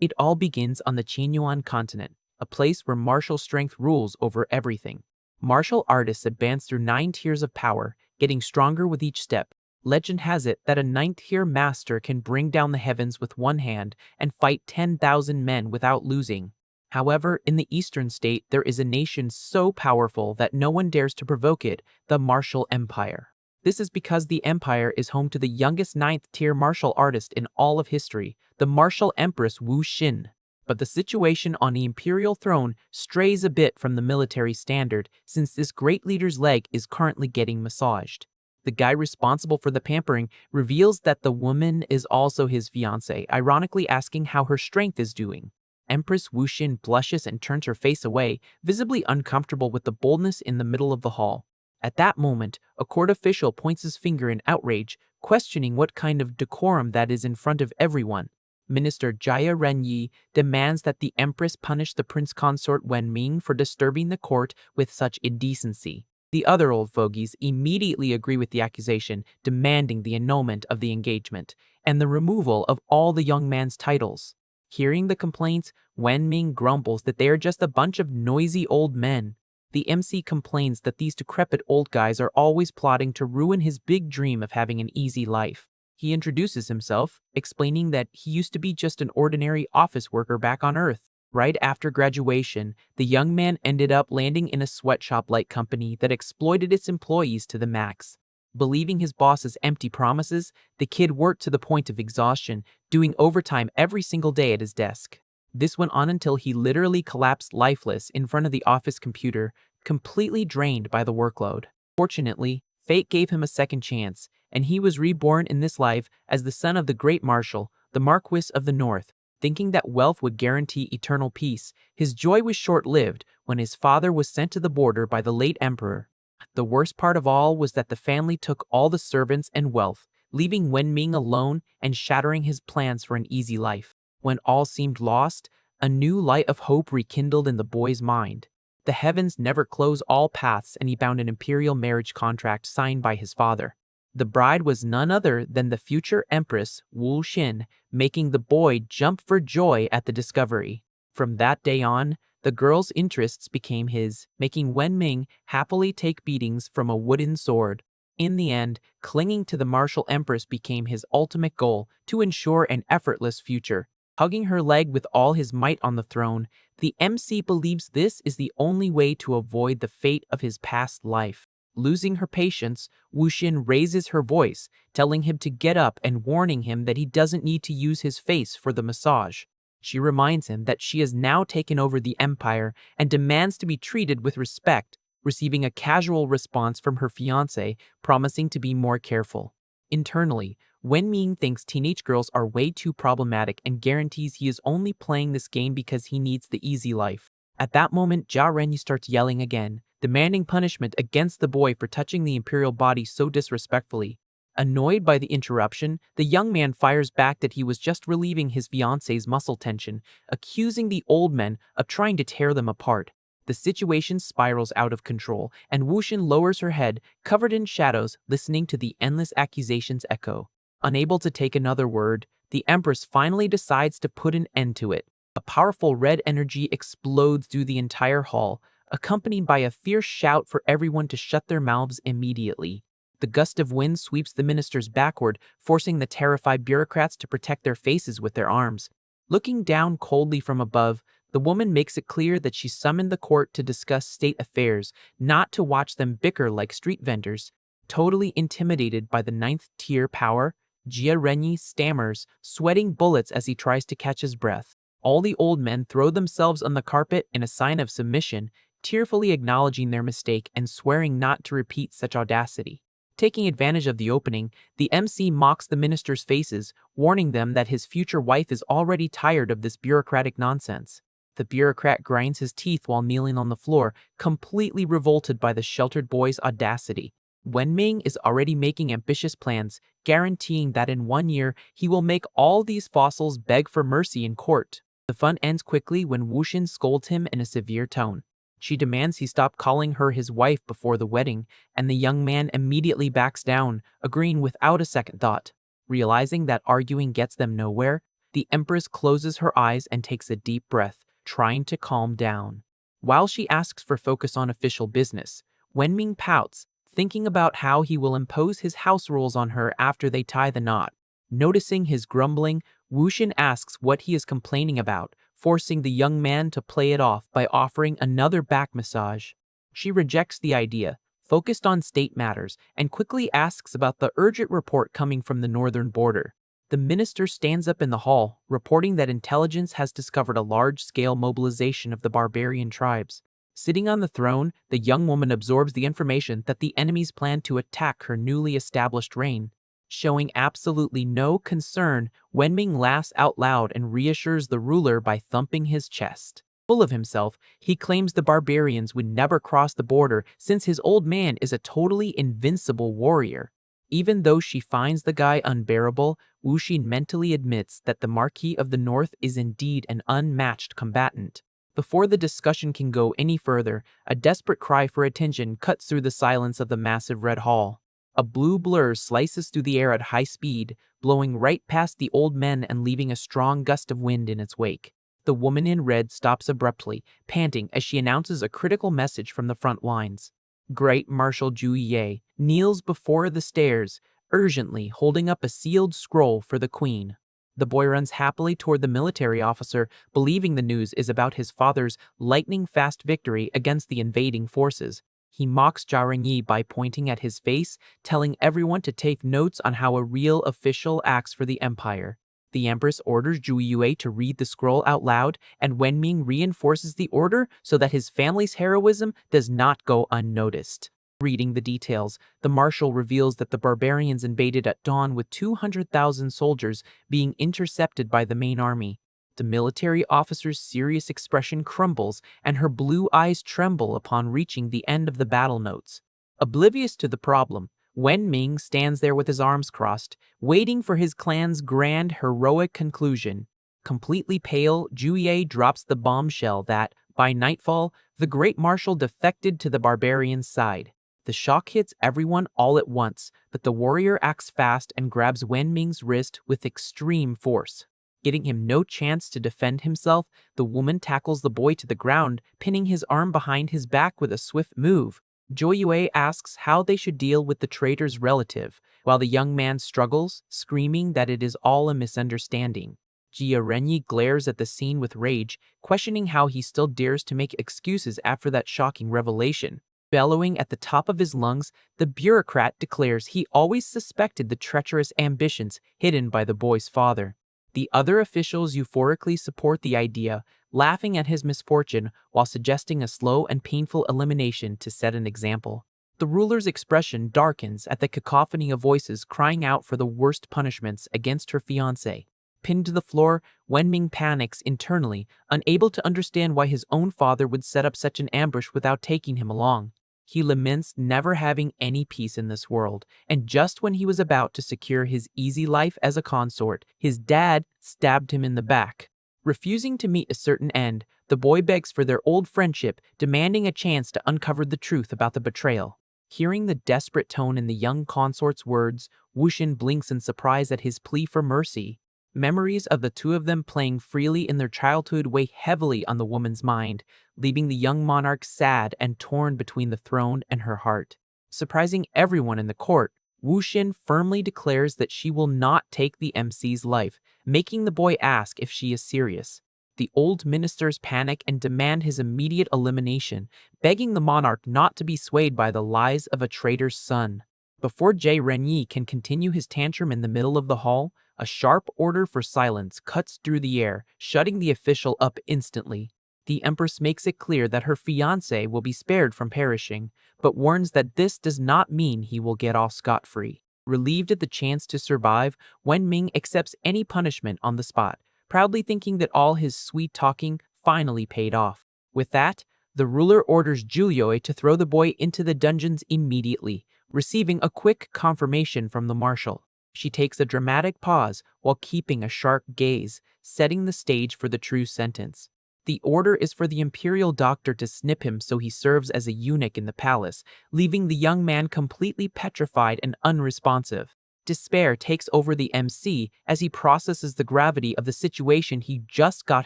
It all begins on the Qinyuan continent, a place where martial strength rules over everything. Martial artists advance through 9 tiers of power, getting stronger with each step. Legend has it that a 9th-tier master can bring down the heavens with one hand and fight 10,000 men without losing. However, in the eastern state, there is a nation so powerful that no one dares to provoke it, the Martial Empire. This is because the empire is home to the youngest 9th-tier martial artist in all of history, the martial empress Wu Xin. But the situation on the imperial throne strays a bit from the military standard since this great leader's leg is currently getting massaged. The guy responsible for the pampering reveals that the woman is also his fiancée, ironically asking how her strength is doing. Empress Wu Xin blushes and turns her face away, visibly uncomfortable with the boldness in the middle of the hall. At that moment, a court official points his finger in outrage, questioning what kind of decorum that is in front of everyone. Minister Jia Renyi demands that the Empress punish the prince consort Wenming for disturbing the court with such indecency. The other old fogies immediately agree with the accusation, demanding the annulment of the engagement and the removal of all the young man's titles. Hearing the complaints, Wenming grumbles that they are just a bunch of noisy old men. The MC complains that these decrepit old guys are always plotting to ruin his big dream of having an easy life. He introduces himself, explaining that he used to be just an ordinary office worker back on Earth. Right after graduation, the young man ended up landing in a sweatshop-like company that exploited its employees to the max. Believing his boss's empty promises, the kid worked to the point of exhaustion, doing overtime every single day at his desk. This went on until he literally collapsed lifeless in front of the office computer, completely drained by the workload. Fortunately, fate gave him a second chance, and he was reborn in this life as the son of the great marshal, the Marquis of the North. Thinking that wealth would guarantee eternal peace, his joy was short-lived when his father was sent to the border by the late emperor. The worst part of all was that the family took all the servants and wealth, leaving Wenming alone and shattering his plans for an easy life. When all seemed lost, a new light of hope rekindled in the boy's mind. The heavens never close all paths, and he found an imperial marriage contract signed by his father. The bride was none other than the future Empress Wu Xin, making the boy jump for joy at the discovery. From that day on, the girl's interests became his, making Wenming happily take beatings from a wooden sword. In the end, clinging to the martial empress became his ultimate goal to ensure an effortless future. Hugging her leg with all his might on the throne, the MC believes this is the only way to avoid the fate of his past life. Losing her patience, Wu Xin raises her voice, telling him to get up and warning him that he doesn't need to use his face for the massage. She reminds him that she has now taken over the empire and demands to be treated with respect, receiving a casual response from her fiancé, promising to be more careful. Internally, Wenming thinks teenage girls are way too problematic and guarantees he is only playing this game because he needs the easy life. At that moment, Jia Renyi starts yelling again, demanding punishment against the boy for touching the imperial body so disrespectfully. Annoyed by the interruption, the young man fires back that he was just relieving his fiancé's muscle tension, accusing the old men of trying to tear them apart. The situation spirals out of control, and Wu Xin lowers her head, covered in shadows, listening to the endless accusations echo. Unable to take another word, the Empress finally decides to put an end to it. A powerful red energy explodes through the entire hall, accompanied by a fierce shout for everyone to shut their mouths immediately. The gust of wind sweeps the ministers backward, forcing the terrified bureaucrats to protect their faces with their arms. Looking down coldly from above, the woman makes it clear that she summoned the court to discuss state affairs, not to watch them bicker like street vendors. Totally intimidated by the 9th-tier power, Jia Renyi stammers, sweating bullets as he tries to catch his breath. All the old men throw themselves on the carpet in a sign of submission, tearfully acknowledging their mistake and swearing not to repeat such audacity. Taking advantage of the opening, the MC mocks the ministers' faces, warning them that his future wife is already tired of this bureaucratic nonsense. The bureaucrat grinds his teeth while kneeling on the floor, completely revolted by the sheltered boy's audacity. Wenming is already making ambitious plans, guaranteeing that in 1 year he will make all these fossils beg for mercy in court. The fun ends quickly when Wu Xin scolds him in a severe tone. She demands he stop calling her his wife before the wedding, and the young man immediately backs down, agreeing without a second thought. Realizing that arguing gets them nowhere, The Empress closes her eyes and takes a deep breath, trying to calm down. While she asks for focus on official business, Wenming pouts, thinking about how he will impose his house rules on her after they tie the knot. Noticing his grumbling, Wuxian asks what he is complaining about, forcing the young man to play it off by offering another back massage. She rejects the idea, focused on state matters, and quickly asks about the urgent report coming from the northern border. The minister stands up in the hall, reporting that intelligence has discovered a large-scale mobilization of the barbarian tribes. Sitting on the throne, the young woman absorbs the information that the enemies plan to attack her newly established reign. Showing absolutely no concern, Wenming laughs out loud and reassures the ruler by thumping his chest. Full of himself, he claims the barbarians would never cross the border since his old man is a totally invincible warrior. Even though she finds the guy unbearable, Wuxin mentally admits that the Marquis of the North is indeed an unmatched combatant. Before the discussion can go any further, a desperate cry for attention cuts through the silence of the massive red hall. A blue blur slices through the air at high speed, blowing right past the old men and leaving a strong gust of wind in its wake. The woman in red stops abruptly, panting as she announces a critical message from the front lines. Great Marshal Zhu Ye kneels before the stairs, urgently holding up a sealed scroll for the queen. The boy runs happily toward the military officer, believing the news is about his father's lightning-fast victory against the invading forces. He mocks Jia Renyi by pointing at his face, telling everyone to take notes on how a real official acts for the empire. The Empress orders Zhu Yue to read the scroll out loud, and Wenming reinforces the order so that his family's heroism does not go unnoticed. Reading the details, the marshal reveals that the barbarians invaded at dawn with 200,000 soldiers being intercepted by the main army. The military officer's serious expression crumbles, and her blue eyes tremble upon reaching the end of the battle notes. Oblivious to the problem, Wenming stands there with his arms crossed, waiting for his clan's grand, heroic conclusion. Completely pale, Zhu Ye drops the bombshell that, by nightfall, the great marshal defected to the barbarians' side. The shock hits everyone all at once, but the warrior acts fast and grabs Wenming's wrist with extreme force. Giving him no chance to defend himself, the woman tackles the boy to the ground, pinning his arm behind his back with a swift move. Zhou Yue asks how they should deal with the traitor's relative, while the young man struggles, screaming that it is all a misunderstanding. Jia Renyi glares at the scene with rage, questioning how he still dares to make excuses after that shocking revelation. Bellowing at the top of his lungs, the bureaucrat declares he always suspected the treacherous ambitions hidden by the boy's father. The other officials euphorically support the idea, laughing at his misfortune while suggesting a slow and painful elimination to set an example. The ruler's expression darkens at the cacophony of voices crying out for the worst punishments against her fiancé. Pinned to the floor, Wenming panics internally, unable to understand why his own father would set up such an ambush without taking him along. He laments never having any peace in this world, and just when he was about to secure his easy life as a consort, his dad stabbed him in the back. Refusing to meet a certain end, the boy begs for their old friendship, demanding a chance to uncover the truth about the betrayal. Hearing the desperate tone in the young consort's words, Wuxian blinks in surprise at his plea for mercy. Memories of the two of them playing freely in their childhood weigh heavily on the woman's mind, leaving the young monarch sad and torn between the throne and her heart. Surprising everyone in the court, Wuxian firmly declares that she will not take the MC's life, making the boy ask if she is serious. The old ministers panic and demand his immediate elimination, begging the monarch not to be swayed by the lies of a traitor's son. Before Jia Renyi can continue his tantrum in the middle of the hall, a sharp order for silence cuts through the air, shutting the official up instantly. The Empress makes it clear that her fiancé will be spared from perishing, but warns that this does not mean he will get off scot-free. Relieved at the chance to survive, Wenming accepts any punishment on the spot, proudly thinking that all his sweet talking finally paid off. With that, the ruler orders Zhu Yue to throw the boy into the dungeons immediately, receiving a quick confirmation from the marshal. She takes a dramatic pause while keeping a sharp gaze, setting the stage for the true sentence. The order is for the imperial doctor to snip him so he serves as a eunuch in the palace, leaving the young man completely petrified and unresponsive. Despair takes over the MC as he processes the gravity of the situation he just got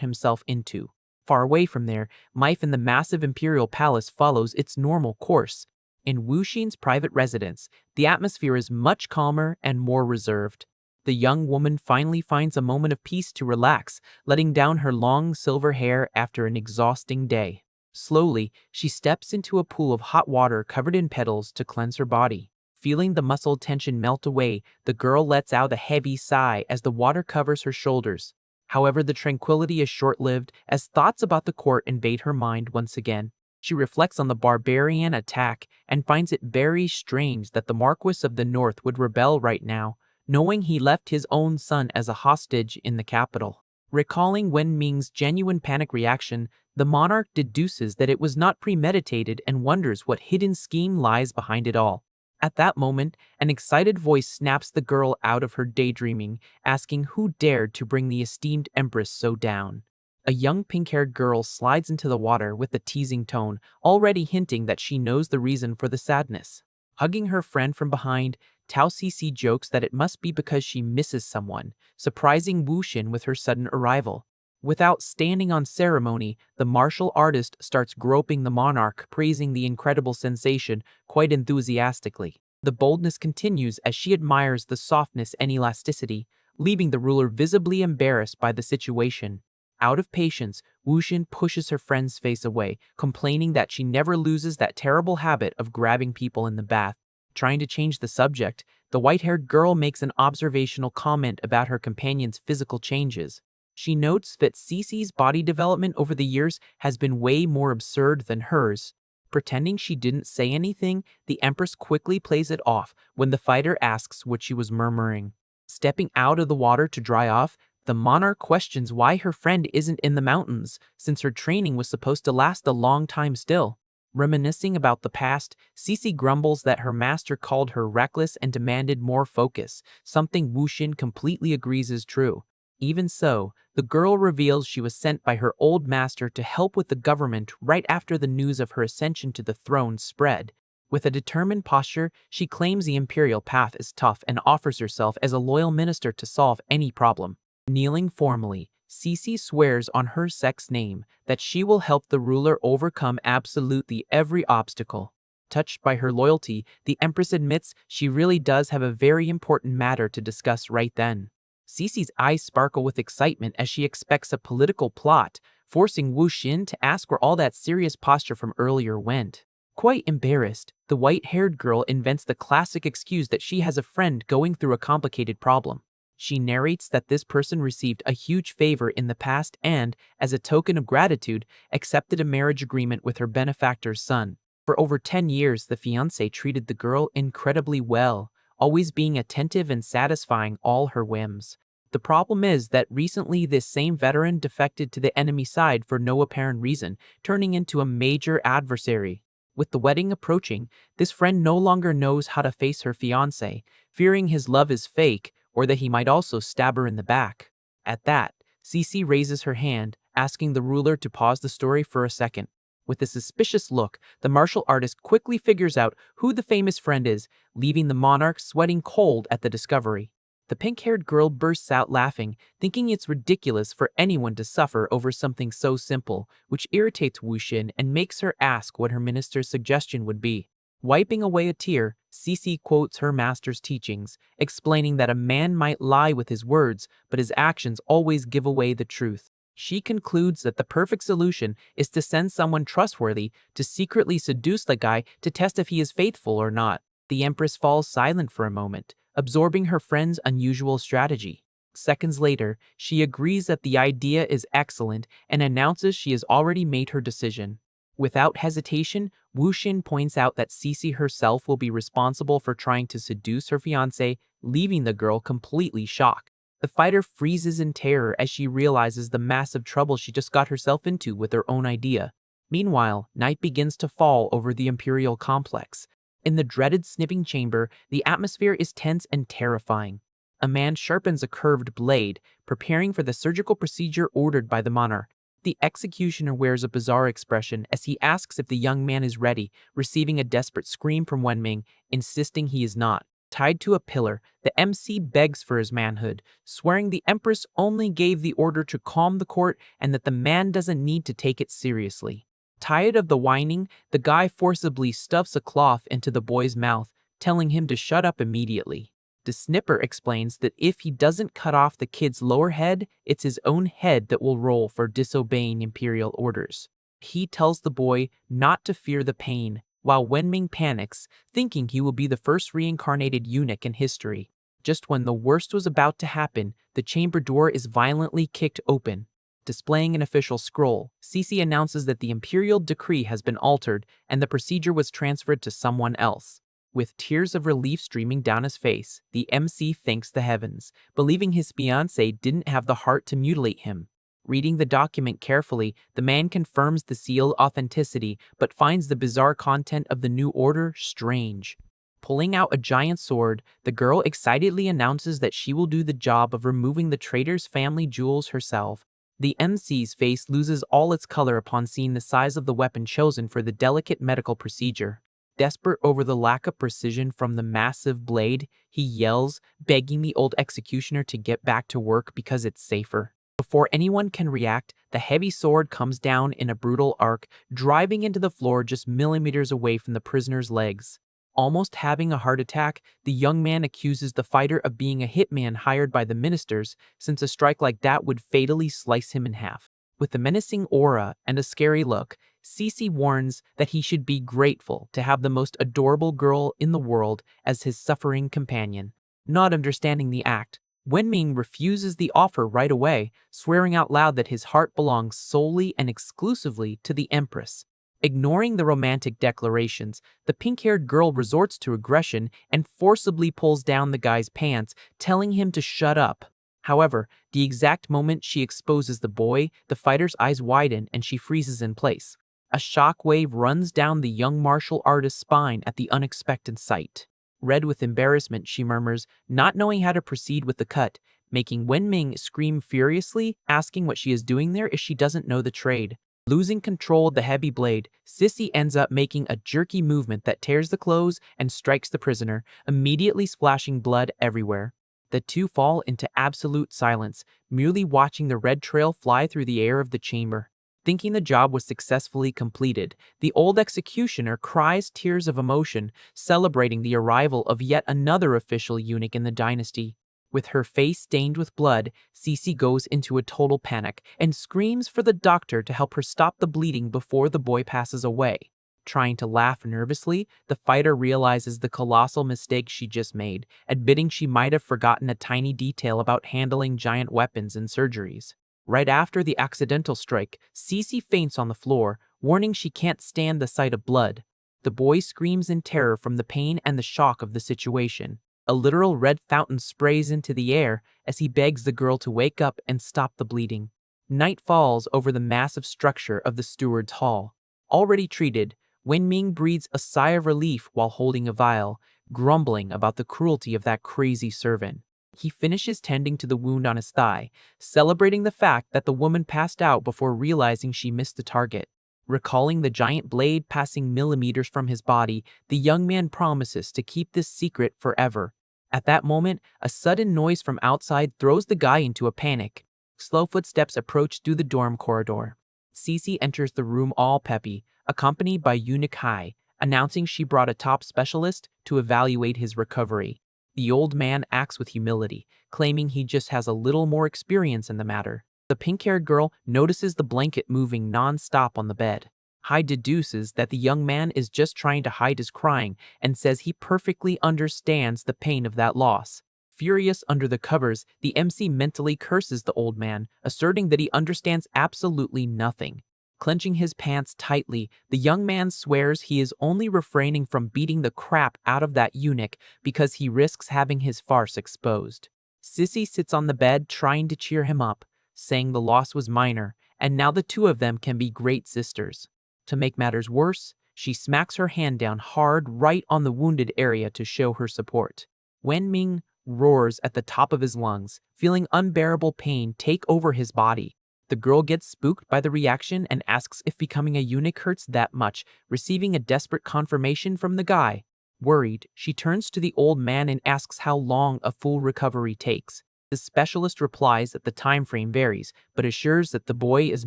himself into. Far away from there, life in the massive imperial palace follows its normal course. In Wuxin's private residence, the atmosphere is much calmer and more reserved. The young woman finally finds a moment of peace to relax, letting down her long silver hair after an exhausting day. Slowly, she steps into a pool of hot water covered in petals to cleanse her body. Feeling the muscle tension melt away, the girl lets out a heavy sigh as the water covers her shoulders. However, the tranquility is short-lived as thoughts about the court invade her mind once again. She reflects on the barbarian attack and finds it very strange that the Marquis of the North would rebel right now, knowing he left his own son as a hostage in the capital. Recalling Wen Ming's genuine panic reaction, the monarch deduces that it was not premeditated and wonders what hidden scheme lies behind it all. At that moment, an excited voice snaps the girl out of her daydreaming, asking who dared to bring the esteemed Empress so down. A young pink-haired girl slides into the water with a teasing tone, already hinting that she knows the reason for the sadness. Hugging her friend from behind, Tao Cici jokes that it must be because she misses someone, surprising Wuxin with her sudden arrival. Without standing on ceremony, the martial artist starts groping the monarch, praising the incredible sensation quite enthusiastically. The boldness continues as she admires the softness and elasticity, leaving the ruler visibly embarrassed by the situation. Out of patience, Wuxin pushes her friend's face away, complaining that she never loses that terrible habit of grabbing people in the bath. Trying to change the subject, the white-haired girl makes an observational comment about her companion's physical changes. She notes that Cici's body development over the years has been way more absurd than hers. Pretending she didn't say anything, the Empress quickly plays it off when the fighter asks what she was murmuring. Stepping out of the water to dry off, the monarch questions why her friend isn't in the mountains, since her training was supposed to last a long time still. Reminiscing about the past, Cici grumbles that her master called her reckless and demanded more focus, something Wuxin completely agrees is true. Even so, the girl reveals she was sent by her old master to help with the government right after the news of her ascension to the throne spread. With a determined posture, she claims the imperial path is tough and offers herself as a loyal minister to solve any problem. Kneeling formally, Cici swears on her sex name that she will help the ruler overcome absolutely every obstacle. Touched by her loyalty, the Empress admits she really does have a very important matter to discuss right then. Cici's eyes sparkle with excitement as she expects a political plot, forcing Wuxin to ask where all that serious posture from earlier went. Quite embarrassed, the white-haired girl invents the classic excuse that she has a friend going through a complicated problem. She narrates that this person received a huge favor in the past and, as a token of gratitude, accepted a marriage agreement with her benefactor's son. For over 10 years, the fiancé treated the girl incredibly well, always being attentive and satisfying all her whims. The problem is that recently this same veteran defected to the enemy side for no apparent reason, turning into a major adversary. With the wedding approaching, this friend no longer knows how to face her fiancé, fearing his love is fake or that he might also stab her in the back. At that, Cici raises her hand, asking the ruler to pause the story for a second. With a suspicious look, the martial artist quickly figures out who the famous friend is, leaving the monarch sweating cold at the discovery. The pink-haired girl bursts out laughing, thinking it's ridiculous for anyone to suffer over something so simple, which irritates Wuxin and makes her ask what her minister's suggestion would be. Wiping away a tear, Cici quotes her master's teachings, explaining that a man might lie with his words, but his actions always give away the truth. She concludes that the perfect solution is to send someone trustworthy to secretly seduce the guy to test if he is faithful or not. The Empress falls silent for a moment, absorbing her friend's unusual strategy. Seconds later, she agrees that the idea is excellent and announces she has already made her decision. Without hesitation, Wuxin points out that Cici herself will be responsible for trying to seduce her fiancé, leaving the girl completely shocked. The fighter freezes in terror as she realizes the massive trouble she just got herself into with her own idea. Meanwhile, night begins to fall over the imperial complex. In the dreaded snipping chamber, the atmosphere is tense and terrifying. A man sharpens a curved blade, preparing for the surgical procedure ordered by the monarch. The executioner wears a bizarre expression as he asks if the young man is ready, receiving a desperate scream from Wenming, insisting he is not. Tied to a pillar, the MC begs for his manhood, swearing the Empress only gave the order to calm the court and that the man doesn't need to take it seriously. Tired of the whining, the guy forcibly stuffs a cloth into the boy's mouth, telling him to shut up immediately. The snipper explains that if he doesn't cut off the kid's lower head, it's his own head that will roll for disobeying imperial orders. He tells the boy not to fear the pain, while Wenming panics, thinking he will be the first reincarnated eunuch in history. Just when the worst was about to happen, the chamber door is violently kicked open. Displaying an official scroll, Cece announces that the imperial decree has been altered and the procedure was transferred to someone else. With tears of relief streaming down his face, the MC thanks the heavens, believing his fiancée didn't have the heart to mutilate him. Reading the document carefully, the man confirms the seal's authenticity but finds the bizarre content of the new order strange. Pulling out a giant sword, the girl excitedly announces that she will do the job of removing the traitor's family jewels herself. The MC's face loses all its color upon seeing the size of the weapon chosen for the delicate medical procedure. Desperate over the lack of precision from the massive blade, he yells, begging the old executioner to get back to work because it's safer. Before anyone can react, the heavy sword comes down in a brutal arc, driving into the floor just millimeters away from the prisoner's legs. Almost having a heart attack, the young man accuses the fighter of being a hitman hired by the ministers, since a strike like that would fatally slice him in half. With a menacing aura and a scary look, Cece warns that he should be grateful to have the most adorable girl in the world as his suffering companion. Not understanding the act, Wenming refuses the offer right away, swearing out loud that his heart belongs solely and exclusively to the Empress. Ignoring the romantic declarations, the pink-haired girl resorts to aggression and forcibly pulls down the guy's pants, telling him to shut up. However, the exact moment she exposes the boy, the fighter's eyes widen and she freezes in place. A shock wave runs down the young martial artist's spine at the unexpected sight. Red with embarrassment, she murmurs, not knowing how to proceed with the cut, making Wenming scream furiously, asking what she is doing there if she doesn't know the trade. Losing control of the heavy blade, Sissy ends up making a jerky movement that tears the clothes and strikes the prisoner, immediately splashing blood everywhere. The two fall into absolute silence, merely watching the red trail fly through the air of the chamber. Thinking the job was successfully completed, the old executioner cries tears of emotion, celebrating the arrival of yet another official eunuch in the dynasty. With her face stained with blood, Cece goes into a total panic and screams for the doctor to help her stop the bleeding before the boy passes away. Trying to laugh nervously, the fighter realizes the colossal mistake she just made, admitting she might have forgotten a tiny detail about handling giant weapons in surgeries. Right after the accidental strike, Cece faints on the floor, warning she can't stand the sight of blood. The boy screams in terror from the pain and the shock of the situation. A literal red fountain sprays into the air as he begs the girl to wake up and stop the bleeding. Night falls over the massive structure of the steward's hall. Already treated, Wenming breathes a sigh of relief while holding a vial, grumbling about the cruelty of that crazy servant. He finishes tending to the wound on his thigh, celebrating the fact that the woman passed out before realizing she missed the target. Recalling the giant blade passing millimeters from his body, the young man promises to keep this secret forever. At that moment, a sudden noise from outside throws the guy into a panic. Slow footsteps approach through the dorm corridor. Cece enters the room all peppy, accompanied by Eunuch Hai, announcing she brought a top specialist to evaluate his recovery. The old man acts with humility, claiming he just has a little more experience in the matter. The pink-haired girl notices the blanket moving non-stop on the bed. Hai deduces that the young man is just trying to hide his crying and says he perfectly understands the pain of that loss. Furious under the covers, the MC mentally curses the old man, asserting that he understands absolutely nothing. Clenching his pants tightly, the young man swears he is only refraining from beating the crap out of that eunuch because he risks having his farce exposed. Sissy sits on the bed trying to cheer him up, saying the loss was minor, and now the two of them can be great sisters. To make matters worse, she smacks her hand down hard right on the wounded area to show her support. Wenming roars at the top of his lungs, feeling unbearable pain take over his body. The girl gets spooked by the reaction and asks if becoming a eunuch hurts that much, receiving a desperate confirmation from the guy. Worried, she turns to the old man and asks how long a full recovery takes. The specialist replies that the time frame varies, but assures that the boy is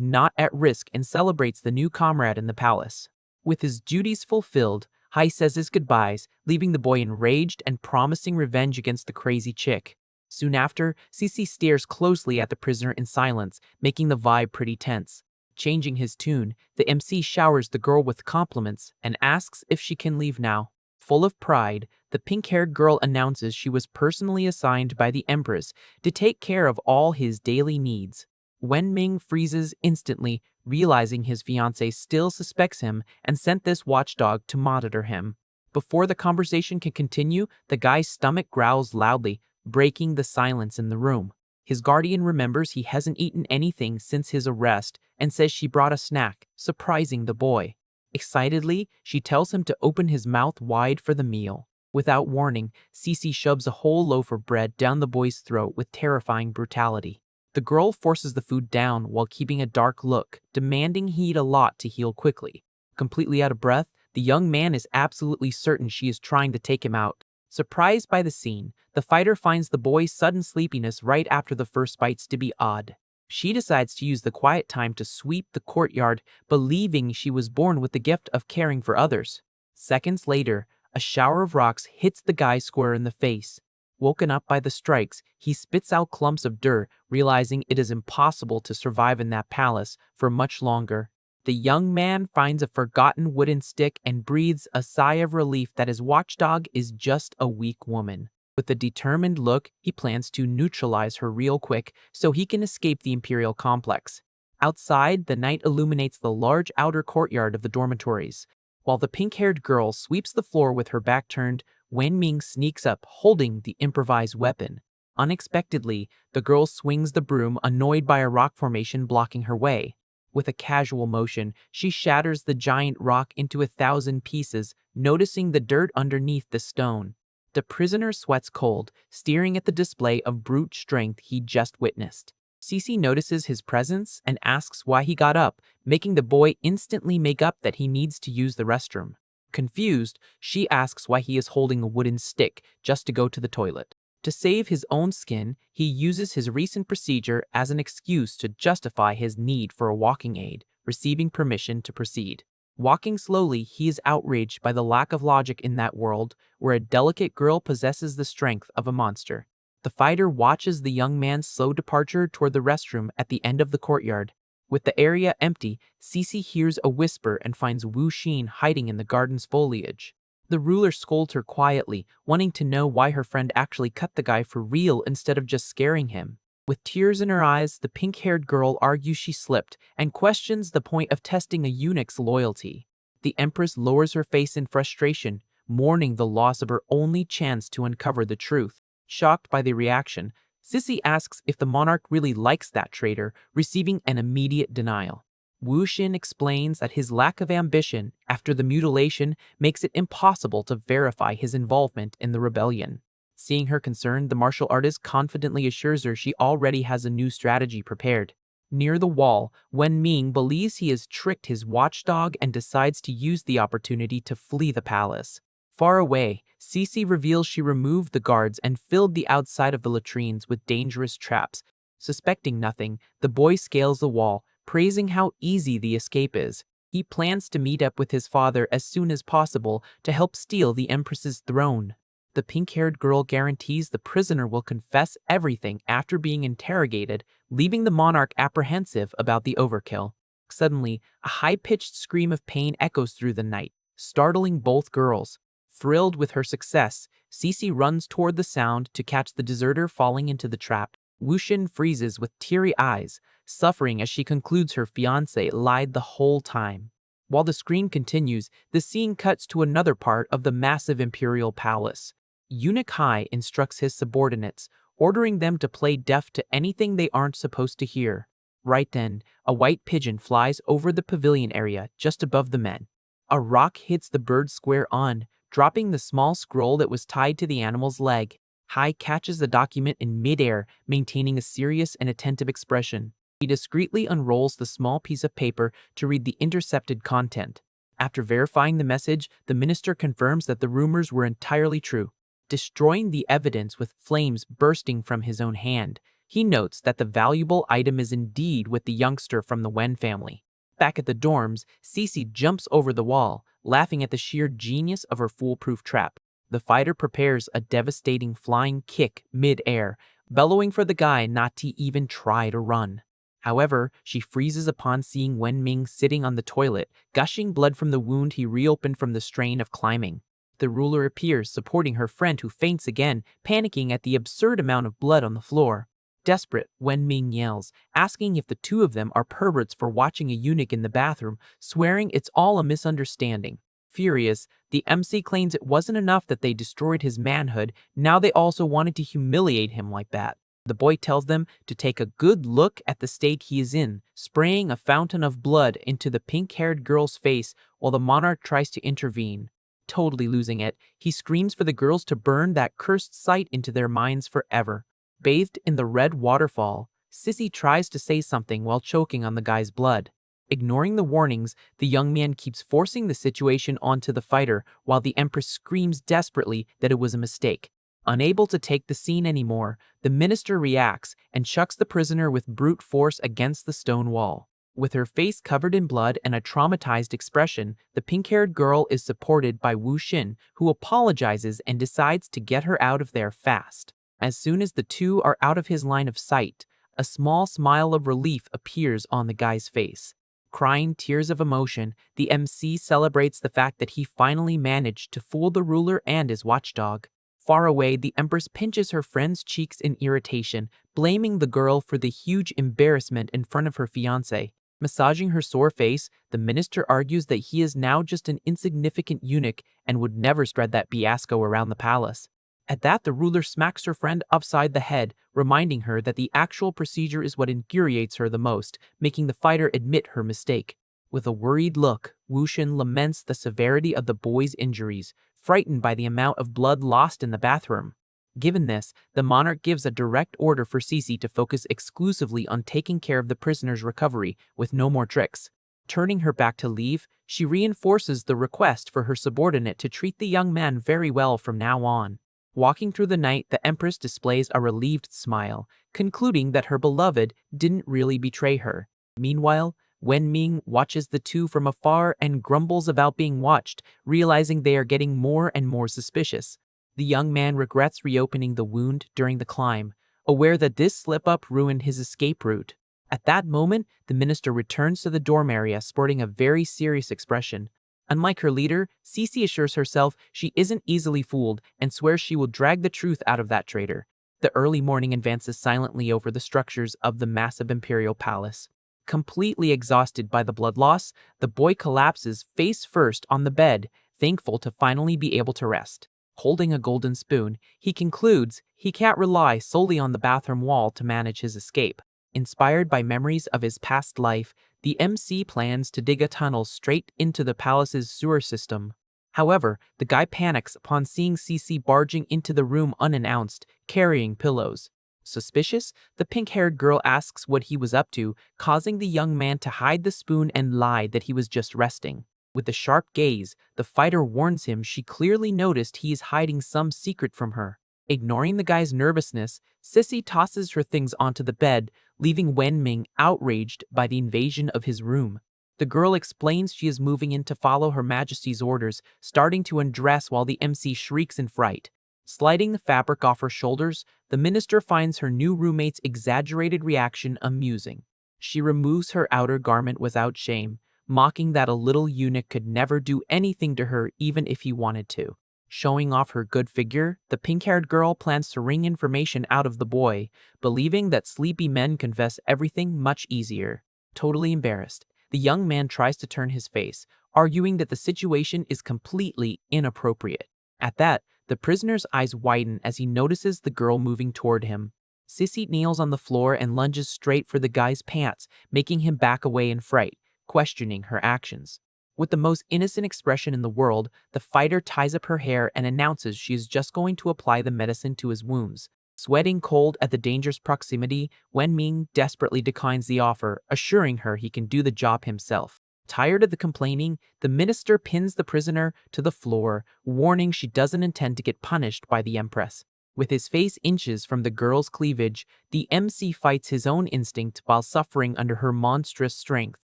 not at risk and celebrates the new comrade in the palace. With his duties fulfilled, Hai says his goodbyes, leaving the boy enraged and promising revenge against the crazy chick. Soon after, Cece stares closely at the prisoner in silence, making the vibe pretty tense. Changing his tune, the MC showers the girl with compliments and asks if she can leave now. Full of pride, the pink-haired girl announces she was personally assigned by the Empress to take care of all his daily needs. Wen Ming freezes instantly, realizing his fiancée still suspects him and sent this watchdog to monitor him. Before the conversation can continue, the guy's stomach growls loudly, breaking the silence in the room. His guardian remembers he hasn't eaten anything since his arrest and says she brought a snack, surprising the boy. Excitedly, she tells him to open his mouth wide for the meal. Without warning, Cece shoves a whole loaf of bread down the boy's throat with terrifying brutality. The girl forces the food down while keeping a dark look, demanding he eat a lot to heal quickly. Completely out of breath, the young man is absolutely certain she is trying to take him out. Surprised by the scene, the fighter finds the boy's sudden sleepiness right after the first bites to be odd. She decides to use the quiet time to sweep the courtyard, believing she was born with the gift of caring for others. Seconds later, a shower of rocks hits the guy square in the face. Woken up by the strikes, he spits out clumps of dirt, realizing it is impossible to survive in that palace for much longer. The young man finds a forgotten wooden stick and breathes a sigh of relief that his watchdog is just a weak woman. With a determined look, he plans to neutralize her real quick so he can escape the Imperial complex. Outside, the night illuminates the large outer courtyard of the dormitories. While the pink-haired girl sweeps the floor with her back turned, Wen Ming sneaks up, holding the improvised weapon. Unexpectedly, the girl swings the broom, annoyed by a rock formation blocking her way. With a casual motion, she shatters the giant rock into 1,000 pieces, noticing the dirt underneath the stone. The prisoner sweats cold, staring at the display of brute strength he just witnessed. Cece notices his presence and asks why he got up, making the boy instantly make up that he needs to use the restroom. Confused, she asks why he is holding a wooden stick just to go to the toilet. To save his own skin, he uses his recent procedure as an excuse to justify his need for a walking aid, receiving permission to proceed. Walking slowly, he is outraged by the lack of logic in that world where a delicate girl possesses the strength of a monster. The fighter watches the young man's slow departure toward the restroom at the end of the courtyard. With the area empty, Cece hears a whisper and finds Wu Xin hiding in the garden's foliage. The ruler scolds her quietly, wanting to know why her friend actually cut the guy for real instead of just scaring him. With tears in her eyes, the pink-haired girl argues she slipped and questions the point of testing a eunuch's loyalty. The Empress lowers her face in frustration, mourning the loss of her only chance to uncover the truth. Shocked by the reaction, Sissy asks if the monarch really likes that traitor, receiving an immediate denial. Wu Xin explains that his lack of ambition after the mutilation makes it impossible to verify his involvement in the rebellion. Seeing her concerned, the martial artist confidently assures her she already has a new strategy prepared. Near the wall, Wen Ming believes he has tricked his watchdog and decides to use the opportunity to flee the palace. Far away, Cece reveals she removed the guards and filled the outside of the latrines with dangerous traps. Suspecting nothing, the boy scales the wall, praising how easy the escape is. He plans to meet up with his father as soon as possible to help steal the Empress's throne. The pink-haired girl guarantees the prisoner will confess everything after being interrogated, leaving the monarch apprehensive about the overkill. Suddenly, a high-pitched scream of pain echoes through the night, startling both girls. Thrilled with her success, Cece runs toward the sound to catch the deserter falling into the trap. Wu Xin freezes with teary eyes, suffering as she concludes her fiancé lied the whole time. While the scream continues, the scene cuts to another part of the massive imperial palace. Eunuch Hai instructs his subordinates, ordering them to play deaf to anything they aren't supposed to hear. Right then, a white pigeon flies over the pavilion area just above the men. A rock hits the bird square on, dropping the small scroll that was tied to the animal's leg. Hai catches the document in midair, maintaining a serious and attentive expression. He discreetly unrolls the small piece of paper to read the intercepted content. After verifying the message, the minister confirms that the rumors were entirely true, destroying the evidence with flames bursting from his own hand. He notes that the valuable item is indeed with the youngster from the Wen family. Back at the dorms, Cece jumps over the wall, laughing at the sheer genius of her foolproof trap. The fighter prepares a devastating flying kick mid-air, bellowing for the guy not to even try to run. However, she freezes upon seeing Wenming sitting on the toilet, gushing blood from the wound he reopened from the strain of climbing. The ruler appears, supporting her friend who faints again, panicking at the absurd amount of blood on the floor. Desperate, Wenming yells, asking if the two of them are perverts for watching a eunuch in the bathroom, swearing it's all a misunderstanding. Furious, the MC claims it wasn't enough that they destroyed his manhood, now they also wanted to humiliate him like that. The boy tells them to take a good look at the state he is in, spraying a fountain of blood into the pink-haired girl's face while the monarch tries to intervene. Totally losing it, he screams for the girls to burn that cursed sight into their minds forever. Bathed in the red waterfall, Sissy tries to say something while choking on the guy's blood. Ignoring the warnings, the young man keeps forcing the situation onto the fighter while the Empress screams desperately that it was a mistake. Unable to take the scene anymore, the minister reacts and chucks the prisoner with brute force against the stone wall. With her face covered in blood and a traumatized expression, the pink-haired girl is supported by Wu Xin, who apologizes and decides to get her out of there fast. As soon as the two are out of his line of sight, a small smile of relief appears on the guy's face. Crying tears of emotion, the MC celebrates the fact that he finally managed to fool the ruler and his watchdog. Far away, the Empress pinches her friend's cheeks in irritation, blaming the girl for the huge embarrassment in front of her fiancé. Massaging her sore face, the minister argues that he is now just an insignificant eunuch and would never spread that fiasco around the palace. At that, the ruler smacks her friend upside the head, reminding her that the actual procedure is what infuriates her the most, making the fighter admit her mistake. With a worried look, Wu Xin laments the severity of the boy's injuries, frightened by the amount of blood lost in the bathroom. Given this, the monarch gives a direct order for Cece to focus exclusively on taking care of the prisoner's recovery, with no more tricks. Turning her back to leave, she reinforces the request for her subordinate to treat the young man very well from now on. Walking through the night, the Empress displays a relieved smile, concluding that her beloved didn't really betray her. Meanwhile, Wenming watches the two from afar and grumbles about being watched, realizing they are getting more and more suspicious. The young man regrets reopening the wound during the climb, aware that this slip-up ruined his escape route. At that moment, the minister returns to the dorm area sporting a very serious expression. Unlike her leader, Cece assures herself she isn't easily fooled and swears she will drag the truth out of that traitor. The early morning advances silently over the structures of the massive imperial palace. Completely exhausted by the blood loss, the boy collapses face first on the bed, thankful to finally be able to rest. Holding a golden spoon, he concludes he can't rely solely on the bathroom wall to manage his escape. Inspired by memories of his past life, the MC plans to dig a tunnel straight into the palace's sewer system. However, the guy panics upon seeing Cece barging into the room unannounced, carrying pillows. Suspicious, the pink-haired girl asks what he was up to, causing the young man to hide the spoon and lie that he was just resting. With a sharp gaze, the fighter warns him she clearly noticed he is hiding some secret from her. Ignoring the guy's nervousness, Sissy tosses her things onto the bed, leaving Wenming outraged by the invasion of his room. The girl explains she is moving in to follow Her Majesty's orders, starting to undress while the MC shrieks in fright. Sliding the fabric off her shoulders, the minister finds her new roommate's exaggerated reaction amusing. She removes her outer garment without shame, mocking that a little eunuch could never do anything to her even if he wanted to. Showing off her good figure, the pink-haired girl plans to wring information out of the boy, believing that sleepy men confess everything much easier. Totally embarrassed, the young man tries to turn his face, arguing that the situation is completely inappropriate. At that, the prisoner's eyes widen as he notices the girl moving toward him. Sissy kneels on the floor and lunges straight for the guy's pants, making him back away in fright, questioning her actions. With the most innocent expression in the world, the fighter ties up her hair and announces she is just going to apply the medicine to his wounds. Sweating cold at the dangerous proximity, Wenming desperately declines the offer, assuring her he can do the job himself. Tired of the complaining, the minister pins the prisoner to the floor, warning she doesn't intend to get punished by the Empress. With his face inches from the girl's cleavage, the MC fights his own instinct while suffering under her monstrous strength.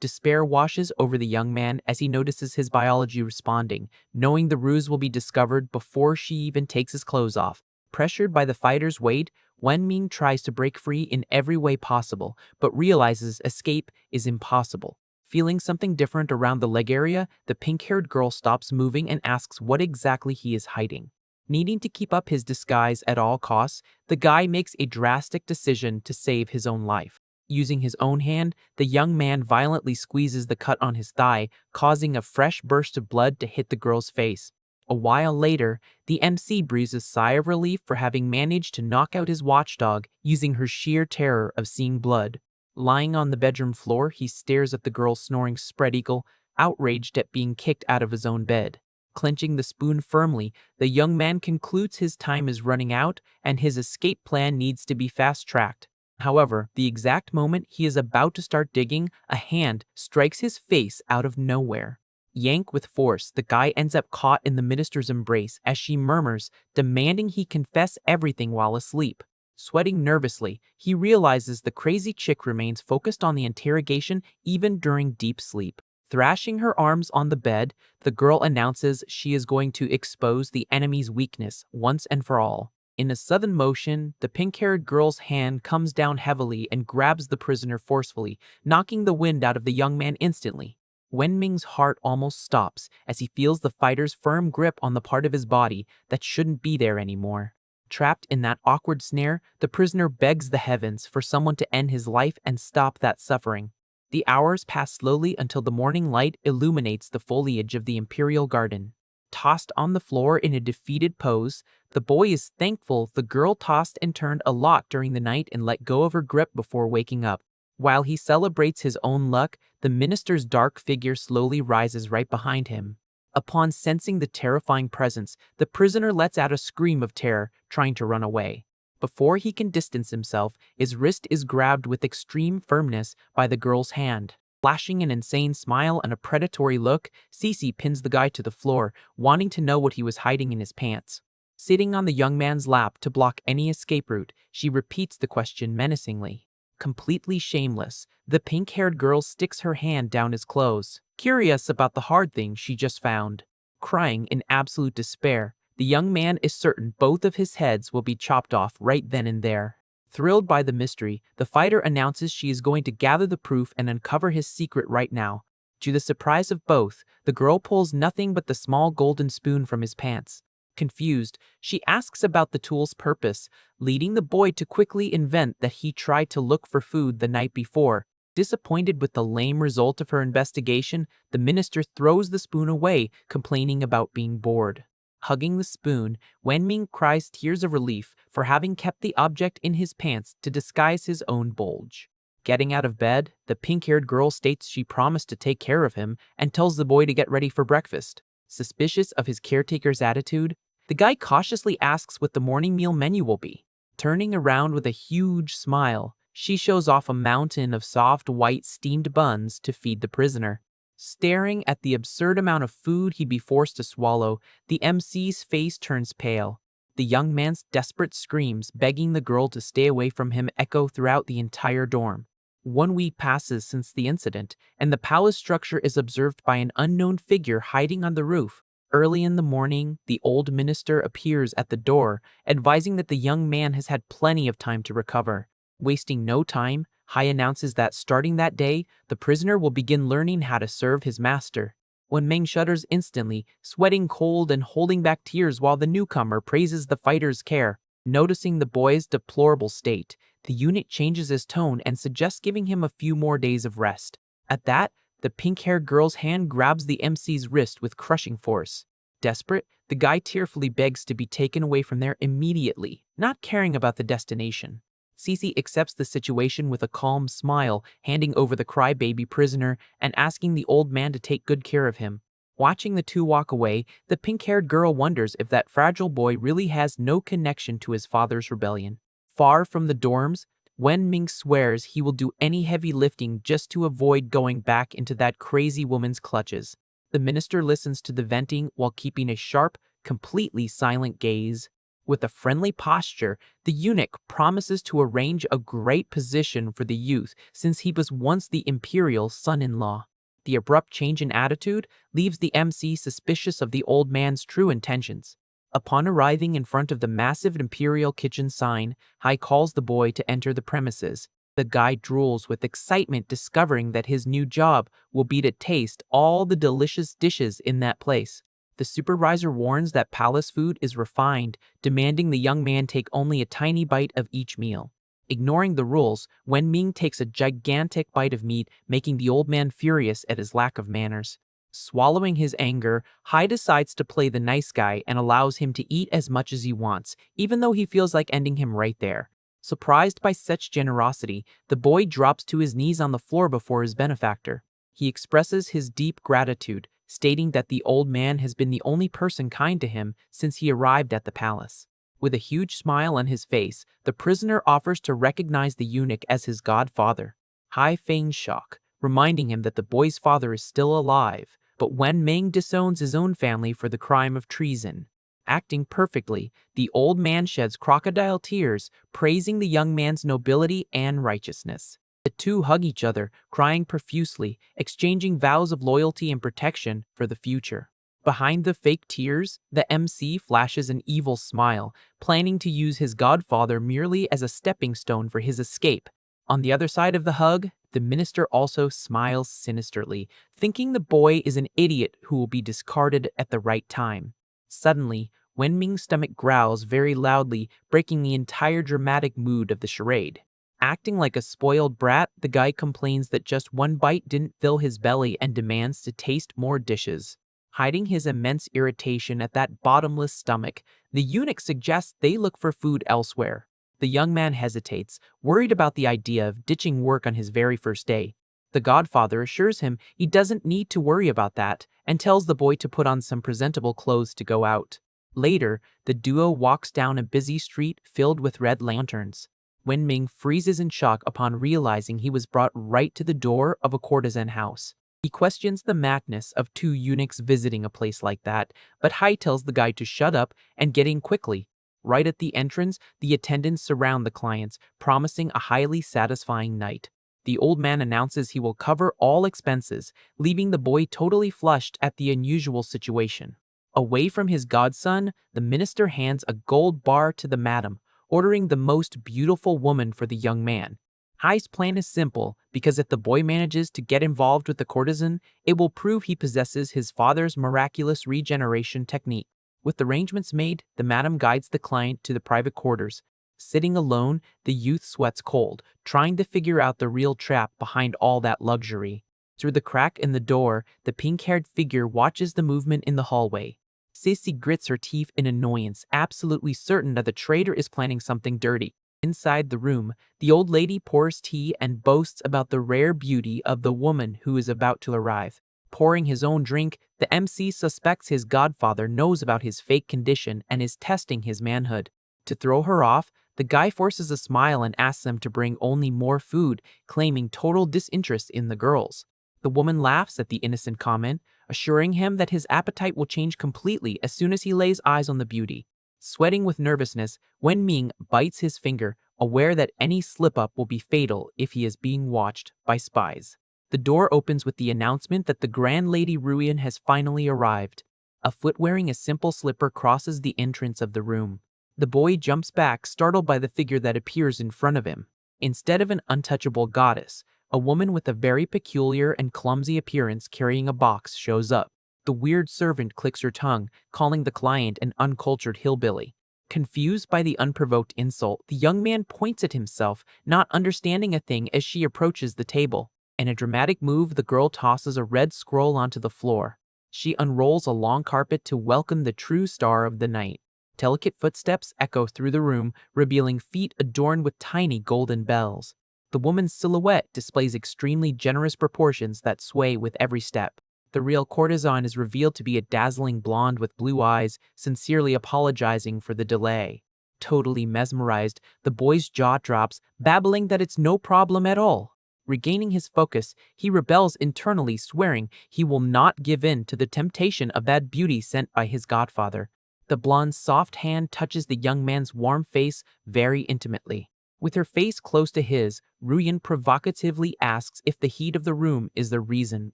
Despair washes over the young man as he notices his biology responding, knowing the ruse will be discovered before she even takes his clothes off. Pressured by the fighter's weight, Wenming tries to break free in every way possible, but realizes escape is impossible. Feeling something different around the leg area, the pink-haired girl stops moving and asks what exactly he is hiding. Needing to keep up his disguise at all costs, the guy makes a drastic decision to save his own life. Using his own hand, the young man violently squeezes the cut on his thigh, causing a fresh burst of blood to hit the girl's face. A while later, the MC breathes a sigh of relief for having managed to knock out his watchdog using her sheer terror of seeing blood. Lying on the bedroom floor, he stares at the girl snoring spread eagle, outraged at being kicked out of his own bed. Clenching the spoon firmly, the young man concludes his time is running out and his escape plan needs to be fast-tracked. However, the exact moment he is about to start digging, a hand strikes his face out of nowhere. Yank with force, the guy ends up caught in the minister's embrace as she murmurs, demanding he confess everything while asleep. Sweating nervously, he realizes the crazy chick remains focused on the interrogation even during deep sleep. Thrashing her arms on the bed, the girl announces she is going to expose the enemy's weakness once and for all. In a sudden motion, the pink-haired girl's hand comes down heavily and grabs the prisoner forcefully, knocking the wind out of the young man instantly. Wenming's heart almost stops as he feels the fighter's firm grip on the part of his body that shouldn't be there anymore. Trapped in that awkward snare, the prisoner begs the heavens for someone to end his life and stop that suffering. The hours pass slowly until the morning light illuminates the foliage of the imperial garden. Tossed on the floor in a defeated pose, the boy is thankful the girl tossed and turned a lot during the night and let go of her grip before waking up. While he celebrates his own luck, the minister's dark figure slowly rises right behind him. Upon sensing the terrifying presence, the prisoner lets out a scream of terror, trying to run away. Before he can distance himself, his wrist is grabbed with extreme firmness by the girl's hand. Flashing an insane smile and a predatory look, Cece pins the guy to the floor, wanting to know what he was hiding in his pants. Sitting on the young man's lap to block any escape route, she repeats the question menacingly. Completely shameless, the pink-haired girl sticks her hand down his clothes, curious about the hard thing she just found. Crying in absolute despair, the young man is certain both of his heads will be chopped off right then and there. Thrilled by the mystery, the fighter announces she is going to gather the proof and uncover his secret right now. To the surprise of both, the girl pulls nothing but the small golden spoon from his pants. Confused, she asks about the tool's purpose, leading the boy to quickly invent that he tried to look for food the night before. Disappointed with the lame result of her investigation, the minister throws the spoon away, complaining about being bored. Hugging the spoon, Wenming cries tears of relief for having kept the object in his pants to disguise his own bulge. Getting out of bed, the pink-haired girl states she promised to take care of him and tells the boy to get ready for breakfast. Suspicious of his caretaker's attitude, the guy cautiously asks what the morning meal menu will be. Turning around with a huge smile, she shows off a mountain of soft white steamed buns to feed the prisoner. Staring at the absurd amount of food he'd be forced to swallow, the MC's face turns pale. The young man's desperate screams begging the girl to stay away from him echo throughout the entire dorm. 1 week passes since the incident, and the palace structure is observed by an unknown figure hiding on the roof. Early in the morning, the old minister appears at the door, advising that the young man has had plenty of time to recover. Wasting no time, Hai announces that starting that day, the prisoner will begin learning how to serve his master. Wenming shudders instantly, sweating cold and holding back tears while the newcomer praises the fighter's care. Noticing the boy's deplorable state, the unit changes his tone and suggests giving him a few more days of rest. At that, the pink-haired girl's hand grabs the MC's wrist with crushing force. Desperate, the guy tearfully begs to be taken away from there immediately, not caring about the destination. Cece accepts the situation with a calm smile, handing over the crybaby prisoner and asking the old man to take good care of him. Watching the two walk away, the pink-haired girl wonders if that fragile boy really has no connection to his father's rebellion. Far from the dorms, Ming swears he will do any heavy lifting just to avoid going back into that crazy woman's clutches. The minister listens to the venting while keeping a sharp, completely silent gaze. With a friendly posture, the eunuch promises to arrange a great position for the youth since he was once the imperial son-in-law. The abrupt change in attitude leaves the MC suspicious of the old man's true intentions. Upon arriving in front of the massive imperial kitchen sign, Hai calls the boy to enter the premises. The guy drools with excitement discovering that his new job will be to taste all the delicious dishes in that place. The supervisor warns that palace food is refined, demanding the young man take only a tiny bite of each meal. Ignoring the rules, Ming takes a gigantic bite of meat, making the old man furious at his lack of manners. Swallowing his anger, Hai decides to play the nice guy and allows him to eat as much as he wants, even though he feels like ending him right there. Surprised by such generosity, the boy drops to his knees on the floor before his benefactor. He expresses his deep gratitude, stating that the old man has been the only person kind to him since he arrived at the palace. With a huge smile on his face, the prisoner offers to recognize the eunuch as his godfather. Hai feigns shock, reminding him that the boy's father is still alive, but Ming disowns his own family for the crime of treason. Acting perfectly, the old man sheds crocodile tears, praising the young man's nobility and righteousness. The two hug each other, crying profusely, exchanging vows of loyalty and protection for the future. Behind the fake tears, the MC flashes an evil smile, planning to use his godfather merely as a stepping stone for his escape. On the other side of the hug, the minister also smiles sinisterly, thinking the boy is an idiot who will be discarded at the right time. Suddenly, Ming's stomach growls very loudly, breaking the entire dramatic mood of the charade. Acting like a spoiled brat, the guy complains that just one bite didn't fill his belly and demands to taste more dishes. Hiding his immense irritation at that bottomless stomach, the eunuch suggests they look for food elsewhere. The young man hesitates, worried about the idea of ditching work on his very first day. The godfather assures him he doesn't need to worry about that and tells the boy to put on some presentable clothes to go out. Later, the duo walks down a busy street filled with red lanterns. Ming freezes in shock upon realizing he was brought right to the door of a courtesan house. He questions the madness of two eunuchs visiting a place like that, but Hai tells the guy to shut up and get in quickly. Right at the entrance, the attendants surround the clients, promising a highly satisfying night. The old man announces he will cover all expenses, leaving the boy totally flushed at the unusual situation. Away from his godson, the minister hands a gold bar to the madam, ordering the most beautiful woman for the young man. Hai's plan is simple, because if the boy manages to get involved with the courtesan, it will prove he possesses his father's miraculous regeneration technique. With arrangements made, the madam guides the client to the private quarters. Sitting alone, the youth sweats cold, trying to figure out the real trap behind all that luxury. Through the crack in the door, the pink-haired figure watches the movement in the hallway. Sissy grits her teeth in annoyance, absolutely certain that the traitor is planning something dirty. Inside the room, the old lady pours tea and boasts about the rare beauty of the woman who is about to arrive. Pouring his own drink, the MC suspects his godfather knows about his fake condition and is testing his manhood. To throw her off, the guy forces a smile and asks them to bring only more food, claiming total disinterest in the girls. The woman laughs at the innocent comment, assuring him that his appetite will change completely as soon as he lays eyes on the beauty. Sweating with nervousness, Ming bites his finger, aware that any slip-up will be fatal if he is being watched by spies. The door opens with the announcement that the Grand Lady Ruyan has finally arrived. A foot wearing a simple slipper crosses the entrance of the room. The boy jumps back, startled by the figure that appears in front of him. Instead of an untouchable goddess, a woman with a very peculiar and clumsy appearance carrying a box shows up. The weird servant clicks her tongue, calling the client an uncultured hillbilly. Confused by the unprovoked insult, the young man points at himself, not understanding a thing as she approaches the table. In a dramatic move, the girl tosses a red scroll onto the floor. She unrolls a long carpet to welcome the true star of the night. Delicate footsteps echo through the room, revealing feet adorned with tiny golden bells. The woman's silhouette displays extremely generous proportions that sway with every step. The real courtesan is revealed to be a dazzling blonde with blue eyes, sincerely apologizing for the delay. Totally mesmerized, the boy's jaw drops, babbling that it's no problem at all. Regaining his focus, he rebels internally, swearing he will not give in to the temptation of that beauty sent by his godfather. The blonde's soft hand touches the young man's warm face very intimately. With her face close to his, Ruyan provocatively asks if the heat of the room is the reason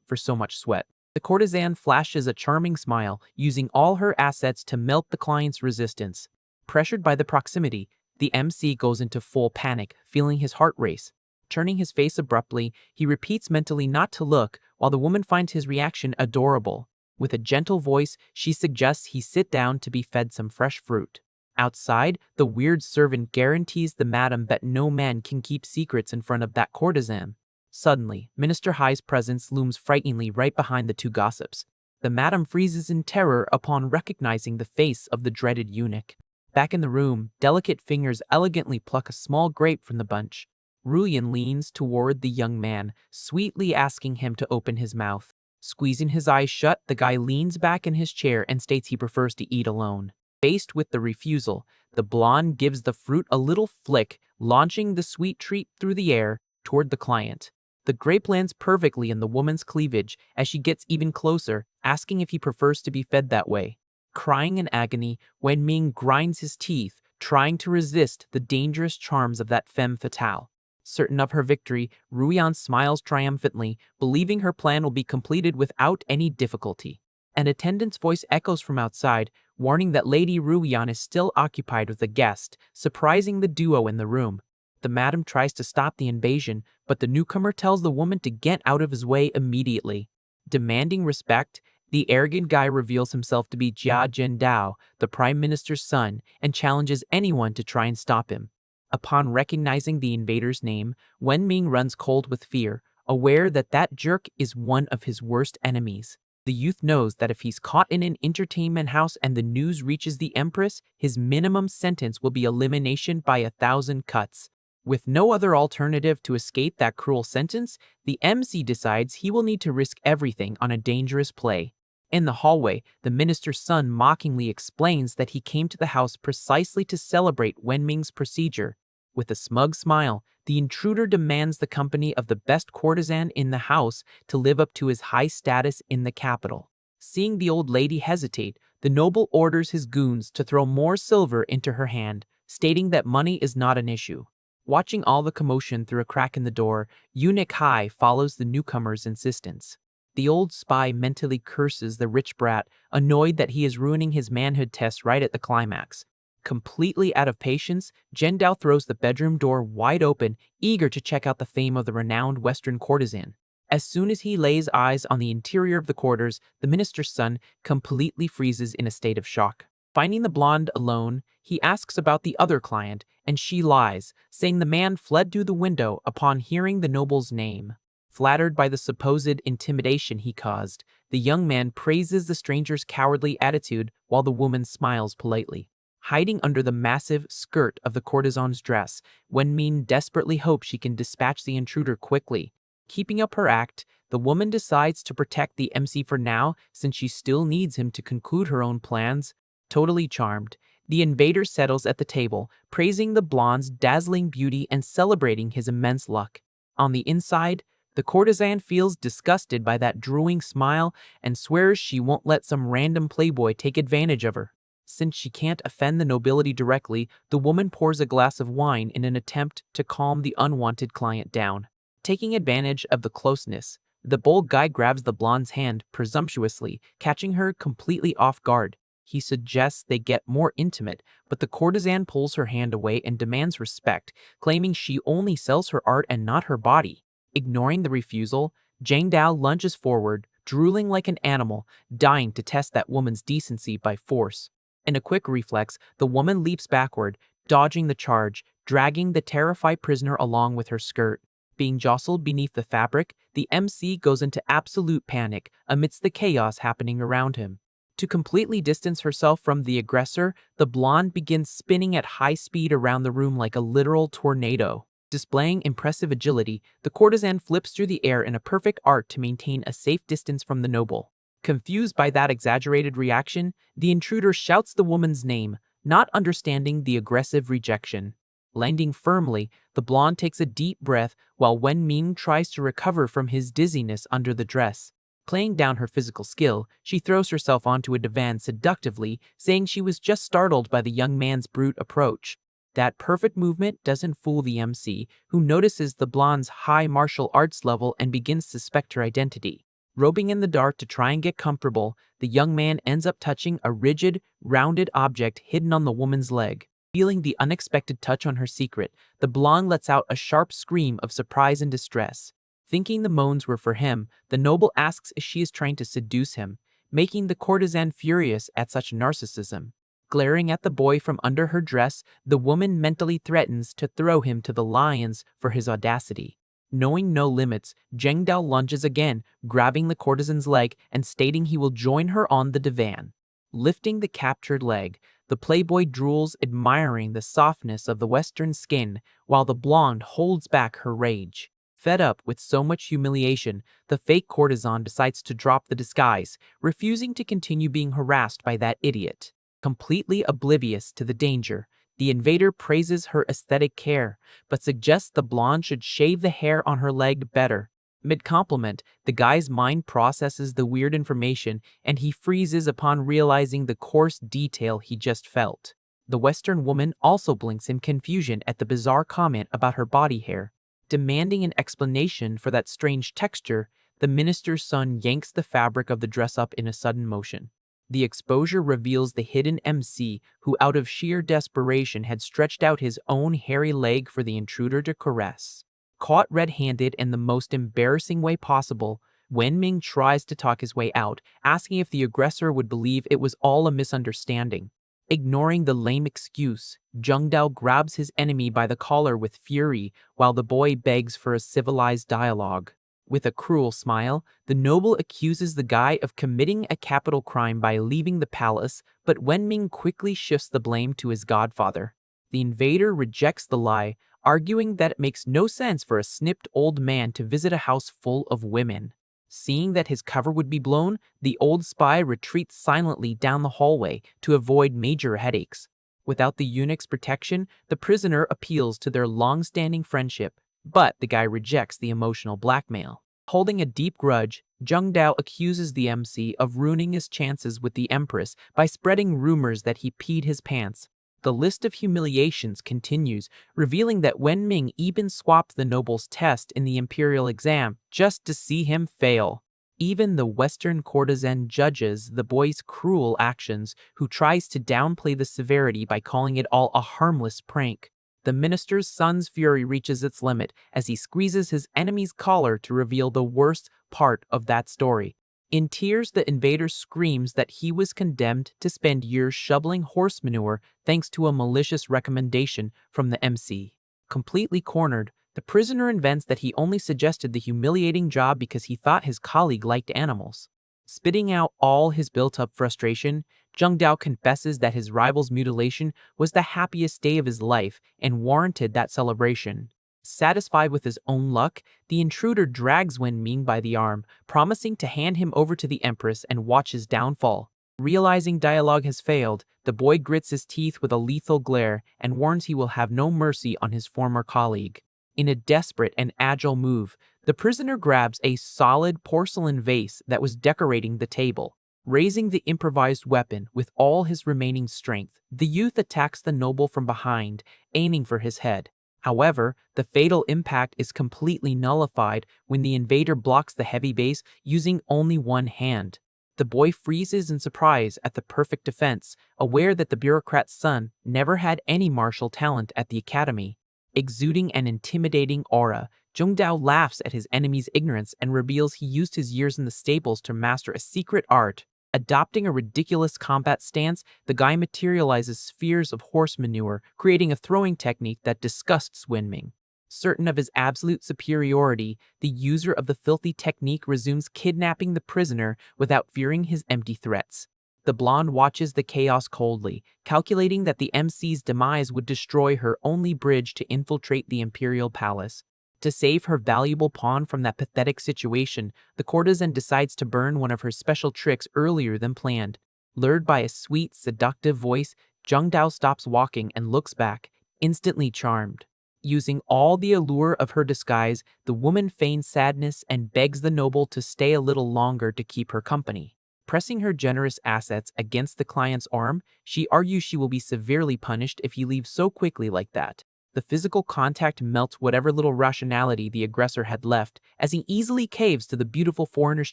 for so much sweat. The courtesan flashes a charming smile, using all her assets to melt the client's resistance. Pressured by the proximity, the MC goes into full panic, feeling his heart race. Turning his face abruptly, he repeats mentally not to look, while the woman finds his reaction adorable. With a gentle voice, she suggests he sit down to be fed some fresh fruit. Outside, the weird servant guarantees the madam that no man can keep secrets in front of that courtesan. Suddenly, Minister Hai's presence looms frighteningly right behind the two gossips. The madam freezes in terror upon recognizing the face of the dreaded eunuch. Back in the room, delicate fingers elegantly pluck a small grape from the bunch. Ruyan leans toward the young man, sweetly asking him to open his mouth. Squeezing his eyes shut, the guy leans back in his chair and states he prefers to eat alone. Faced with the refusal, the blonde gives the fruit a little flick, launching the sweet treat through the air toward the client. The grape lands perfectly in the woman's cleavage as she gets even closer, asking if he prefers to be fed that way. Crying in agony, Wenming grinds his teeth, trying to resist the dangerous charms of that femme fatale. Certain of her victory, Ruyan smiles triumphantly, believing her plan will be completed without any difficulty. An attendant's voice echoes from outside, warning that Lady Ruyan is still occupied with a guest, surprising the duo in the room. The madam tries to stop the invasion, but the newcomer tells the woman to get out of his way immediately. Demanding respect, the arrogant guy reveals himself to be Jia Zhendao, the prime minister's son, and challenges anyone to try and stop him. Upon recognizing the invader's name, Wenming runs cold with fear, aware that that jerk is one of his worst enemies. The youth knows that if he's caught in an entertainment house and the news reaches the Empress, his minimum sentence will be elimination by 1,000 cuts. With no other alternative to escape that cruel sentence, the MC decides he will need to risk everything on a dangerous play. In the hallway, the minister's son mockingly explains that he came to the house precisely to celebrate Wenming's procedure. With a smug smile, the intruder demands the company of the best courtesan in the house to live up to his high status in the capital. Seeing the old lady hesitate, the noble orders his goons to throw more silver into her hand, stating that money is not an issue. Watching all the commotion through a crack in the door, Eunuch Hai follows the newcomer's insistence. The old spy mentally curses the rich brat, annoyed that he is ruining his manhood test right at the climax. Completely out of patience, Zhendao throws the bedroom door wide open, eager to check out the fame of the renowned Western courtesan. As soon as he lays eyes on the interior of the quarters, the minister's son completely freezes in a state of shock. Finding the blonde alone, he asks about the other client, and she lies, saying the man fled through the window upon hearing the noble's name. Flattered by the supposed intimidation he caused, the young man praises the stranger's cowardly attitude while the woman smiles politely. Hiding under the massive skirt of the courtesan's dress, Wenmin desperately hopes she can dispatch the intruder quickly. Keeping up her act, the woman decides to protect the MC for now since she still needs him to conclude her own plans. Totally charmed, the invader settles at the table, praising the blonde's dazzling beauty and celebrating his immense luck. On the inside, the courtesan feels disgusted by that drooling smile and swears she won't let some random playboy take advantage of her. Since she can't offend the nobility directly, the woman pours a glass of wine in an attempt to calm the unwanted client down. Taking advantage of the closeness, the bold guy grabs the blonde's hand presumptuously, catching her completely off guard. He suggests they get more intimate, but the courtesan pulls her hand away and demands respect, claiming she only sells her art and not her body. Ignoring the refusal, Zhang Dao lunges forward, drooling like an animal, dying to test that woman's decency by force. In a quick reflex, the woman leaps backward, dodging the charge, dragging the terrified prisoner along with her skirt. Being jostled beneath the fabric, the MC goes into absolute panic amidst the chaos happening around him. To completely distance herself from the aggressor, the blonde begins spinning at high speed around the room like a literal tornado. Displaying impressive agility, the courtesan flips through the air in a perfect art to maintain a safe distance from the noble. Confused by that exaggerated reaction, the intruder shouts the woman's name, not understanding the aggressive rejection. Landing firmly, the blonde takes a deep breath while Wenming tries to recover from his dizziness under the dress. Playing down her physical skill, she throws herself onto a divan seductively, saying she was just startled by the young man's brute approach. That perfect movement doesn't fool the MC, who notices the blonde's high martial arts level and begins to suspect her identity. Roping in the dark to try and get comfortable, the young man ends up touching a rigid, rounded object hidden on the woman's leg. Feeling the unexpected touch on her secret, the blonde lets out a sharp scream of surprise and distress. Thinking the moans were for him, the noble asks if she is trying to seduce him, making the courtesan furious at such narcissism. Glaring at the boy from under her dress, the woman mentally threatens to throw him to the lions for his audacity. Knowing no limits, Zheng Dao lunges again, grabbing the courtesan's leg and stating he will join her on the divan. Lifting the captured leg, the playboy drools, admiring the softness of the western skin, while the blonde holds back her rage. Fed up with so much humiliation, the fake courtesan decides to drop the disguise, refusing to continue being harassed by that idiot. Completely oblivious to the danger, the invader praises her aesthetic care, but suggests the blonde should shave the hair on her leg better. Mid-compliment, the guy's mind processes the weird information and he freezes upon realizing the coarse detail he just felt. The Western woman also blinks in confusion at the bizarre comment about her body hair. Demanding an explanation for that strange texture, the minister's son yanks the fabric of the dress up in a sudden motion. The exposure reveals the hidden MC who out of sheer desperation had stretched out his own hairy leg for the intruder to caress. Caught red-handed in the most embarrassing way possible, Wenming tries to talk his way out, asking if the aggressor would believe it was all a misunderstanding. Ignoring the lame excuse, Zheng Dao grabs his enemy by the collar with fury while the boy begs for a civilized dialogue. With a cruel smile, the noble accuses the guy of committing a capital crime by leaving the palace, but Wenming quickly shifts the blame to his godfather. The invader rejects the lie, arguing that it makes no sense for a snipped old man to visit a house full of women. Seeing that his cover would be blown, the old spy retreats silently down the hallway to avoid major headaches. Without the eunuch's protection, the prisoner appeals to their long-standing friendship, but the guy rejects the emotional blackmail. Holding a deep grudge, Zheng Dao accuses the MC of ruining his chances with the Empress by spreading rumors that he peed his pants. The list of humiliations continues, revealing that Wenming even swapped the noble's test in the imperial exam just to see him fail. Even the Western courtesan judges the boy's cruel actions, who tries to downplay the severity by calling it all a harmless prank. The minister's son's fury reaches its limit as he squeezes his enemy's collar to reveal the worst part of that story. In tears, the invader screams that he was condemned to spend years shoveling horse manure thanks to a malicious recommendation from the MC. Completely cornered, the prisoner invents that he only suggested the humiliating job because he thought his colleague liked animals. Spitting out all his built-up frustration, Zheng Dao confesses that his rival's mutilation was the happiest day of his life and warranted that celebration. Satisfied with his own luck, the intruder drags Wenming by the arm, promising to hand him over to the Empress and watch his downfall. Realizing dialogue has failed, the boy grits his teeth with a lethal glare and warns he will have no mercy on his former colleague. In a desperate and agile move, the prisoner grabs a solid porcelain vase that was decorating the table. Raising the improvised weapon with all his remaining strength, the youth attacks the noble from behind, aiming for his head. However, the fatal impact is completely nullified when the invader blocks the heavy base using only one hand. The boy freezes in surprise at the perfect defense, aware that the bureaucrat's son never had any martial talent at the academy. Exuding an intimidating aura, Zheng Dao laughs at his enemy's ignorance and reveals he used his years in the stables to master a secret art. Adopting a ridiculous combat stance, the guy materializes spheres of horse manure, creating a throwing technique that disgusts Wenming. Certain of his absolute superiority, the user of the filthy technique resumes kidnapping the prisoner without fearing his empty threats. The blonde watches the chaos coldly, calculating that the MC's demise would destroy her only bridge to infiltrate the imperial palace. To save her valuable pawn from that pathetic situation, the courtesan decides to burn one of her special tricks earlier than planned. Lured by a sweet, seductive voice, Jung Dao stops walking and looks back, instantly charmed. Using all the allure of her disguise, the woman feigns sadness and begs the noble to stay a little longer to keep her company. Pressing her generous assets against the client's arm, she argues she will be severely punished if he leaves so quickly like that. The physical contact melts whatever little rationality the aggressor had left as he easily caves to the beautiful foreigner's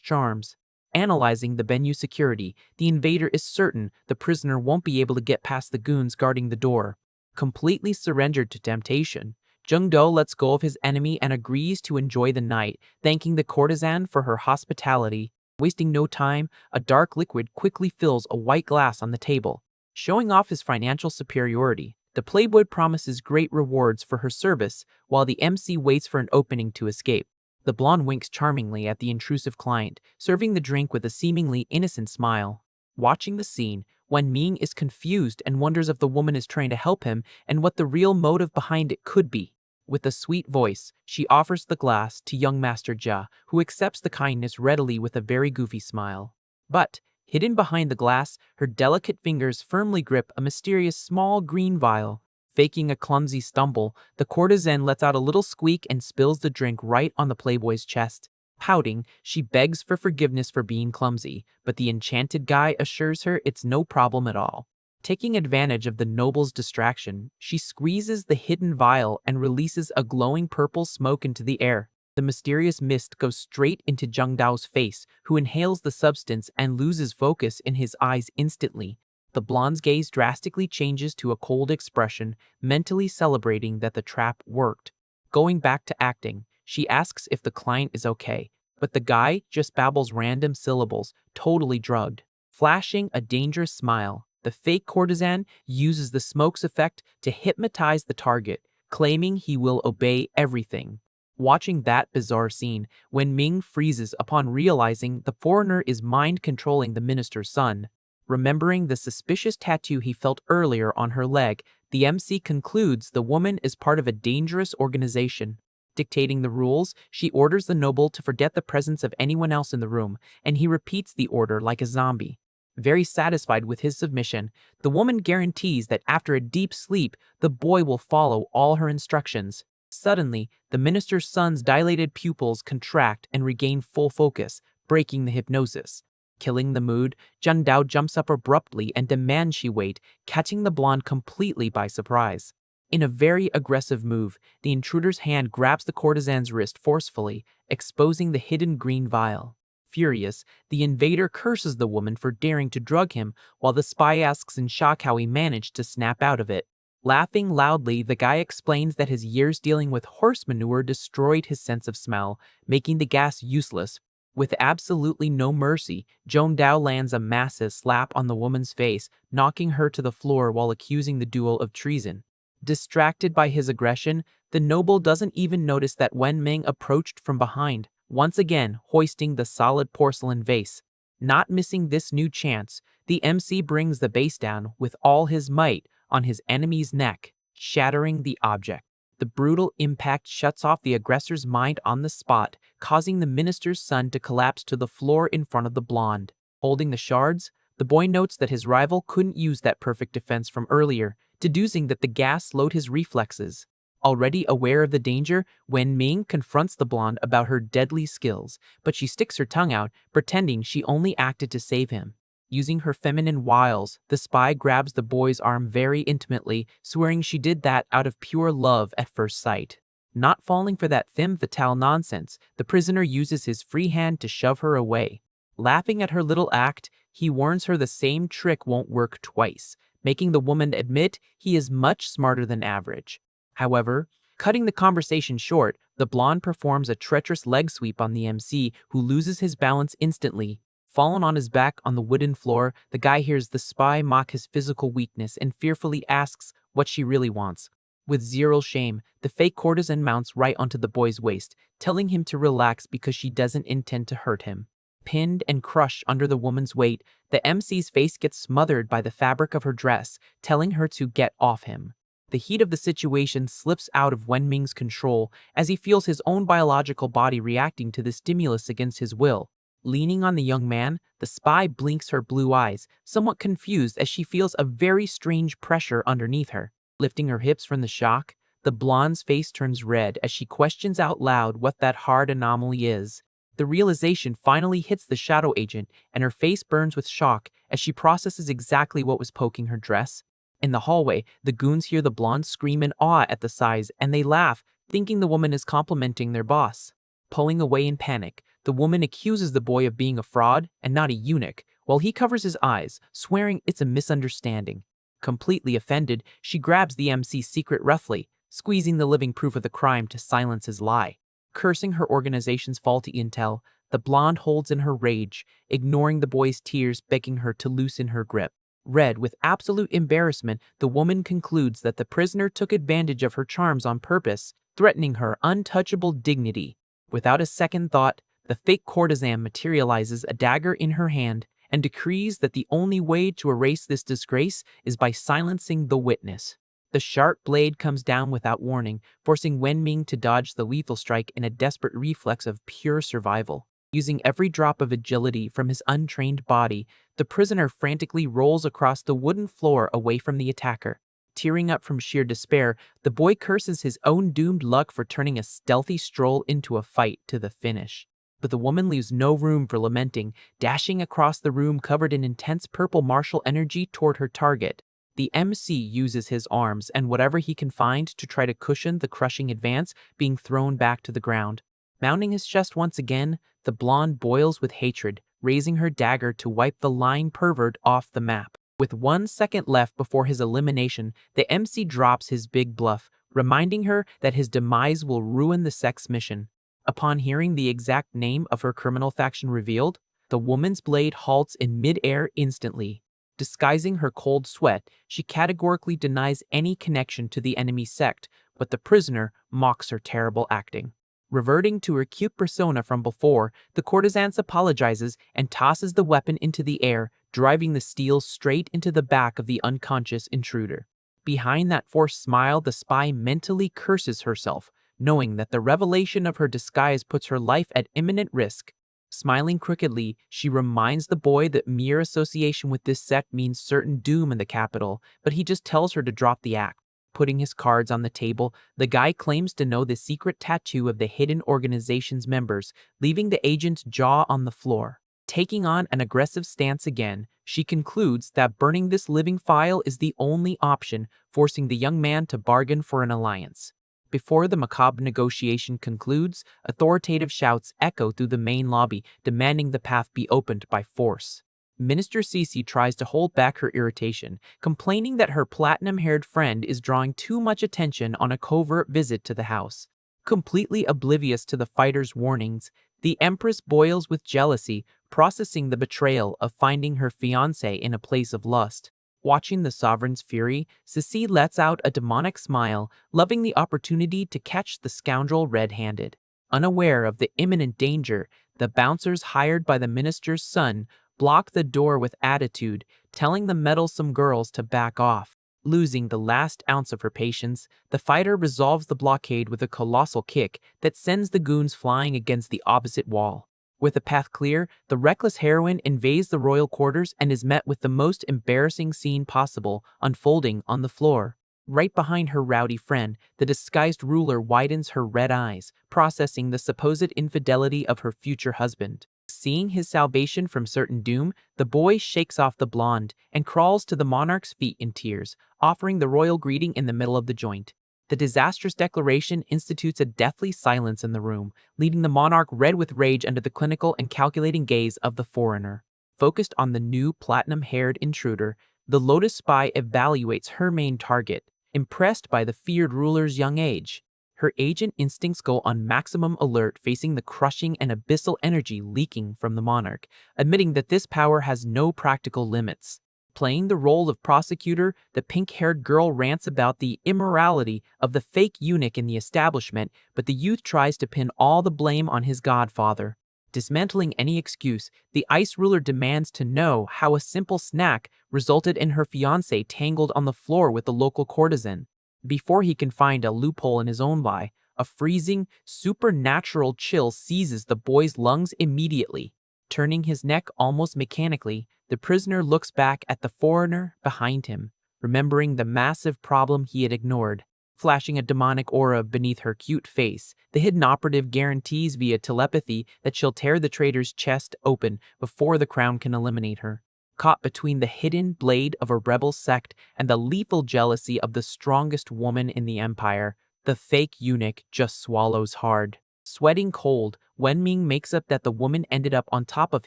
charms. Analyzing the venue security, the invader is certain the prisoner won't be able to get past the goons guarding the door. Completely surrendered to temptation, Jung Do lets go of his enemy and agrees to enjoy the night, thanking the courtesan for her hospitality. Wasting no time, a dark liquid quickly fills a white glass on the table. Showing off his financial superiority, the playboy promises great rewards for her service while the MC waits for an opening to escape. The blonde winks charmingly at the intrusive client, serving the drink with a seemingly innocent smile. Watching the scene, Wen Ming is confused and wonders if the woman is trying to help him and what the real motive behind it could be. With a sweet voice, she offers the glass to young Master Jia, who accepts the kindness readily with a very goofy smile. But, hidden behind the glass, her delicate fingers firmly grip a mysterious small green vial. Faking a clumsy stumble, the courtesan lets out a little squeak and spills the drink right on the playboy's chest. Pouting, she begs for forgiveness for being clumsy, but the enchanted guy assures her it's no problem at all. Taking advantage of the noble's distraction, she squeezes the hidden vial and releases a glowing purple smoke into the air. The mysterious mist goes straight into Jung Dao's face, who inhales the substance and loses focus in his eyes instantly. The blonde's gaze drastically changes to a cold expression, mentally celebrating that the trap worked. Going back to acting, she asks if the client is okay, but the guy just babbles random syllables, totally drugged. Flashing a dangerous smile, the fake courtesan uses the smoke's effect to hypnotize the target, claiming he will obey everything. Watching that bizarre scene, when Ming freezes upon realizing the foreigner is mind-controlling the minister's son. Remembering the suspicious tattoo he felt earlier on her leg, the MC concludes the woman is part of a dangerous organization. Dictating the rules, she orders the noble to forget the presence of anyone else in the room, and he repeats the order like a zombie. Very satisfied with his submission, the woman guarantees that after a deep sleep, the boy will follow all her instructions. Suddenly, the minister's son's dilated pupils contract and regain full focus, breaking the hypnosis. Killing the mood, Jun Dao jumps up abruptly and demands she wait, catching the blonde completely by surprise. In a very aggressive move, the intruder's hand grabs the courtesan's wrist forcefully, exposing the hidden green vial. Furious, the invader curses the woman for daring to drug him, while the spy asks in shock how he managed to snap out of it. Laughing loudly, the guy explains that his years dealing with horse manure destroyed his sense of smell, making the gas useless. With absolutely no mercy, Joan Dao lands a massive slap on the woman's face, knocking her to the floor while accusing the duo of treason. Distracted by his aggression, the noble doesn't even notice that Wen Ming approached from behind, once again hoisting the solid porcelain vase. Not missing this new chance, the MC brings the vase down with all his might on his enemy's neck, shattering the object. The brutal impact shuts off the aggressor's mind on the spot, causing the minister's son to collapse to the floor in front of the blonde. Holding the shards, the boy notes that his rival couldn't use that perfect defense from earlier, deducing that the gas slowed his reflexes. Already aware of the danger, Wen Ming confronts the blonde about her deadly skills, but she sticks her tongue out, pretending she only acted to save him. Using her feminine wiles, the spy grabs the boy's arm very intimately, swearing she did that out of pure love at first sight. Not falling for that femme fatale nonsense, the prisoner uses his free hand to shove her away. Laughing at her little act, he warns her the same trick won't work twice, making the woman admit he is much smarter than average. However, cutting the conversation short, the blonde performs a treacherous leg sweep on the MC, who loses his balance instantly. Fallen on his back on the wooden floor, the guy hears the spy mock his physical weakness and fearfully asks what she really wants. With zero shame, the fake courtesan mounts right onto the boy's waist, telling him to relax because she doesn't intend to hurt him. Pinned and crushed under the woman's weight, the MC's face gets smothered by the fabric of her dress, telling her to get off him. The heat of the situation slips out of Wen Ming's control as he feels his own biological body reacting to the stimulus against his will. Leaning on the young man, the spy blinks her blue eyes, somewhat confused as she feels a very strange pressure underneath her. Lifting her hips from the shock, the blonde's face turns red as she questions out loud what that hard anomaly is. The realization finally hits the shadow agent, and her face burns with shock as she processes exactly what was poking her dress. In the hallway, the goons hear the blonde scream in awe at the size, and they laugh, thinking the woman is complimenting their boss. Pulling away in panic, the woman accuses the boy of being a fraud and not a eunuch, while he covers his eyes, swearing it's a misunderstanding. Completely offended, she grabs the MC's secret roughly, squeezing the living proof of the crime to silence his lie. Cursing her organization's faulty intel, the blonde holds in her rage, ignoring the boy's tears begging her to loosen her grip. Red with absolute embarrassment, the woman concludes that the prisoner took advantage of her charms on purpose, threatening her untouchable dignity. Without a second thought, the fake courtesan materializes a dagger in her hand and decrees that the only way to erase this disgrace is by silencing the witness. The sharp blade comes down without warning, forcing Wenming to dodge the lethal strike in a desperate reflex of pure survival. Using every drop of agility from his untrained body, the prisoner frantically rolls across the wooden floor away from the attacker. Tearing up from sheer despair, the boy curses his own doomed luck for turning a stealthy stroll into a fight to the finish. But the woman leaves no room for lamenting, dashing across the room covered in intense purple martial energy toward her target. The MC uses his arms and whatever he can find to try to cushion the crushing advance being thrown back to the ground. Mounting his chest once again, the blonde boils with hatred, raising her dagger to wipe the lying pervert off the map. With 1 second left before his elimination, the MC drops his big bluff, reminding her that his demise will ruin the sex mission. Upon hearing the exact name of her criminal faction revealed, the woman's blade halts in mid-air instantly. Disguising her cold sweat, she categorically denies any connection to the enemy sect, but the prisoner mocks her terrible acting. Reverting to her cute persona from before, the courtesan apologizes and tosses the weapon into the air, driving the steel straight into the back of the unconscious intruder. Behind that forced smile, the spy mentally curses herself, knowing that the revelation of her disguise puts her life at imminent risk. Smiling crookedly, she reminds the boy that mere association with this sect means certain doom in the capital, but he just tells her to drop the act. Putting his cards on the table, the guy claims to know the secret tattoo of the hidden organization's members, leaving the agent's jaw on the floor. Taking on an aggressive stance again, she concludes that burning this living file is the only option, forcing the young man to bargain for an alliance. Before the macabre negotiation concludes, authoritative shouts echo through the main lobby, demanding the path be opened by force. Minister Cece tries to hold back her irritation, complaining that her platinum-haired friend is drawing too much attention on a covert visit to the house. Completely oblivious to the fighter's warnings, the Empress boils with jealousy, processing the betrayal of finding her fiancé in a place of lust. Watching the sovereign's fury, Cece lets out a demonic smile, loving the opportunity to catch the scoundrel red-handed. Unaware of the imminent danger, the bouncers hired by the minister's son block the door with attitude, telling the meddlesome girls to back off. Losing the last ounce of her patience, the fighter resolves the blockade with a colossal kick that sends the goons flying against the opposite wall. With the path clear, the reckless heroine invades the royal quarters and is met with the most embarrassing scene possible unfolding on the floor. Right behind her rowdy friend, the disguised ruler widens her red eyes, processing the supposed infidelity of her future husband. Seeing his salvation from certain doom, the boy shakes off the blonde and crawls to the monarch's feet in tears, offering the royal greeting in the middle of the joint. The disastrous declaration institutes a deathly silence in the room, leaving the monarch red with rage under the clinical and calculating gaze of the foreigner. Focused on the new platinum-haired intruder, the Lotus spy evaluates her main target, impressed by the feared ruler's young age. Her agent instincts go on maximum alert, facing the crushing and abyssal energy leaking from the monarch, admitting that this power has no practical limits. Playing the role of prosecutor, the pink-haired girl rants about the immorality of the fake eunuch in the establishment, but the youth tries to pin all the blame on his godfather. Dismantling any excuse, the ice ruler demands to know how a simple snack resulted in her fiancé tangled on the floor with the local courtesan. Before he can find a loophole in his own lie, a freezing, supernatural chill seizes the boy's lungs immediately. Turning his neck almost mechanically, the prisoner looks back at the foreigner behind him, remembering the massive problem he had ignored. Flashing a demonic aura beneath her cute face, the hidden operative guarantees via telepathy that she'll tear the traitor's chest open before the crown can eliminate her. Caught between the hidden blade of a rebel sect and the lethal jealousy of the strongest woman in the empire, the fake eunuch just swallows hard. Sweating cold, Wenming makes up that the woman ended up on top of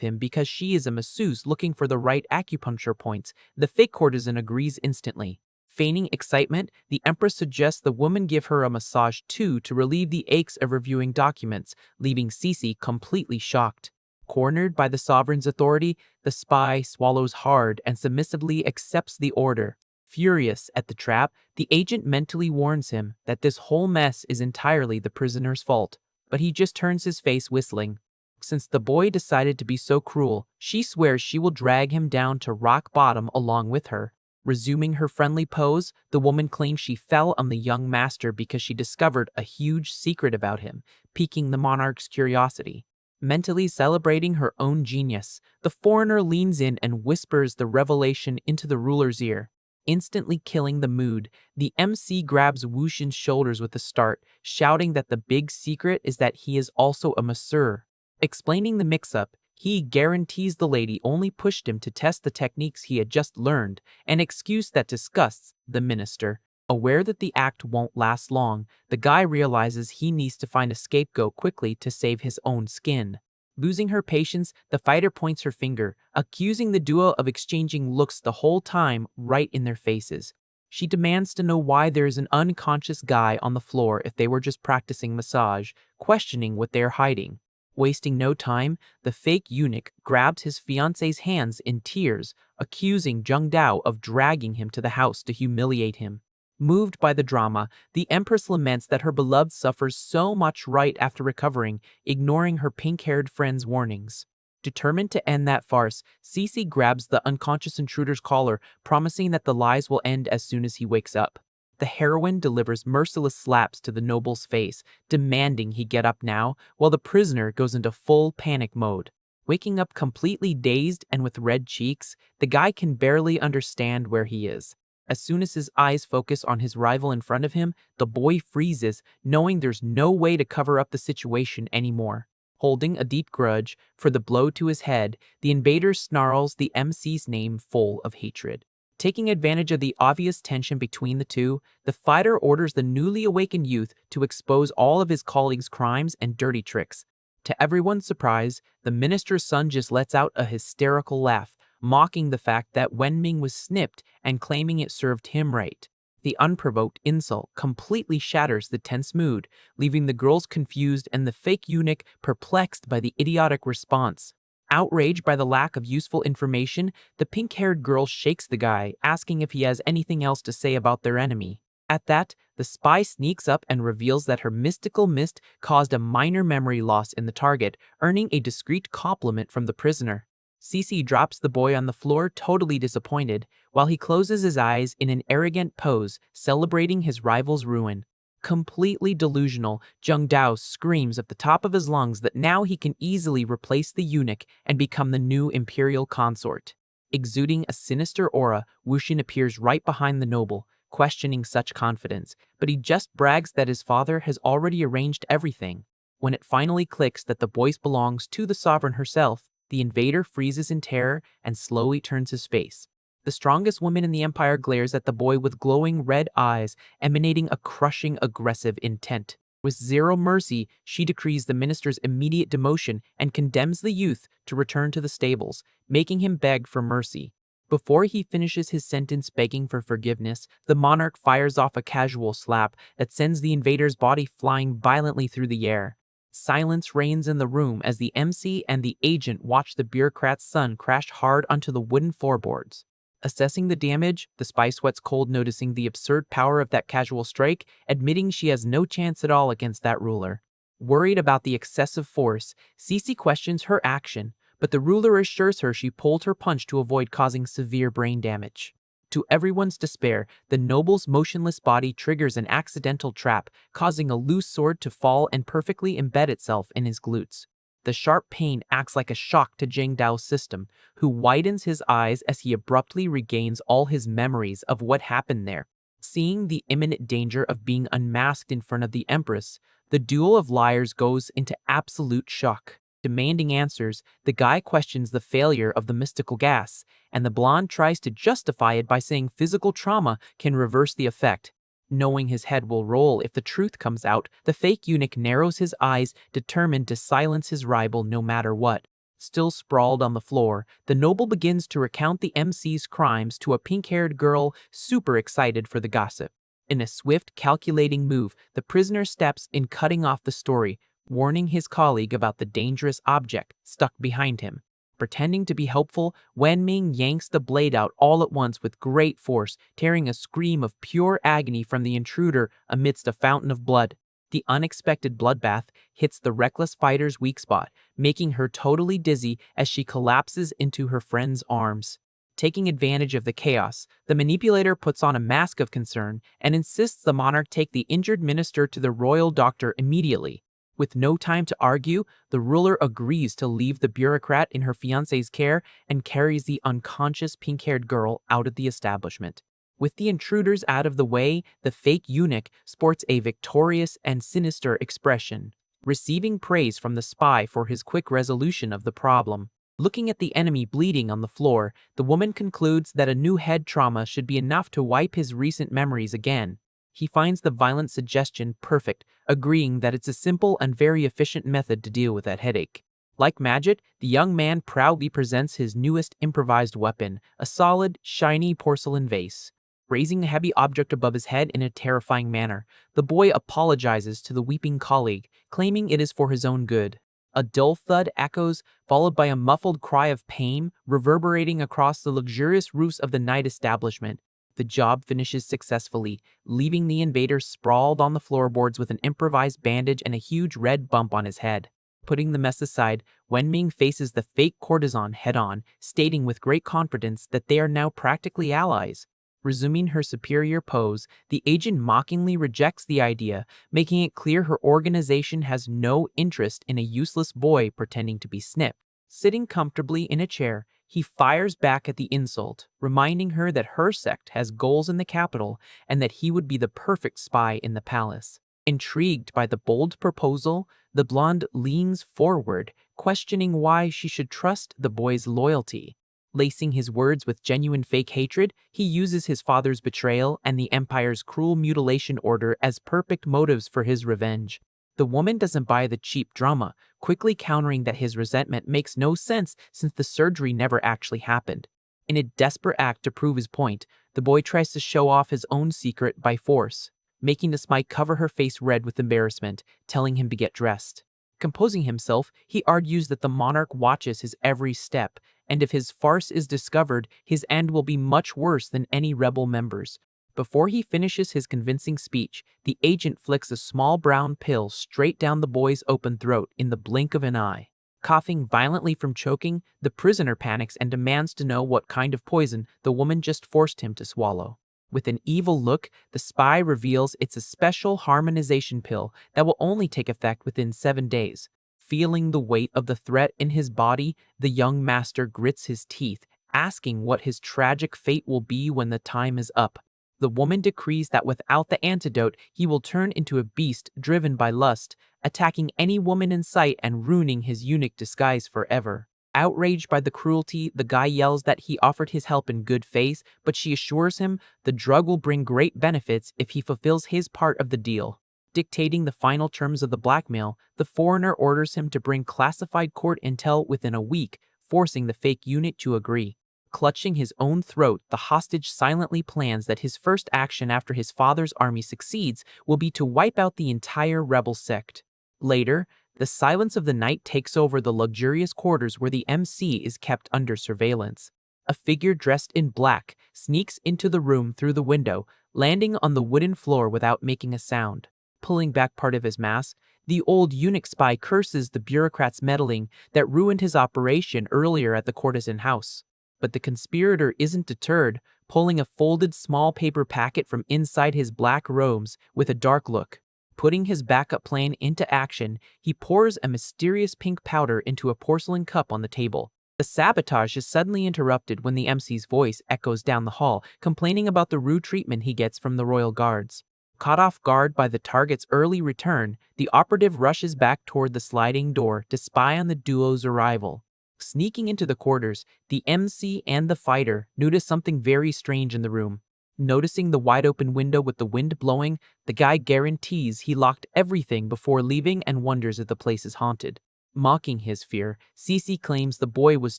him because she is a masseuse looking for the right acupuncture points. The fake courtesan agrees instantly. Feigning excitement, the Empress suggests the woman give her a massage too to relieve the aches of reviewing documents, leaving Cece completely shocked. Cornered by the sovereign's authority, the spy swallows hard and submissively accepts the order. Furious at the trap, the agent mentally warns him that this whole mess is entirely the prisoner's fault, but he just turns his face whistling. Since the boy decided to be so cruel, she swears she will drag him down to rock bottom along with her. Resuming her friendly pose, the woman claims she fell on the young master because she discovered a huge secret about him, piquing the monarch's curiosity. Mentally celebrating her own genius, the foreigner leans in and whispers the revelation into the ruler's ear. Instantly killing the mood, the MC grabs Wushin's shoulders with a start, shouting that the big secret is that he is also a masseur. Explaining the mix-up, he guarantees the lady only pushed him to test the techniques he had just learned, an excuse that disgusts the minister. Aware that the act won't last long, the guy realizes he needs to find a scapegoat quickly to save his own skin. Losing her patience, the fighter points her finger, accusing the duo of exchanging looks the whole time right in their faces. She demands to know why there is an unconscious guy on the floor if they were just practicing massage, questioning what they are hiding. Wasting no time, the fake eunuch grabs his fiancé's hands in tears, accusing Zheng Dao of dragging him to the house to humiliate him. Moved by the drama, the Empress laments that her beloved suffers so much right after recovering, ignoring her pink-haired friend's warnings. Determined to end that farce, Cece grabs the unconscious intruder's collar, promising that the lies will end as soon as he wakes up. The heroine delivers merciless slaps to the noble's face, demanding he get up now, while the prisoner goes into full panic mode. Waking up completely dazed and with red cheeks, the guy can barely understand where he is. As soon as his eyes focus on his rival in front of him, the boy freezes, knowing there's no way to cover up the situation anymore. Holding a deep grudge for the blow to his head, the invader snarls the MC's name full of hatred. Taking advantage of the obvious tension between the two, the fighter orders the newly awakened youth to expose all of his colleagues' crimes and dirty tricks. To everyone's surprise, the minister's son just lets out a hysterical laugh, mocking the fact that Wenming was snipped and claiming it served him right. The unprovoked insult completely shatters the tense mood, leaving the girls confused and the fake eunuch perplexed by the idiotic response. Outraged by the lack of useful information, the pink-haired girl shakes the guy, asking if he has anything else to say about their enemy. At that, the spy sneaks up and reveals that her mystical mist caused a minor memory loss in the target, earning a discreet compliment from the prisoner. Cece drops the boy on the floor, totally disappointed, while he closes his eyes in an arrogant pose, celebrating his rival's ruin. Completely delusional, Zheng Dao screams at the top of his lungs that now he can easily replace the eunuch and become the new imperial consort. Exuding a sinister aura, Wushin appears right behind the noble, questioning such confidence, but he just brags that his father has already arranged everything. When it finally clicks that the voice belongs to the sovereign herself, the invader freezes in terror and slowly turns his face. The strongest woman in the empire glares at the boy with glowing red eyes, emanating a crushing, aggressive intent. With zero mercy, she decrees the minister's immediate demotion and condemns the youth to return to the stables, making him beg for mercy. Before he finishes his sentence begging for forgiveness, the monarch fires off a casual slap that sends the invader's body flying violently through the air. Silence reigns in the room as the MC and the agent watch the bureaucrat's son crash hard onto the wooden floorboards. Assessing the damage, the spy sweats cold, noticing the absurd power of that casual strike, admitting she has no chance at all against that ruler. Worried about the excessive force, Cece questions her action, but the ruler assures her she pulled her punch to avoid causing severe brain damage. To everyone's despair, the noble's motionless body triggers an accidental trap, causing a loose sword to fall and perfectly embed itself in his glutes. The sharp pain acts like a shock to Jing Dao's system, who widens his eyes as he abruptly regains all his memories of what happened there. Seeing the imminent danger of being unmasked in front of the Empress, the duel of liars goes into absolute shock. Demanding answers, the guy questions the failure of the mystical gas, and the blonde tries to justify it by saying physical trauma can reverse the effect. Knowing his head will roll if the truth comes out, the fake eunuch narrows his eyes, determined to silence his rival no matter what. Still sprawled on the floor, the noble begins to recount the MC's crimes to a pink-haired girl super excited for the gossip. In a swift, calculating move, the prisoner steps in, cutting off the story, warning his colleague about the dangerous object stuck behind him. Pretending to be helpful, Wenming yanks the blade out all at once with great force, tearing a scream of pure agony from the intruder amidst a fountain of blood. The unexpected bloodbath hits the reckless fighter's weak spot, making her totally dizzy as she collapses into her friend's arms. Taking advantage of the chaos, the manipulator puts on a mask of concern and insists the monarch take the injured minister to the royal doctor immediately. With no time to argue, the ruler agrees to leave the bureaucrat in her fiancé's care and carries the unconscious pink-haired girl out of the establishment. With the intruders out of the way, the fake eunuch sports a victorious and sinister expression, receiving praise from the spy for his quick resolution of the problem. Looking at the enemy bleeding on the floor, the woman concludes that a new head trauma should be enough to wipe his recent memories again. He finds the violent suggestion perfect, agreeing that it's a simple and very efficient method to deal with that headache. Like magic, the young man proudly presents his newest improvised weapon, a solid, shiny porcelain vase. Raising a heavy object above his head in a terrifying manner, the boy apologizes to the weeping colleague, claiming it is for his own good. A dull thud echoes, followed by a muffled cry of pain, reverberating across the luxurious roofs of the night establishment. The job finishes successfully, leaving the invader sprawled on the floorboards with an improvised bandage and a huge red bump on his head. Putting the mess aside, Wenming faces the fake courtesan head-on, stating with great confidence that they are now practically allies. Resuming her superior pose, the agent mockingly rejects the idea, making it clear her organization has no interest in a useless boy pretending to be Snip. Sitting comfortably in a chair, he fires back at the insult, reminding her that her sect has goals in the capital and that he would be the perfect spy in the palace. Intrigued by the bold proposal, the blonde leans forward, questioning why she should trust the boy's loyalty. Lacing his words with genuine fake hatred, he uses his father's betrayal and the Empire's cruel mutilation order as perfect motives for his revenge. The woman doesn't buy the cheap drama, quickly countering that his resentment makes no sense since the surgery never actually happened. In a desperate act to prove his point, the boy tries to show off his own secret by force, making the spy cover her face red with embarrassment, telling him to get dressed. Composing himself, he argues that the monarch watches his every step, and if his farce is discovered, his end will be much worse than any rebel members. Before he finishes his convincing speech, the agent flicks a small brown pill straight down the boy's open throat in the blink of an eye. Coughing violently from choking, the prisoner panics and demands to know what kind of poison the woman just forced him to swallow. With an evil look, the spy reveals it's a special harmonization pill that will only take effect within 7 days. Feeling the weight of the threat in his body, the young master grits his teeth, asking what his tragic fate will be when the time is up. The woman decrees that without the antidote, he will turn into a beast driven by lust, attacking any woman in sight and ruining his eunuch disguise forever. Outraged by the cruelty, the guy yells that he offered his help in good faith, but she assures him the drug will bring great benefits if he fulfills his part of the deal. Dictating the final terms of the blackmail, the foreigner orders him to bring classified court intel within a week, forcing the fake eunuch to agree. Clutching his own throat, the hostage silently plans that his first action after his father's army succeeds will be to wipe out the entire rebel sect. Later, the silence of the night takes over the luxurious quarters where the MC is kept under surveillance. A figure dressed in black sneaks into the room through the window, landing on the wooden floor without making a sound. Pulling back part of his mask, the old eunuch spy curses the bureaucrat's meddling that ruined his operation earlier at the courtesan house. But the conspirator isn't deterred, pulling a folded small paper packet from inside his black robes with a dark look. Putting his backup plan into action, he pours a mysterious pink powder into a porcelain cup on the table. The sabotage is suddenly interrupted when the MC's voice echoes down the hall, complaining about the rude treatment he gets from the royal guards. Caught off guard by the target's early return, the operative rushes back toward the sliding door to spy on the duo's arrival. Sneaking into the quarters, the MC and the fighter notice something very strange in the room. Noticing the wide-open window with the wind blowing, the guy guarantees he locked everything before leaving and wonders if the place is haunted. Mocking his fear, Cece claims the boy was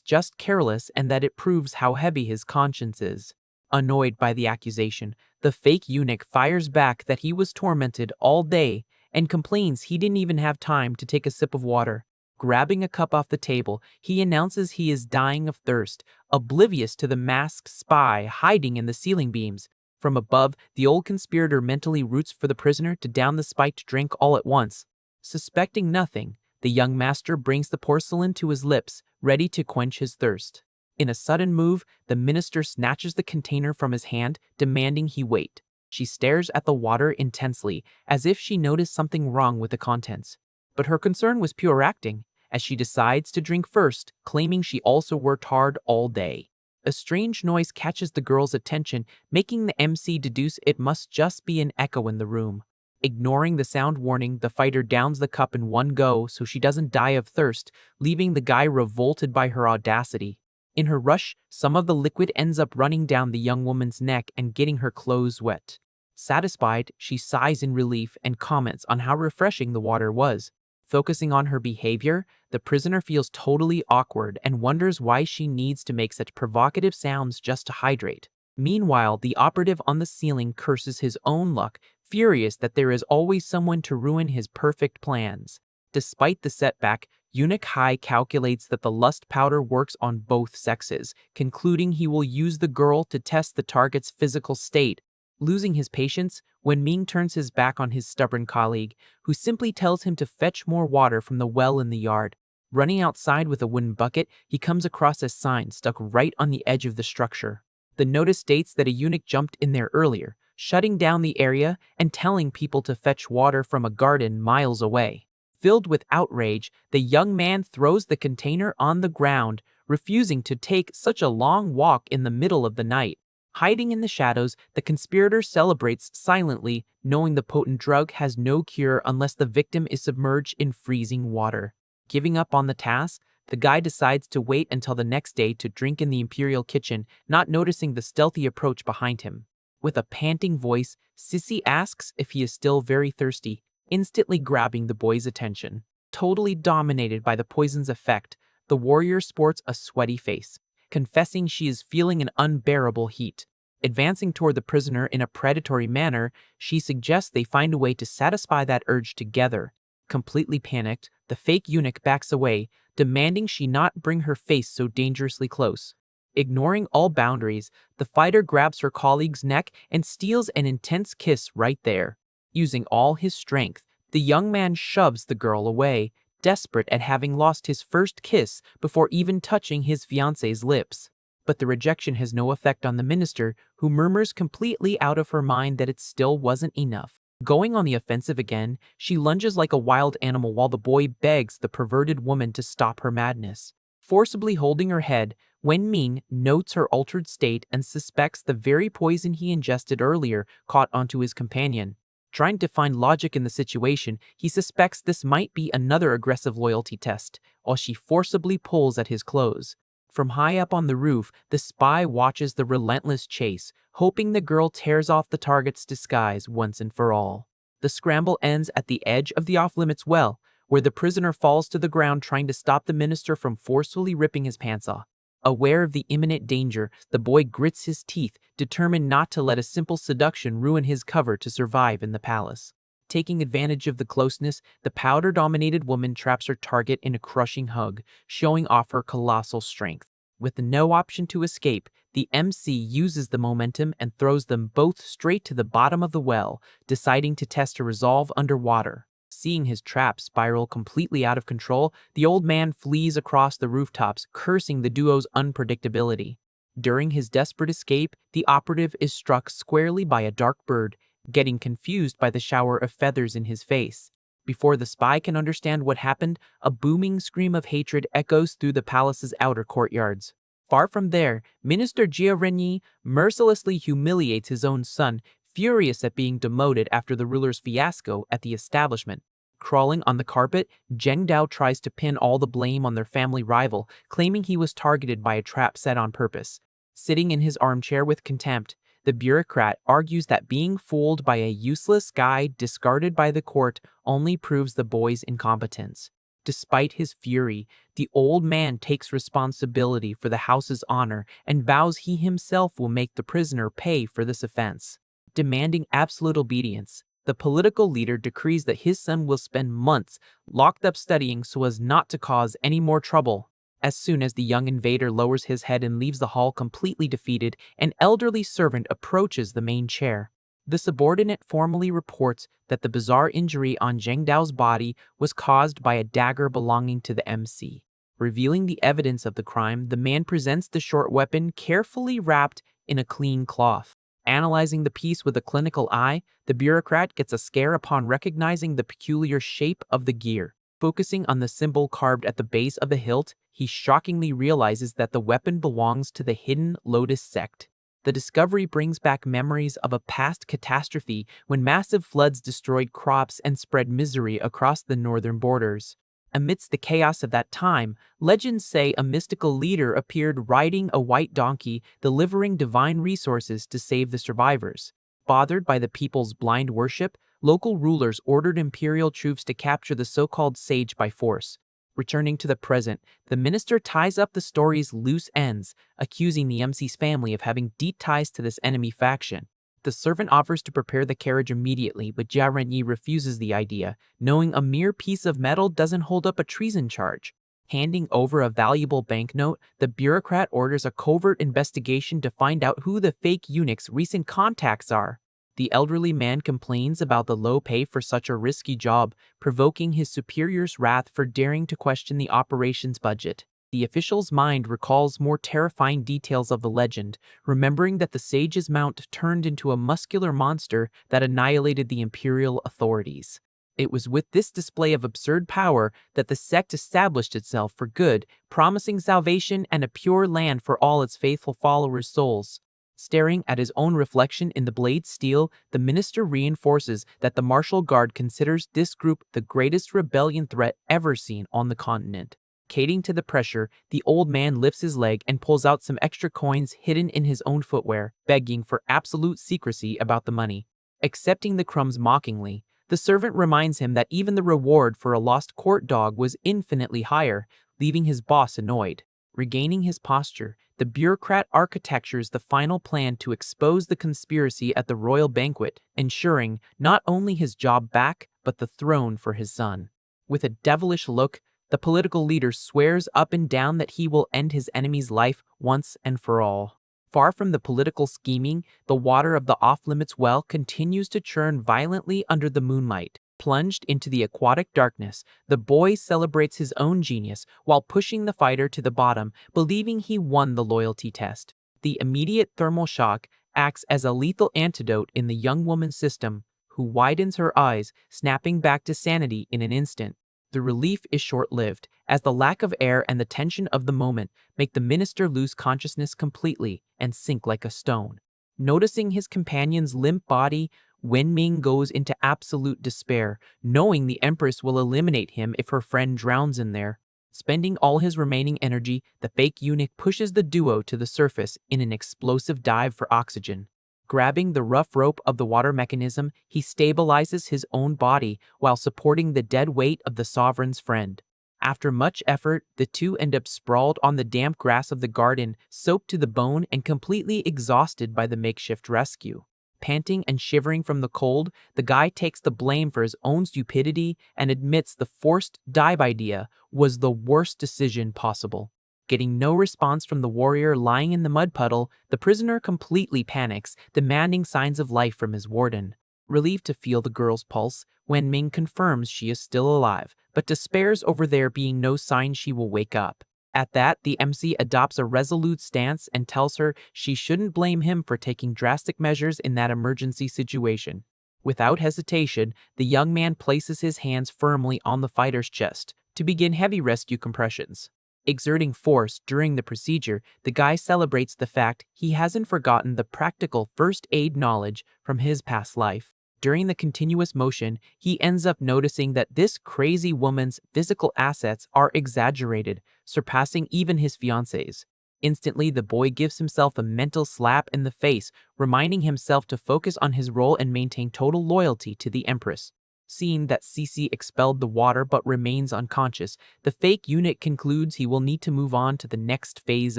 just careless and that it proves how heavy his conscience is. Annoyed by the accusation, the fake eunuch fires back that he was tormented all day and complains he didn't even have time to take a sip of water. Grabbing a cup off the table, he announces he is dying of thirst, oblivious to the masked spy hiding in the ceiling beams. From above, the old conspirator mentally roots for the prisoner to down the spiked drink all at once. Suspecting nothing, the young master brings the porcelain to his lips, ready to quench his thirst. In a sudden move, the minister snatches the container from his hand, demanding he wait. She stares at the water intensely, as if she noticed something wrong with the contents. But her concern was pure acting, as she decides to drink first, claiming she also worked hard all day. A strange noise catches the girl's attention, making the MC deduce it must just be an echo in the room. Ignoring the sound warning, the fighter downs the cup in one go so she doesn't die of thirst, leaving the guy revolted by her audacity. In her rush, some of the liquid ends up running down the young woman's neck and getting her clothes wet. Satisfied, she sighs in relief and comments on how refreshing the water was. Focusing on her behavior, the prisoner feels totally awkward and wonders why she needs to make such provocative sounds just to hydrate. Meanwhile, the operative on the ceiling curses his own luck, furious that there is always someone to ruin his perfect plans. Despite the setback, Eunuch Hai calculates that the lust powder works on both sexes, concluding he will use the girl to test the target's physical state. Losing his patience, Wen Ming turns his back on his stubborn colleague, who simply tells him to fetch more water from the well in the yard. Running outside with a wooden bucket, he comes across a sign stuck right on the edge of the structure. The notice states that a eunuch jumped in there earlier, shutting down the area and telling people to fetch water from a garden miles away. Filled with outrage, the young man throws the container on the ground, refusing to take such a long walk in the middle of the night. Hiding in the shadows, the conspirator celebrates silently, knowing the potent drug has no cure unless the victim is submerged in freezing water. Giving up on the task, the guy decides to wait until the next day to drink in the imperial kitchen, not noticing the stealthy approach behind him. With a panting voice, Sissy asks if he is still very thirsty, instantly grabbing the boy's attention. Totally dominated by the poison's effect, the warrior sports a sweaty face, confessing she is feeling an unbearable heat. Advancing toward the prisoner in a predatory manner, she suggests they find a way to satisfy that urge together. Completely panicked, the fake eunuch backs away, demanding she not bring her face so dangerously close. Ignoring all boundaries, the fighter grabs her colleague's neck and steals an intense kiss right there. Using all his strength, the young man shoves the girl away, desperate at having lost his first kiss before even touching his fiancée's lips. But the rejection has no effect on the minister, who murmurs completely out of her mind that it still wasn't enough. Going on the offensive again, she lunges like a wild animal while the boy begs the perverted woman to stop her madness. Forcibly holding her head, Wen Ming notes her altered state and suspects the very poison he ingested earlier caught onto his companion. Trying to find logic in the situation, he suspects this might be another aggressive loyalty test, while she forcibly pulls at his clothes. From high up on the roof, the spy watches the relentless chase, hoping the girl tears off the target's disguise once and for all. The scramble ends at the edge of the off-limits well, where the prisoner falls to the ground trying to stop the minister from forcefully ripping his pants off. Aware of the imminent danger, the boy grits his teeth, determined not to let a simple seduction ruin his cover to survive in the palace. Taking advantage of the closeness, the powder-dominated woman traps her target in a crushing hug, showing off her colossal strength. With no option to escape, the MC uses the momentum and throws them both straight to the bottom of the well, deciding to test her resolve underwater. Seeing his trap spiral completely out of control, the old man flees across the rooftops, cursing the duo's unpredictability. During his desperate escape, the operative is struck squarely by a dark bird, getting confused by the shower of feathers in his face. Before the spy can understand what happened, a booming scream of hatred echoes through the palace's outer courtyards. Far from there, Minister Jiarenyi mercilessly humiliates his own son, furious at being demoted after the ruler's fiasco at the establishment. Crawling on the carpet, Zheng Dao tries to pin all the blame on their family rival, claiming he was targeted by a trap set on purpose. Sitting in his armchair with contempt, the bureaucrat argues that being fooled by a useless guy discarded by the court only proves the boy's incompetence. Despite his fury, the old man takes responsibility for the house's honor and vows he himself will make the prisoner pay for this offense. Demanding absolute obedience, the political leader decrees that his son will spend months locked up studying so as not to cause any more trouble. As soon as the young invader lowers his head and leaves the hall completely defeated, an elderly servant approaches the main chair. The subordinate formally reports that the bizarre injury on Zheng Dao's body was caused by a dagger belonging to the MC. Revealing the evidence of the crime, the man presents the short weapon carefully wrapped in a clean cloth. Analyzing the piece with a clinical eye, the bureaucrat gets a scare upon recognizing the peculiar shape of the gear. Focusing on the symbol carved at the base of the hilt, he shockingly realizes that the weapon belongs to the hidden Lotus sect. The discovery brings back memories of a past catastrophe when massive floods destroyed crops and spread misery across the northern borders. Amidst the chaos of that time, legends say a mystical leader appeared riding a white donkey, delivering divine resources to save the survivors. Bothered by the people's blind worship, local rulers ordered imperial troops to capture the so-called sage by force. Returning to the present, the minister ties up the story's loose ends, accusing the MC's family of having deep ties to this enemy faction. The servant offers to prepare the carriage immediately, but Jia Renyi refuses the idea, knowing a mere piece of metal doesn't hold up a treason charge. Handing over a valuable banknote, the bureaucrat orders a covert investigation to find out who the fake eunuch's recent contacts are. The elderly man complains about the low pay for such a risky job, provoking his superior's wrath for daring to question the operation's budget. The official's mind recalls more terrifying details of the legend, remembering that the sage's mount turned into a muscular monster that annihilated the imperial authorities. It was with this display of absurd power that the sect established itself for good, promising salvation and a pure land for all its faithful followers' souls. Staring at his own reflection in the blade's steel, the minister reinforces that the martial guard considers this group the greatest rebellion threat ever seen on the continent. Caving to the pressure, the old man lifts his leg and pulls out some extra coins hidden in his own footwear, begging for absolute secrecy about the money. Accepting the crumbs mockingly, the servant reminds him that even the reward for a lost court dog was infinitely higher, leaving his boss annoyed. Regaining his posture, the bureaucrat architectures the final plan to expose the conspiracy at the royal banquet, ensuring not only his job back, but the throne for his son. With a devilish look, the political leader swears up and down that he will end his enemy's life once and for all. Far from the political scheming, the water of the off-limits well continues to churn violently under the moonlight. Plunged into the aquatic darkness, the boy celebrates his own genius while pushing the fighter to the bottom, believing he won the loyalty test. The immediate thermal shock acts as a lethal antidote in the young woman's system, who widens her eyes, snapping back to sanity in an instant. The relief is short-lived, as the lack of air and the tension of the moment make the minister lose consciousness completely and sink like a stone. Noticing his companion's limp body, Wenming goes into absolute despair, knowing the Empress will eliminate him if her friend drowns in there. Spending all his remaining energy, the fake eunuch pushes the duo to the surface in an explosive dive for oxygen. Grabbing the rough rope of the water mechanism, he stabilizes his own body while supporting the dead weight of the sovereign's friend. After much effort, the two end up sprawled on the damp grass of the garden, soaked to the bone and completely exhausted by the makeshift rescue. Panting and shivering from the cold, the guy takes the blame for his own stupidity and admits the forced dive idea was the worst decision possible. Getting no response from the warrior lying in the mud puddle, the prisoner completely panics, demanding signs of life from his warden. Relieved to feel the girl's pulse, Wenming confirms she is still alive, but despairs over there being no sign she will wake up. At that, the MC adopts a resolute stance and tells her she shouldn't blame him for taking drastic measures in that emergency situation. Without hesitation, the young man places his hands firmly on the fighter's chest to begin heavy rescue compressions. Exerting force during the procedure, the guy celebrates the fact he hasn't forgotten the practical first aid knowledge from his past life. During the continuous motion, he ends up noticing that this crazy woman's physical assets are exaggerated, surpassing even his fiance's. Instantly, the boy gives himself a mental slap in the face, reminding himself to focus on his role and maintain total loyalty to the Empress. Seeing that Cece expelled the water but remains unconscious, the fake eunuch concludes he will need to move on to the next phase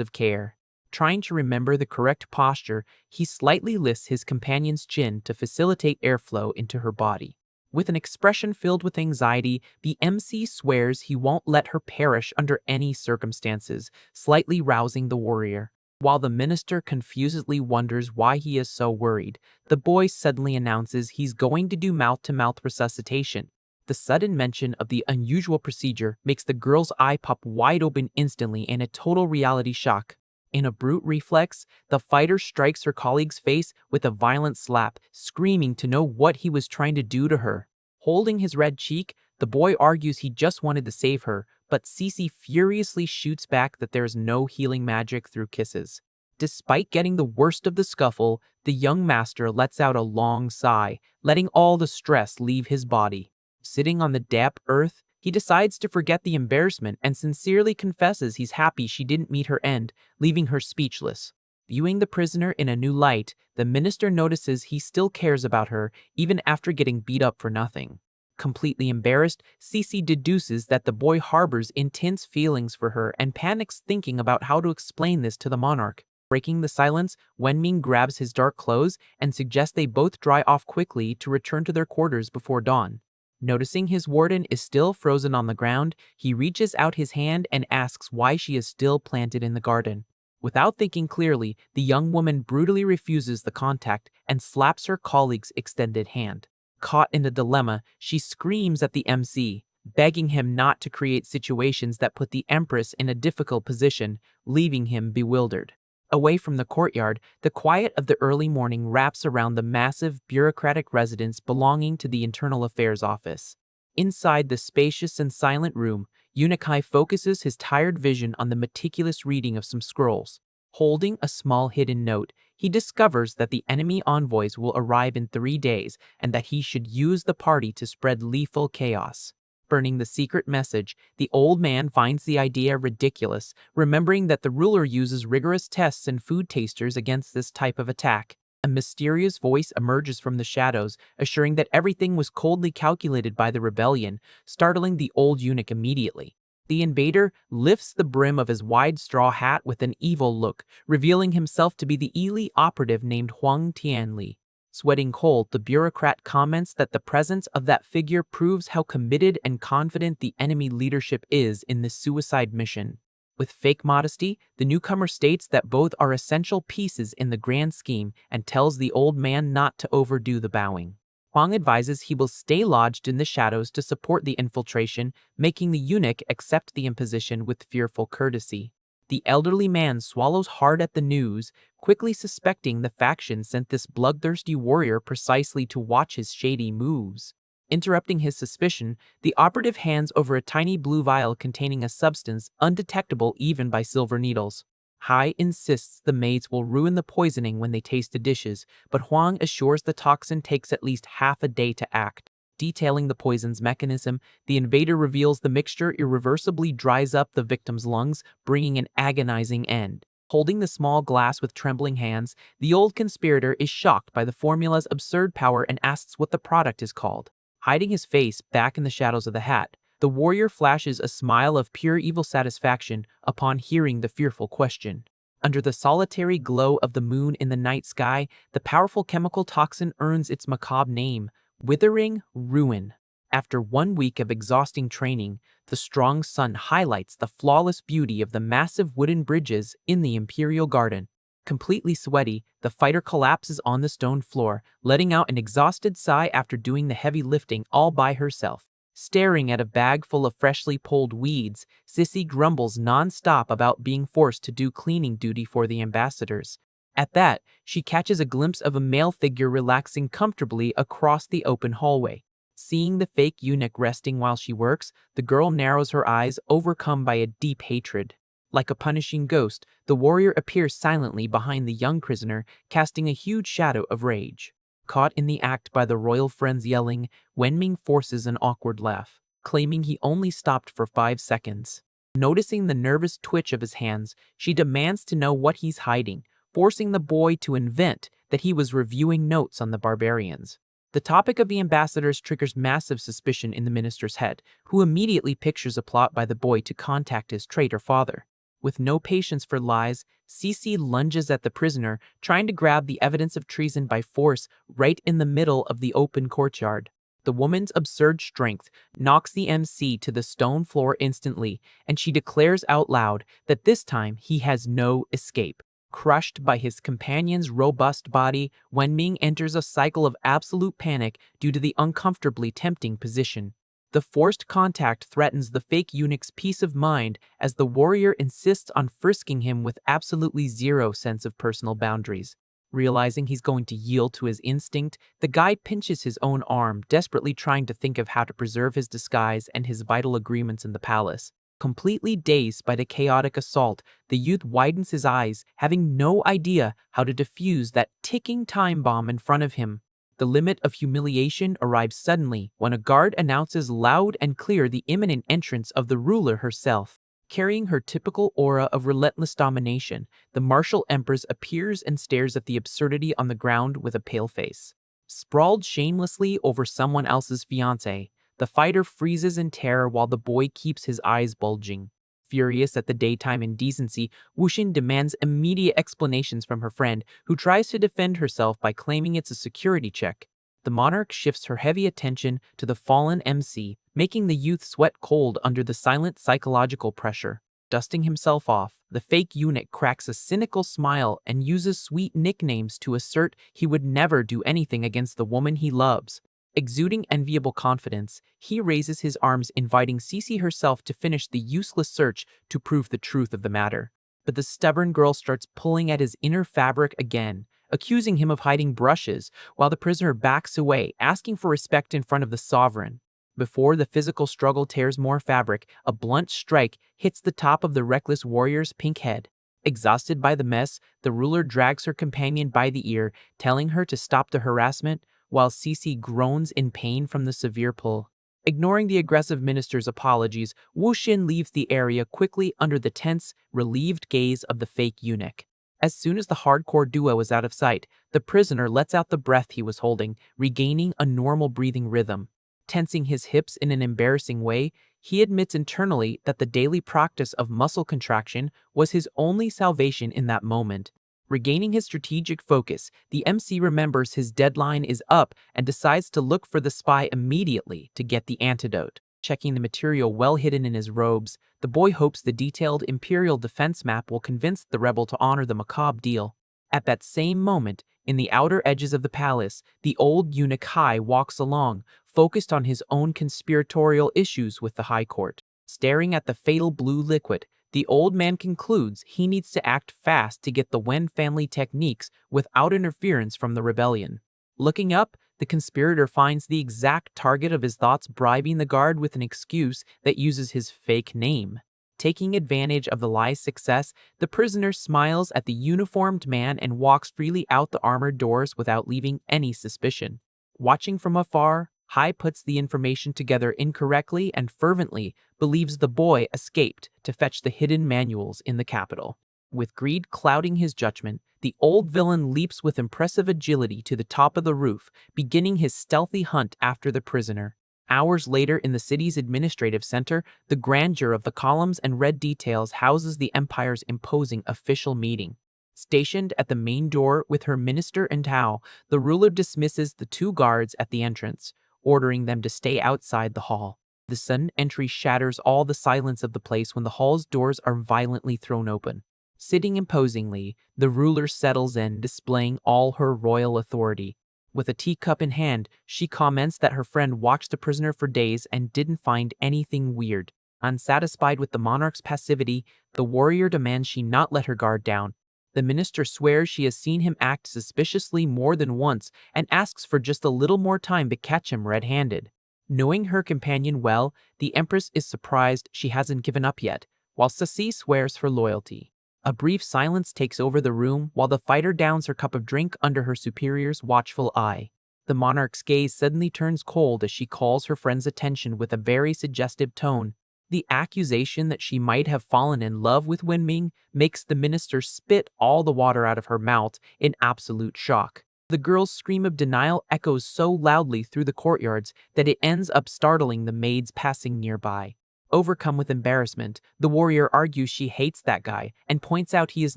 of care. Trying to remember the correct posture, he slightly lifts his companion's chin to facilitate airflow into her body. With an expression filled with anxiety, the MC swears he won't let her perish under any circumstances, slightly rousing the warrior. While the minister confusedly wonders why he is so worried, the boy suddenly announces he's going to do mouth-to-mouth resuscitation. The sudden mention of the unusual procedure makes the girl's eye pop wide open instantly in a total reality shock. In a brute reflex, the fighter strikes her colleague's face with a violent slap, screaming to know what he was trying to do to her. Holding his red cheek, the boy argues he just wanted to save her, but Cece furiously shoots back that there is no healing magic through kisses. Despite getting the worst of the scuffle, the young master lets out a long sigh, letting all the stress leave his body. Sitting on the damp earth, he decides to forget the embarrassment and sincerely confesses he's happy she didn't meet her end, leaving her speechless. Viewing the prisoner in a new light, the minister notices he still cares about her even after getting beat up for nothing. Completely embarrassed, Cece deduces that the boy harbors intense feelings for her and panics thinking about how to explain this to the monarch. Breaking the silence, Wenming grabs his dark clothes and suggests they both dry off quickly to return to their quarters before dawn. Noticing his warden is still frozen on the ground, he reaches out his hand and asks why she is still planted in the garden. Without thinking clearly, the young woman brutally refuses the contact and slaps her colleague's extended hand. Caught in a dilemma, she screams at the MC, begging him not to create situations that put the Empress in a difficult position, leaving him bewildered. Away from the courtyard, the quiet of the early morning wraps around the massive bureaucratic residence belonging to the Internal Affairs Office. Inside the spacious and silent room, Unikai focuses his tired vision on the meticulous reading of some scrolls. Holding a small hidden note, he discovers that the enemy envoys will arrive in 3 days and that he should use the party to spread lethal chaos. Burning the secret message, the old man finds the idea ridiculous, remembering that the ruler uses rigorous tests and food tasters against this type of attack. A mysterious voice emerges from the shadows, assuring that everything was coldly calculated by the rebellion, startling the old eunuch immediately. The invader lifts the brim of his wide straw hat with an evil look, revealing himself to be the elite operative named Huang Tianli. Sweating cold, the bureaucrat comments that the presence of that figure proves how committed and confident the enemy leadership is in this suicide mission. With fake modesty, the newcomer states that both are essential pieces in the grand scheme and tells the old man not to overdo the bowing. Huang advises he will stay lodged in the shadows to support the infiltration, making the eunuch accept the imposition with fearful courtesy. The elderly man swallows hard at the news, quickly suspecting the faction sent this bloodthirsty warrior precisely to watch his shady moves. Interrupting his suspicion, the operative hands over a tiny blue vial containing a substance undetectable even by silver needles. Hai insists the maids will ruin the poisoning when they taste the dishes, but Huang assures the toxin takes at least half a day to act. Detailing the poison's mechanism, the invader reveals the mixture irreversibly dries up the victim's lungs, bringing an agonizing end. Holding the small glass with trembling hands, the old conspirator is shocked by the formula's absurd power and asks what the product is called. Hiding his face back in the shadows of the hat, the warrior flashes a smile of pure evil satisfaction upon hearing the fearful question. Under the solitary glow of the moon in the night sky, the powerful chemical toxin earns its macabre name, Withering Ruin. After 1 week of exhausting training, the strong sun highlights the flawless beauty of the massive wooden bridges in the Imperial Garden. Completely sweaty, the fighter collapses on the stone floor, letting out an exhausted sigh after doing the heavy lifting all by herself. Staring at a bag full of freshly pulled weeds, Sissy grumbles non-stop about being forced to do cleaning duty for the ambassadors. At that, she catches a glimpse of a male figure relaxing comfortably across the open hallway. Seeing the fake eunuch resting while she works, the girl narrows her eyes, overcome by a deep hatred. Like a punishing ghost, the warrior appears silently behind the young prisoner, casting a huge shadow of rage. Caught in the act by the royal friends yelling, Wenming forces an awkward laugh, claiming he only stopped for 5 seconds. Noticing the nervous twitch of his hands, she demands to know what he's hiding, forcing the boy to invent that he was reviewing notes on the barbarians. The topic of the ambassadors triggers massive suspicion in the minister's head, who immediately pictures a plot by the boy to contact his traitor father. With no patience for lies, Cece lunges at the prisoner, trying to grab the evidence of treason by force right in the middle of the open courtyard. The woman's absurd strength knocks the MC to the stone floor instantly, and she declares out loud that this time he has no escape. Crushed by his companion's robust body, Wenming enters a cycle of absolute panic due to the uncomfortably tempting position. The forced contact threatens the fake eunuch's peace of mind as the warrior insists on frisking him with absolutely zero sense of personal boundaries. Realizing he's going to yield to his instinct, the guy pinches his own arm, desperately trying to think of how to preserve his disguise and his vital agreements in the palace. Completely dazed by the chaotic assault, the youth widens his eyes, having no idea how to defuse that ticking time bomb in front of him. The limit of humiliation arrives suddenly when a guard announces loud and clear the imminent entrance of the ruler herself. Carrying her typical aura of relentless domination, the martial Empress appears and stares at the absurdity on the ground with a pale face. Sprawled shamelessly over someone else's fiancé, the fighter freezes in terror while the boy keeps his eyes bulging. Furious at the daytime indecency, Wuxin demands immediate explanations from her friend, who tries to defend herself by claiming it's a security check. The monarch shifts her heavy attention to the fallen MC, making the youth sweat cold under the silent psychological pressure. Dusting himself off, the fake eunuch cracks a cynical smile and uses sweet nicknames to assert he would never do anything against the woman he loves. Exuding enviable confidence, he raises his arms, inviting Cece herself to finish the useless search to prove the truth of the matter. But the stubborn girl starts pulling at his inner fabric again, accusing him of hiding brushes, while the prisoner backs away, asking for respect in front of the sovereign. Before the physical struggle tears more fabric, a blunt strike hits the top of the reckless warrior's pink head. Exhausted by the mess, the ruler drags her companion by the ear, telling her to stop the harassment, while Cece groans in pain from the severe pull. Ignoring the aggressive minister's apologies, Wuxin leaves the area quickly under the tense, relieved gaze of the fake eunuch. As soon as the hardcore duo is out of sight, the prisoner lets out the breath he was holding, regaining a normal breathing rhythm. Tensing his hips in an embarrassing way, he admits internally that the daily practice of muscle contraction was his only salvation in that moment. Regaining his strategic focus, the MC remembers his deadline is up and decides to look for the spy immediately to get the antidote. Checking the material well hidden in his robes, the boy hopes the detailed Imperial defense map will convince the rebel to honor the macabre deal. At that same moment, in the outer edges of the palace, the old eunuch Hai walks along, focused on his own conspiratorial issues with the High Court. Staring at the fatal blue liquid, the old man concludes he needs to act fast to get the Wen family techniques without interference from the rebellion. Looking up, the conspirator finds the exact target of his thoughts, bribing the guard with an excuse that uses his fake name. Taking advantage of the lie's success, the prisoner smiles at the uniformed man and walks freely out the armored doors without leaving any suspicion. Watching from afar, Hai puts the information together incorrectly and fervently believes the boy escaped to fetch the hidden manuals in the capital. With greed clouding his judgment, the old villain leaps with impressive agility to the top of the roof, beginning his stealthy hunt after the prisoner. Hours later in the city's administrative center, the grandeur of the columns and red details houses the empire's imposing official meeting. Stationed at the main door with her minister and Tao, the ruler dismisses the two guards at the entrance, ordering them to stay outside the hall. The sudden entry shatters all the silence of the place when the hall's doors are violently thrown open. Sitting imposingly, the ruler settles in, displaying all her royal authority. With a teacup in hand, she comments that her friend watched the prisoner for days and didn't find anything weird. Unsatisfied with the monarch's passivity, the warrior demands she not let her guard down. The minister swears she has seen him act suspiciously more than once and asks for just a little more time to catch him red-handed. Knowing her companion well, the Empress is surprised she hasn't given up yet, while Ceci swears for loyalty. A brief silence takes over the room while the fighter downs her cup of drink under her superior's watchful eye. The monarch's gaze suddenly turns cold as she calls her friend's attention with a very suggestive tone. The accusation that she might have fallen in love with Wenming makes the minister spit all the water out of her mouth in absolute shock. The girl's scream of denial echoes so loudly through the courtyards that it ends up startling the maids passing nearby. Overcome with embarrassment, the warrior argues she hates that guy and points out he is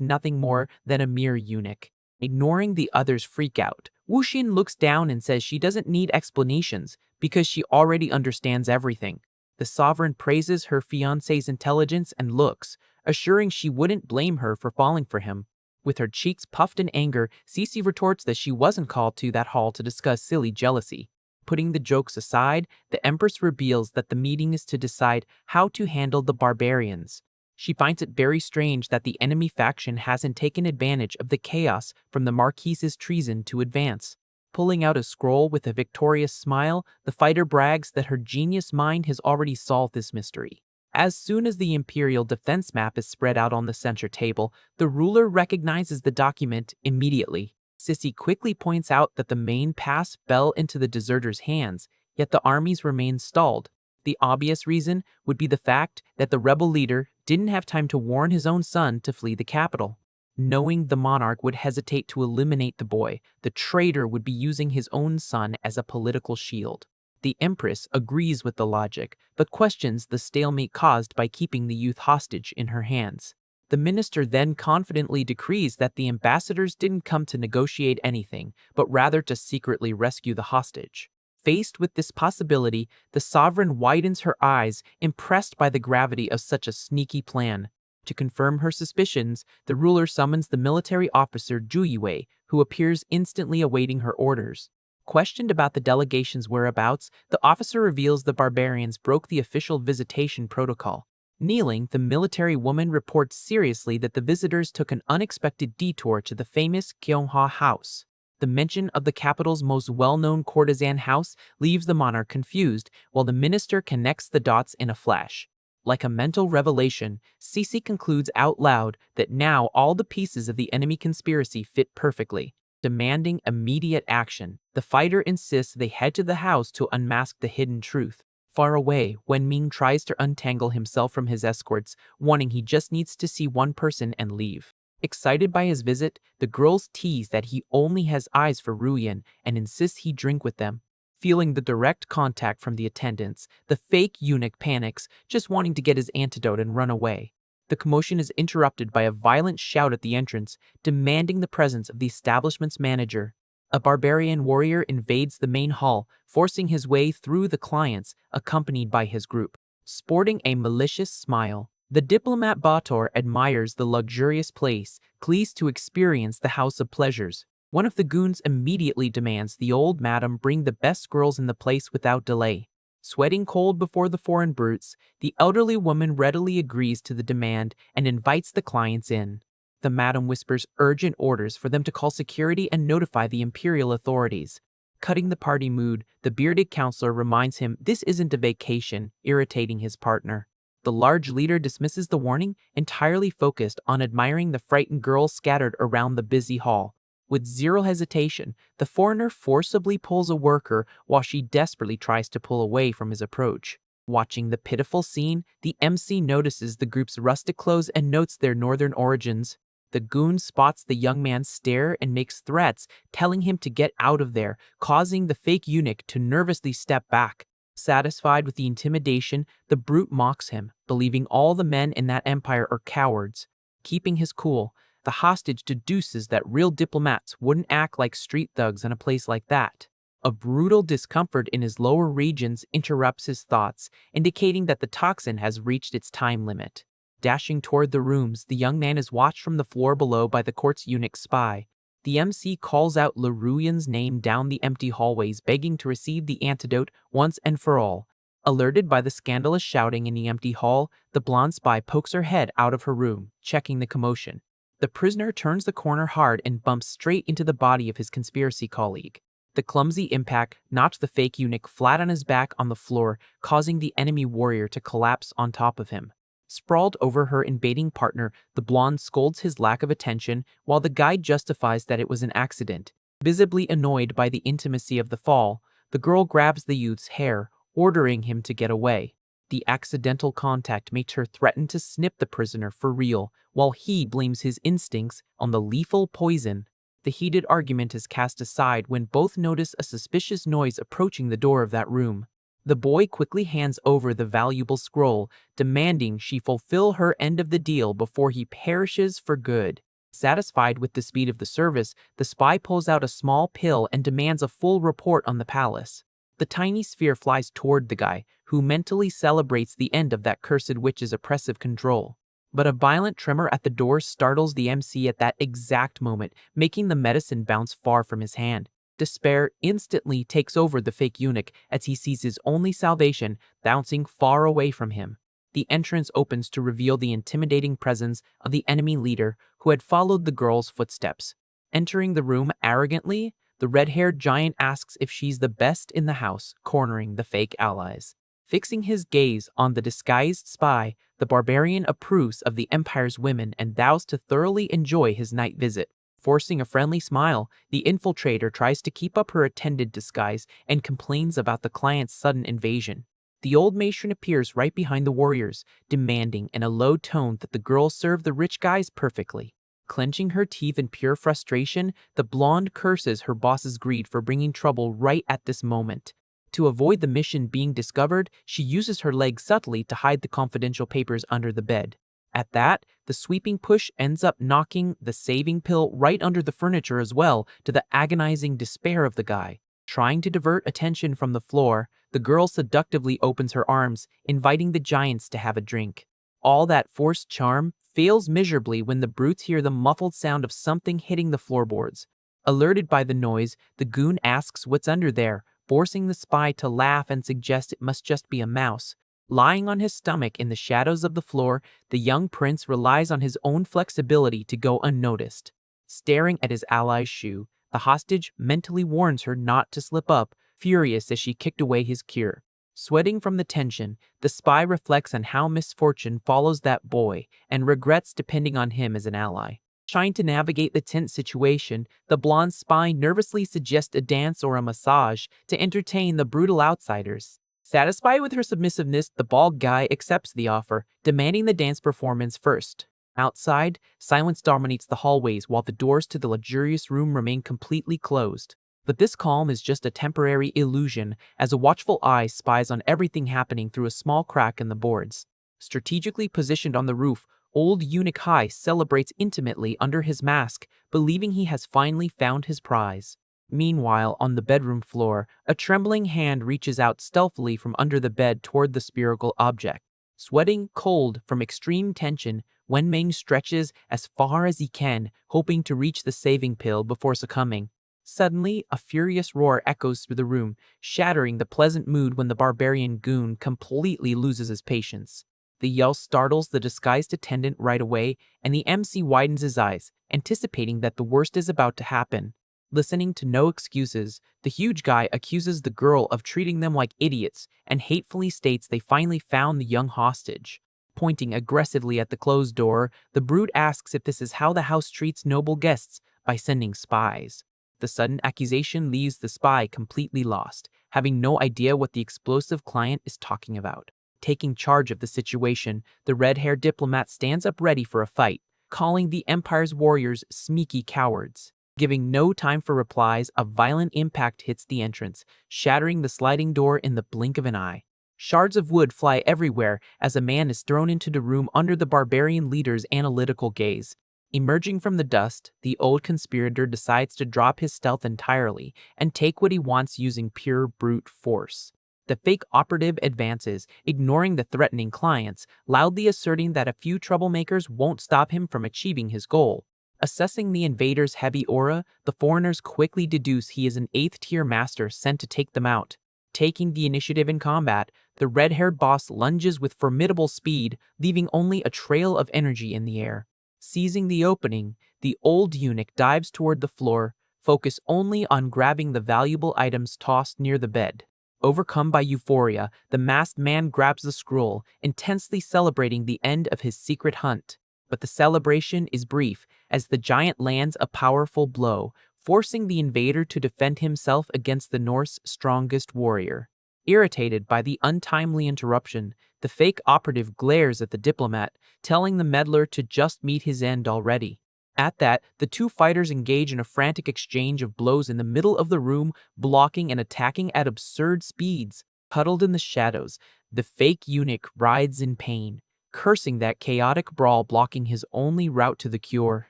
nothing more than a mere eunuch. Ignoring the others' freak out, Wuxin looks down and says she doesn't need explanations because she already understands everything. The sovereign praises her fiancé's intelligence and looks, assuring she wouldn't blame her for falling for him. With her cheeks puffed in anger, Cece retorts that she wasn't called to that hall to discuss silly jealousy. Putting the jokes aside, the Empress reveals that the meeting is to decide how to handle the barbarians. She finds it very strange that the enemy faction hasn't taken advantage of the chaos from the Marquise's treason to advance. Pulling out a scroll with a victorious smile, the fighter brags that her genius mind has already solved this mystery. As soon as the Imperial defense map is spread out on the center table, the ruler recognizes the document immediately. Sissy quickly points out that the main pass fell into the deserters' hands, yet the armies remain stalled. The obvious reason would be the fact that the rebel leader didn't have time to warn his own son to flee the capital. Knowing the monarch would hesitate to eliminate the boy, the traitor would be using his own son as a political shield. The Empress agrees with the logic, but questions the stalemate caused by keeping the youth hostage in her hands. The minister then confidently decrees that the ambassadors didn't come to negotiate anything, but rather to secretly rescue the hostage. Faced with this possibility, the sovereign widens her eyes, impressed by the gravity of such a sneaky plan. To confirm her suspicions, the ruler summons the military officer Zhu Yue, who appears instantly awaiting her orders. Questioned about the delegation's whereabouts, the officer reveals the barbarians broke the official visitation protocol. Kneeling, the military woman reports seriously that the visitors took an unexpected detour to the famous Gyeonghwa House. The mention of the capital's most well-known courtesan house leaves the monarch confused, while the minister connects the dots in a flash. Like a mental revelation, Cece concludes out loud that now all the pieces of the enemy conspiracy fit perfectly. Demanding immediate action, the fighter insists they head to the house to unmask the hidden truth. Far away, Wenming tries to untangle himself from his escorts, warning he just needs to see one person and leave. Excited by his visit, the girls tease that he only has eyes for Ruyan and insists he drink with them. Feeling the direct contact from the attendants, the fake eunuch panics, just wanting to get his antidote and run away. The commotion is interrupted by a violent shout at the entrance, demanding the presence of the establishment's manager. A barbarian warrior invades the main hall, forcing his way through the clients, accompanied by his group. Sporting a malicious smile, the diplomat Bator admires the luxurious place, pleased to experience the house of pleasures. One of the goons immediately demands the old madam bring the best girls in the place without delay. Sweating cold before the foreign brutes, the elderly woman readily agrees to the demand and invites the clients in. The madam whispers urgent orders for them to call security and notify the imperial authorities. Cutting the party mood, the bearded counselor reminds him this isn't a vacation, irritating his partner. The large leader dismisses the warning, entirely focused on admiring the frightened girls scattered around the busy hall. With zero hesitation, the foreigner forcibly pulls a worker while she desperately tries to pull away from his approach. Watching the pitiful scene, the MC notices the group's rustic clothes and notes their northern origins. The goon spots the young man's stare and makes threats, telling him to get out of there, causing the fake eunuch to nervously step back. Satisfied with the intimidation, the brute mocks him, believing all the men in that empire are cowards. Keeping his cool, the hostage deduces that real diplomats wouldn't act like street thugs in a place like that. A brutal discomfort in his lower regions interrupts his thoughts, indicating that the toxin has reached its time limit. Dashing toward the rooms, the young man is watched from the floor below by the court's eunuch spy. The MC calls out Leruyan's name down the empty hallways, begging to receive the antidote once and for all. Alerted by the scandalous shouting in the empty hall, the blonde spy pokes her head out of her room, checking the commotion. The prisoner turns the corner hard and bumps straight into the body of his conspiracy colleague. The clumsy impact knocked the fake eunuch flat on his back on the floor, causing the enemy warrior to collapse on top of him. Sprawled over her invading partner, the blonde scolds his lack of attention while the guide justifies that it was an accident. Visibly annoyed by the intimacy of the fall, the girl grabs the youth's hair, ordering him to get away. The accidental contact makes her threaten to snip the prisoner for real, while he blames his instincts on the lethal poison. The heated argument is cast aside when both notice a suspicious noise approaching the door of that room. The boy quickly hands over the valuable scroll, demanding she fulfill her end of the deal before he perishes for good. Satisfied with the speed of the service, the spy pulls out a small pill and demands a full report on the palace. The tiny sphere flies toward the guy, who mentally celebrates the end of that cursed witch's oppressive control. But a violent tremor at the door startles the MC at that exact moment, making the medicine bounce far from his hand. Despair instantly takes over the fake eunuch as he sees his only salvation bouncing far away from him. The entrance opens to reveal the intimidating presence of the enemy leader who had followed the girl's footsteps. Entering the room arrogantly, the red-haired giant asks if she's the best in the house, cornering the fake allies. Fixing his gaze on the disguised spy, the barbarian approves of the empire's women and vows to thoroughly enjoy his night visit. Forcing a friendly smile, the infiltrator tries to keep up her attended disguise and complains about the client's sudden invasion. The old matron appears right behind the warriors, demanding in a low tone that the girl serve the rich guys perfectly. Clenching her teeth in pure frustration, the blonde curses her boss's greed for bringing trouble right at this moment. To avoid the mission being discovered, she uses her legs subtly to hide the confidential papers under the bed. At that, the sweeping push ends up knocking the saving pill right under the furniture as well, to the agonizing despair of the guy. Trying to divert attention from the floor, the girl seductively opens her arms, inviting the giants to have a drink. All that forced charm fails miserably when the brutes hear the muffled sound of something hitting the floorboards. Alerted by the noise, the goon asks what's under there, forcing the spy to laugh and suggest it must just be a mouse. Lying on his stomach in the shadows of the floor, the young prince relies on his own flexibility to go unnoticed. Staring at his ally's shoe, the hostage mentally warns her not to slip up, furious as she kicked away his cure. Sweating from the tension, the spy reflects on how misfortune follows that boy and regrets depending on him as an ally. Trying to navigate the tense situation, the blonde spy nervously suggests a dance or a massage to entertain the brutal outsiders. Satisfied with her submissiveness, the bald guy accepts the offer, demanding the dance performance first. Outside, silence dominates the hallways while the doors to the luxurious room remain completely closed. But this calm is just a temporary illusion, as a watchful eye spies on everything happening through a small crack in the boards. Strategically positioned on the roof, old Eunuch High celebrates intimately under his mask, believing he has finally found his prize. Meanwhile, on the bedroom floor, a trembling hand reaches out stealthily from under the bed toward the spherical object. Sweating cold from extreme tension, Wenming stretches as far as he can, hoping to reach the saving pill before succumbing. Suddenly, a furious roar echoes through the room, shattering the pleasant mood when the barbarian goon completely loses his patience. The yell startles the disguised attendant right away, and the MC widens his eyes, anticipating that the worst is about to happen. Listening to no excuses, the huge guy accuses the girl of treating them like idiots and hatefully states they finally found the young hostage. Pointing aggressively at the closed door, the brute asks if this is how the house treats noble guests, by sending spies. The sudden accusation leaves the spy completely lost, having no idea what the explosive client is talking about. Taking charge of the situation, the red-haired diplomat stands up ready for a fight, calling the Empire's warriors sneaky cowards. Giving no time for replies, a violent impact hits the entrance, shattering the sliding door in the blink of an eye. Shards of wood fly everywhere as a man is thrown into the room under the barbarian leader's analytical gaze. Emerging from the dust, the old conspirator decides to drop his stealth entirely and take what he wants using pure brute force. The fake operative advances, ignoring the threatening clients, loudly asserting that a few troublemakers won't stop him from achieving his goal. Assessing the invader's heavy aura, the foreigners quickly deduce he is an 8th-tier master sent to take them out. Taking the initiative in combat, the red-haired boss lunges with formidable speed, leaving only a trail of energy in the air. Seizing the opening, the old eunuch dives toward the floor, focused only on grabbing the valuable items tossed near the bed. Overcome by euphoria, the masked man grabs the scroll, intensely celebrating the end of his secret hunt. But the celebration is brief, as the giant lands a powerful blow, forcing the invader to defend himself against the Norse's strongest warrior. Irritated by the untimely interruption, the fake operative glares at the diplomat, telling the meddler to just meet his end already. At that, the two fighters engage in a frantic exchange of blows in the middle of the room, blocking and attacking at absurd speeds. Huddled in the shadows, the fake eunuch writhes in pain, cursing that chaotic brawl blocking his only route to the cure.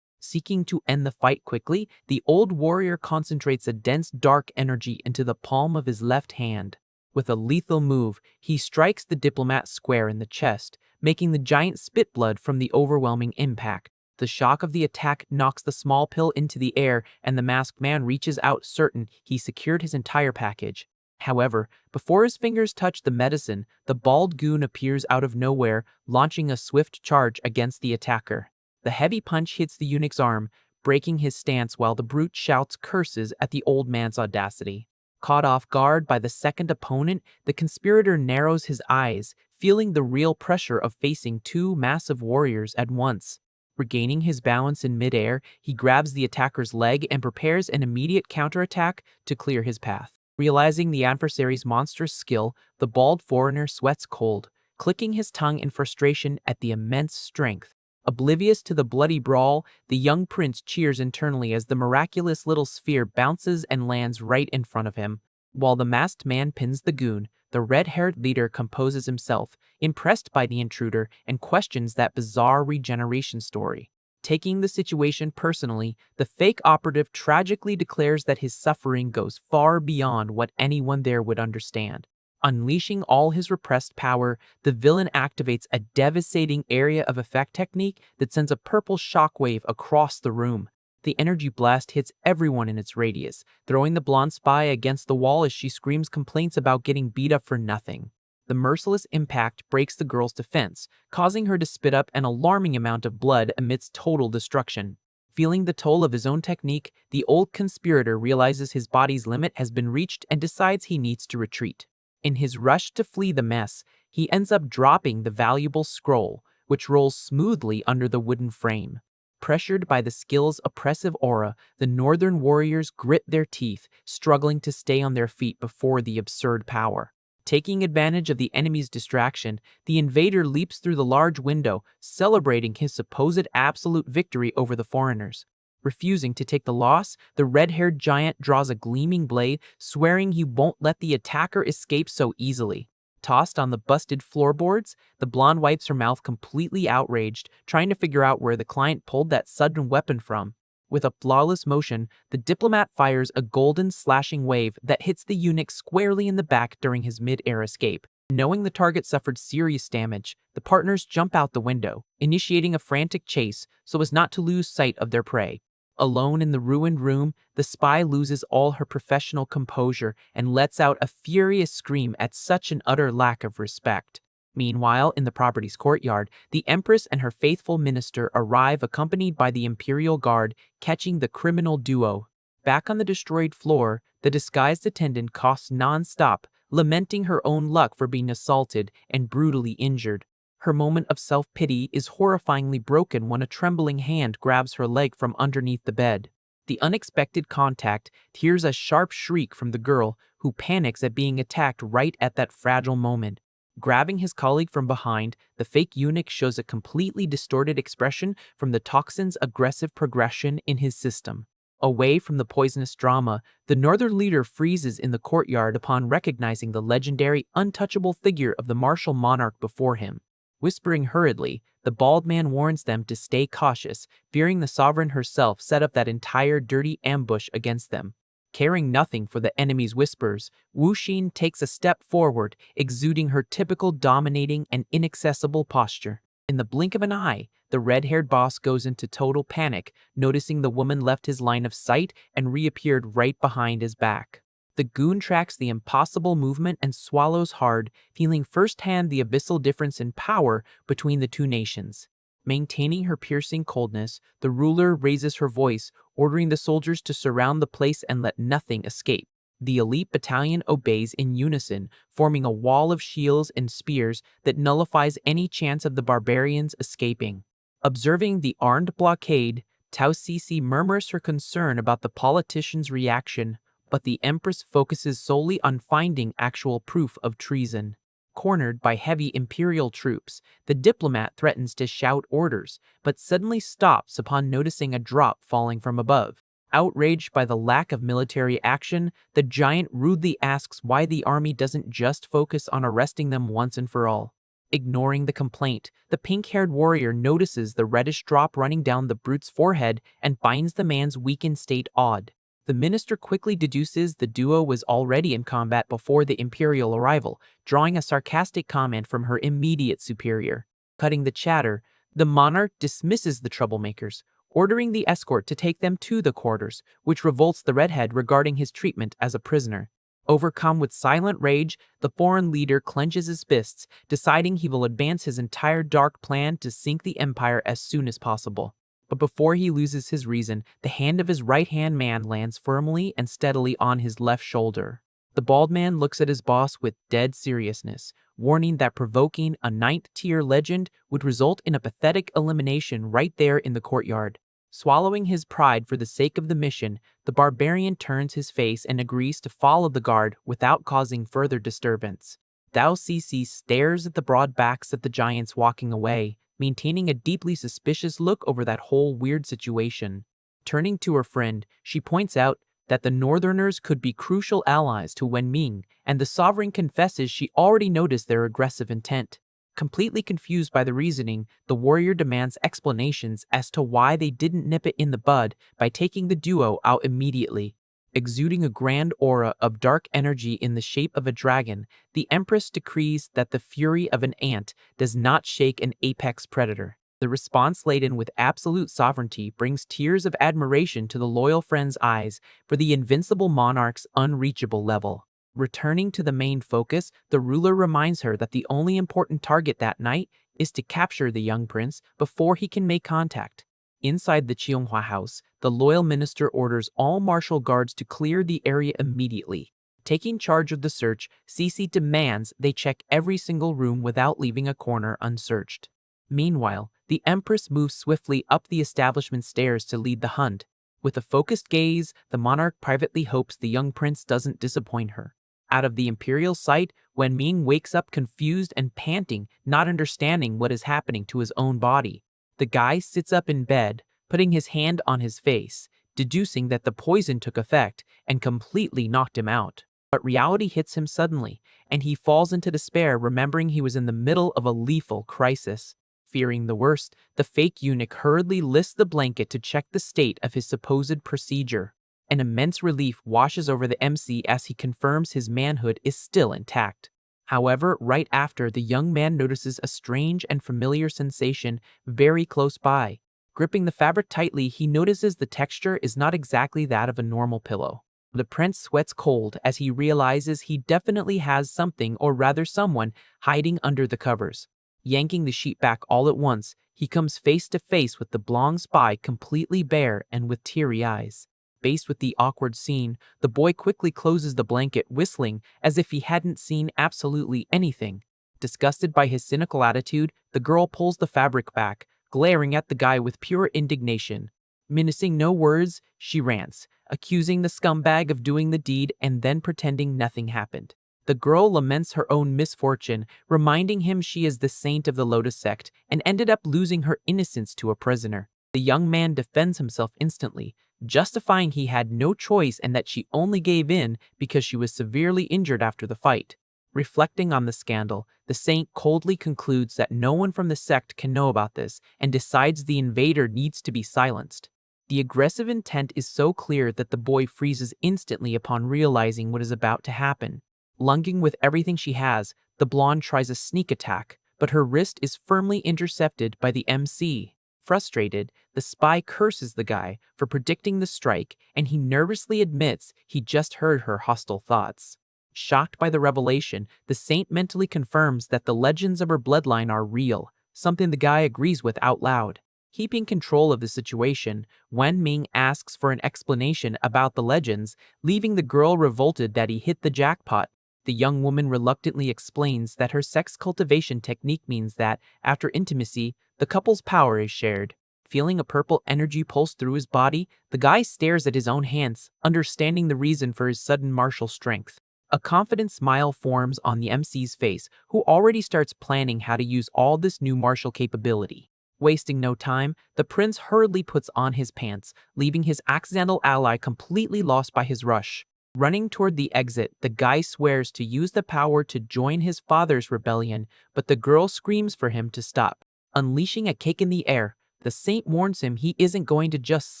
Seeking to end the fight quickly, the old warrior concentrates a dense dark energy into the palm of his left hand. With a lethal move, he strikes the diplomat square in the chest, making the giant spit blood from the overwhelming impact. The shock of the attack knocks the small pill into the air, and the masked man reaches out certain he secured his entire package. However, before his fingers touch the medicine, the bald goon appears out of nowhere, launching a swift charge against the attacker. The heavy punch hits the eunuch's arm, breaking his stance while the brute shouts curses at the old man's audacity. Caught off guard by the second opponent, the conspirator narrows his eyes, feeling the real pressure of facing two massive warriors at once. Regaining his balance in midair, he grabs the attacker's leg and prepares an immediate counterattack to clear his path. Realizing the adversary's monstrous skill, the bald foreigner sweats cold, clicking his tongue in frustration at the immense strength. Oblivious to the bloody brawl, the young prince cheers internally as the miraculous little sphere bounces and lands right in front of him. While the masked man pins the goon, the red-haired leader composes himself, impressed by the intruder, and questions that bizarre regeneration story. Taking the situation personally, the fake operative tragically declares that his suffering goes far beyond what anyone there would understand. Unleashing all his repressed power, the villain activates a devastating area of effect technique that sends a purple shockwave across the room. The energy blast hits everyone in its radius, throwing the blonde spy against the wall as she screams complaints about getting beat up for nothing. The merciless impact breaks the girl's defense, causing her to spit up an alarming amount of blood amidst total destruction. Feeling the toll of his own technique, the old conspirator realizes his body's limit has been reached and decides he needs to retreat. In his rush to flee the mess, he ends up dropping the valuable scroll, which rolls smoothly under the wooden frame. Pressured by the skill's oppressive aura, the northern warriors grit their teeth, struggling to stay on their feet before the absurd power. Taking advantage of the enemy's distraction, the invader leaps through the large window, celebrating his supposed absolute victory over the foreigners. Refusing to take the loss, the red-haired giant draws a gleaming blade, swearing he won't let the attacker escape so easily. Tossed on the busted floorboards, the blonde wipes her mouth completely outraged, trying to figure out where the client pulled that sudden weapon from. With a flawless motion, the diplomat fires a golden slashing wave that hits the eunuch squarely in the back during his mid-air escape. Knowing the target suffered serious damage, the partners jump out the window, initiating a frantic chase so as not to lose sight of their prey. Alone in the ruined room, the spy loses all her professional composure and lets out a furious scream at such an utter lack of respect. Meanwhile, in the property's courtyard, the Empress and her faithful minister arrive accompanied by the Imperial Guard, catching the criminal duo. Back on the destroyed floor, the disguised attendant coughs non-stop, lamenting her own luck for being assaulted and brutally injured. Her moment of self-pity is horrifyingly broken when a trembling hand grabs her leg from underneath the bed. The unexpected contact hears a sharp shriek from the girl, who panics at being attacked right at that fragile moment. Grabbing his colleague from behind, the fake eunuch shows a completely distorted expression from the toxin's aggressive progression in his system. Away from the poisonous drama, the northern leader freezes in the courtyard upon recognizing the legendary, untouchable figure of the martial monarch before him. Whispering hurriedly, the bald man warns them to stay cautious, fearing the sovereign herself set up that entire dirty ambush against them. Caring nothing for the enemy's whispers, Wu Xin takes a step forward, exuding her typical dominating and inaccessible posture. In the blink of an eye, the red-haired boss goes into total panic, noticing the woman left his line of sight and reappeared right behind his back. The goon tracks the impossible movement and swallows hard, feeling firsthand the abyssal difference in power between the two nations. Maintaining her piercing coldness, the ruler raises her voice, ordering the soldiers to surround the place and let nothing escape. The elite battalion obeys in unison, forming a wall of shields and spears that nullifies any chance of the barbarians escaping. Observing the armed blockade, Tao Sisi murmurs her concern about the politicians' reaction, but the Empress focuses solely on finding actual proof of treason. Cornered by heavy imperial troops, the diplomat threatens to shout orders, but suddenly stops upon noticing a drop falling from above. Outraged by the lack of military action, the giant rudely asks why the army doesn't just focus on arresting them once and for all. Ignoring the complaint, the pink-haired warrior notices the reddish drop running down the brute's forehead and finds the man's weakened state odd. The minister quickly deduces the duo was already in combat before the imperial arrival, drawing a sarcastic comment from her immediate superior. Cutting the chatter, the monarch dismisses the troublemakers, ordering the escort to take them to the quarters, which revolts the redhead regarding his treatment as a prisoner. Overcome with silent rage, the foreign leader clenches his fists, deciding he will advance his entire dark plan to sink the empire as soon as possible. But before he loses his reason, the hand of his right-hand man lands firmly and steadily on his left shoulder. The bald man looks at his boss with dead seriousness, warning that provoking a ninth-tier legend would result in a pathetic elimination right there in the courtyard. Swallowing his pride for the sake of the mission, the barbarian turns his face and agrees to follow the guard without causing further disturbance. Dao Sisi stares at the broad backs of the giants walking away, maintaining a deeply suspicious look over that whole weird situation. Turning to her friend, she points out that the Northerners could be crucial allies to Wenming, and the sovereign confesses she already noticed their aggressive intent. Completely confused by the reasoning, the warrior demands explanations as to why they didn't nip it in the bud by taking the duo out immediately. Exuding a grand aura of dark energy in the shape of a dragon, the Empress decrees that the fury of an ant does not shake an apex predator. The response, laden with absolute sovereignty, brings tears of admiration to the loyal friend's eyes for the invincible monarch's unreachable level. Returning to the main focus, the ruler reminds her that the only important target that night is to capture the young prince before he can make contact. Inside the Cheonghua house, the loyal minister orders all martial guards to clear the area immediately. Taking charge of the search, Sisi demands they check every single room without leaving a corner unsearched. Meanwhile, the Empress moves swiftly up the establishment stairs to lead the hunt. With a focused gaze, the monarch privately hopes the young prince doesn't disappoint her. Out of the imperial sight, Wenming wakes up confused and panting, not understanding what is happening to his own body. The guy sits up in bed, putting his hand on his face, deducing that the poison took effect and completely knocked him out. But reality hits him suddenly, and he falls into despair, remembering he was in the middle of a lethal crisis. Fearing the worst, the fake eunuch hurriedly lifts the blanket to check the state of his supposed procedure. An immense relief washes over the MC as he confirms his manhood is still intact. However, right after, the young man notices a strange and familiar sensation very close by. Gripping the fabric tightly, he notices the texture is not exactly that of a normal pillow. The prince sweats cold as he realizes he definitely has something, or rather someone, hiding under the covers. Yanking the sheet back all at once, he comes face to face with the blonde spy, completely bare and with teary eyes. Faced with the awkward scene, the boy quickly closes the blanket, whistling as if he hadn't seen absolutely anything. Disgusted by his cynical attitude, the girl pulls the fabric back, glaring at the guy with pure indignation. Menacing no words, she rants, accusing the scumbag of doing the deed and then pretending nothing happened. The girl laments her own misfortune, reminding him she is the saint of the Lotus sect and ended up losing her innocence to a prisoner. The young man defends himself instantly, justifying he had no choice and that she only gave in because she was severely injured after the fight. Reflecting on the scandal, the saint coldly concludes that no one from the sect can know about this and decides the invader needs to be silenced. The aggressive intent is so clear that the boy freezes instantly upon realizing what is about to happen. Lunging with everything she has, the blonde tries a sneak attack, but her wrist is firmly intercepted by the MC. Frustrated, the spy curses the guy for predicting the strike, and he nervously admits he just heard her hostile thoughts. Shocked by the revelation, the saint mentally confirms that the legends of her bloodline are real, something the guy agrees with out loud. Keeping control of the situation, Wen Ming asks for an explanation about the legends, leaving the girl revolted that he hit the jackpot. The young woman reluctantly explains that her sex cultivation technique means that, after intimacy, the couple's power is shared. Feeling a purple energy pulse through his body, the guy stares at his own hands, understanding the reason for his sudden martial strength. A confident smile forms on the MC's face, who already starts planning how to use all this new martial capability. Wasting no time, the prince hurriedly puts on his pants, leaving his accidental ally completely lost by his rush. Running toward the exit, the guy swears to use the power to join his father's rebellion, but the girl screams for him to stop. Unleashing a kick in the air, the saint warns him he isn't going to just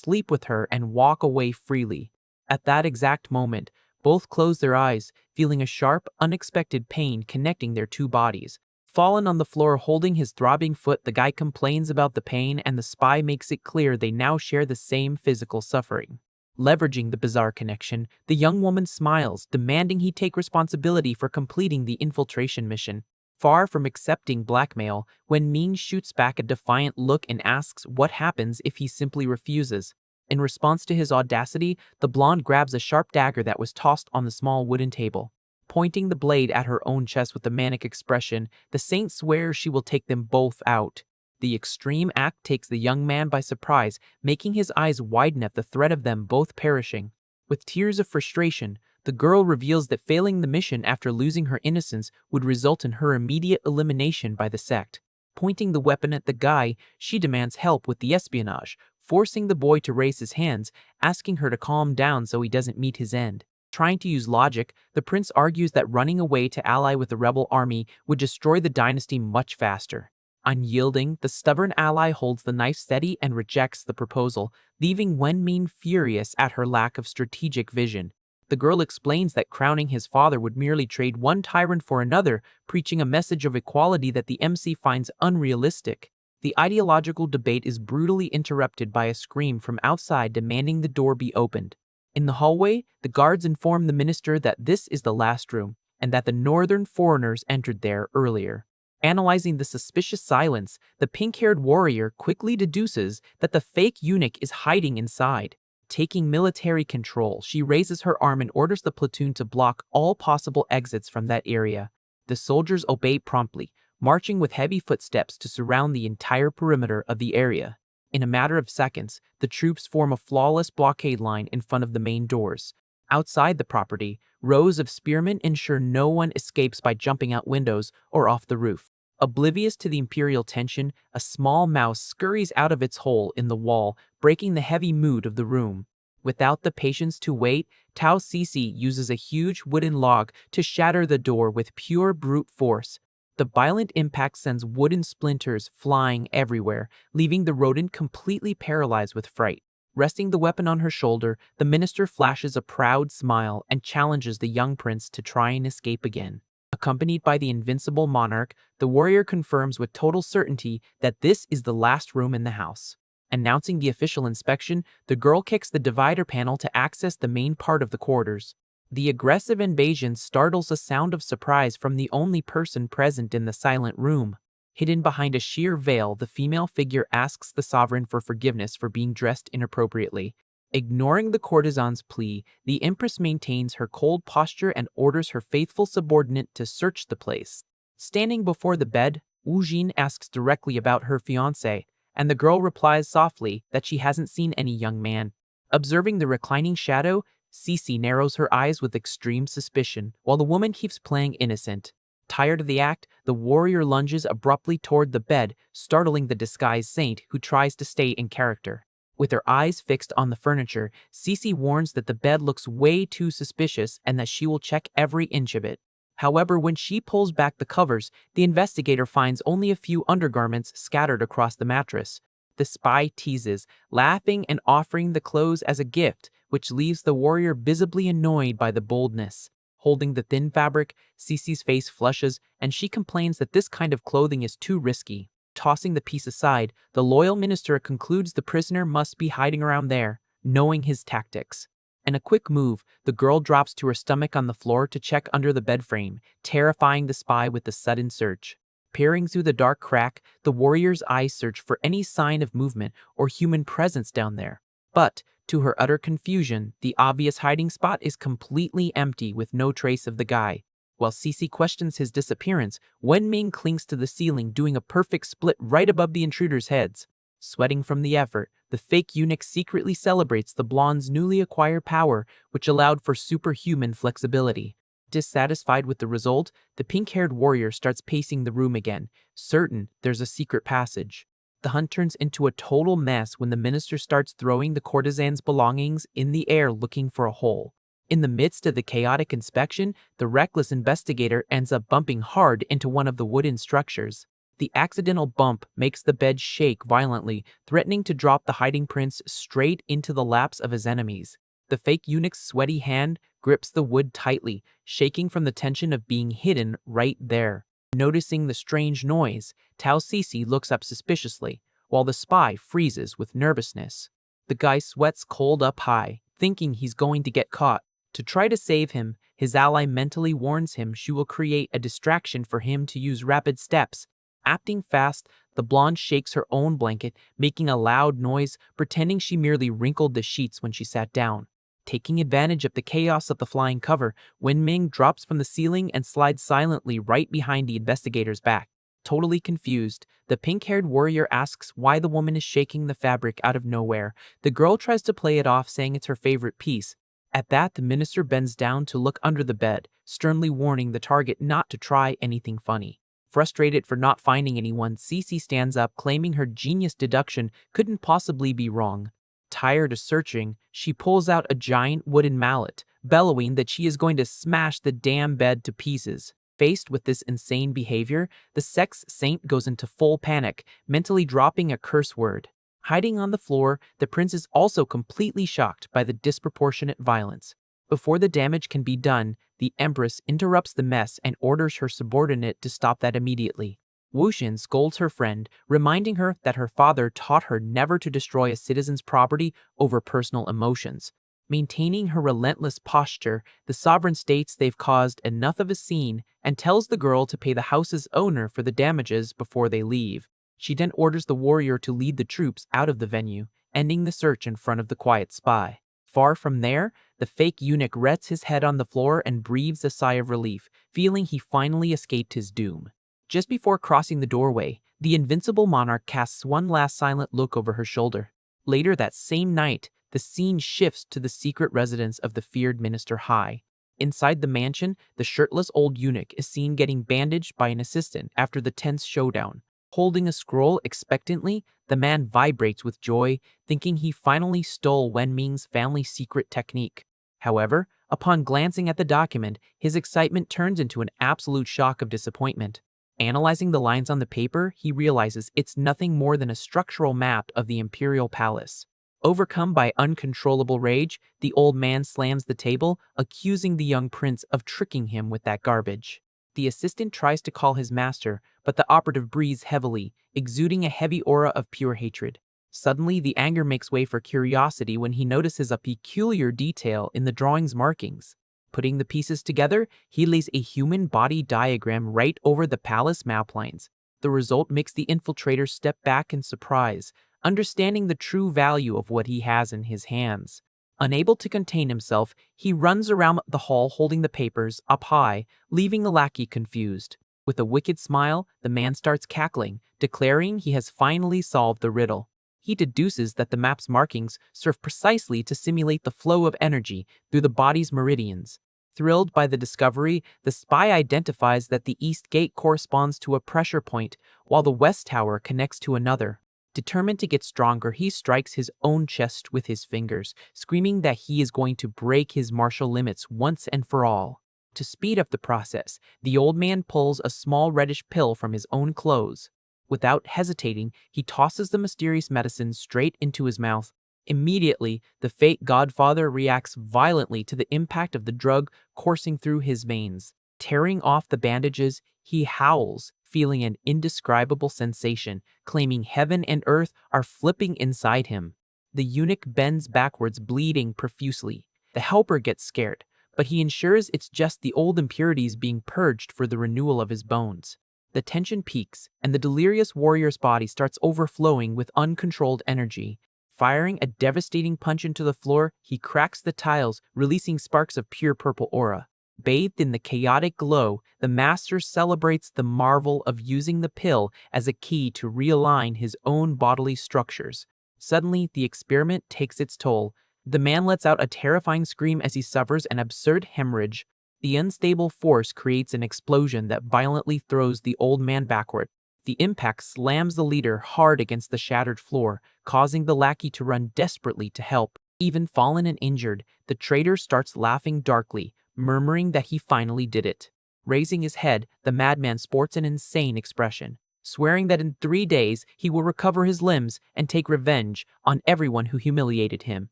sleep with her and walk away freely. At that exact moment, both close their eyes, feeling a sharp, unexpected pain connecting their two bodies. Fallen on the floor holding his throbbing foot, the guy complains about the pain and the spy makes it clear they now share the same physical suffering. Leveraging the bizarre connection, the young woman smiles, demanding he take responsibility for completing the infiltration mission. Far from accepting blackmail, Wen Ming shoots back a defiant look and asks what happens if he simply refuses. In response to his audacity, the blonde grabs a sharp dagger that was tossed on the small wooden table. Pointing the blade at her own chest with a manic expression, the saint swears she will take them both out. The extreme act takes the young man by surprise, making his eyes widen at the threat of them both perishing. With tears of frustration, the girl reveals that failing the mission after losing her innocence would result in her immediate elimination by the sect. Pointing the weapon at the guy, she demands help with the espionage, forcing the boy to raise his hands, asking her to calm down so he doesn't meet his end. Trying to use logic, the prince argues that running away to ally with the rebel army would destroy the dynasty much faster. Unyielding, the stubborn ally holds the knife steady and rejects the proposal, leaving Wen Ming furious at her lack of strategic vision. The girl explains that crowning his father would merely trade one tyrant for another, preaching a message of equality that the MC finds unrealistic. The ideological debate is brutally interrupted by a scream from outside demanding the door be opened. In the hallway, the guards inform the minister that this is the last room, and that the northern foreigners entered there earlier. Analyzing the suspicious silence, the pink-haired warrior quickly deduces that the fake eunuch is hiding inside. Taking military control, she raises her arm and orders the platoon to block all possible exits from that area. The soldiers obey promptly, marching with heavy footsteps to surround the entire perimeter of the area. In a matter of seconds, the troops form a flawless blockade line in front of the main doors. Outside the property, rows of spearmen ensure no one escapes by jumping out windows or off the roof. Oblivious to the imperial tension, a small mouse scurries out of its hole in the wall, breaking the heavy mood of the room. Without the patience to wait, Tao Sisi uses a huge wooden log to shatter the door with pure brute force. The violent impact sends wooden splinters flying everywhere, leaving the rodent completely paralyzed with fright. Resting the weapon on her shoulder, the minister flashes a proud smile and challenges the young prince to try and escape again. Accompanied by the invincible monarch, the warrior confirms with total certainty that this is the last room in the house. Announcing the official inspection, the girl kicks the divider panel to access the main part of the quarters. The aggressive invasion startles a sound of surprise from the only person present in the silent room. Hidden behind a sheer veil, the female figure asks the sovereign for forgiveness for being dressed inappropriately. Ignoring the courtesan's plea, the Empress maintains her cold posture and orders her faithful subordinate to search the place. Standing before the bed, Wu Jin asks directly about her fiancé, and the girl replies softly that she hasn't seen any young man. Observing the reclining shadow, Cece narrows her eyes with extreme suspicion, while the woman keeps playing innocent. Tired of the act, the warrior lunges abruptly toward the bed, startling the disguised saint who tries to stay in character. With her eyes fixed on the furniture, Cece warns that the bed looks way too suspicious and that she will check every inch of it. However, when she pulls back the covers, the investigator finds only a few undergarments scattered across the mattress. The spy teases, laughing and offering the clothes as a gift, which leaves the warrior visibly annoyed by the boldness. Holding the thin fabric, Cece's face flushes, and she complains that this kind of clothing is too risky. Tossing the piece aside, the loyal minister concludes the prisoner must be hiding around there, knowing his tactics. In a quick move, the girl drops to her stomach on the floor to check under the bed frame, terrifying the spy with the sudden search. Peering through the dark crack, the warrior's eyes search for any sign of movement or human presence down there. But, to her utter confusion, the obvious hiding spot is completely empty with no trace of the guy. While Cece questions his disappearance, Wenming clings to the ceiling, doing a perfect split right above the intruders' heads. Sweating from the effort, the fake eunuch secretly celebrates the blonde's newly acquired power, which allowed for superhuman flexibility. Dissatisfied with the result, the pink-haired warrior starts pacing the room again, certain there's a secret passage. The hunt turns into a total mess when the minister starts throwing the courtesan's belongings in the air looking for a hole. In the midst of the chaotic inspection, the reckless investigator ends up bumping hard into one of the wooden structures. The accidental bump makes the bed shake violently, threatening to drop the hiding prince straight into the laps of his enemies. The fake eunuch's sweaty hand grips the wood tightly, shaking from the tension of being hidden right there. Noticing the strange noise, Tao Sisi looks up suspiciously, while the spy freezes with nervousness. The guy sweats cold up high, thinking he's going to get caught. To try to save him, his ally mentally warns him she will create a distraction for him to use rapid steps. Acting fast, the blonde shakes her own blanket, making a loud noise, pretending she merely wrinkled the sheets when she sat down. Taking advantage of the chaos of the flying cover, Wenming drops from the ceiling and slides silently right behind the investigator's back. Totally confused, the pink-haired warrior asks why the woman is shaking the fabric out of nowhere. The girl tries to play it off, saying it's her favorite piece. At that, the minister bends down to look under the bed, sternly warning the target not to try anything funny. Frustrated for not finding anyone, Cece stands up, claiming her genius deduction couldn't possibly be wrong. Tired of searching, she pulls out a giant wooden mallet, bellowing that she is going to smash the damn bed to pieces. Faced with this insane behavior, the sex saint goes into full panic, mentally dropping a curse word. Hiding on the floor, the prince is also completely shocked by the disproportionate violence. Before the damage can be done, the Empress interrupts the mess and orders her subordinate to stop that immediately. Wuxian scolds her friend, reminding her that her father taught her never to destroy a citizen's property over personal emotions. Maintaining her relentless posture, the sovereign states they've caused enough of a scene and tells the girl to pay the house's owner for the damages before they leave. She then orders the warrior to lead the troops out of the venue, ending the search in front of the quiet spy. Far from there, the fake eunuch rests his head on the floor and breathes a sigh of relief, feeling he finally escaped his doom. Just before crossing the doorway, the invincible monarch casts one last silent look over her shoulder. Later that same night, the scene shifts to the secret residence of the feared Minister Hai. Inside the mansion, the shirtless old eunuch is seen getting bandaged by an assistant after the tense showdown. Holding a scroll expectantly, the man vibrates with joy, thinking he finally stole Wenming's family secret technique. However, upon glancing at the document, his excitement turns into an absolute shock of disappointment. Analyzing the lines on the paper, he realizes it's nothing more than a structural map of the imperial palace. Overcome by uncontrollable rage, the old man slams the table, accusing the young prince of tricking him with that garbage. The assistant tries to call his master, but the operative breathes heavily, exuding a heavy aura of pure hatred. Suddenly, the anger makes way for curiosity when he notices a peculiar detail in the drawing's markings. Putting the pieces together, he lays a human body diagram right over the palace map lines. The result makes the infiltrator step back in surprise, understanding the true value of what he has in his hands. Unable to contain himself, he runs around the hall holding the papers up high, leaving the lackey confused. With a wicked smile, the man starts cackling, declaring he has finally solved the riddle. He deduces that the map's markings serve precisely to simulate the flow of energy through the body's meridians. Thrilled by the discovery, the spy identifies that the east gate corresponds to a pressure point, while the west tower connects to another. Determined to get stronger, he strikes his own chest with his fingers, screaming that he is going to break his martial limits once and for all. To speed up the process, the old man pulls a small reddish pill from his own clothes. Without hesitating, he tosses the mysterious medicine straight into his mouth. Immediately, the fake godfather reacts violently to the impact of the drug coursing through his veins. Tearing off the bandages, he howls, feeling an indescribable sensation, claiming heaven and earth are flipping inside him. The eunuch bends backwards, bleeding profusely. The helper gets scared, but he ensures it's just the old impurities being purged for the renewal of his bones. The tension peaks, and the delirious warrior's body starts overflowing with uncontrolled energy. Firing a devastating punch into the floor, he cracks the tiles, releasing sparks of pure purple aura. Bathed in the chaotic glow, the master celebrates the marvel of using the pill as a key to realign his own bodily structures. Suddenly, the experiment takes its toll. The man lets out a terrifying scream as he suffers an absurd hemorrhage. The unstable force creates an explosion that violently throws the old man backward. The impact slams the leader hard against the shattered floor, causing the lackey to run desperately to help. Even fallen and injured, the traitor starts laughing darkly, murmuring that he finally did it. Raising his head, the madman sports an insane expression, swearing that in 3 days he will recover his limbs and take revenge on everyone who humiliated him.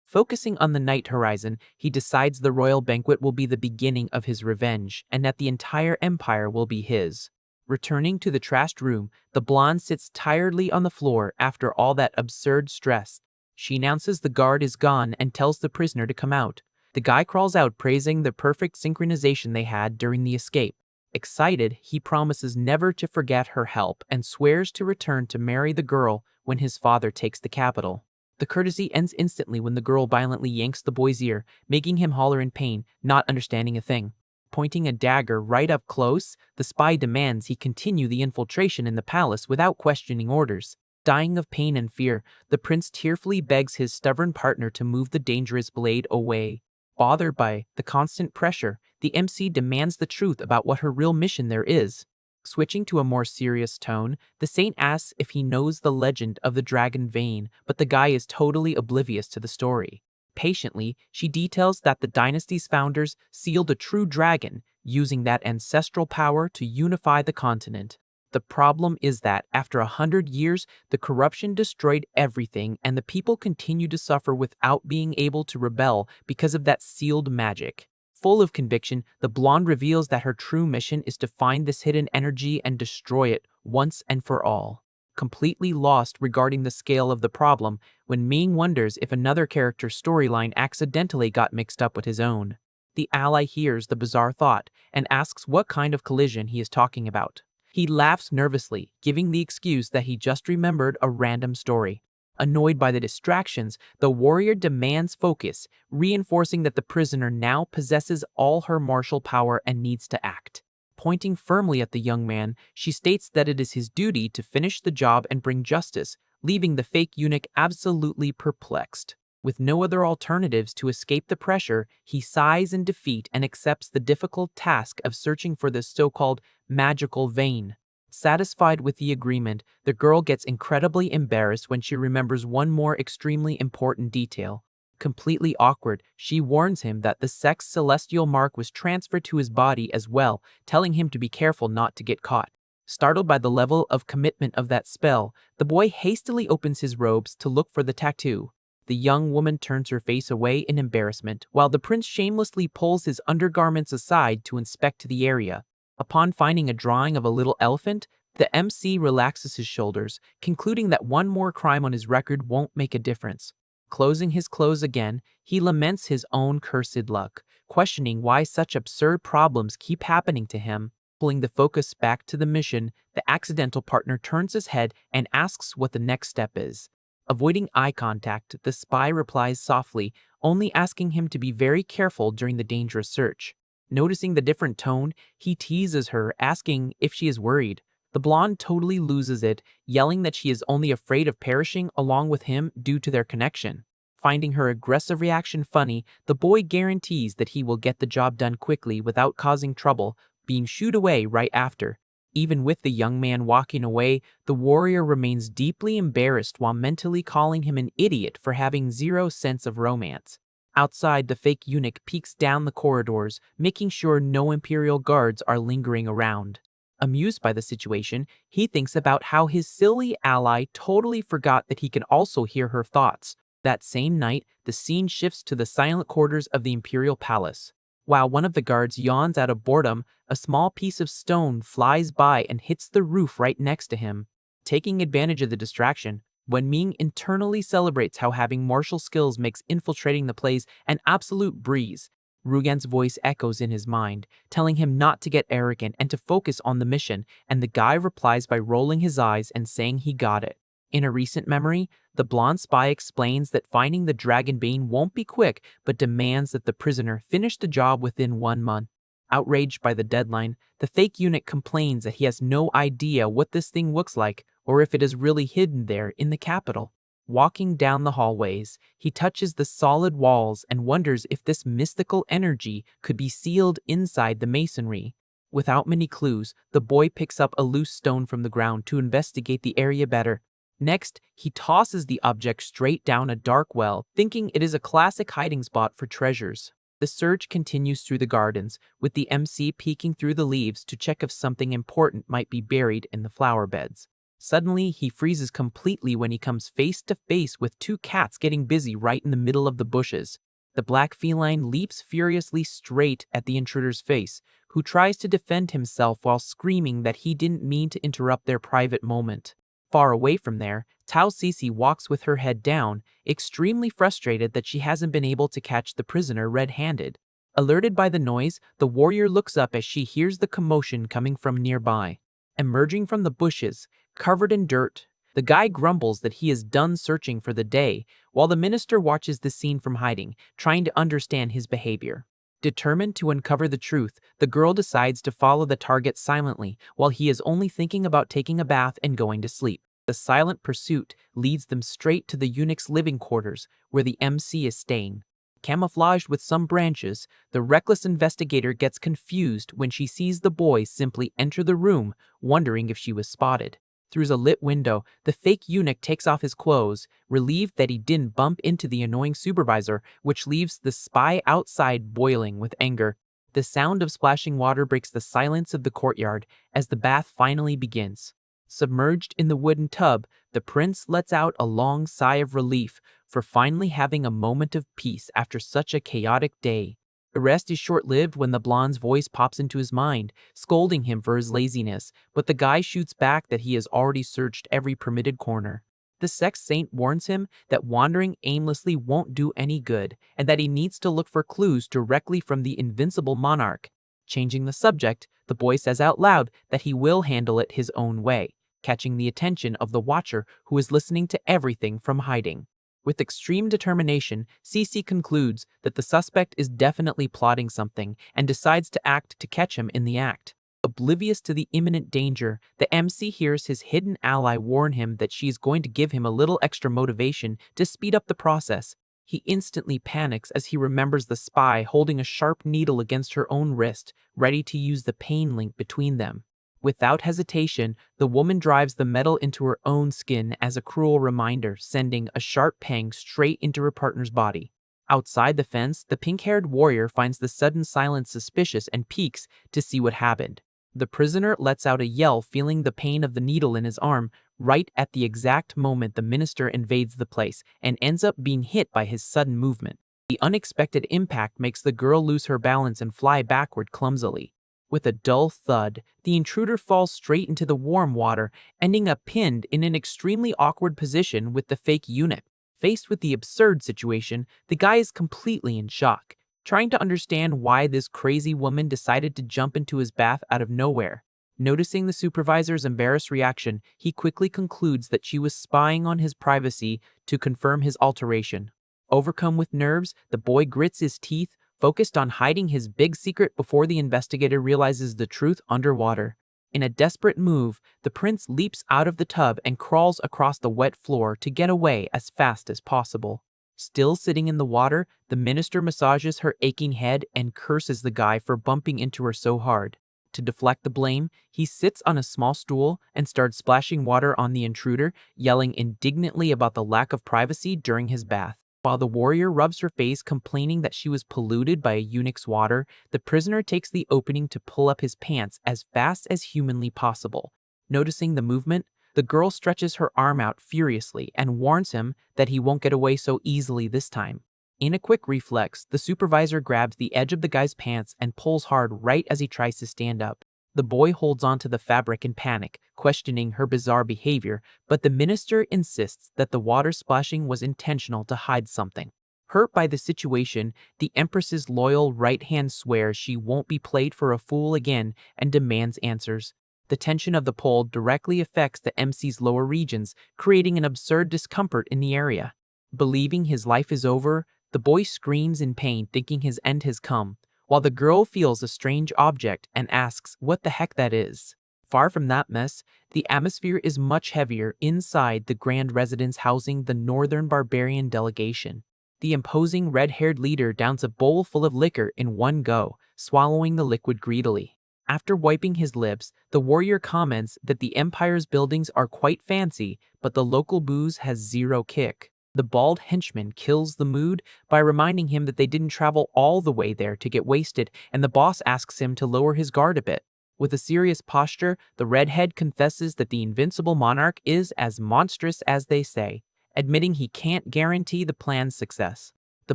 Focusing on the night horizon, he decides the royal banquet will be the beginning of his revenge, and that the entire empire will be his. Returning to the trashed room, the blonde sits tiredly on the floor after all that absurd stress. She announces the guard is gone and tells the prisoner to come out. The guy crawls out praising the perfect synchronization they had during the escape. Excited, he promises never to forget her help and swears to return to marry the girl when his father takes the capital. The courtesy ends instantly when the girl violently yanks the boy's ear, making him holler in pain, not understanding a thing. Pointing a dagger right up close, the spy demands he continue the infiltration in the palace without questioning orders. Dying of pain and fear, the prince tearfully begs his stubborn partner to move the dangerous blade away. Bothered by the constant pressure, the MC demands the truth about what her real mission there is. Switching to a more serious tone, the saint asks if he knows the legend of the dragon vein, but the guy is totally oblivious to the story. Patiently, she details that the dynasty's founders sealed a true dragon, using that ancestral power to unify the continent. The problem is that, after 100 years, the corruption destroyed everything and the people continue to suffer without being able to rebel because of that sealed magic. Full of conviction, the blonde reveals that her true mission is to find this hidden energy and destroy it once and for all. Completely lost regarding the scale of the problem, when Ming wonders if another character's storyline accidentally got mixed up with his own. The ally hears the bizarre thought and asks what kind of collision he is talking about. He laughs nervously, giving the excuse that he just remembered a random story. Annoyed by the distractions, the warrior demands focus, reinforcing that the prisoner now possesses all her martial power and needs to act. Pointing firmly at the young man, she states that it is his duty to finish the job and bring justice, leaving the fake eunuch absolutely perplexed. With no other alternatives to escape the pressure, he sighs in defeat and accepts the difficult task of searching for this so-called magical vein. Satisfied with the agreement, the girl gets incredibly embarrassed when she remembers one more extremely important detail. Completely awkward, she warns him that the sex celestial mark was transferred to his body as well, telling him to be careful not to get caught. Startled by the level of commitment of that spell, the boy hastily opens his robes to look for the tattoo. The young woman turns her face away in embarrassment, while the prince shamelessly pulls his undergarments aside to inspect the area. Upon finding a drawing of a little elephant, the MC relaxes his shoulders, concluding that one more crime on his record won't make a difference. Closing his clothes again, he laments his own cursed luck, questioning why such absurd problems keep happening to him. Pulling the focus back to the mission, the accidental partner turns his head and asks what the next step is. Avoiding eye contact, the spy replies softly, only asking him to be very careful during the dangerous search. Noticing the different tone, he teases her, asking if she is worried. The blonde totally loses it, yelling that she is only afraid of perishing along with him due to their connection. Finding her aggressive reaction funny, the boy guarantees that he will get the job done quickly without causing trouble, being shooed away right after. Even with the young man walking away, the warrior remains deeply embarrassed while mentally calling him an idiot for having zero sense of romance. Outside, the fake eunuch peeks down the corridors, making sure no imperial guards are lingering around. Amused by the situation, he thinks about how his silly ally totally forgot that he can also hear her thoughts. That same night, the scene shifts to the silent quarters of the imperial palace. While one of the guards yawns out of boredom, a small piece of stone flies by and hits the roof right next to him. Taking advantage of the distraction, Wen Ming internally celebrates how having martial skills makes infiltrating the place an absolute breeze. Rugen's voice echoes in his mind, telling him not to get arrogant and to focus on the mission, and the guy replies by rolling his eyes and saying he got it. In a recent memory, the blonde spy explains that finding the Dragonbane won't be quick, but demands that the prisoner finish the job within 1 month. Outraged by the deadline, the fake eunuch complains that he has no idea what this thing looks like or if it is really hidden there in the capital. Walking down the hallways, he touches the solid walls and wonders if this mystical energy could be sealed inside the masonry. Without many clues, the boy picks up a loose stone from the ground to investigate the area better. Next, he tosses the object straight down a dark well, thinking it is a classic hiding spot for treasures. The search continues through the gardens, with the MC peeking through the leaves to check if something important might be buried in the flower beds. Suddenly, he freezes completely when he comes face to face with two cats getting busy right in the middle of the bushes. The black feline leaps furiously straight at the intruder's face, who tries to defend himself while screaming that he didn't mean to interrupt their private moment. Far away from there, Tao Cece walks with her head down, extremely frustrated that she hasn't been able to catch the prisoner red-handed. Alerted by the noise, the warrior looks up as she hears the commotion coming from nearby. Emerging from the bushes, covered in dirt, the guy grumbles that he is done searching for the day, while the minister watches the scene from hiding, trying to understand his behavior. Determined to uncover the truth, the girl decides to follow the target silently, while he is only thinking about taking a bath and going to sleep. The silent pursuit leads them straight to the eunuch's living quarters, where the MC is staying. Camouflaged with some branches, the reckless investigator gets confused when she sees the boy simply enter the room, wondering if she was spotted. Through a lit window, the fake eunuch takes off his clothes, relieved that he didn't bump into the annoying supervisor, which leaves the spy outside boiling with anger. The sound of splashing water breaks the silence of the courtyard as the bath finally begins. Submerged in the wooden tub, the prince lets out a long sigh of relief for finally having a moment of peace after such a chaotic day. The rest is short-lived when the blonde's voice pops into his mind, scolding him for his laziness, but the guy shoots back that he has already searched every permitted corner. The sex saint warns him that wandering aimlessly won't do any good, and that he needs to look for clues directly from the invincible monarch. Changing the subject, the boy says out loud that he will handle it his own way, catching the attention of the watcher who is listening to everything from hiding. With extreme determination, Cece concludes that the suspect is definitely plotting something and decides to act to catch him in the act. Oblivious to the imminent danger, the MC hears his hidden ally warn him that she is going to give him a little extra motivation to speed up the process. He instantly panics as he remembers the spy holding a sharp needle against her own wrist, ready to use the pain link between them. Without hesitation, the woman drives the metal into her own skin as a cruel reminder, sending a sharp pang straight into her partner's body. Outside the fence, the pink-haired warrior finds the sudden silence suspicious and peeks to see what happened. The prisoner lets out a yell, feeling the pain of the needle in his arm, right at the exact moment the minister invades the place and ends up being hit by his sudden movement. The unexpected impact makes the girl lose her balance and fly backward clumsily. With a dull thud, the intruder falls straight into the warm water, ending up pinned in an extremely awkward position with the fake eunuch. Faced with the absurd situation, the guy is completely in shock, trying to understand why this crazy woman decided to jump into his bath out of nowhere. Noticing the supervisor's embarrassed reaction, he quickly concludes that she was spying on his privacy to confirm his alteration. Overcome with nerves, the boy grits his teeth, focused on hiding his big secret before the investigator realizes the truth underwater. In a desperate move, the prince leaps out of the tub and crawls across the wet floor to get away as fast as possible. Still sitting in the water, the minister massages her aching head and curses the guy for bumping into her so hard. To deflect the blame, he sits on a small stool and starts splashing water on the intruder, yelling indignantly about the lack of privacy during his bath. While the warrior rubs her face, complaining that she was polluted by a eunuch's water, the prisoner takes the opening to pull up his pants as fast as humanly possible. Noticing the movement, the girl stretches her arm out furiously and warns him that he won't get away so easily this time. In a quick reflex, the supervisor grabs the edge of the guy's pants and pulls hard right as he tries to stand up. The boy holds onto the fabric in panic, questioning her bizarre behavior, but the minister insists that the water splashing was intentional to hide something. Hurt by the situation, the Empress's loyal right hand swears she won't be played for a fool again and demands answers. The tension of the poll directly affects the MC's lower regions, creating an absurd discomfort in the area. Believing his life is over, the boy screams in pain, thinking his end has come, while the girl feels a strange object and asks what the heck that is. Far from that mess, the atmosphere is much heavier inside the grand residence housing the Northern Barbarian delegation. The imposing red-haired leader downs a bowl full of liquor in one go, swallowing the liquid greedily. After wiping his lips, the warrior comments that the Empire's buildings are quite fancy, but the local booze has zero kick. The bald henchman kills the mood by reminding him that they didn't travel all the way there to get wasted, and the boss asks him to lower his guard a bit. With a serious posture, the redhead confesses that the invincible monarch is as monstrous as they say, admitting he can't guarantee the plan's success. The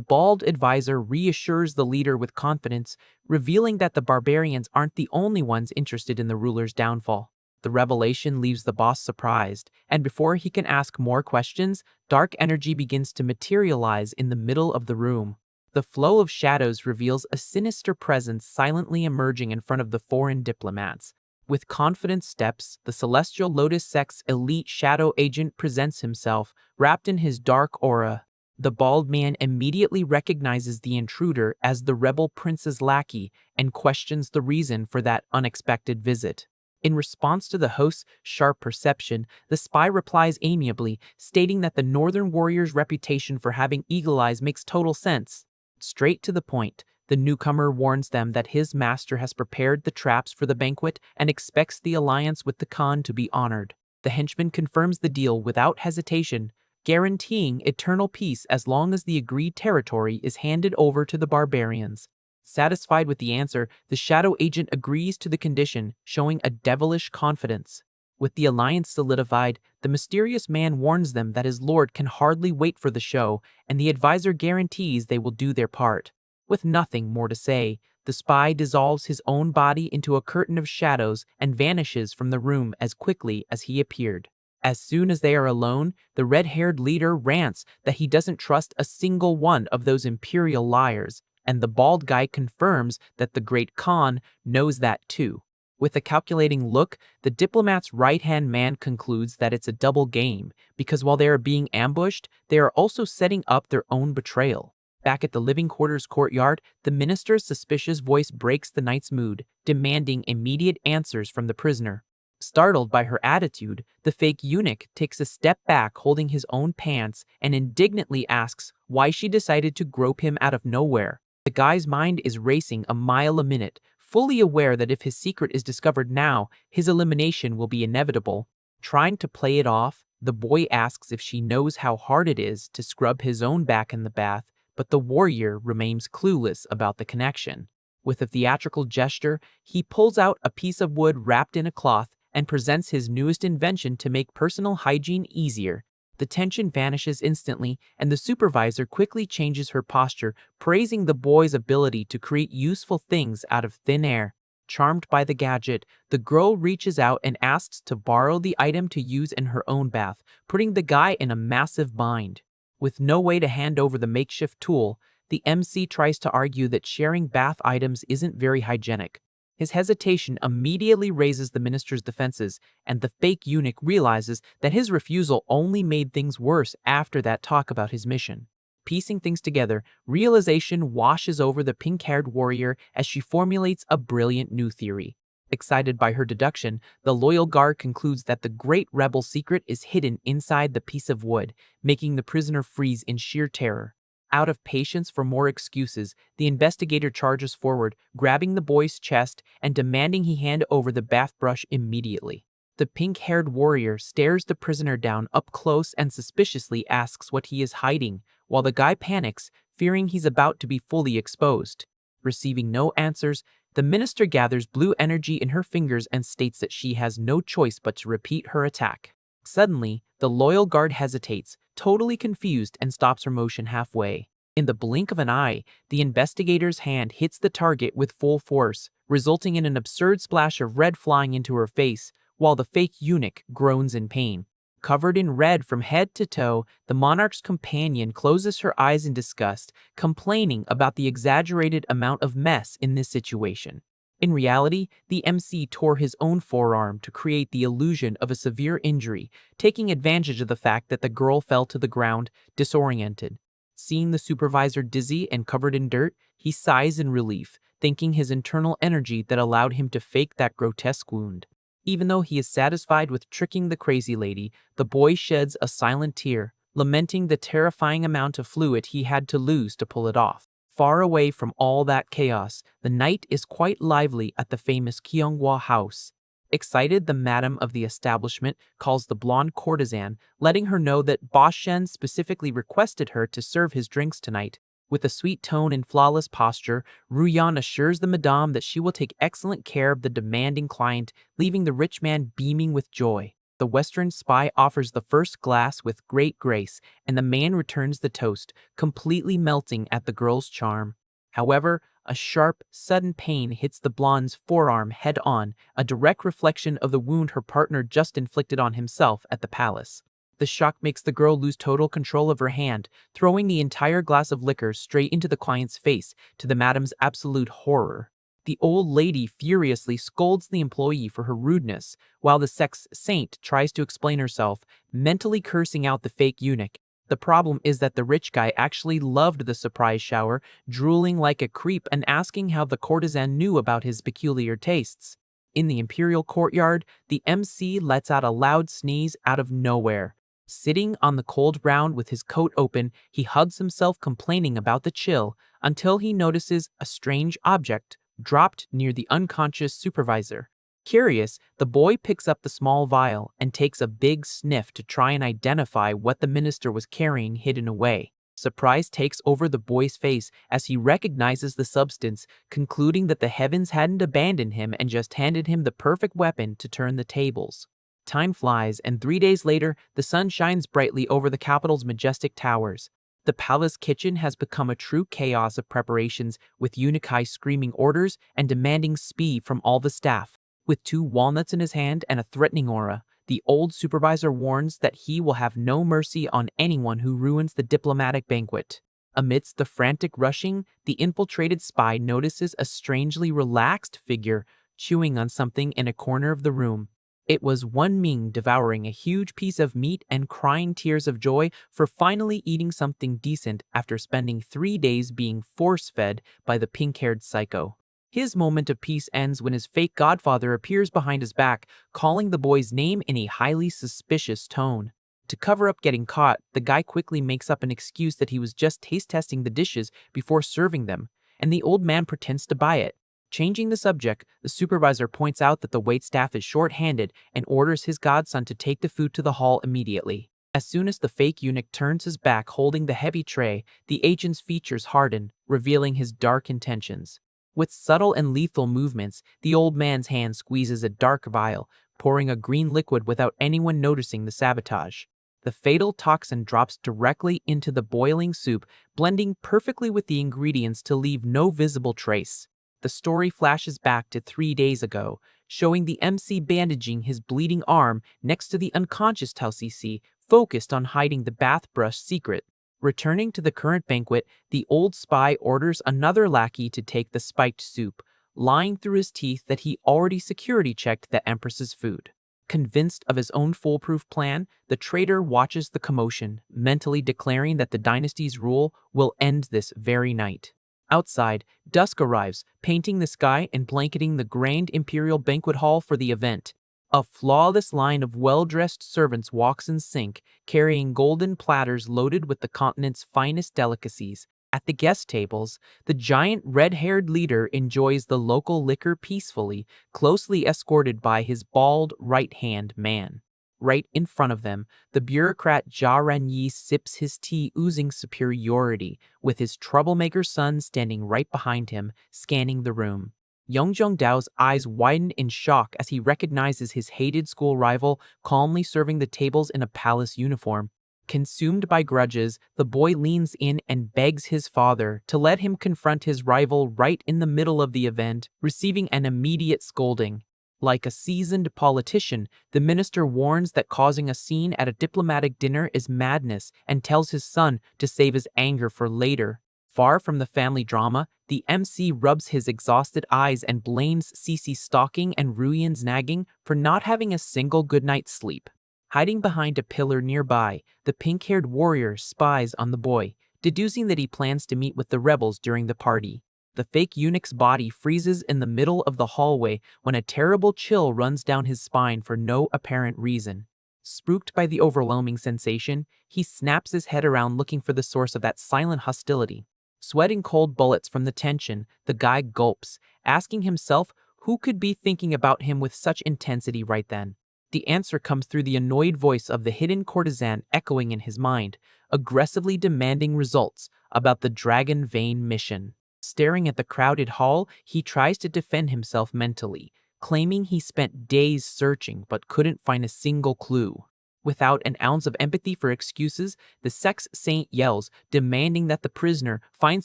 bald advisor reassures the leader with confidence, revealing that the barbarians aren't the only ones interested in the ruler's downfall. The revelation leaves the boss surprised, and before he can ask more questions, dark energy begins to materialize in the middle of the room. The flow of shadows reveals a sinister presence silently emerging in front of the foreign diplomats. With confident steps, the Celestial Lotus Sect's elite shadow agent presents himself, wrapped in his dark aura. The bald man immediately recognizes the intruder as the rebel prince's lackey and questions the reason for that unexpected visit. In response to the host's sharp perception, the spy replies amiably, stating that the Northern warrior's reputation for having eagle eyes makes total sense. Straight to the point, the newcomer warns them that his master has prepared the traps for the banquet and expects the alliance with the Khan to be honored. The henchman confirms the deal without hesitation, guaranteeing eternal peace as long as the agreed territory is handed over to the barbarians. Satisfied with the answer, the shadow agent agrees to the condition, showing a devilish confidence. With the alliance solidified, the mysterious man warns them that his lord can hardly wait for the show, and the advisor guarantees they will do their part. With nothing more to say, the spy dissolves his own body into a curtain of shadows and vanishes from the room as quickly as he appeared. As soon as they are alone, the red-haired leader rants that he doesn't trust a single one of those imperial liars, and the bald guy confirms that the great Khan knows that too. With a calculating look, the diplomat's right-hand man concludes that it's a double game, because while they are being ambushed, they are also setting up their own betrayal. Back at the living quarters courtyard, the minister's suspicious voice breaks the night's mood, demanding immediate answers from the prisoner. Startled by her attitude, the fake eunuch takes a step back holding his own pants and indignantly asks why she decided to grope him out of nowhere. The guy's mind is racing a mile a minute, fully aware that if his secret is discovered now, his elimination will be inevitable. Trying to play it off, the boy asks if she knows how hard it is to scrub his own back in the bath, but the warrior remains clueless about the connection. With a theatrical gesture, he pulls out a piece of wood wrapped in a cloth and presents his newest invention to make personal hygiene easier. The tension vanishes instantly, and the supervisor quickly changes her posture, praising the boy's ability to create useful things out of thin air. Charmed by the gadget, the girl reaches out and asks to borrow the item to use in her own bath, putting the guy in a massive bind. With no way to hand over the makeshift tool, the MC tries to argue that sharing bath items isn't very hygienic. His hesitation immediately raises the minister's defenses, and the fake eunuch realizes that his refusal only made things worse after that talk about his mission. Piecing things together, realization washes over the pink-haired warrior as she formulates a brilliant new theory. Excited by her deduction, the loyal guard concludes that the great rebel secret is hidden inside the piece of wood, making the prisoner freeze in sheer terror. Out of patience for more excuses, the investigator charges forward, grabbing the boy's chest and demanding he hand over the bath brush immediately. The pink-haired warrior stares the prisoner down up close and suspiciously asks what he is hiding, while the guy panics, fearing he's about to be fully exposed. Receiving no answers, the minister gathers blue energy in her fingers and states that she has no choice but to repeat her attack. Suddenly, the loyal guard hesitates, totally confused, and stops her motion halfway. In the blink of an eye, the investigator's hand hits the target with full force, resulting in an absurd splash of red flying into her face, while the fake eunuch groans in pain. Covered in red from head to toe, the monarch's companion closes her eyes in disgust, complaining about the exaggerated amount of mess in this situation. In reality, the MC tore his own forearm to create the illusion of a severe injury, taking advantage of the fact that the girl fell to the ground, disoriented. Seeing the supervisor dizzy and covered in dirt, he sighs in relief, thanking his internal energy that allowed him to fake that grotesque wound. Even though he is satisfied with tricking the crazy lady, the boy sheds a silent tear, lamenting the terrifying amount of fluid he had to lose to pull it off. Far away from all that chaos, the night is quite lively at the famous Kyunghwa house. Excited, the madam of the establishment calls the blonde courtesan, letting her know that Boss Shen specifically requested her to serve his drinks tonight. With a sweet tone and flawless posture, Ruyan assures the madame that she will take excellent care of the demanding client, leaving the rich man beaming with joy. The Western spy offers the first glass with great grace, and the man returns the toast, completely melting at the girl's charm. However, a sharp, sudden pain hits the blonde's forearm head-on, a direct reflection of the wound her partner just inflicted on himself at the palace. The shock makes the girl lose total control of her hand, throwing the entire glass of liquor straight into the client's face, to the madam's absolute horror. The old lady furiously scolds the employee for her rudeness, while the sex saint tries to explain herself, mentally cursing out the fake eunuch. The problem is that the rich guy actually loved the surprise shower, drooling like a creep and asking how the courtesan knew about his peculiar tastes. In the imperial courtyard, the MC lets out a loud sneeze out of nowhere. Sitting on the cold ground with his coat open, he hugs himself, complaining about the chill, until he notices a strange object dropped near the unconscious supervisor. Curious, the boy picks up the small vial and takes a big sniff to try and identify what the minister was carrying hidden away. Surprise takes over the boy's face as he recognizes the substance, concluding that the heavens hadn't abandoned him and just handed him the perfect weapon to turn the tables. Time flies, and 3 days later, the sun shines brightly over the capital's majestic towers. The palace kitchen has become a true chaos of preparations, with eunuchi screaming orders and demanding speed from all the staff. With 2 walnuts in his hand and a threatening aura, the old supervisor warns that he will have no mercy on anyone who ruins the diplomatic banquet. Amidst the frantic rushing, the infiltrated spy notices a strangely relaxed figure chewing on something in a corner of the room. It was Wen Ming, devouring a huge piece of meat and crying tears of joy for finally eating something decent after spending 3 days being force-fed by the pink-haired psycho. His moment of peace ends when his fake godfather appears behind his back, calling the boy's name in a highly suspicious tone. To cover up getting caught, the guy quickly makes up an excuse that he was just taste-testing the dishes before serving them, and the old man pretends to buy it. Changing the subject, the supervisor points out that the waitstaff is short-handed and orders his godson to take the food to the hall immediately. As soon as the fake eunuch turns his back holding the heavy tray, the agent's features harden, revealing his dark intentions. With subtle and lethal movements, the old man's hand squeezes a dark vial, pouring a green liquid without anyone noticing the sabotage. The fatal toxin drops directly into the boiling soup, blending perfectly with the ingredients to leave no visible trace. The story flashes back to 3 days ago, showing the MC bandaging his bleeding arm next to the unconscious Tao Cc, focused on hiding the bath brush secret. Returning to the current banquet, the old spy orders another lackey to take the spiked soup, lying through his teeth that he already security-checked the Empress's food. Convinced of his own foolproof plan, the traitor watches the commotion, mentally declaring that the dynasty's rule will end this very night. Outside, dusk arrives, painting the sky and blanketing the grand imperial banquet hall for the event. A flawless line of well-dressed servants walks in sync, carrying golden platters loaded with the continent's finest delicacies. At the guest tables, the giant red-haired leader enjoys the local liquor peacefully, closely escorted by his bald right-hand man. Right in front of them, the bureaucrat Jia Renyi sips his tea, oozing superiority, with his troublemaker son standing right behind him, scanning the room. Yongjong Dao's eyes widen in shock as he recognizes his hated school rival, calmly serving the tables in a palace uniform. Consumed by grudges, the boy leans in and begs his father to let him confront his rival right in the middle of the event, receiving an immediate scolding. Like a seasoned politician, the minister warns that causing a scene at a diplomatic dinner is madness and tells his son to save his anger for later. Far from the family drama, the MC rubs his exhausted eyes and blames Cece stalking and Ruyen's nagging for not having a single good night's sleep. Hiding behind a pillar nearby, the pink-haired warrior spies on the boy, deducing that he plans to meet with the rebels during the party. The fake eunuch's body freezes in the middle of the hallway when a terrible chill runs down his spine for no apparent reason. Spooked by the overwhelming sensation, he snaps his head around looking for the source of that silent hostility. Sweating cold bullets from the tension, the guy gulps, asking himself who could be thinking about him with such intensity right then. The answer comes through the annoyed voice of the hidden courtesan echoing in his mind, aggressively demanding results about the Dragon Vein mission. Staring at the crowded hall, he tries to defend himself mentally, claiming he spent days searching but couldn't find a single clue. Without an ounce of empathy for excuses, the sex saint yells, demanding that the prisoner find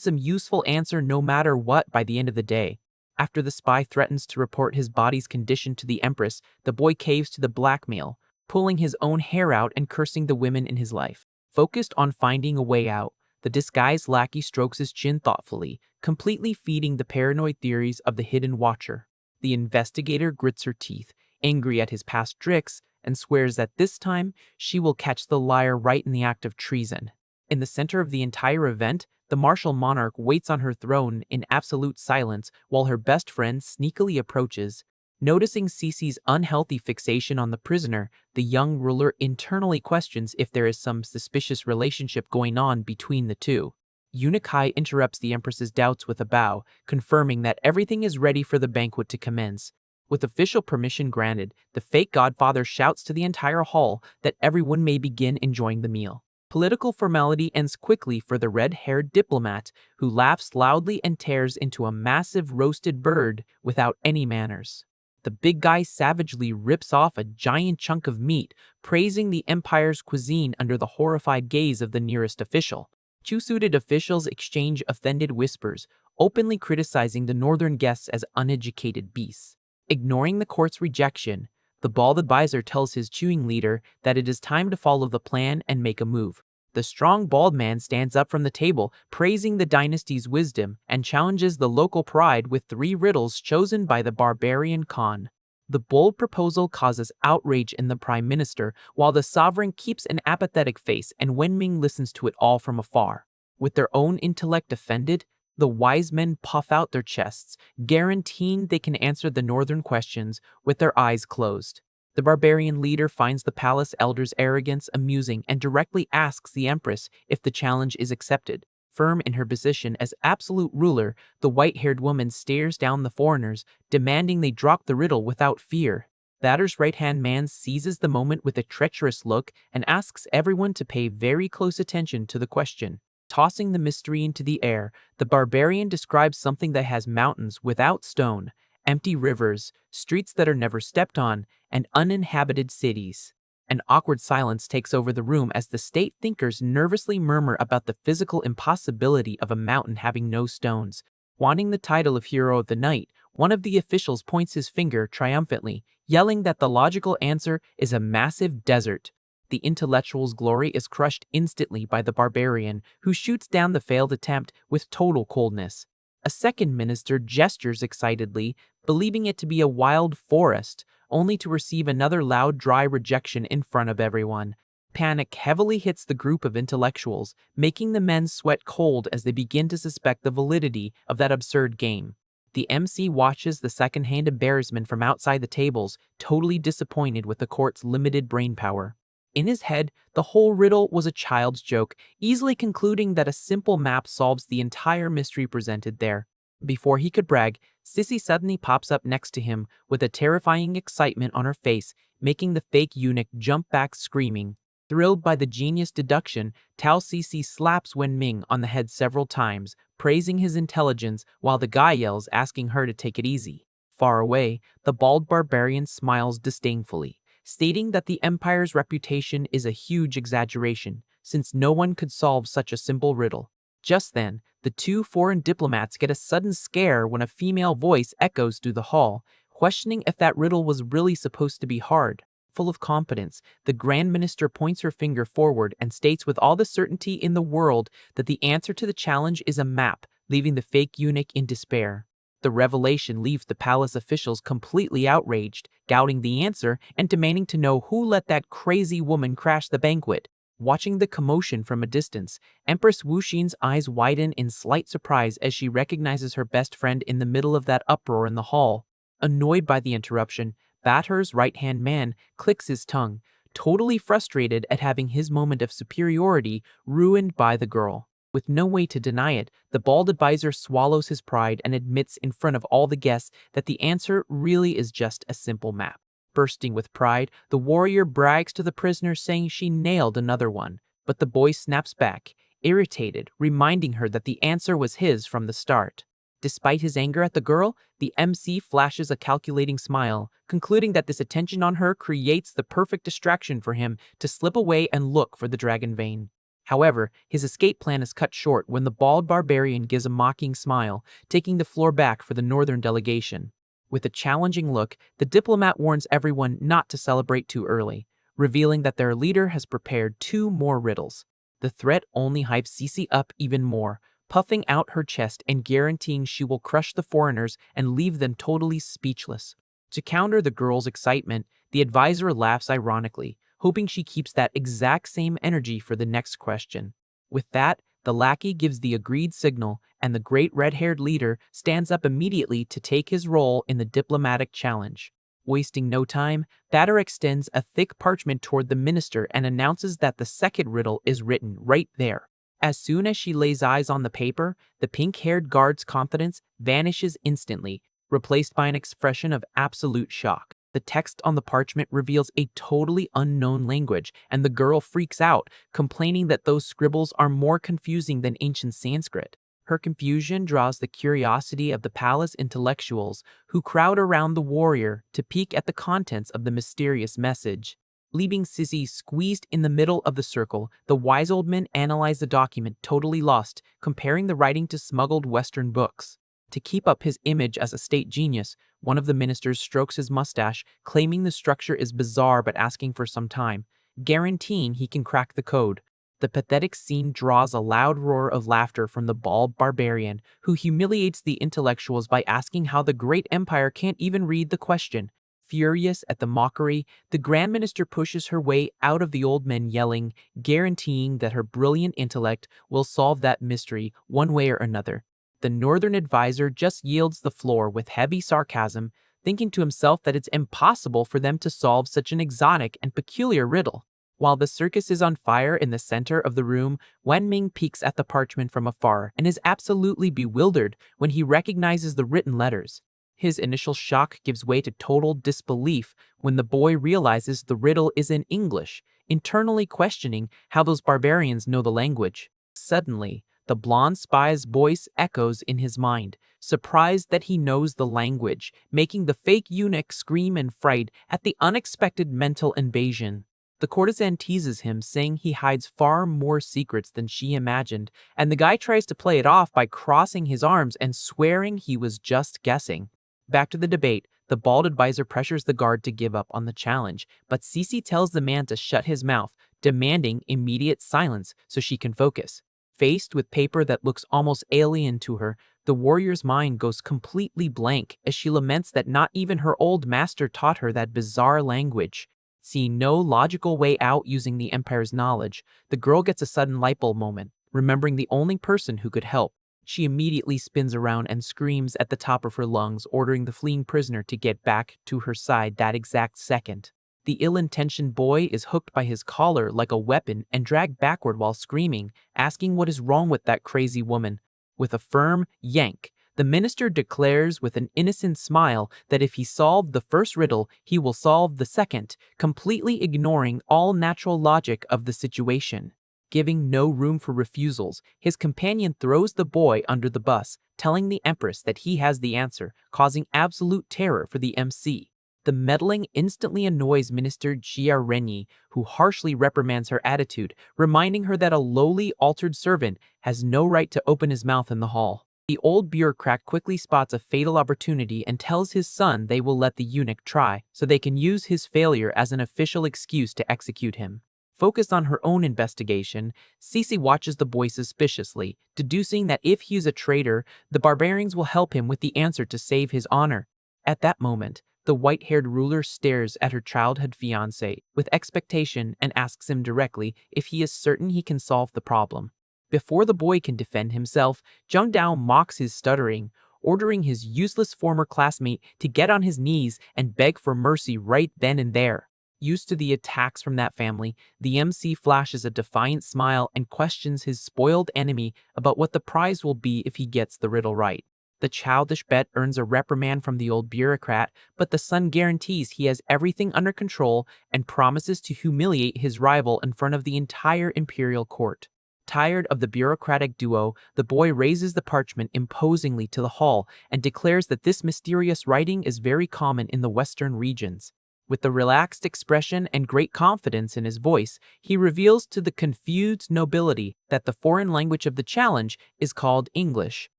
some useful answer no matter what by the end of the day. After the spy threatens to report his body's condition to the Empress, the boy caves to the blackmail, pulling his own hair out and cursing the women in his life. Focused on finding a way out, the disguised lackey strokes his chin thoughtfully, completely feeding the paranoid theories of the hidden watcher. The investigator grits her teeth, angry at his past tricks, and swears that this time she will catch the liar right in the act of treason. In the center of the entire event, the martial monarch waits on her throne in absolute silence while her best friend sneakily approaches. Noticing Cece's unhealthy fixation on the prisoner, the young ruler internally questions if there is some suspicious relationship going on between the two. Eunuch Hai interrupts the Empress's doubts with a bow, confirming that everything is ready for the banquet to commence. With official permission granted, the fake godfather shouts to the entire hall that everyone may begin enjoying the meal. Political formality ends quickly for the red-haired diplomat, who laughs loudly and tears into a massive roasted bird without any manners. The big guy savagely rips off a giant chunk of meat, praising the empire's cuisine under the horrified gaze of the nearest official. Two-suited officials exchange offended whispers, openly criticizing the northern guests as uneducated beasts. Ignoring the court's rejection, the bald advisor tells his chewing leader that it is time to follow the plan and make a move. The strong bald man stands up from the table, praising the dynasty's wisdom, and challenges the local pride with 3 riddles chosen by the barbarian Khan. The bold proposal causes outrage in the prime minister, while the sovereign keeps an apathetic face and Wenming listens to it all from afar. With their own intellect offended, the wise men puff out their chests, guaranteeing they can answer the northern questions with their eyes closed. The barbarian leader finds the palace elder's arrogance amusing and directly asks the Empress if the challenge is accepted. Firm in her position as absolute ruler, the white-haired woman stares down the foreigners, demanding they drop the riddle without fear. Batter's right-hand man seizes the moment with a treacherous look and asks everyone to pay very close attention to the question. Tossing the mystery into the air, the barbarian describes something that has mountains without stone, empty rivers, streets that are never stepped on, and uninhabited cities. An awkward silence takes over the room as the state thinkers nervously murmur about the physical impossibility of a mountain having no stones. Wanting the title of Hero of the Night, one of the officials points his finger triumphantly, yelling that the logical answer is a massive desert. The intellectual's glory is crushed instantly by the barbarian, who shoots down the failed attempt with total coldness. A second minister gestures excitedly, believing it to be a wild forest, only to receive another loud, dry rejection in front of everyone. Panic heavily hits the group of intellectuals, making the men sweat cold as they begin to suspect the validity of that absurd game. The MC watches the second-hand embarrassment from outside the tables, totally disappointed with the court's limited brainpower. In his head, the whole riddle was a child's joke, easily concluding that a simple map solves the entire mystery presented there. Before he could brag, Sissy suddenly pops up next to him with a terrifying excitement on her face, making the fake eunuch jump back screaming. Thrilled by the genius deduction, Tao Sisi slaps Wenming on the head several times, praising his intelligence while the guy yells asking her to take it easy. Far away, the bald barbarian smiles disdainfully, stating that the Empire's reputation is a huge exaggeration, since no one could solve such a simple riddle. Just then, the 2 foreign diplomats get a sudden scare when a female voice echoes through the hall. questioning if that riddle was really supposed to be hard. Full of confidence, the Grand Minister points her finger forward and states with all the certainty in the world that the answer to the challenge is a map, leaving the fake eunuch in despair. The revelation leaves the palace officials completely outraged, doubting the answer and demanding to know who let that crazy woman crash the banquet. Watching the commotion from a distance, Empress Wuxin's eyes widen in slight surprise as she recognizes her best friend in the middle of that uproar in the hall. Annoyed by the interruption, Bater's right-hand man clicks his tongue, totally frustrated at having his moment of superiority ruined by the girl. With no way to deny it, the bald advisor swallows his pride and admits in front of all the guests that the answer really is just a simple map. Bursting with pride, the warrior brags to the prisoner saying she nailed another one, but the boy snaps back, irritated, reminding her that the answer was his from the start. Despite his anger at the girl, the MC flashes a calculating smile, concluding that this attention on her creates the perfect distraction for him to slip away and look for the dragon vein. However, his escape plan is cut short when the bald barbarian gives a mocking smile, taking the floor back for the northern delegation. With a challenging look, the diplomat warns everyone not to celebrate too early, revealing that their leader has prepared 2 more riddles. The threat only hypes Cece up even more, puffing out her chest and guaranteeing she will crush the foreigners and leave them totally speechless. To counter the girl's excitement, the advisor laughs ironically, hoping she keeps that exact same energy for the next question. With that, the lackey gives the agreed signal, and the great red-haired leader stands up immediately to take his role in the diplomatic challenge. Wasting no time, Batter extends a thick parchment toward the minister and announces that the second riddle is written right there. As soon as she lays eyes on the paper, the pink-haired guard's confidence vanishes instantly, replaced by an expression of absolute shock. The text on the parchment reveals a totally unknown language, and the girl freaks out, complaining that those scribbles are more confusing than ancient Sanskrit. Her confusion draws the curiosity of the palace intellectuals, who crowd around the warrior to peek at the contents of the mysterious message. Leaving Sissy squeezed in the middle of the circle, the wise old men analyze the document totally lost, comparing the writing to smuggled Western books. To keep up his image as a state genius, one of the ministers strokes his mustache, claiming the structure is bizarre but asking for some time, guaranteeing he can crack the code. The pathetic scene draws a loud roar of laughter from the bald barbarian, who humiliates the intellectuals by asking how the great empire can't even read the question. Furious at the mockery, the Grand Minister pushes her way out of the old men yelling, guaranteeing that her brilliant intellect will solve that mystery one way or another. The northern advisor just yields the floor with heavy sarcasm, thinking to himself that it's impossible for them to solve such an exotic and peculiar riddle. While the circus is on fire in the center of the room, Wenming peeks at the parchment from afar and is absolutely bewildered when he recognizes the written letters. His initial shock gives way to total disbelief when the boy realizes the riddle is in English, internally questioning how those barbarians know the language. Suddenly, the blonde spy's voice echoes in his mind, surprised that he knows the language, making the fake eunuch scream in fright at the unexpected mental invasion. The courtesan teases him, saying he hides far more secrets than she imagined, and the guy tries to play it off by crossing his arms and swearing he was just guessing. Back to the debate, the bald advisor pressures the guard to give up on the challenge, but Cece tells the man to shut his mouth, demanding immediate silence so she can focus. Faced with paper that looks almost alien to her, the warrior's mind goes completely blank as she laments that not even her old master taught her that bizarre language. Seeing no logical way out using the Empire's knowledge, the girl gets a sudden light bulb moment, remembering the only person who could help. She immediately spins around and screams at the top of her lungs, ordering the fleeing prisoner to get back to her side that exact second. The ill-intentioned boy is hooked by his collar like a weapon and dragged backward while screaming, asking what is wrong with that crazy woman. With a firm yank, the minister declares with an innocent smile that if he solved the first riddle, he will solve the second, completely ignoring all natural logic of the situation. Giving no room for refusals, his companion throws the boy under the bus, telling the Empress that he has the answer, causing absolute terror for the MC. The meddling instantly annoys Minister Jia Renyi, who harshly reprimands her attitude, reminding her that a lowly, altered servant has no right to open his mouth in the hall. The old bureaucrat quickly spots a fatal opportunity and tells his son they will let the eunuch try, so they can use his failure as an official excuse to execute him. Focused on her own investigation, Cece watches the boy suspiciously, deducing that if he is a traitor, the barbarians will help him with the answer to save his honor. At that moment, the white-haired ruler stares at her childhood fiancé with expectation and asks him directly if he is certain he can solve the problem. Before the boy can defend himself, Zhang Dao mocks his stuttering, ordering his useless former classmate to get on his knees and beg for mercy right then and there. Used to the attacks from that family, the MC flashes a defiant smile and questions his spoiled enemy about what the prize will be if he gets the riddle right. The childish bet earns a reprimand from the old bureaucrat, but the son guarantees he has everything under control and promises to humiliate his rival in front of the entire imperial court. Tired of the bureaucratic duo, the boy raises the parchment imposingly to the hall and declares that this mysterious writing is very common in the western regions. With a relaxed expression and great confidence in his voice, he reveals to the confused nobility that the foreign language of the challenge is called English.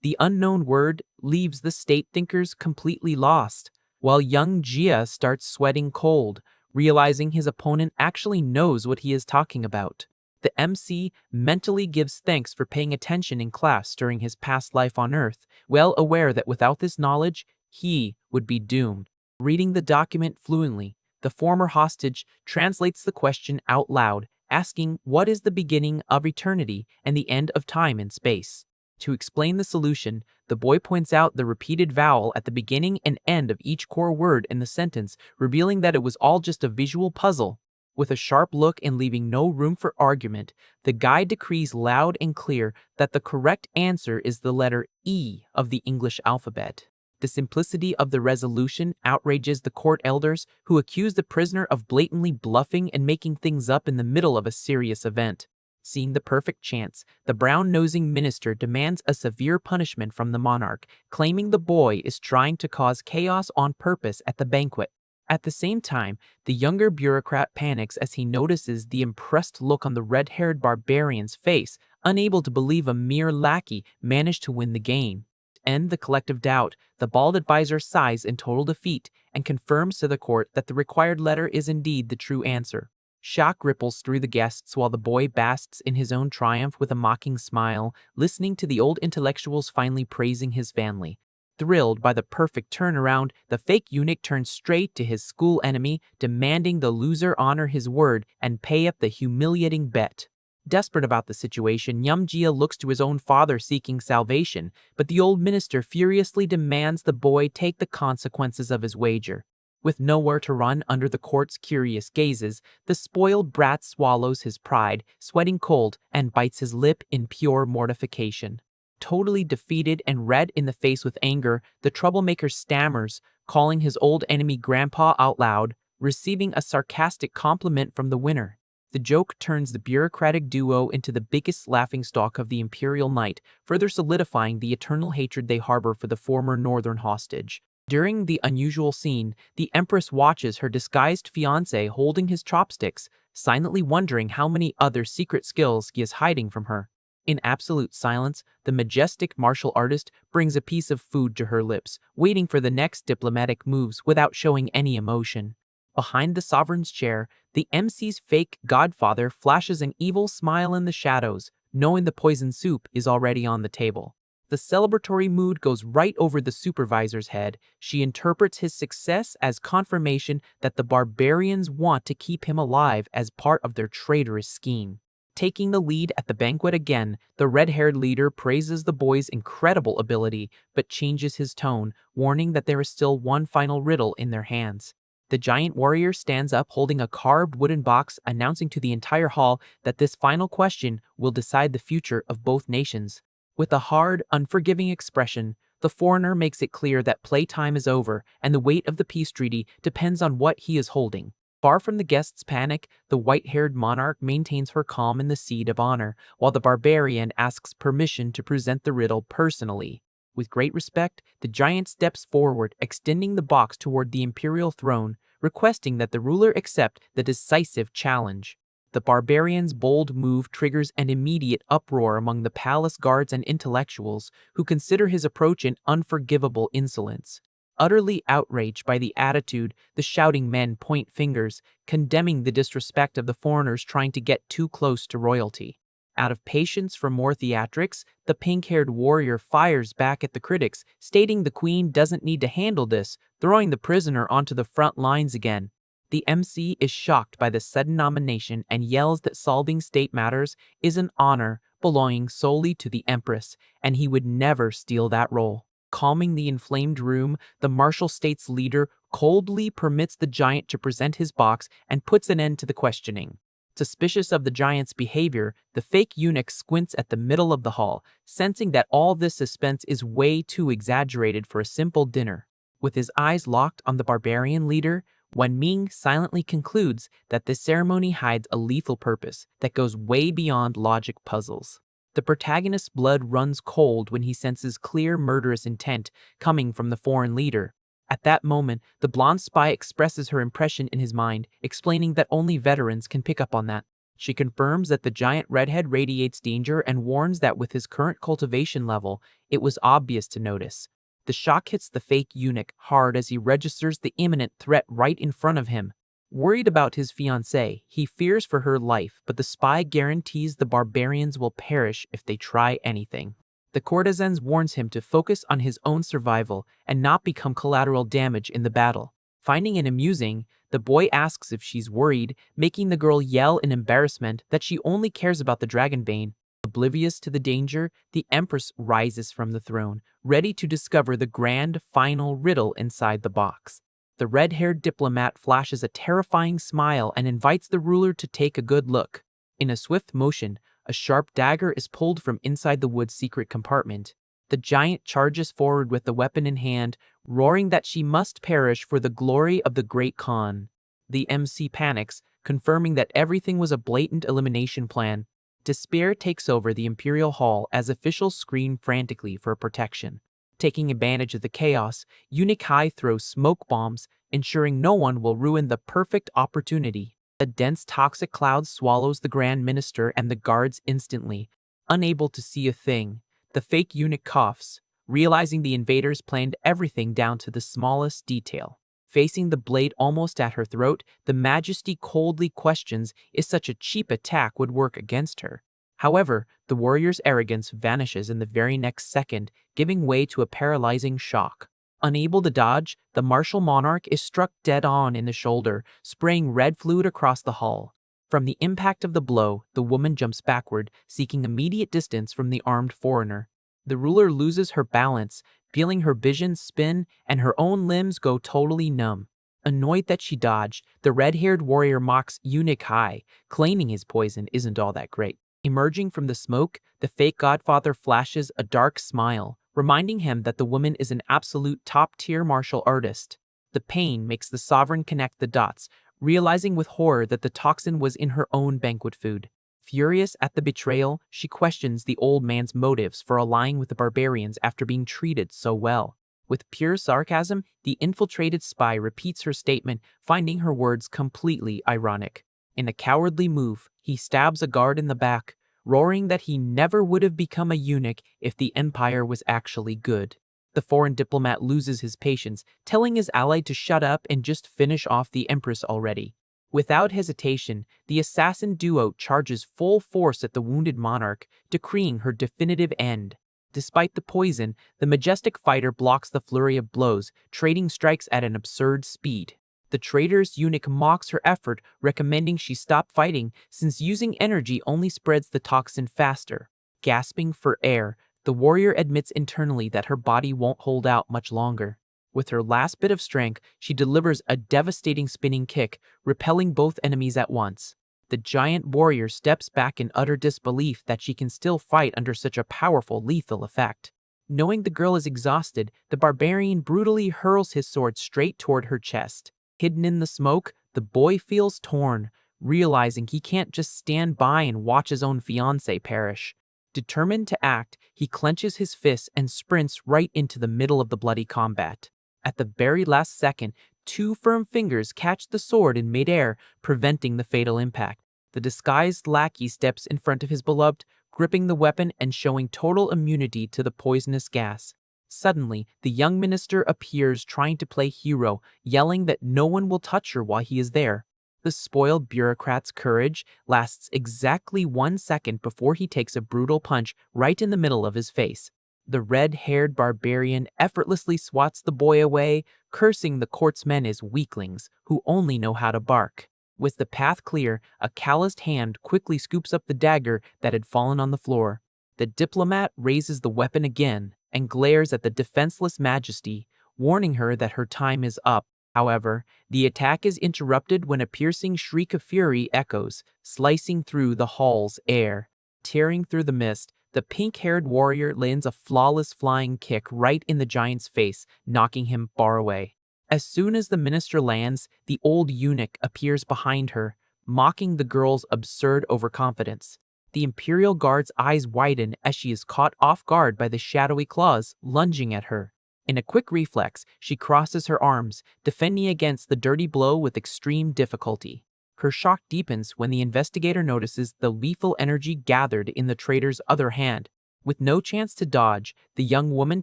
The unknown word leaves the state thinkers completely lost, while young Jia starts sweating cold, realizing his opponent actually knows what he is talking about. The MC mentally gives thanks for paying attention in class during his past life on Earth, well aware that without this knowledge, he would be doomed. Reading the document fluently, the former hostage translates the question out loud, asking what is the beginning of eternity and the end of time and space. To explain the solution, the boy points out the repeated vowel at the beginning and end of each core word in the sentence, revealing that it was all just a visual puzzle. With a sharp look and leaving no room for argument, the guide decrees loud and clear that the correct answer is the letter E of the English alphabet. The simplicity of the resolution outrages the court elders, who accuse the prisoner of blatantly bluffing and making things up in the middle of a serious event. Seeing the perfect chance, the brown-nosing minister demands a severe punishment from the monarch, claiming the boy is trying to cause chaos on purpose at the banquet. At the same time, the younger bureaucrat panics as he notices the impressed look on the red-haired barbarian's face, unable to believe a mere lackey managed to win the game. To end the collective doubt, the bald advisor sighs in total defeat and confirms to the court that the required letter is indeed the true answer. Shock ripples through the guests while the boy basks in his own triumph with a mocking smile, listening to the old intellectuals finally praising his family. Thrilled by the perfect turnaround, the fake eunuch turns straight to his school enemy, demanding the loser honor his word and pay up the humiliating bet. Desperate about the situation, Jia looks to his own father seeking salvation, but the old minister furiously demands the boy take the consequences of his wager. With nowhere to run under the court's curious gazes, the spoiled brat swallows his pride, sweating cold, and bites his lip in pure mortification. Totally defeated and red in the face with anger, the troublemaker stammers, calling his old enemy grandpa out loud, receiving a sarcastic compliment from the winner. The joke turns the bureaucratic duo into the biggest laughingstock of the imperial night, further solidifying the eternal hatred they harbor for the former northern hostage. During the unusual scene, the Empress watches her disguised fiancé holding his chopsticks, silently wondering how many other secret skills he is hiding from her. In absolute silence, the majestic martial artist brings a piece of food to her lips, waiting for the next diplomatic moves without showing any emotion. Behind the sovereign's chair, the MC's fake godfather flashes an evil smile in the shadows, knowing the poison soup is already on the table. The celebratory mood goes right over the supervisor's head. She interprets his success as confirmation that the barbarians want to keep him alive as part of their traitorous scheme. Taking the lead at the banquet again, the red-haired leader praises the boy's incredible ability, but changes his tone, warning that there is still one final riddle in their hands. The giant warrior stands up holding a carved wooden box, announcing to the entire hall that this final question will decide the future of both nations. With a hard, unforgiving expression, the foreigner makes it clear that playtime is over and the weight of the peace treaty depends on what he is holding. Far from the guests' panic, the white-haired monarch maintains her calm in the seat of honor, while the barbarian asks permission to present the riddle personally. With great respect, the giant steps forward, extending the box toward the imperial throne, requesting that the ruler accept the decisive challenge. The barbarian's bold move triggers an immediate uproar among the palace guards and intellectuals who consider his approach an unforgivable insolence. Utterly outraged by the attitude, the shouting men point fingers, condemning the disrespect of the foreigners trying to get too close to royalty. Out of patience for more theatrics, the pink-haired warrior fires back at the critics, stating the queen doesn't need to handle this, throwing the prisoner onto the front lines again. The MC is shocked by the sudden nomination and yells that solving state matters is an honor belonging solely to the Empress, and he would never steal that role. Calming the inflamed room, the martial state's leader coldly permits the giant to present his box and puts an end to the questioning. Suspicious of the giant's behavior, the fake eunuch squints at the middle of the hall, sensing that all this suspense is way too exaggerated for a simple dinner. With his eyes locked on the barbarian leader, Wen Ming silently concludes that this ceremony hides a lethal purpose that goes way beyond logic puzzles. The protagonist's blood runs cold when he senses clear murderous intent coming from the foreign leader. At that moment, the blonde spy expresses her impression in his mind, explaining that only veterans can pick up on that. She confirms that the giant redhead radiates danger and warns that with his current cultivation level, it was obvious to notice. The shock hits the fake eunuch hard as he registers the imminent threat right in front of him. Worried about his fiancée, he fears for her life, but the spy guarantees the barbarians will perish if they try anything. The courtesan warns him to focus on his own survival and not become collateral damage in the battle. Finding it amusing, the boy asks if she's worried, making the girl yell in embarrassment that she only cares about the dragonbane. Oblivious to the danger, the Empress rises from the throne, ready to discover the grand final riddle inside the box. The red-haired diplomat flashes a terrifying smile and invites the ruler to take a good look. In a swift motion, a sharp dagger is pulled from inside the wood's secret compartment. The giant charges forward with the weapon in hand, roaring that she must perish for the glory of the Great Khan. The MC panics, confirming that everything was a blatant elimination plan. Despair takes over the Imperial Hall as officials scream frantically for protection. Taking advantage of the chaos, Eunuch Hai throws smoke bombs, ensuring no one will ruin the perfect opportunity. A dense toxic cloud swallows the Grand Minister and the guards instantly. Unable to see a thing, the fake eunuch coughs, realizing the invaders planned everything down to the smallest detail. Facing the blade almost at her throat, the Majesty coldly questions if such a cheap attack would work against her. However, the warrior's arrogance vanishes in the very next second, giving way to a paralyzing shock. Unable to dodge, the martial monarch is struck dead on in the shoulder, spraying red fluid across the hall. From the impact of the blow, the woman jumps backward, seeking immediate distance from the armed foreigner. The ruler loses her balance, feeling her vision spin and her own limbs go totally numb. Annoyed that she dodged, the red-haired warrior mocks Eunuch Hai, claiming his poison isn't all that great. Emerging from the smoke, the fake godfather flashes a dark smile, reminding him that the woman is an absolute top-tier martial artist. The pain makes the sovereign connect the dots, realizing with horror that the toxin was in her own banquet food. Furious at the betrayal, she questions the old man's motives for allying with the barbarians after being treated so well. With pure sarcasm, the infiltrated spy repeats her statement, finding her words completely ironic. In a cowardly move, he stabs a guard in the back, roaring that he never would have become a eunuch if the empire was actually good. The foreign diplomat loses his patience, telling his ally to shut up and just finish off the Empress already. Without hesitation, the assassin duo charges full force at the wounded monarch, decreeing her definitive end. Despite the poison, the majestic fighter blocks the flurry of blows, trading strikes at an absurd speed. The traitor's eunuch mocks her effort, recommending she stop fighting since using energy only spreads the toxin faster. Gasping for air, the warrior admits internally that her body won't hold out much longer. With her last bit of strength, she delivers a devastating spinning kick, repelling both enemies at once. The giant warrior steps back in utter disbelief that she can still fight under such a powerful lethal effect. Knowing the girl is exhausted, the barbarian brutally hurls his sword straight toward her chest. Hidden in the smoke, the boy feels torn, realizing he can't just stand by and watch his own fiancée perish. Determined to act, he clenches his fists and sprints right into the middle of the bloody combat. At the very last second, two firm fingers catch the sword in midair, preventing the fatal impact. The disguised lackey steps in front of his beloved, gripping the weapon and showing total immunity to the poisonous gas. Suddenly, the young minister appears trying to play hero, yelling that no one will touch her while he is there. The spoiled bureaucrat's courage lasts exactly 1 second before he takes a brutal punch right in the middle of his face. The red-haired barbarian effortlessly swats the boy away, cursing the court's men as weaklings who only know how to bark. With the path clear, a calloused hand quickly scoops up the dagger that had fallen on the floor. The diplomat raises the weapon again and glares at the defenseless majesty, warning her that her time is up. However, the attack is interrupted when a piercing shriek of fury echoes, slicing through the hall's air. Tearing through the mist, the pink-haired warrior lands a flawless flying kick right in the giant's face, knocking him far away. As soon as the minister lands, the old eunuch appears behind her, mocking the girl's absurd overconfidence. The Imperial Guard's eyes widen as she is caught off guard by the shadowy claws lunging at her. In a quick reflex, she crosses her arms, defending against the dirty blow with extreme difficulty. Her shock deepens when the investigator notices the lethal energy gathered in the traitor's other hand. With no chance to dodge, the young woman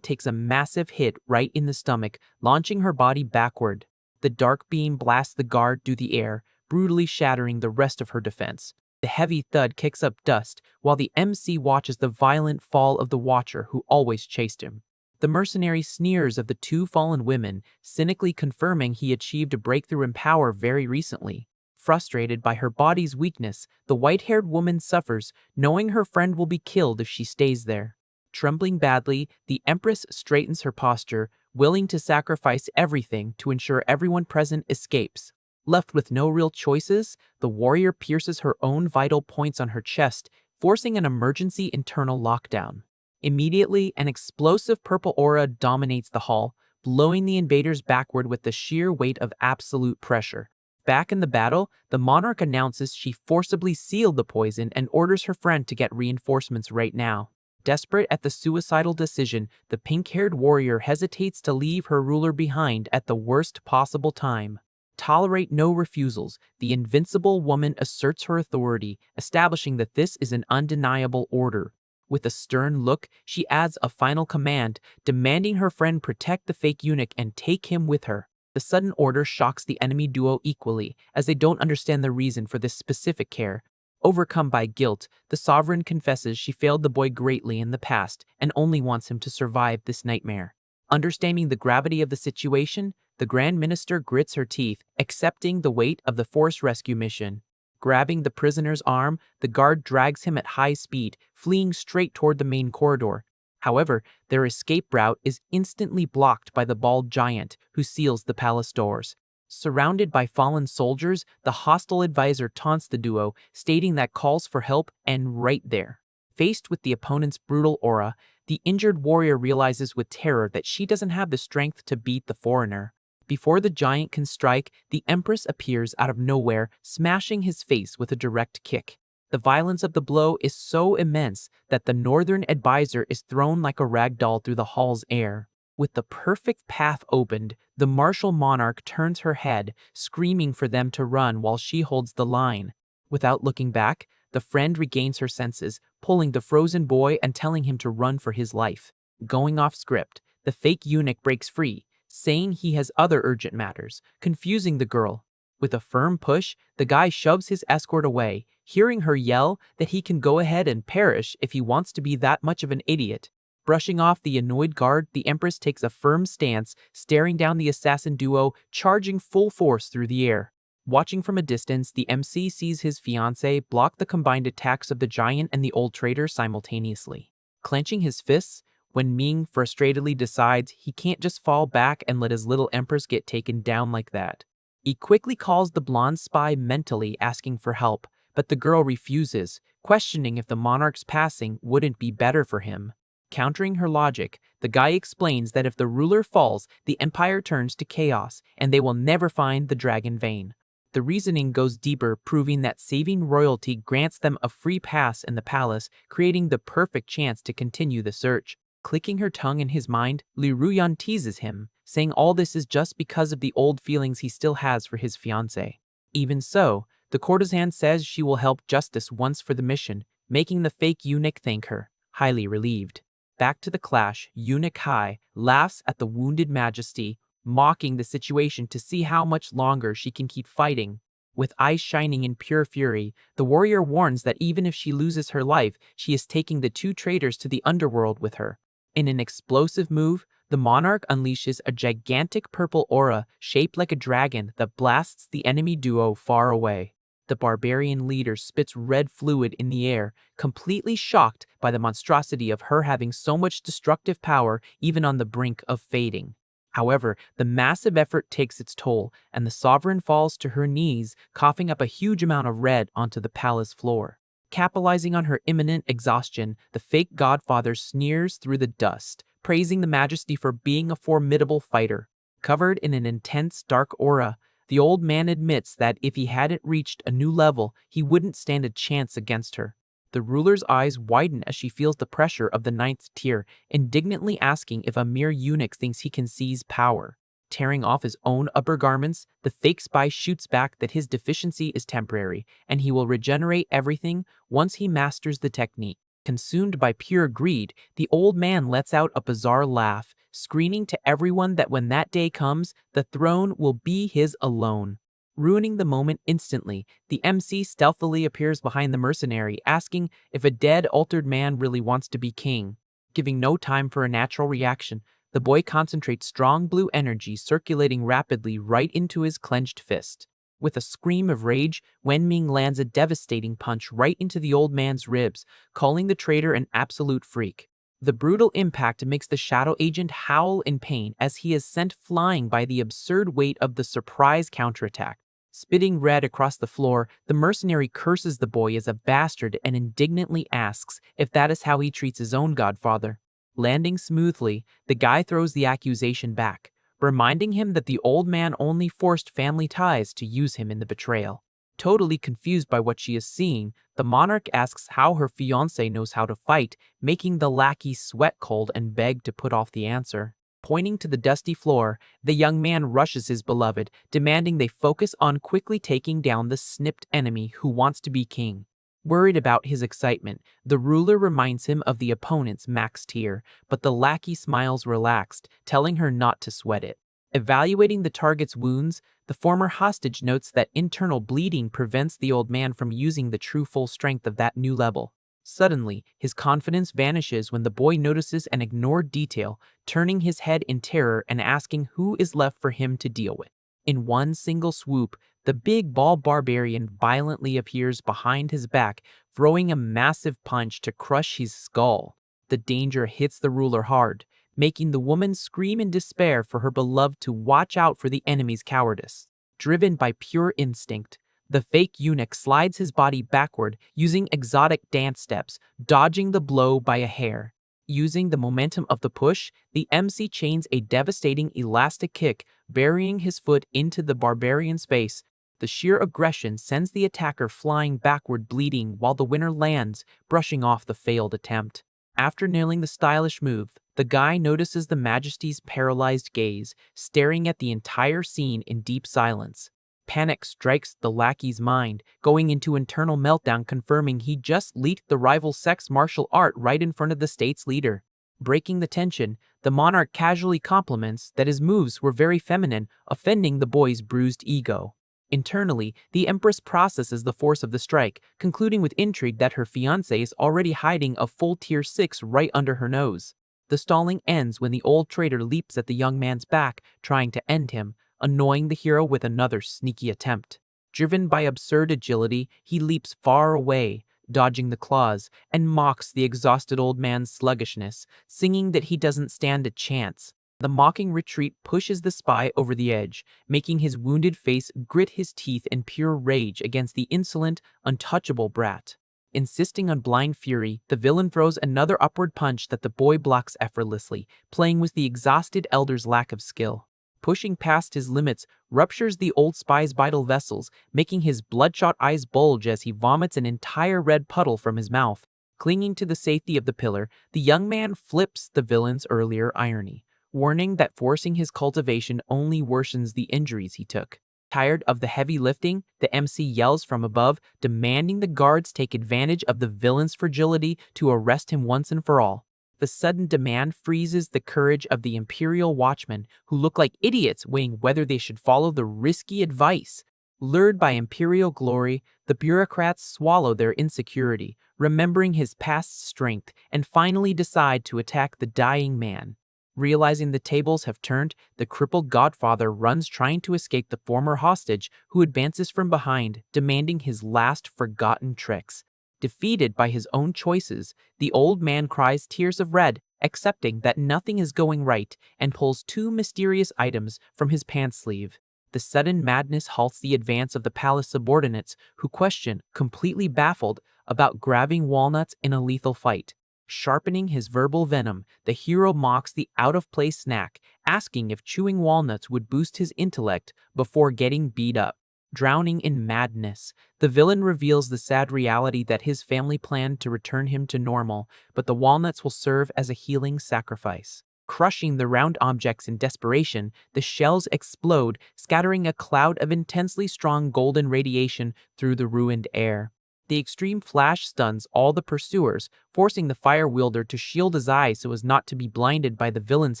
takes a massive hit right in the stomach, launching her body backward. The dark beam blasts the guard through the air, brutally shattering the rest of her defense. The heavy thud kicks up dust, while the MC watches the violent fall of the watcher who always chased him. The mercenary sneers of the two fallen women, cynically confirming he achieved a breakthrough in power very recently. Frustrated by her body's weakness, the white-haired woman suffers, knowing her friend will be killed if she stays there. Trembling badly, the Empress straightens her posture, willing to sacrifice everything to ensure everyone present escapes. Left with no real choices, the warrior pierces her own vital points on her chest, forcing an emergency internal lockdown. Immediately, an explosive purple aura dominates the hall, blowing the invaders backward with the sheer weight of absolute pressure. Back in the battle, the monarch announces she forcibly sealed the poison and orders her friend to get reinforcements right now. Desperate at the suicidal decision, the pink-haired warrior hesitates to leave her ruler behind at the worst possible time. Tolerate no refusals, the invincible woman asserts her authority, establishing that this is an undeniable order. With a stern look, she adds a final command, demanding her friend protect the fake eunuch and take him with her. The sudden order shocks the enemy duo equally, as they don't understand the reason for this specific care. Overcome by guilt, the sovereign confesses she failed the boy greatly in the past and only wants him to survive this nightmare. Understanding the gravity of the situation, the Grand Minister grits her teeth, accepting the weight of the forced rescue mission. Grabbing the prisoner's arm, the guard drags him at high speed, fleeing straight toward the main corridor. However, their escape route is instantly blocked by the bald giant, who seals the palace doors. Surrounded by fallen soldiers, the hostile advisor taunts the duo, stating that calls for help end right there. Faced with the opponent's brutal aura, the injured warrior realizes with terror that she doesn't have the strength to beat the foreigner. Before the giant can strike, the Empress appears out of nowhere, smashing his face with a direct kick. The violence of the blow is so immense that the northern advisor is thrown like a rag doll through the hall's air. With the perfect path opened, the martial monarch turns her head, screaming for them to run while she holds the line. Without looking back, the friend regains her senses, pulling the frozen boy and telling him to run for his life. Going off script, the fake eunuch breaks free, saying he has other urgent matters, confusing the girl. With a firm push, the guy shoves his escort away, hearing her yell that he can go ahead and perish if he wants to be that much of an idiot. Brushing off the annoyed guard, the Empress takes a firm stance, staring down the assassin duo, charging full force through the air. Watching from a distance, the MC sees his fiancée block the combined attacks of the giant and the old traitor simultaneously. Clenching his fists, when Ming frustratedly decides he can't just fall back and let his little Empress get taken down like that. He quickly calls the blonde spy mentally, asking for help, but the girl refuses, questioning if the monarch's passing wouldn't be better for him. Countering her logic, the guy explains that if the ruler falls, the empire turns to chaos, and they will never find the dragon vein. The reasoning goes deeper, proving that saving royalty grants them a free pass in the palace, creating the perfect chance to continue the search. Clicking her tongue in his mind, Li Ruyan teases him, saying all this is just because of the old feelings he still has for his fiancée. Even so, The courtesan says she will help justice once for the mission, making the fake eunuch thank her, highly relieved. Back to the clash, Eunuch Hai laughs at the wounded majesty, mocking the situation to see how much longer she can keep fighting. With eyes shining in pure fury, the warrior warns that even if she loses her life, she is taking the two traitors to the underworld with her. In an explosive move, the monarch unleashes a gigantic purple aura shaped like a dragon that blasts the enemy duo far away. The barbarian leader spits red fluid in the air, completely shocked by the monstrosity of her having so much destructive power even on the brink of fading. However, the massive effort takes its toll, and the sovereign falls to her knees, coughing up a huge amount of red onto the palace floor. Capitalizing on her imminent exhaustion, the fake godfather sneers through the dust, praising the majesty for being a formidable fighter. Covered in an intense dark aura, the old man admits that if he hadn't reached a new level, he wouldn't stand a chance against her. The ruler's eyes widen as she feels the pressure of the ninth tier, indignantly asking if a mere eunuch thinks he can seize power. Tearing off his own upper garments, the fake spy shoots back that his deficiency is temporary, and he will regenerate everything once he masters the technique. Consumed by pure greed, the old man lets out a bizarre laugh, screaming to everyone that when that day comes, the throne will be his alone. Ruining the moment instantly, the MC stealthily appears behind the mercenary, asking if a dead, altered man really wants to be king. Giving no time for a natural reaction, the boy concentrates strong blue energy circulating rapidly right into his clenched fist. With a scream of rage, Wenming lands a devastating punch right into the old man's ribs, calling the traitor an absolute freak. The brutal impact makes the shadow agent howl in pain as he is sent flying by the absurd weight of the surprise counterattack. Spitting red across the floor, the mercenary curses the boy as a bastard and indignantly asks if that is how he treats his own godfather. Landing smoothly, the guy throws the accusation back, reminding him that the old man only forced family ties to use him in the betrayal. Totally confused by what she is seeing, the monarch asks how her fiancé knows how to fight, making the lackey sweat cold and beg to put off the answer. Pointing to the dusty floor, the young man rushes his beloved, demanding they focus on quickly taking down the snipped enemy who wants to be king. Worried about his excitement, the ruler reminds him of the opponent's max tier, but the lackey smiles relaxed, telling her not to sweat it. Evaluating the target's wounds, the former hostage notes that internal bleeding prevents the old man from using the true full strength of that new level. Suddenly, his confidence vanishes when the boy notices an ignored detail, turning his head in terror and asking who is left for him to deal with. In one single swoop, the big ball barbarian violently appears behind his back, throwing a massive punch to crush his skull. The danger hits the ruler hard, making the woman scream in despair for her beloved to watch out for the enemy's cowardice. Driven by pure instinct, the fake eunuch slides his body backward using exotic dance steps, dodging the blow by a hair. Using the momentum of the push, the MC chains a devastating elastic kick, burying his foot into the barbarian's face. The sheer aggression sends the attacker flying backward bleeding while the winner lands, brushing off the failed attempt. After nailing the stylish move, the guy notices the majesty's paralyzed gaze, staring at the entire scene in deep silence. Panic strikes the lackey's mind, going into internal meltdown confirming he just leaked the rival sex martial art right in front of the state's leader. Breaking the tension, the monarch casually compliments that his moves were very feminine, offending the boy's bruised ego. Internally, the Empress processes the force of the strike, concluding with intrigue that her fiancé is already hiding a full tier 6 right under her nose. The stalling ends when the old traitor leaps at the young man's back, trying to end him, annoying the hero with another sneaky attempt. Driven by absurd agility, he leaps far away, dodging the claws, and mocks the exhausted old man's sluggishness, singing that he doesn't stand a chance. The mocking retreat pushes the spy over the edge, making his wounded face grit his teeth in pure rage against the insolent, untouchable brat. Insisting on blind fury, the villain throws another upward punch that the boy blocks effortlessly, playing with the exhausted elder's lack of skill. Pushing past his limits, ruptures the old spy's vital vessels, making his bloodshot eyes bulge as he vomits an entire red puddle from his mouth. Clinging to the safety of the pillar, the young man flips the villain's earlier irony, warning that forcing his cultivation only worsens the injuries he took. Tired of the heavy lifting, the MC yells from above, demanding the guards take advantage of the villain's fragility to arrest him once and for all. The sudden demand freezes the courage of the Imperial watchmen, who look like idiots weighing whether they should follow the risky advice. Lured by Imperial glory, the bureaucrats swallow their insecurity, remembering his past strength, and finally decide to attack the dying man. Realizing the tables have turned, the crippled godfather runs trying to escape the former hostage, who advances from behind, demanding his last forgotten tricks. Defeated by his own choices, the old man cries tears of red, accepting that nothing is going right, and pulls two mysterious items from his pants sleeve. The sudden madness halts the advance of the palace subordinates, who question, completely baffled, about grabbing walnuts in a lethal fight. Sharpening his verbal venom, the hero mocks the out-of-place snack, asking if chewing walnuts would boost his intellect before getting beat up. Drowning in madness, the villain reveals the sad reality that his family planned to return him to normal, but the walnuts will serve as a healing sacrifice. Crushing the round objects in desperation, the shells explode, scattering a cloud of intensely strong golden radiation through the ruined air. The extreme flash stuns all the pursuers, forcing the fire wielder to shield his eyes so as not to be blinded by the villain's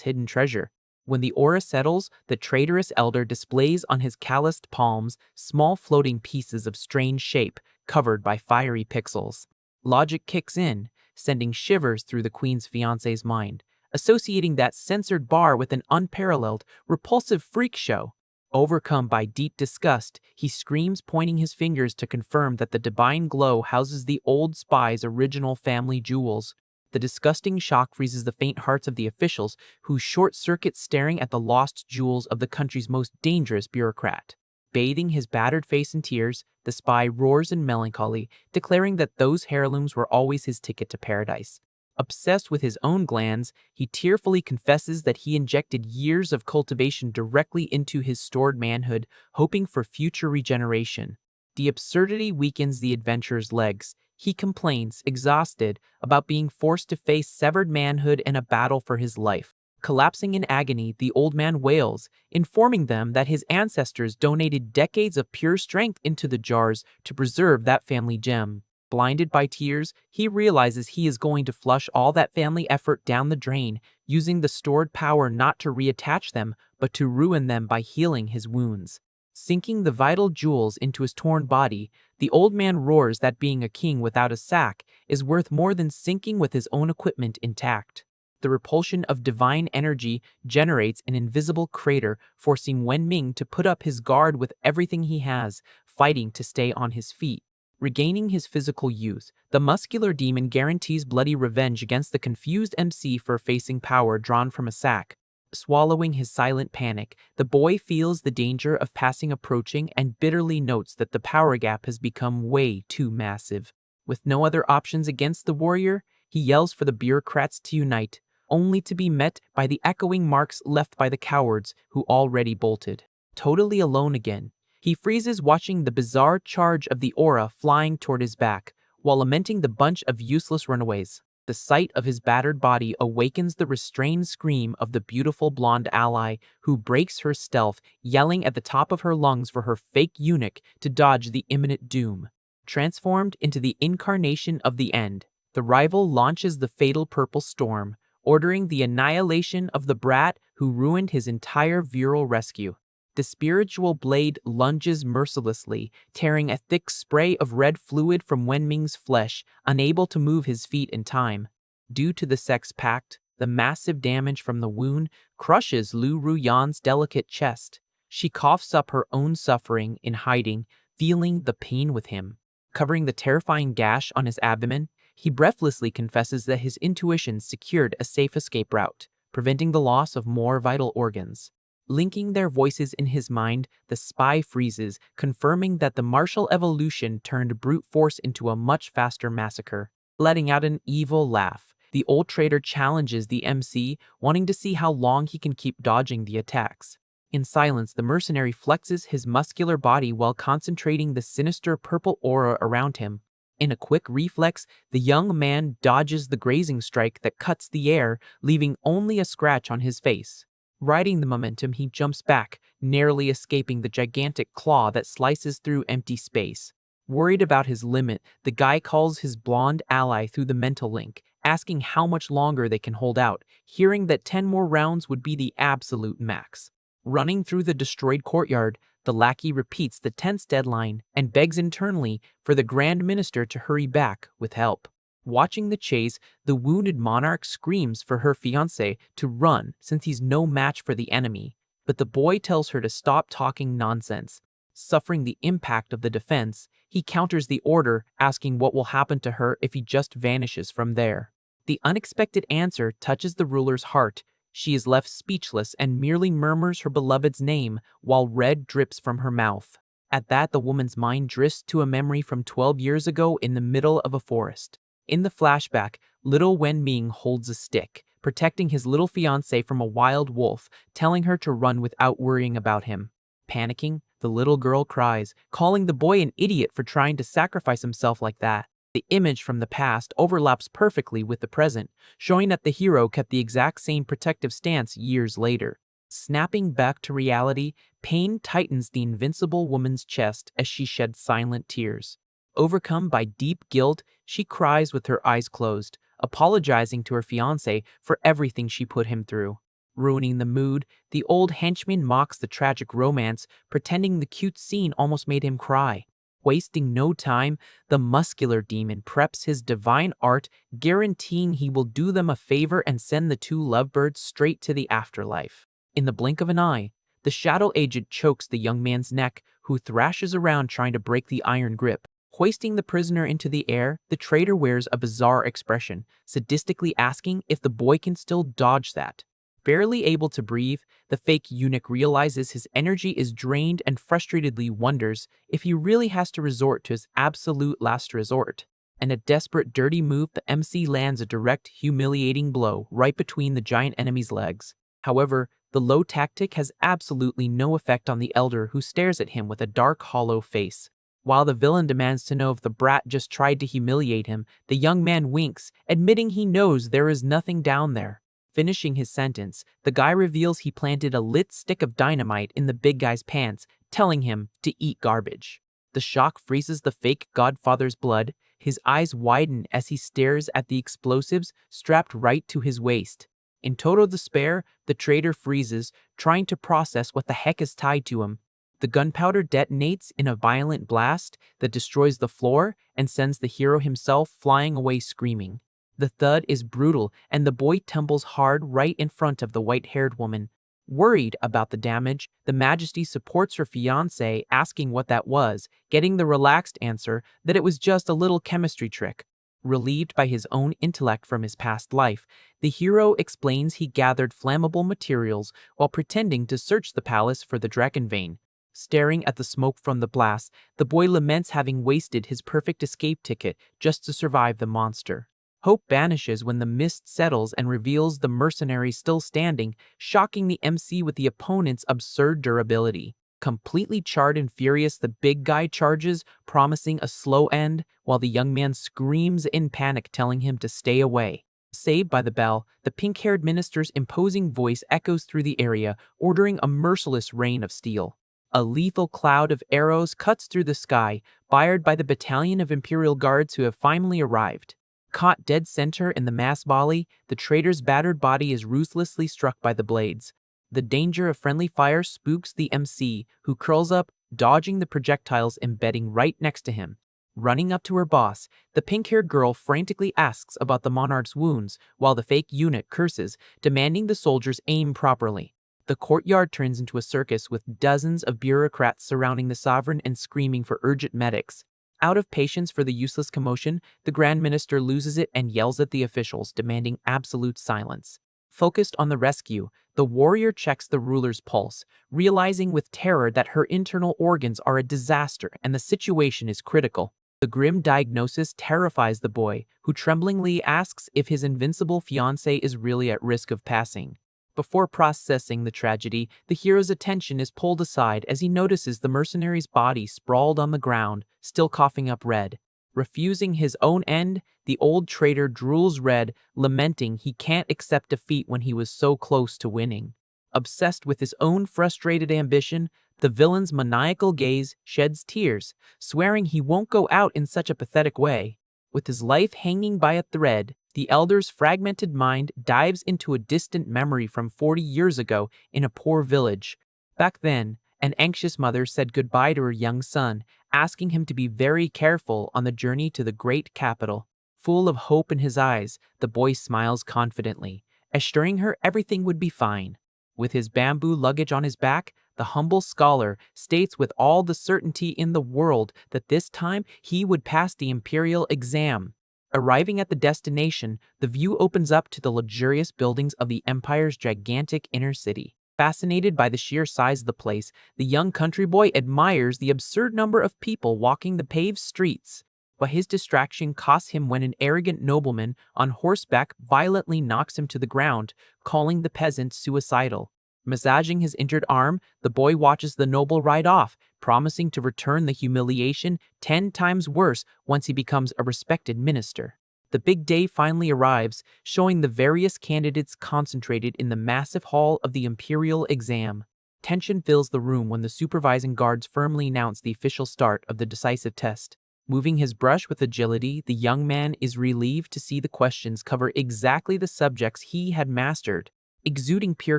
hidden treasure. When the aura settles, the traitorous elder displays on his calloused palms small floating pieces of strange shape, covered by fiery pixels. Logic kicks in, sending shivers through the queen's fiancé's mind, associating that censored bar with an unparalleled, repulsive freak show. Overcome by deep disgust, he screams, pointing his fingers to confirm that the divine glow houses the old spy's original family jewels. The disgusting shock freezes the faint hearts of the officials, who short-circuit staring at the lost jewels of the country's most dangerous bureaucrat. Bathing his battered face in tears, the spy roars in melancholy, declaring that those heirlooms were always his ticket to paradise. Obsessed with his own glands, he tearfully confesses that he injected years of cultivation directly into his stored manhood, hoping for future regeneration. The absurdity weakens the adventurer's legs. He complains, exhausted, about being forced to face severed manhood in a battle for his life. Collapsing in agony, the old man wails, informing them that his ancestors donated decades of pure strength into the jars to preserve that family gem. Blinded by tears, he realizes he is going to flush all that family effort down the drain, using the stored power not to reattach them, but to ruin them by healing his wounds. Sinking the vital jewels into his torn body, the old man roars that being a king without a sack is worth more than sinking with his own equipment intact. The repulsion of divine energy generates an invisible crater, forcing Wenming to put up his guard with everything he has, fighting to stay on his feet. Regaining his physical youth, the muscular demon guarantees bloody revenge against the confused MC for facing power drawn from a sack. Swallowing his silent panic, the boy feels the danger of passing approaching and bitterly notes that the power gap has become way too massive. With no other options against the warrior, he yells for the bureaucrats to unite, only to be met by the echoing marks left by the cowards who already bolted. Totally alone again, he freezes watching the bizarre charge of the aura flying toward his back, while lamenting the bunch of useless runaways. The sight of his battered body awakens the restrained scream of the beautiful blonde ally, who breaks her stealth, yelling at the top of her lungs for her fake eunuch to dodge the imminent doom. Transformed into the incarnation of the end, the rival launches the fatal purple storm, ordering the annihilation of the brat who ruined his entire virile rescue. The spiritual blade lunges mercilessly, tearing a thick spray of red fluid from Wenming's flesh, unable to move his feet in time. Due to the sex pact, the massive damage from the wound crushes Lu Ruyan's delicate chest. She coughs up her own suffering in hiding, feeling the pain with him. Covering the terrifying gash on his abdomen, he breathlessly confesses that his intuition secured a safe escape route, preventing the loss of more vital organs. Linking their voices in his mind, the spy freezes, confirming that the martial evolution turned brute force into a much faster massacre. Letting out an evil laugh, the old traitor challenges the MC, wanting to see how long he can keep dodging the attacks. In silence, the mercenary flexes his muscular body while concentrating the sinister purple aura around him. In a quick reflex, the young man dodges the grazing strike that cuts the air, leaving only a scratch on his face. Riding the momentum, he jumps back, narrowly escaping the gigantic claw that slices through empty space. Worried about his limit, the guy calls his blonde ally through the mental link, asking how much longer they can hold out, hearing that 10 more rounds would be the absolute max. Running through the destroyed courtyard, the lackey repeats the tense deadline and begs internally for the Grand Minister to hurry back with help. Watching the chase, the wounded monarch screams for her fiancé to run since he's no match for the enemy, but the boy tells her to stop talking nonsense. Suffering the impact of the defense, he counters the order, asking what will happen to her if he just vanishes from there. The unexpected answer touches the ruler's heart. She is left speechless and merely murmurs her beloved's name while red drips from her mouth. At that, the woman's mind drifts to a memory from 12 years ago in the middle of a forest. In the flashback, little Wen Ming holds a stick, protecting his little fiancé from a wild wolf, telling her to run without worrying about him. Panicking, the little girl cries, calling the boy an idiot for trying to sacrifice himself like that. The image from the past overlaps perfectly with the present, showing that the hero kept the exact same protective stance years later. Snapping back to reality, pain tightens the invincible woman's chest as she sheds silent tears. Overcome by deep guilt, she cries with her eyes closed, apologizing to her fiancé for everything she put him through. Ruining the mood, the old henchman mocks the tragic romance, pretending the cute scene almost made him cry. Wasting no time, the muscular demon preps his divine art, guaranteeing he will do them a favor and send the two lovebirds straight to the afterlife. In the blink of an eye, the shadow agent chokes the young man's neck, who thrashes around trying to break the iron grip. Hoisting the prisoner into the air, the traitor wears a bizarre expression, sadistically asking if the boy can still dodge that. Barely able to breathe, the fake eunuch realizes his energy is drained and frustratedly wonders if he really has to resort to his absolute last resort. In a desperate, dirty move, the MC lands a direct, humiliating blow right between the giant enemy's legs. However, the low tactic has absolutely no effect on the elder, who stares at him with a dark, hollow face. While the villain demands to know if the brat just tried to humiliate him, the young man winks, admitting he knows there is nothing down there. Finishing his sentence, the guy reveals he planted a lit stick of dynamite in the big guy's pants, telling him to eat garbage. The shock freezes the fake godfather's blood. His eyes widen as he stares at the explosives strapped right to his waist. In total despair, the traitor freezes, trying to process what the heck is tied to him. The gunpowder detonates in a violent blast that destroys the floor and sends the hero himself flying away screaming. The thud is brutal, and the boy tumbles hard right in front of the white-haired woman. Worried about the damage, the Majesty supports her fiancé, asking what that was, getting the relaxed answer that it was just a little chemistry trick. Relieved by his own intellect from his past life, the hero explains he gathered flammable materials while pretending to search the palace for the dragon vein. Staring at the smoke from the blast, the boy laments having wasted his perfect escape ticket just to survive the monster. Hope vanishes when the mist settles and reveals the mercenary still standing, shocking the MC with the opponent's absurd durability. Completely charred and furious, the big guy charges, promising a slow end, while the young man screams in panic, telling him to stay away. Saved by the bell, the pink-haired minister's imposing voice echoes through the area, ordering a merciless rain of steel. A lethal cloud of arrows cuts through the sky, fired by the battalion of Imperial Guards who have finally arrived. Caught dead center in the mass volley, the traitor's battered body is ruthlessly struck by the blades. The danger of friendly fire spooks the MC, who curls up, dodging the projectiles embedding right next to him. Running up to her boss, the pink-haired girl frantically asks about the monarch's wounds, while the fake eunuch curses, demanding the soldiers aim properly. The courtyard turns into a circus with dozens of bureaucrats surrounding the sovereign and screaming for urgent medics. Out of patience for the useless commotion, the Grand Minister loses it and yells at the officials, demanding absolute silence. Focused on the rescue, the warrior checks the ruler's pulse, realizing with terror that her internal organs are a disaster and the situation is critical. The grim diagnosis terrifies the boy, who tremblingly asks if his invincible fiancé is really at risk of passing. Before processing the tragedy, the hero's attention is pulled aside as he notices the mercenary's body sprawled on the ground, still coughing up red. Refusing his own end, the old traitor drools red, lamenting he can't accept defeat when he was so close to winning. obsessed with his own frustrated ambition, the villain's maniacal gaze sheds tears, swearing he won't go out in such a pathetic way. With his life hanging by a thread, the elder's fragmented mind dives into a distant memory from 40 years ago in a poor village. Back then, an anxious mother said goodbye to her young son, asking him to be very careful on the journey to the great capital. Full of hope in his eyes, the boy smiles confidently, assuring her everything would be fine. With his bamboo luggage on his back, the humble scholar states with all the certainty in the world that this time he would pass the imperial exam. Arriving at the destination, the view opens up to the luxurious buildings of the empire's gigantic inner city. Fascinated by the sheer size of the place, the young country boy admires the absurd number of people walking the paved streets. But his distraction costs him when an arrogant nobleman on horseback violently knocks him to the ground, calling the peasant suicidal. Massaging his injured arm, the boy watches the noble ride off, promising to return the humiliation 10 times worse once he becomes a respected minister. The big day finally arrives, showing the various candidates concentrated in the massive hall of the imperial exam. Tension fills the room when the supervising guards firmly announce the official start of the decisive test. Moving his brush with agility, the young man is relieved to see the questions cover exactly the subjects he had mastered. Exuding pure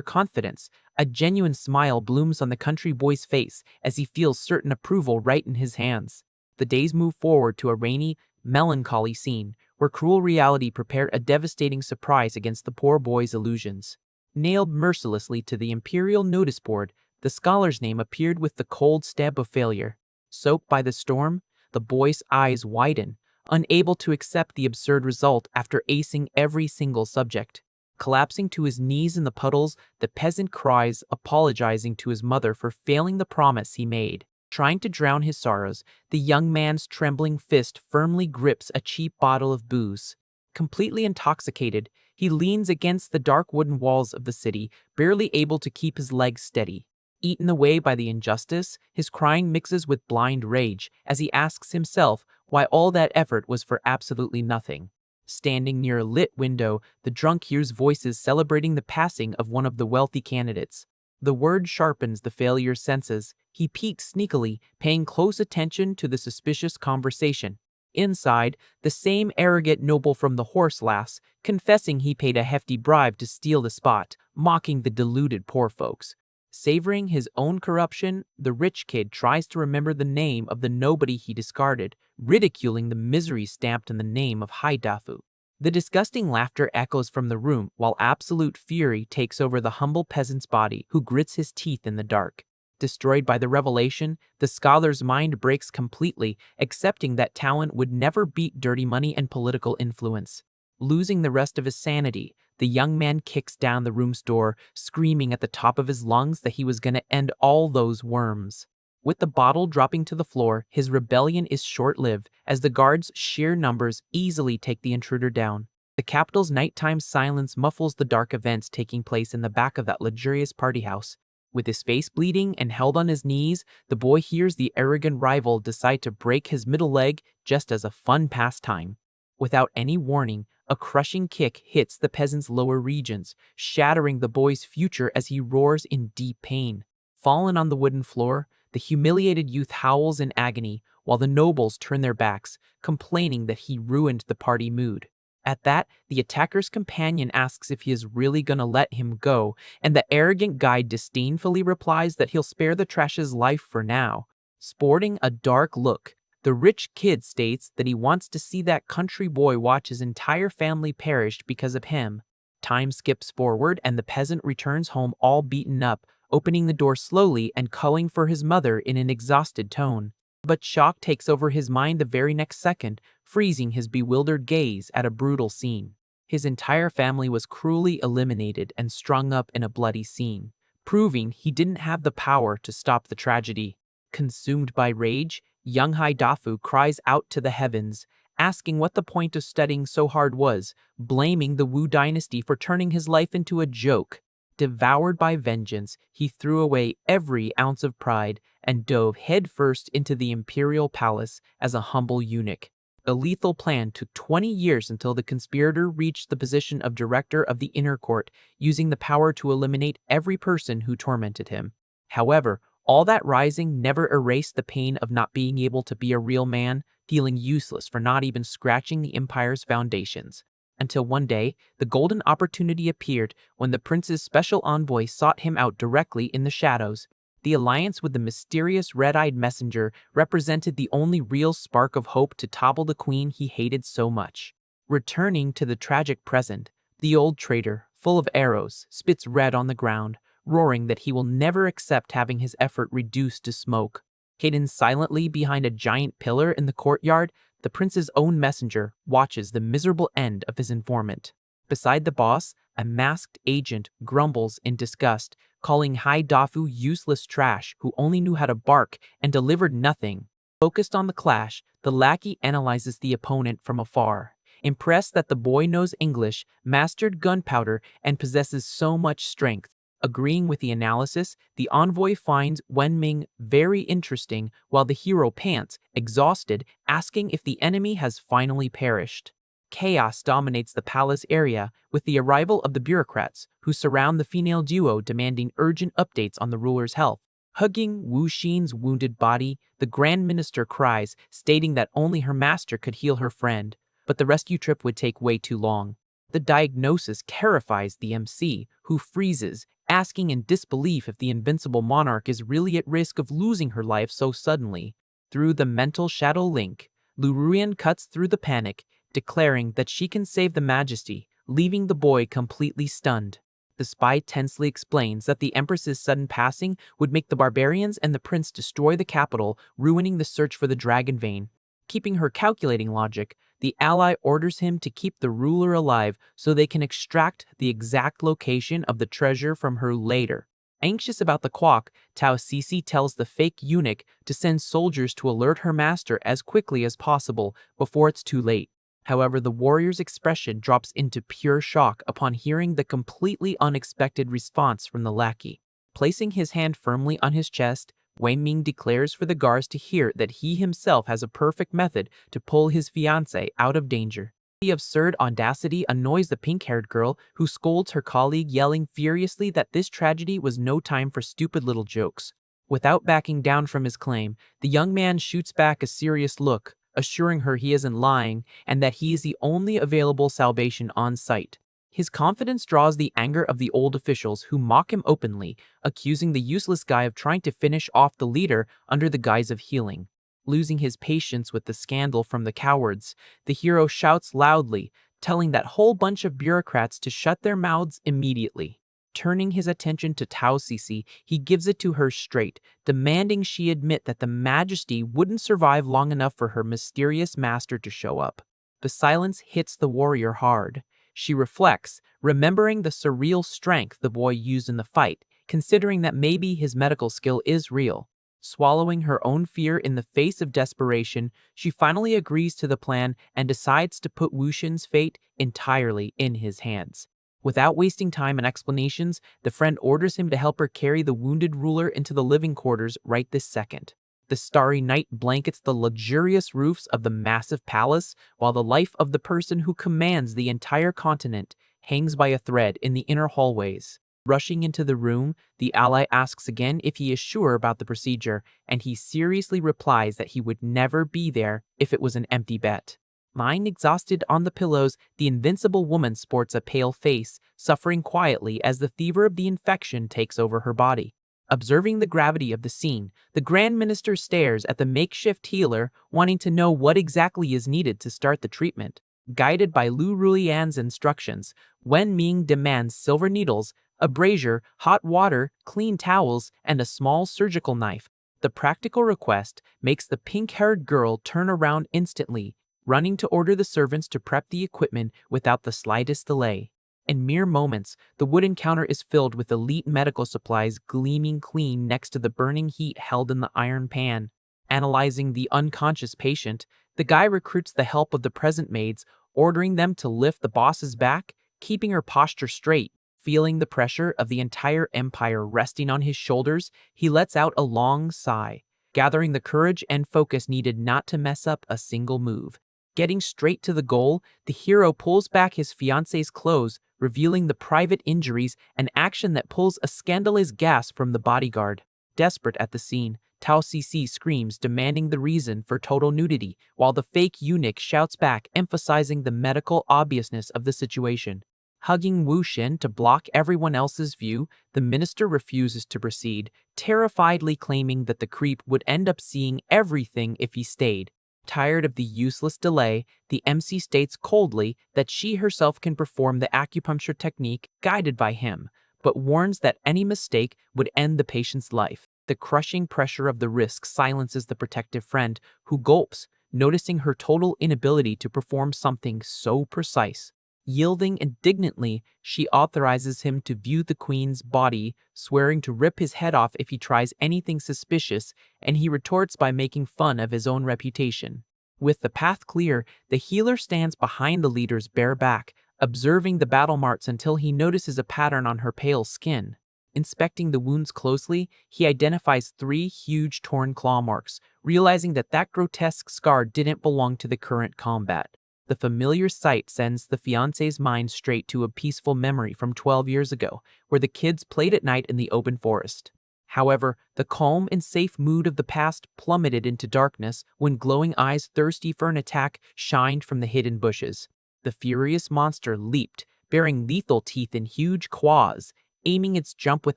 confidence, a genuine smile blooms on the country boy's face as he feels certain approval right in his hands. The days move forward to a rainy, melancholy scene, where cruel reality prepared a devastating surprise against the poor boy's illusions. Nailed mercilessly to the imperial notice board, the scholar's name appeared with the cold stab of failure. Soaked by the storm, the boy's eyes widen, unable to accept the absurd result after acing every single subject. Collapsing to his knees in the puddles, the peasant cries, apologizing to his mother for failing the promise he made. Trying to drown his sorrows, the young man's trembling fist firmly grips a cheap bottle of booze. Completely intoxicated, he leans against the dark wooden walls of the city, barely able to keep his legs steady. Eaten away by the injustice, his crying mixes with blind rage as he asks himself why all that effort was for absolutely nothing. Standing near a lit window, the drunk hears voices celebrating the passing of one of the wealthy candidates. The word sharpens the failurer's senses. He peeks sneakily, paying close attention to the suspicious conversation. Inside, the same arrogant noble from the horse laughs, confessing he paid a hefty bribe to steal the spot, mocking the deluded poor folks. Savoring his own corruption, the rich kid tries to remember the name of the nobody he discarded, ridiculing the misery stamped in the name of Haidafu. The disgusting laughter echoes from the room while absolute fury takes over the humble peasant's body who grits his teeth in the dark. Destroyed by the revelation, the scholar's mind breaks completely, accepting that talent would never beat dirty money and political influence. Losing the rest of his sanity, the young man kicks down the room's door, screaming at the top of his lungs that he was going to end all those worms. With the bottle dropping to the floor, his rebellion is short-lived as the guards' sheer numbers easily take the intruder down. The capital's nighttime silence muffles the dark events taking place in the back of that luxurious party house. With his face bleeding and held on his knees, the boy hears the arrogant rival decide to break his middle leg just as a fun pastime. Without any warning, a crushing kick hits the peasant's lower regions, shattering the boy's future as he roars in deep pain. Fallen on the wooden floor, the humiliated youth howls in agony, while the nobles turn their backs, complaining that he ruined the party mood. At that, the attacker's companion asks if he is really gonna let him go, and the arrogant guide disdainfully replies that he'll spare the trash's life for now. Sporting a dark look, the rich kid states that he wants to see that country boy watch his entire family perish because of him. Time skips forward and the peasant returns home all beaten up, opening the door slowly and calling for his mother in an exhausted tone. But shock takes over his mind the very next second, freezing his bewildered gaze at a brutal scene. His entire family was cruelly eliminated and strung up in a bloody scene, proving he didn't have the power to stop the tragedy. Consumed by rage, young Haidafu cries out to the heavens, asking what the point of studying so hard was, blaming the Wu dynasty for turning his life into a joke. Devoured by vengeance, he threw away every ounce of pride and dove headfirst into the imperial palace as a humble eunuch. The lethal plan took 20 years until the conspirator reached the position of director of the inner court, using the power to eliminate every person who tormented him. However, all that rising never erased the pain of not being able to be a real man, feeling useless for not even scratching the empire's foundations. Until one day, the golden opportunity appeared when the prince's special envoy sought him out directly in the shadows. The alliance with the mysterious red-eyed messenger represented the only real spark of hope to topple the queen he hated so much. Returning to the tragic present, the old traitor, full of arrows, spits red on the ground, roaring that he will never accept having his effort reduced to smoke. Hidden silently behind a giant pillar in the courtyard, the prince's own messenger watches the miserable end of his informant. Beside the boss, a masked agent grumbles in disgust, calling Hai Dafu useless trash who only knew how to bark and delivered nothing. Focused on the clash, the lackey analyzes the opponent from afar. Impressed that the boy knows English, mastered gunpowder, and possesses so much strength. Agreeing with the analysis, the envoy finds Wenming very interesting while the hero pants, exhausted, asking if the enemy has finally perished. Chaos dominates the palace area with the arrival of the bureaucrats who surround the female duo demanding urgent updates on the ruler's health. Hugging Wu Xin's wounded body, the Grand Minister cries, stating that only her master could heal her friend, but the rescue trip would take way too long. The diagnosis terrifies the MC, who freezes, asking in disbelief if the invincible monarch is really at risk of losing her life so suddenly. Through the mental shadow link, Luruyan cuts through the panic, declaring that she can save the majesty, leaving the boy completely stunned. The spy tensely explains that the Empress's sudden passing would make the barbarians and the prince destroy the capital, ruining the search for the dragon vein. Keeping her calculating logic, the ally orders him to keep the ruler alive so they can extract the exact location of the treasure from her later. Anxious about the quack, Tao Sisi tells the fake eunuch to send soldiers to alert her master as quickly as possible before it's too late. However, the warrior's expression drops into pure shock upon hearing the completely unexpected response from the lackey. Placing his hand firmly on his chest, Wei Ming declares for the guards to hear that he himself has a perfect method to pull his fiancée out of danger. The absurd audacity annoys the pink-haired girl, who scolds her colleague, yelling furiously that this tragedy was no time for stupid little jokes. Without backing down from his claim, the young man shoots back a serious look, assuring her he isn't lying and that he is the only available salvation on site. His confidence draws the anger of the old officials who mock him openly, accusing the useless guy of trying to finish off the leader under the guise of healing. Losing his patience with the scandal from the cowards, the hero shouts loudly, telling that whole bunch of bureaucrats to shut their mouths immediately. Turning his attention to Tao Sisi, he gives it to her straight, demanding she admit that the majesty wouldn't survive long enough for her mysterious master to show up. The silence hits the warrior hard. She reflects, remembering the surreal strength the boy used in the fight, considering that maybe his medical skill is real. Swallowing her own fear in the face of desperation, she finally agrees to the plan and decides to put Wu Xin's fate entirely in his hands. Without wasting time and explanations, the friend orders him to help her carry the wounded ruler into the living quarters right this second. The starry night blankets the luxurious roofs of the massive palace, while the life of the person who commands the entire continent hangs by a thread in the inner hallways. Rushing into the room, the ally asks again if he is sure about the procedure, and he seriously replies that he would never be there if it was an empty bet. Lying exhausted on the pillows, the invincible woman sports a pale face, suffering quietly as the fever of the infection takes over her body. Observing the gravity of the scene, the Grand Minister stares at the makeshift healer, wanting to know what exactly is needed to start the treatment. Guided by Lu Rulian's instructions, Wen Ming demands silver needles, a brazier, hot water, clean towels, and a small surgical knife. The practical request makes the pink-haired girl turn around instantly, running to order the servants to prep the equipment without the slightest delay. In mere moments, the wooden counter is filled with elite medical supplies gleaming clean next to the burning heat held in the iron pan. Analyzing the unconscious patient, the guy recruits the help of the present maids, ordering them to lift the boss's back, keeping her posture straight. Feeling the pressure of the entire empire resting on his shoulders, he lets out a long sigh, gathering the courage and focus needed not to mess up a single move. Getting straight to the goal, the hero pulls back his fiance's clothes, revealing the private injuries, an action that pulls a scandalous gasp from the bodyguard. Desperate at the scene, Tao Cici screams, demanding the reason for total nudity, while the fake eunuch shouts back, emphasizing the medical obviousness of the situation. Hugging Wu Xin to block everyone else's view, the minister refuses to proceed, terrifiedly claiming that the creep would end up seeing everything if he stayed. Tired of the useless delay, the MC states coldly that she herself can perform the acupuncture technique guided by him, but warns that any mistake would end the patient's life. The crushing pressure of the risk silences the protective friend, who gulps, noticing her total inability to perform something so precise. Yielding indignantly, she authorizes him to view the queen's body, swearing to rip his head off if he tries anything suspicious, and he retorts by making fun of his own reputation. With the path clear, the healer stands behind the leader's bare back, observing the battle marks until he notices a pattern on her pale skin. Inspecting the wounds closely, he identifies 3 huge torn claw marks, realizing that grotesque scar didn't belong to the current combat. The familiar sight sends the fiance's mind straight to a peaceful memory from 12 years ago, where the kids played at night in the open forest. However, the calm and safe mood of the past plummeted into darkness when glowing eyes thirsty for an attack shined from the hidden bushes. The furious monster leaped, bearing lethal teeth and huge claws, aiming its jump with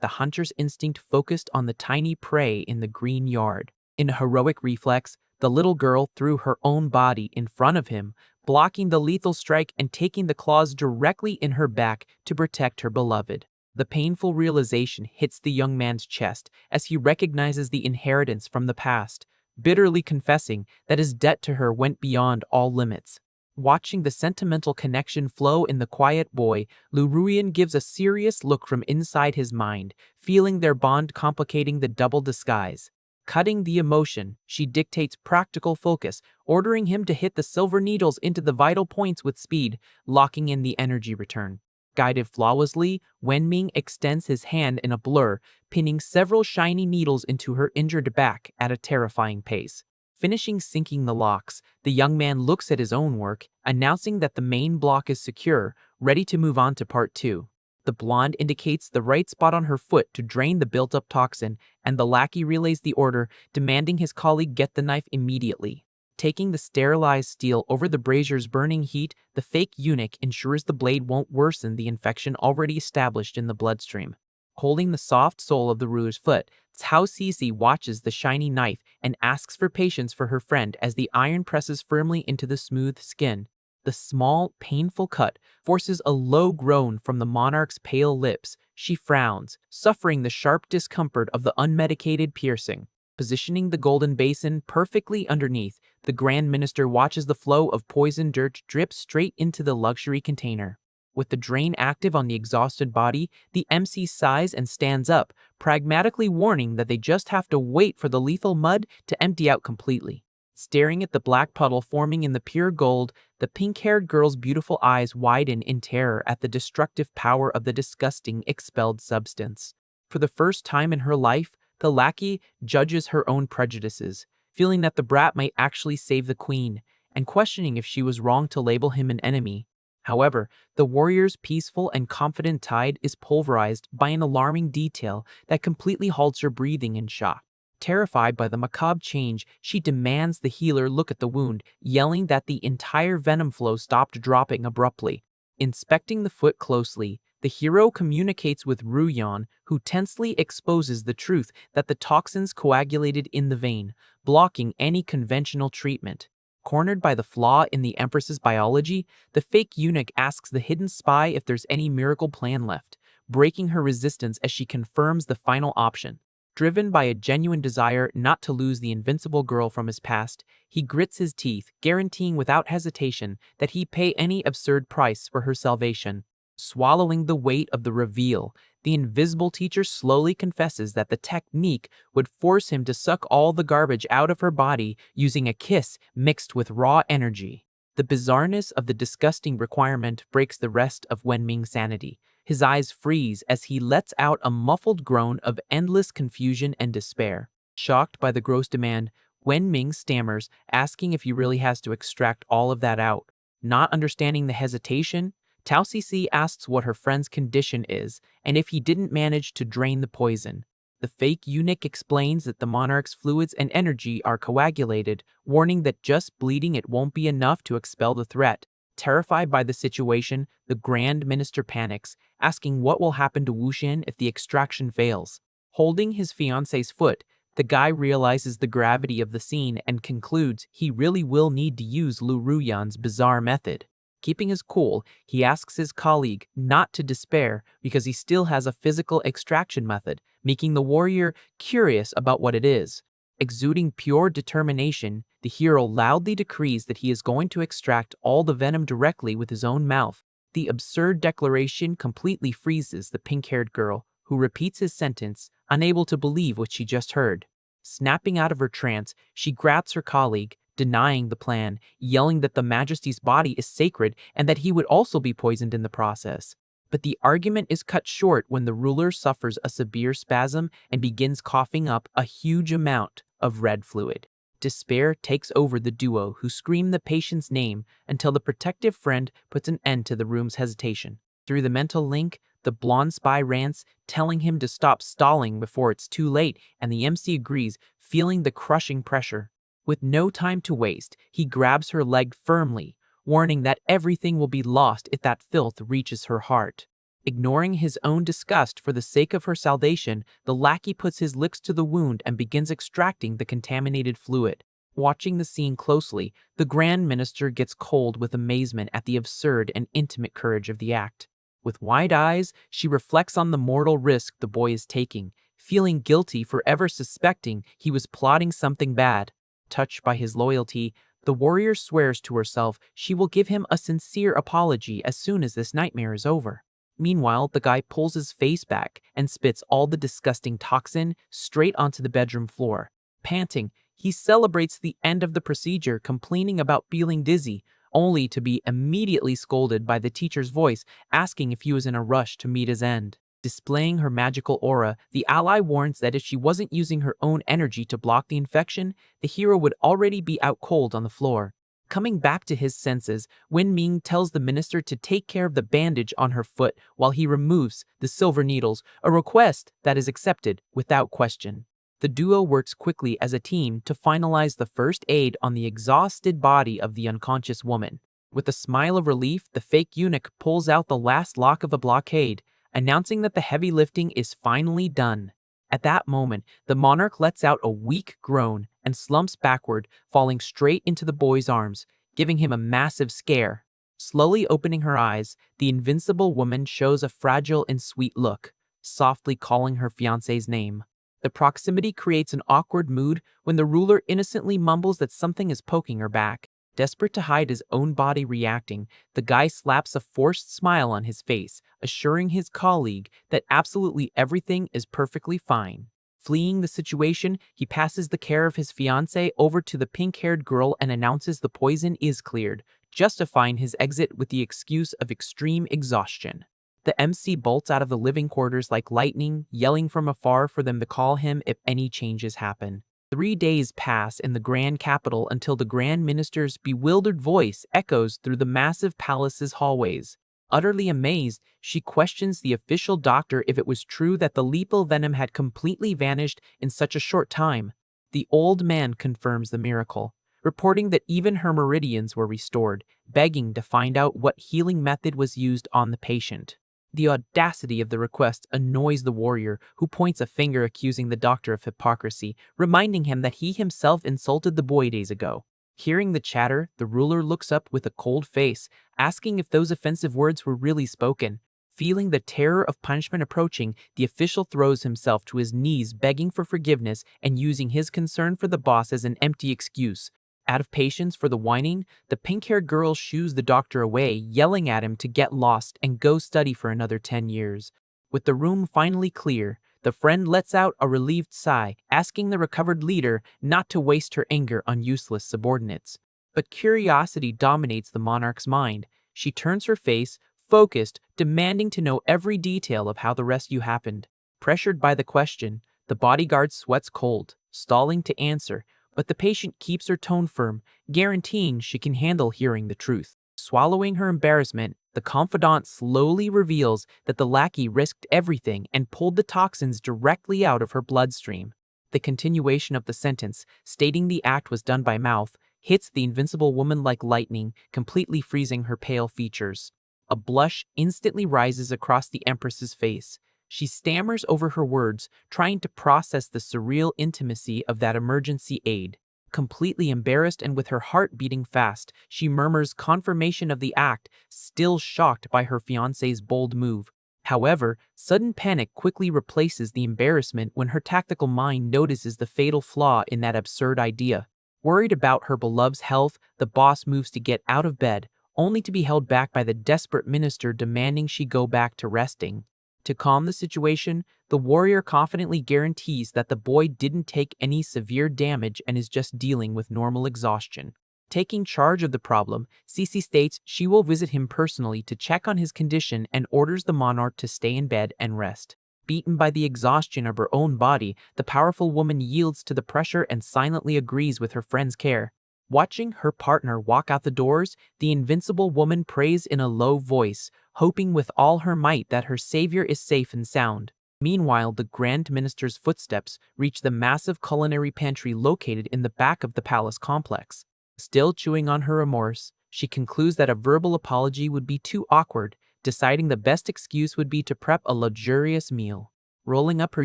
the hunter's instinct focused on the tiny prey in the green yard. In a heroic reflex, the little girl threw her own body in front of him, blocking the lethal strike and taking the claws directly in her back to protect her beloved. The painful realization hits the young man's chest as he recognizes the inheritance from the past, bitterly confessing that his debt to her went beyond all limits. Watching the sentimental connection flow in the quiet boy, Lu Ruyan gives a serious look from inside his mind, feeling their bond complicating the double disguise. Cutting the emotion, she dictates practical focus, ordering him to hit the silver needles into the vital points with speed, locking in the energy return. Guided flawlessly, Wenming extends his hand in a blur, pinning several shiny needles into her injured back at a terrifying pace. Finishing sinking the locks, the young man looks at his own work, announcing that the main block is secure, ready to move on to part 2. The blonde indicates the right spot on her foot to drain the built-up toxin, and the lackey relays the order, demanding his colleague get the knife immediately. Taking the sterilized steel over the brazier's burning heat, the fake eunuch ensures the blade won't worsen the infection already established in the bloodstream. Holding the soft sole of the ruler's foot, Cao Cici watches the shiny knife and asks for patience for her friend as the iron presses firmly into the smooth skin. The small, painful cut forces a low groan from the monarch's pale lips. She frowns, suffering the sharp discomfort of the unmedicated piercing. Positioning the golden basin perfectly underneath, the Grand Minister watches the flow of poisoned dirt drip straight into the luxury container. With the drain active on the exhausted body, the MC sighs and stands up, pragmatically warning that they just have to wait for the lethal mud to empty out completely. Staring at the black puddle forming in the pure gold, the pink-haired girl's beautiful eyes widen in terror at the destructive power of the disgusting expelled substance. For the first time in her life, the lackey judges her own prejudices, feeling that the brat might actually save the queen, and questioning if she was wrong to label him an enemy. However, the warrior's peaceful and confident tide is pulverized by an alarming detail that completely halts her breathing in shock. Terrified by the macabre change, she demands the healer look at the wound, yelling that the entire venom flow stopped dropping abruptly. Inspecting the foot closely, the hero communicates with Ruyan, who tensely exposes the truth that the toxins coagulated in the vein, blocking any conventional treatment. Cornered by the flaw in the Empress's biology, the fake eunuch asks the hidden spy if there's any miracle plan left, breaking her resistance as she confirms the final option. Driven by a genuine desire not to lose the invincible girl from his past, he grits his teeth, guaranteeing without hesitation that he pay any absurd price for her salvation. Swallowing the weight of the reveal, the invisible teacher slowly confesses that the technique would force him to suck all the garbage out of her body using a kiss mixed with raw energy. The bizarreness of the disgusting requirement breaks the rest of Wenming's sanity. His eyes freeze as he lets out a muffled groan of endless confusion and despair. Shocked by the gross demand, Wen Ming stammers, asking if he really has to extract all of that out. Not understanding the hesitation, Tao Cece asks what her friend's condition is and if he didn't manage to drain the poison. The fake eunuch explains that the monarch's fluids and energy are coagulated, warning that just bleeding it won't be enough to expel the threat. Terrified by the situation, the Grand Minister panics, asking what will happen to Wuxian if the extraction fails. Holding his fiance's foot, the guy realizes the gravity of the scene and concludes he really will need to use Lu Ruyan's bizarre method. Keeping his cool, he asks his colleague not to despair because he still has a physical extraction method, making the warrior curious about what it is. Exuding pure determination, the hero loudly decrees that he is going to extract all the venom directly with his own mouth. The absurd declaration completely freezes the pink-haired girl, who repeats his sentence, unable to believe what she just heard. Snapping out of her trance, she grabs her colleague, denying the plan, yelling that the Majesty's body is sacred and that he would also be poisoned in the process. But the argument is cut short when the ruler suffers a severe spasm and begins coughing up a huge amount of red fluid. Despair takes over the duo, who scream the patient's name until the protective friend puts an end to the room's hesitation. Through the mental link, the blonde spy rants, telling him to stop stalling before it's too late, and the MC agrees, feeling the crushing pressure. With no time to waste, he grabs her leg firmly, warning that everything will be lost if that filth reaches her heart. Ignoring his own disgust for the sake of her salvation, the lackey puts his lips to the wound and begins extracting the contaminated fluid. Watching the scene closely, the Grand Minister gets cold with amazement at the absurd and intimate courage of the act. With wide eyes, she reflects on the mortal risk the boy is taking, feeling guilty for ever suspecting he was plotting something bad. Touched by his loyalty, the warrior swears to herself she will give him a sincere apology as soon as this nightmare is over. Meanwhile, the guy pulls his face back and spits all the disgusting toxin straight onto the bedroom floor. Panting, he celebrates the end of the procedure, complaining about feeling dizzy, only to be immediately scolded by the teacher's voice, asking if he was in a rush to meet his end. Displaying her magical aura, the ally warns that if she wasn't using her own energy to block the infection, the hero would already be out cold on the floor. Coming back to his senses, Wen Ming tells the minister to take care of the bandage on her foot while he removes the silver needles, a request that is accepted without question. The duo works quickly as a team to finalize the first aid on the exhausted body of the unconscious woman. With a smile of relief, the fake eunuch pulls out the last lock of the blockade, announcing that the heavy lifting is finally done. At that moment, the monarch lets out a weak groan and slumps backward, falling straight into the boy's arms, giving him a massive scare. Slowly opening her eyes, the invincible woman shows a fragile and sweet look, softly calling her fiancé's name. The proximity creates an awkward mood when the ruler innocently mumbles that something is poking her back. Desperate to hide his own body reacting, the guy slaps a forced smile on his face, assuring his colleague that absolutely everything is perfectly fine. Fleeing the situation, he passes the care of his fiancée over to the pink-haired girl and announces the poison is cleared, justifying his exit with the excuse of extreme exhaustion. The MC bolts out of the living quarters like lightning, yelling from afar for them to call him if any changes happen. 3 days pass in the grand capital until the Grand Minister's bewildered voice echoes through the massive palace's hallways. Utterly amazed, she questions the official doctor if it was true that the lethal venom had completely vanished in such a short time. The old man confirms the miracle, reporting that even her meridians were restored, begging to find out what healing method was used on the patient. The audacity of the request annoys the warrior, who points a finger accusing the doctor of hypocrisy, reminding him that he himself insulted the boy days ago. Hearing the chatter, the ruler looks up with a cold face, asking if those offensive words were really spoken. Feeling the terror of punishment approaching, the official throws himself to his knees begging for forgiveness and using his concern for the boss as an empty excuse. Out of patience for the whining, the pink-haired girl shoos the doctor away, yelling at him to get lost and go study for another 10 years. With the room finally clear, the friend lets out a relieved sigh, asking the recovered leader not to waste her anger on useless subordinates. But curiosity dominates the monarch's mind. She turns her face, focused, demanding to know every detail of how the rescue happened. Pressured by the question, the bodyguard sweats cold, stalling to answer, but the patient keeps her tone firm, guaranteeing she can handle hearing the truth. Swallowing her embarrassment, the confidant slowly reveals that the lackey risked everything and pulled the toxins directly out of her bloodstream. The continuation of the sentence, stating the act was done by mouth, hits the invincible woman like lightning, completely freezing her pale features. A blush instantly rises across the Empress's face. She stammers over her words, trying to process the surreal intimacy of that emergency aid. Completely embarrassed and with her heart beating fast, she murmurs confirmation of the act, still shocked by her fiancé's bold move. However, sudden panic quickly replaces the embarrassment when her tactical mind notices the fatal flaw in that absurd idea. Worried about her beloved's health, the boss moves to get out of bed, only to be held back by the desperate minister demanding she go back to resting. To calm the situation, the warrior confidently guarantees that the boy didn't take any severe damage and is just dealing with normal exhaustion. Taking charge of the problem, Cece states she will visit him personally to check on his condition and orders the monarch to stay in bed and rest. Beaten by the exhaustion of her own body, the powerful woman yields to the pressure and silently agrees with her friend's care. Watching her partner walk out the doors, the invincible woman prays in a low voice, hoping with all her might that her savior is safe and sound. Meanwhile, the Grand Minister's footsteps reach the massive culinary pantry located in the back of the palace complex. Still chewing on her remorse, she concludes that a verbal apology would be too awkward, deciding the best excuse would be to prep a luxurious meal. Rolling up her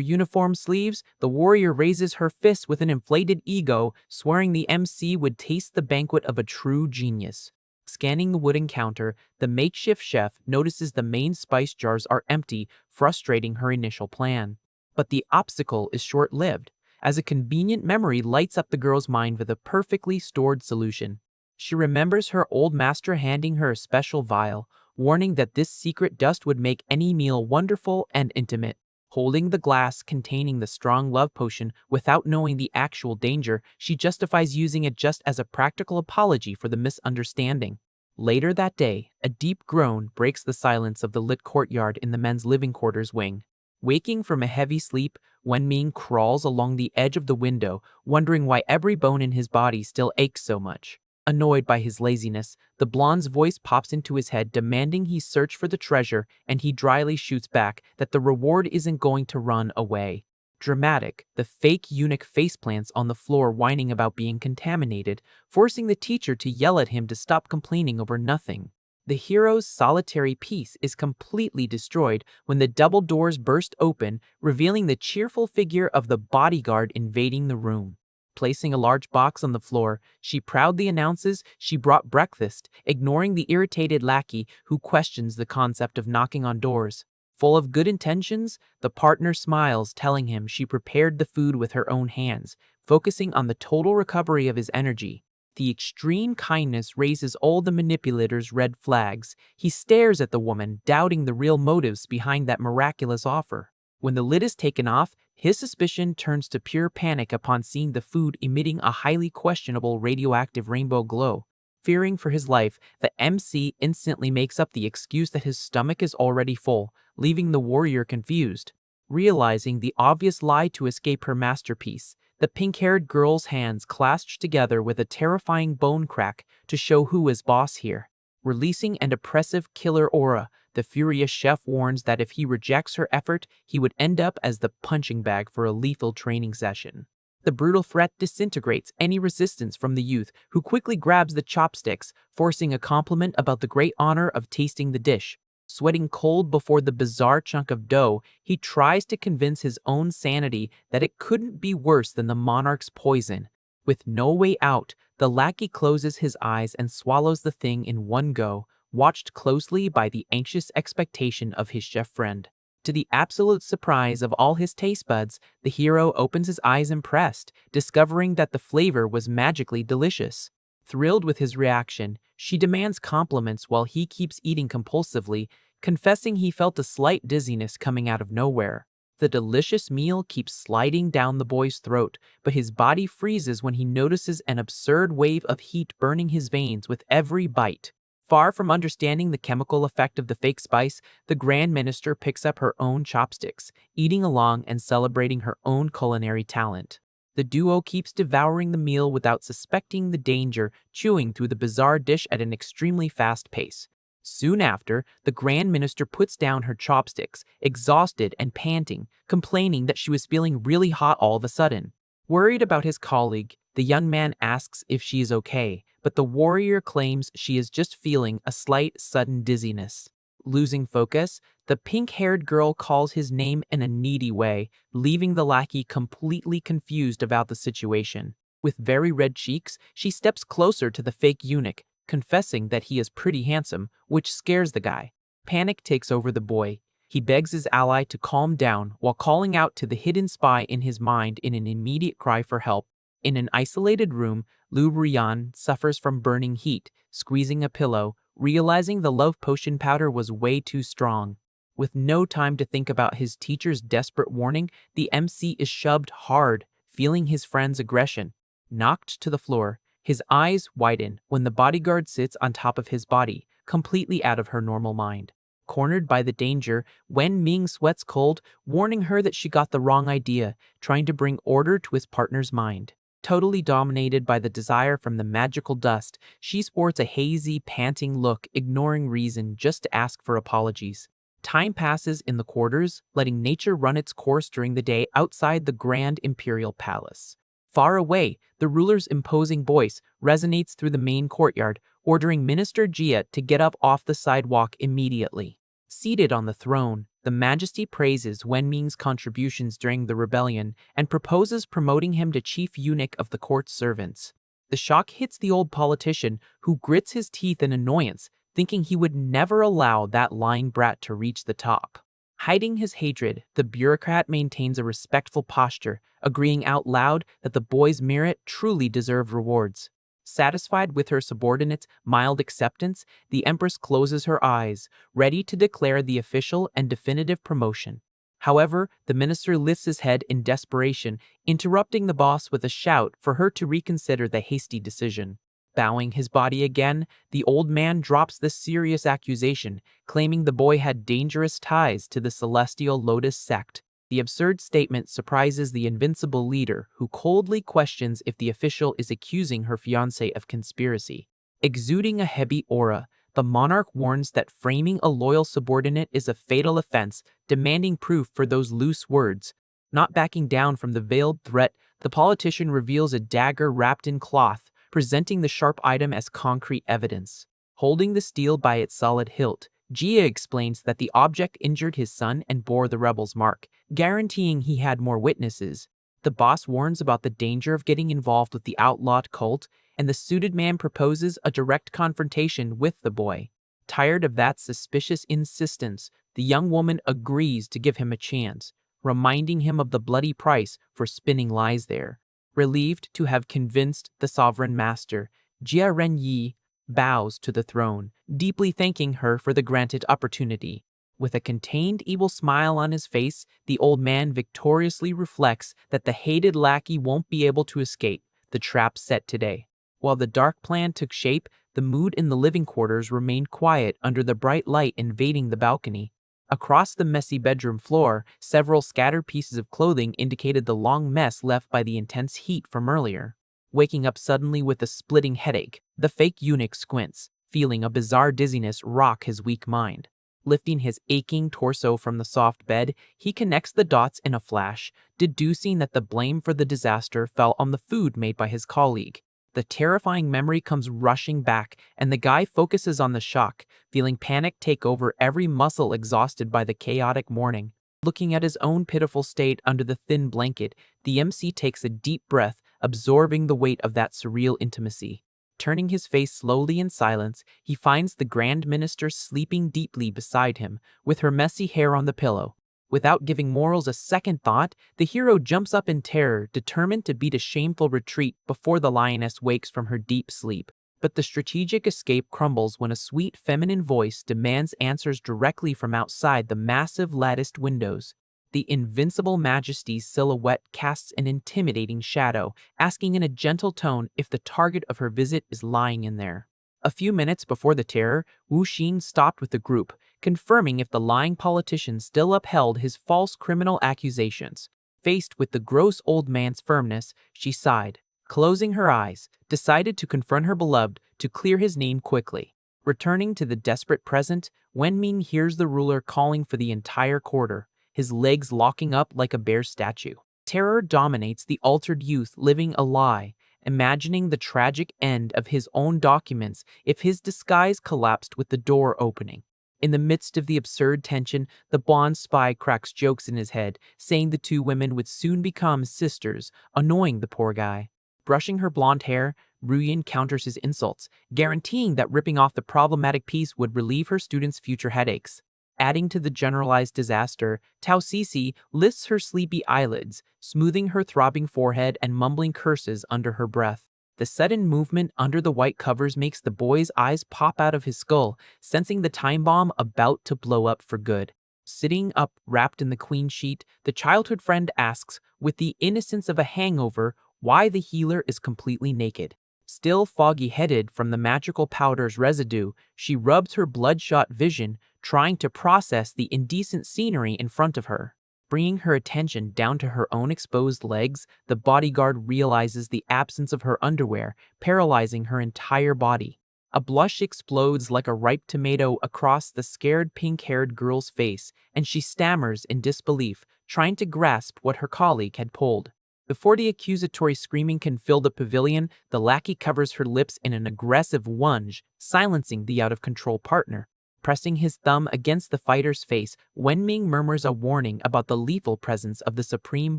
uniform sleeves, the warrior raises her fist with an inflated ego, swearing the MC would taste the banquet of a true genius. Scanning the wooden counter, the makeshift chef notices the main spice jars are empty, frustrating her initial plan. But the obstacle is short-lived, as a convenient memory lights up the girl's mind with a perfectly stored solution. She remembers her old master handing her a special vial, warning that this secret dust would make any meal wonderful and intimate. Holding the glass containing the strong love potion without knowing the actual danger, she justifies using it just as a practical apology for the misunderstanding. Later that day, a deep groan breaks the silence of the lit courtyard in the men's living quarters wing. Waking from a heavy sleep, Wenming crawls along the edge of the window, wondering why every bone in his body still aches so much. Annoyed by his laziness, the blonde's voice pops into his head demanding he search for the treasure, and he dryly shoots back that the reward isn't going to run away. Dramatic, the fake eunuch faceplants on the floor whining about being contaminated, forcing the teacher to yell at him to stop complaining over nothing. The hero's solitary peace is completely destroyed when the double doors burst open, revealing the cheerful figure of the bodyguard invading the room. Placing a large box on the floor, she proudly announces she brought breakfast, ignoring the irritated lackey who questions the concept of knocking on doors. Full of good intentions, the partner smiles, telling him she prepared the food with her own hands, focusing on the total recovery of his energy. The extreme kindness raises all the manipulator's red flags. He stares at the woman, doubting the real motives behind that miraculous offer. When the lid is taken off, his suspicion turns to pure panic upon seeing the food emitting a highly questionable radioactive rainbow glow. Fearing for his life, the MC instantly makes up the excuse that his stomach is already full, leaving the warrior confused. Realizing the obvious lie to escape her masterpiece, the pink-haired girl's hands clasp together with a terrifying bone crack to show who is boss here. Releasing an oppressive killer aura, the furious chef warns that if he rejects her effort, he would end up as the punching bag for a lethal training session. The brutal threat disintegrates any resistance from the youth, who quickly grabs the chopsticks, forcing a compliment about the great honor of tasting the dish. Sweating cold before the bizarre chunk of dough, he tries to convince his own sanity that it couldn't be worse than the monarch's poison. With no way out, the lackey closes his eyes and swallows the thing in one go, watched closely by the anxious expectation of his chef friend. To the absolute surprise of all his taste buds, the hero opens his eyes impressed, discovering that the flavor was magically delicious. Thrilled with his reaction, she demands compliments while he keeps eating compulsively, confessing he felt a slight dizziness coming out of nowhere. The delicious meal keeps sliding down the boy's throat, but his body freezes when he notices an absurd wave of heat burning his veins with every bite. Far from understanding the chemical effect of the fake spice, the Grand Minister picks up her own chopsticks, eating along and celebrating her own culinary talent. The duo keeps devouring the meal without suspecting the danger, chewing through the bizarre dish at an extremely fast pace. Soon after, the Grand Minister puts down her chopsticks, exhausted and panting, complaining that she was feeling really hot all of a sudden. Worried about his colleague, the young man asks if she is okay, but the warrior claims she is just feeling a slight sudden dizziness. Losing focus, the pink-haired girl calls his name in a needy way, leaving the lackey completely confused about the situation. With very red cheeks, she steps closer to the fake eunuch, confessing that he is pretty handsome, which scares the guy. Panic takes over the boy. He begs his ally to calm down while calling out to the hidden spy in his mind in an immediate cry for help. In an isolated room, Lu Rian suffers from burning heat, squeezing a pillow, realizing the love potion powder was way too strong. With no time to think about his teacher's desperate warning, the MC is shoved hard, feeling his friend's aggression. Knocked to the floor, his eyes widen when the bodyguard sits on top of his body, completely out of her normal mind. Cornered by the danger, Wen Ming sweats cold, warning her that she got the wrong idea, trying to bring order to his partner's mind. Totally dominated by the desire from the magical dust, she sports a hazy, panting look, ignoring reason just to ask for apologies. Time passes in the quarters, letting nature run its course during the day outside the grand imperial palace. Far away, the ruler's imposing voice resonates through the main courtyard, ordering Minister Jia to get up off the sidewalk immediately. Seated on the throne, the Majesty praises Wen Ming's contributions during the rebellion and proposes promoting him to chief eunuch of the court's servants. The shock hits the old politician, who grits his teeth in annoyance, thinking he would never allow that lying brat to reach the top. Hiding his hatred, the bureaucrat maintains a respectful posture, agreeing out loud that the boy's merit truly deserved rewards. Satisfied with her subordinate's mild acceptance, the Empress closes her eyes, ready to declare the official and definitive promotion. However, the minister lifts his head in desperation, interrupting the boss with a shout for her to reconsider the hasty decision. Bowing his body again, the old man drops the serious accusation, claiming the boy had dangerous ties to the Celestial Lotus sect. The absurd statement surprises the invincible leader, who coldly questions if the official is accusing her fiancé of conspiracy. Exuding a heavy aura, the monarch warns that framing a loyal subordinate is a fatal offense, demanding proof for those loose words. Not backing down from the veiled threat, the politician reveals a dagger wrapped in cloth, presenting the sharp item as concrete evidence. Holding the steel by its solid hilt, Jia explains that the object injured his son and bore the rebel's mark, guaranteeing he had more witnesses. The boss warns about the danger of getting involved with the outlawed cult, and the suited man proposes a direct confrontation with the boy. Tired of that suspicious insistence, the young woman agrees to give him a chance, reminding him of the bloody price for spinning lies there. Relieved to have convinced the sovereign master, Jia Renyi bows to the throne, deeply thanking her for the granted opportunity. With a contained evil smile on his face, the old man victoriously reflects that the hated lackey won't be able to escape the trap set today. While the dark plan took shape, the mood in the living quarters remained quiet under the bright light invading the balcony. Across the messy bedroom floor, several scattered pieces of clothing indicated the long mess left by the intense heat from earlier. Waking up suddenly with a splitting headache, the fake eunuch squints, feeling a bizarre dizziness rock his weak mind. Lifting his aching torso from the soft bed, he connects the dots in a flash, deducing that the blame for the disaster fell on the food made by his colleague. The terrifying memory comes rushing back, and the guy focuses on the shock, feeling panic take over every muscle exhausted by the chaotic morning. Looking at his own pitiful state under the thin blanket, the MC takes a deep breath, absorbing the weight of that surreal intimacy. Turning his face slowly in silence, he finds the Grand Minister sleeping deeply beside him, with her messy hair on the pillow. Without giving morals a second thought, the hero jumps up in terror, determined to beat a shameful retreat before the lioness wakes from her deep sleep. But the strategic escape crumbles when a sweet feminine voice demands answers directly from outside the massive latticed windows. The invincible Majesty's silhouette casts an intimidating shadow, asking in a gentle tone if the target of her visit is lying in there. A few minutes before the terror, Wu Xin stopped with the group, confirming if the lying politician still upheld his false criminal accusations. faced with the gross old man's firmness, she sighed. Closing her eyes, decided to confront her beloved to clear his name quickly. Returning to the desperate present, Wenming hears the ruler calling for the entire quarter, his legs locking up like a bear statue. Terror dominates the altered youth living a lie, imagining the tragic end of his own documents if his disguise collapsed with the door opening. In the midst of the absurd tension, the blonde spy cracks jokes in his head, saying the two women would soon become sisters, annoying the poor guy. Brushing her blonde hair, Ruyan counters his insults, guaranteeing that ripping off the problematic piece would relieve her students' future headaches. Adding to the generalized disaster, Tao Sisi lifts her sleepy eyelids, smoothing her throbbing forehead and mumbling curses under her breath. The sudden movement under the white covers makes the boy's eyes pop out of his skull, sensing the time bomb about to blow up for good. Sitting up, wrapped in the queen sheet, the childhood friend asks, with the innocence of a hangover, why the healer is completely naked. Still foggy-headed from the magical powder's residue, she rubs her bloodshot vision, trying to process the indecent scenery in front of her. Bringing her attention down to her own exposed legs, the bodyguard realizes the absence of her underwear, paralyzing her entire body. A blush explodes like a ripe tomato across the scared pink-haired girl's face, and she stammers in disbelief, trying to grasp what her colleague had pulled. Before the accusatory screaming can fill the pavilion, the lackey covers her lips in an aggressive lunge, silencing the out-of-control partner. Pressing his thumb against the fighter's face, Wenming murmurs a warning about the lethal presence of the supreme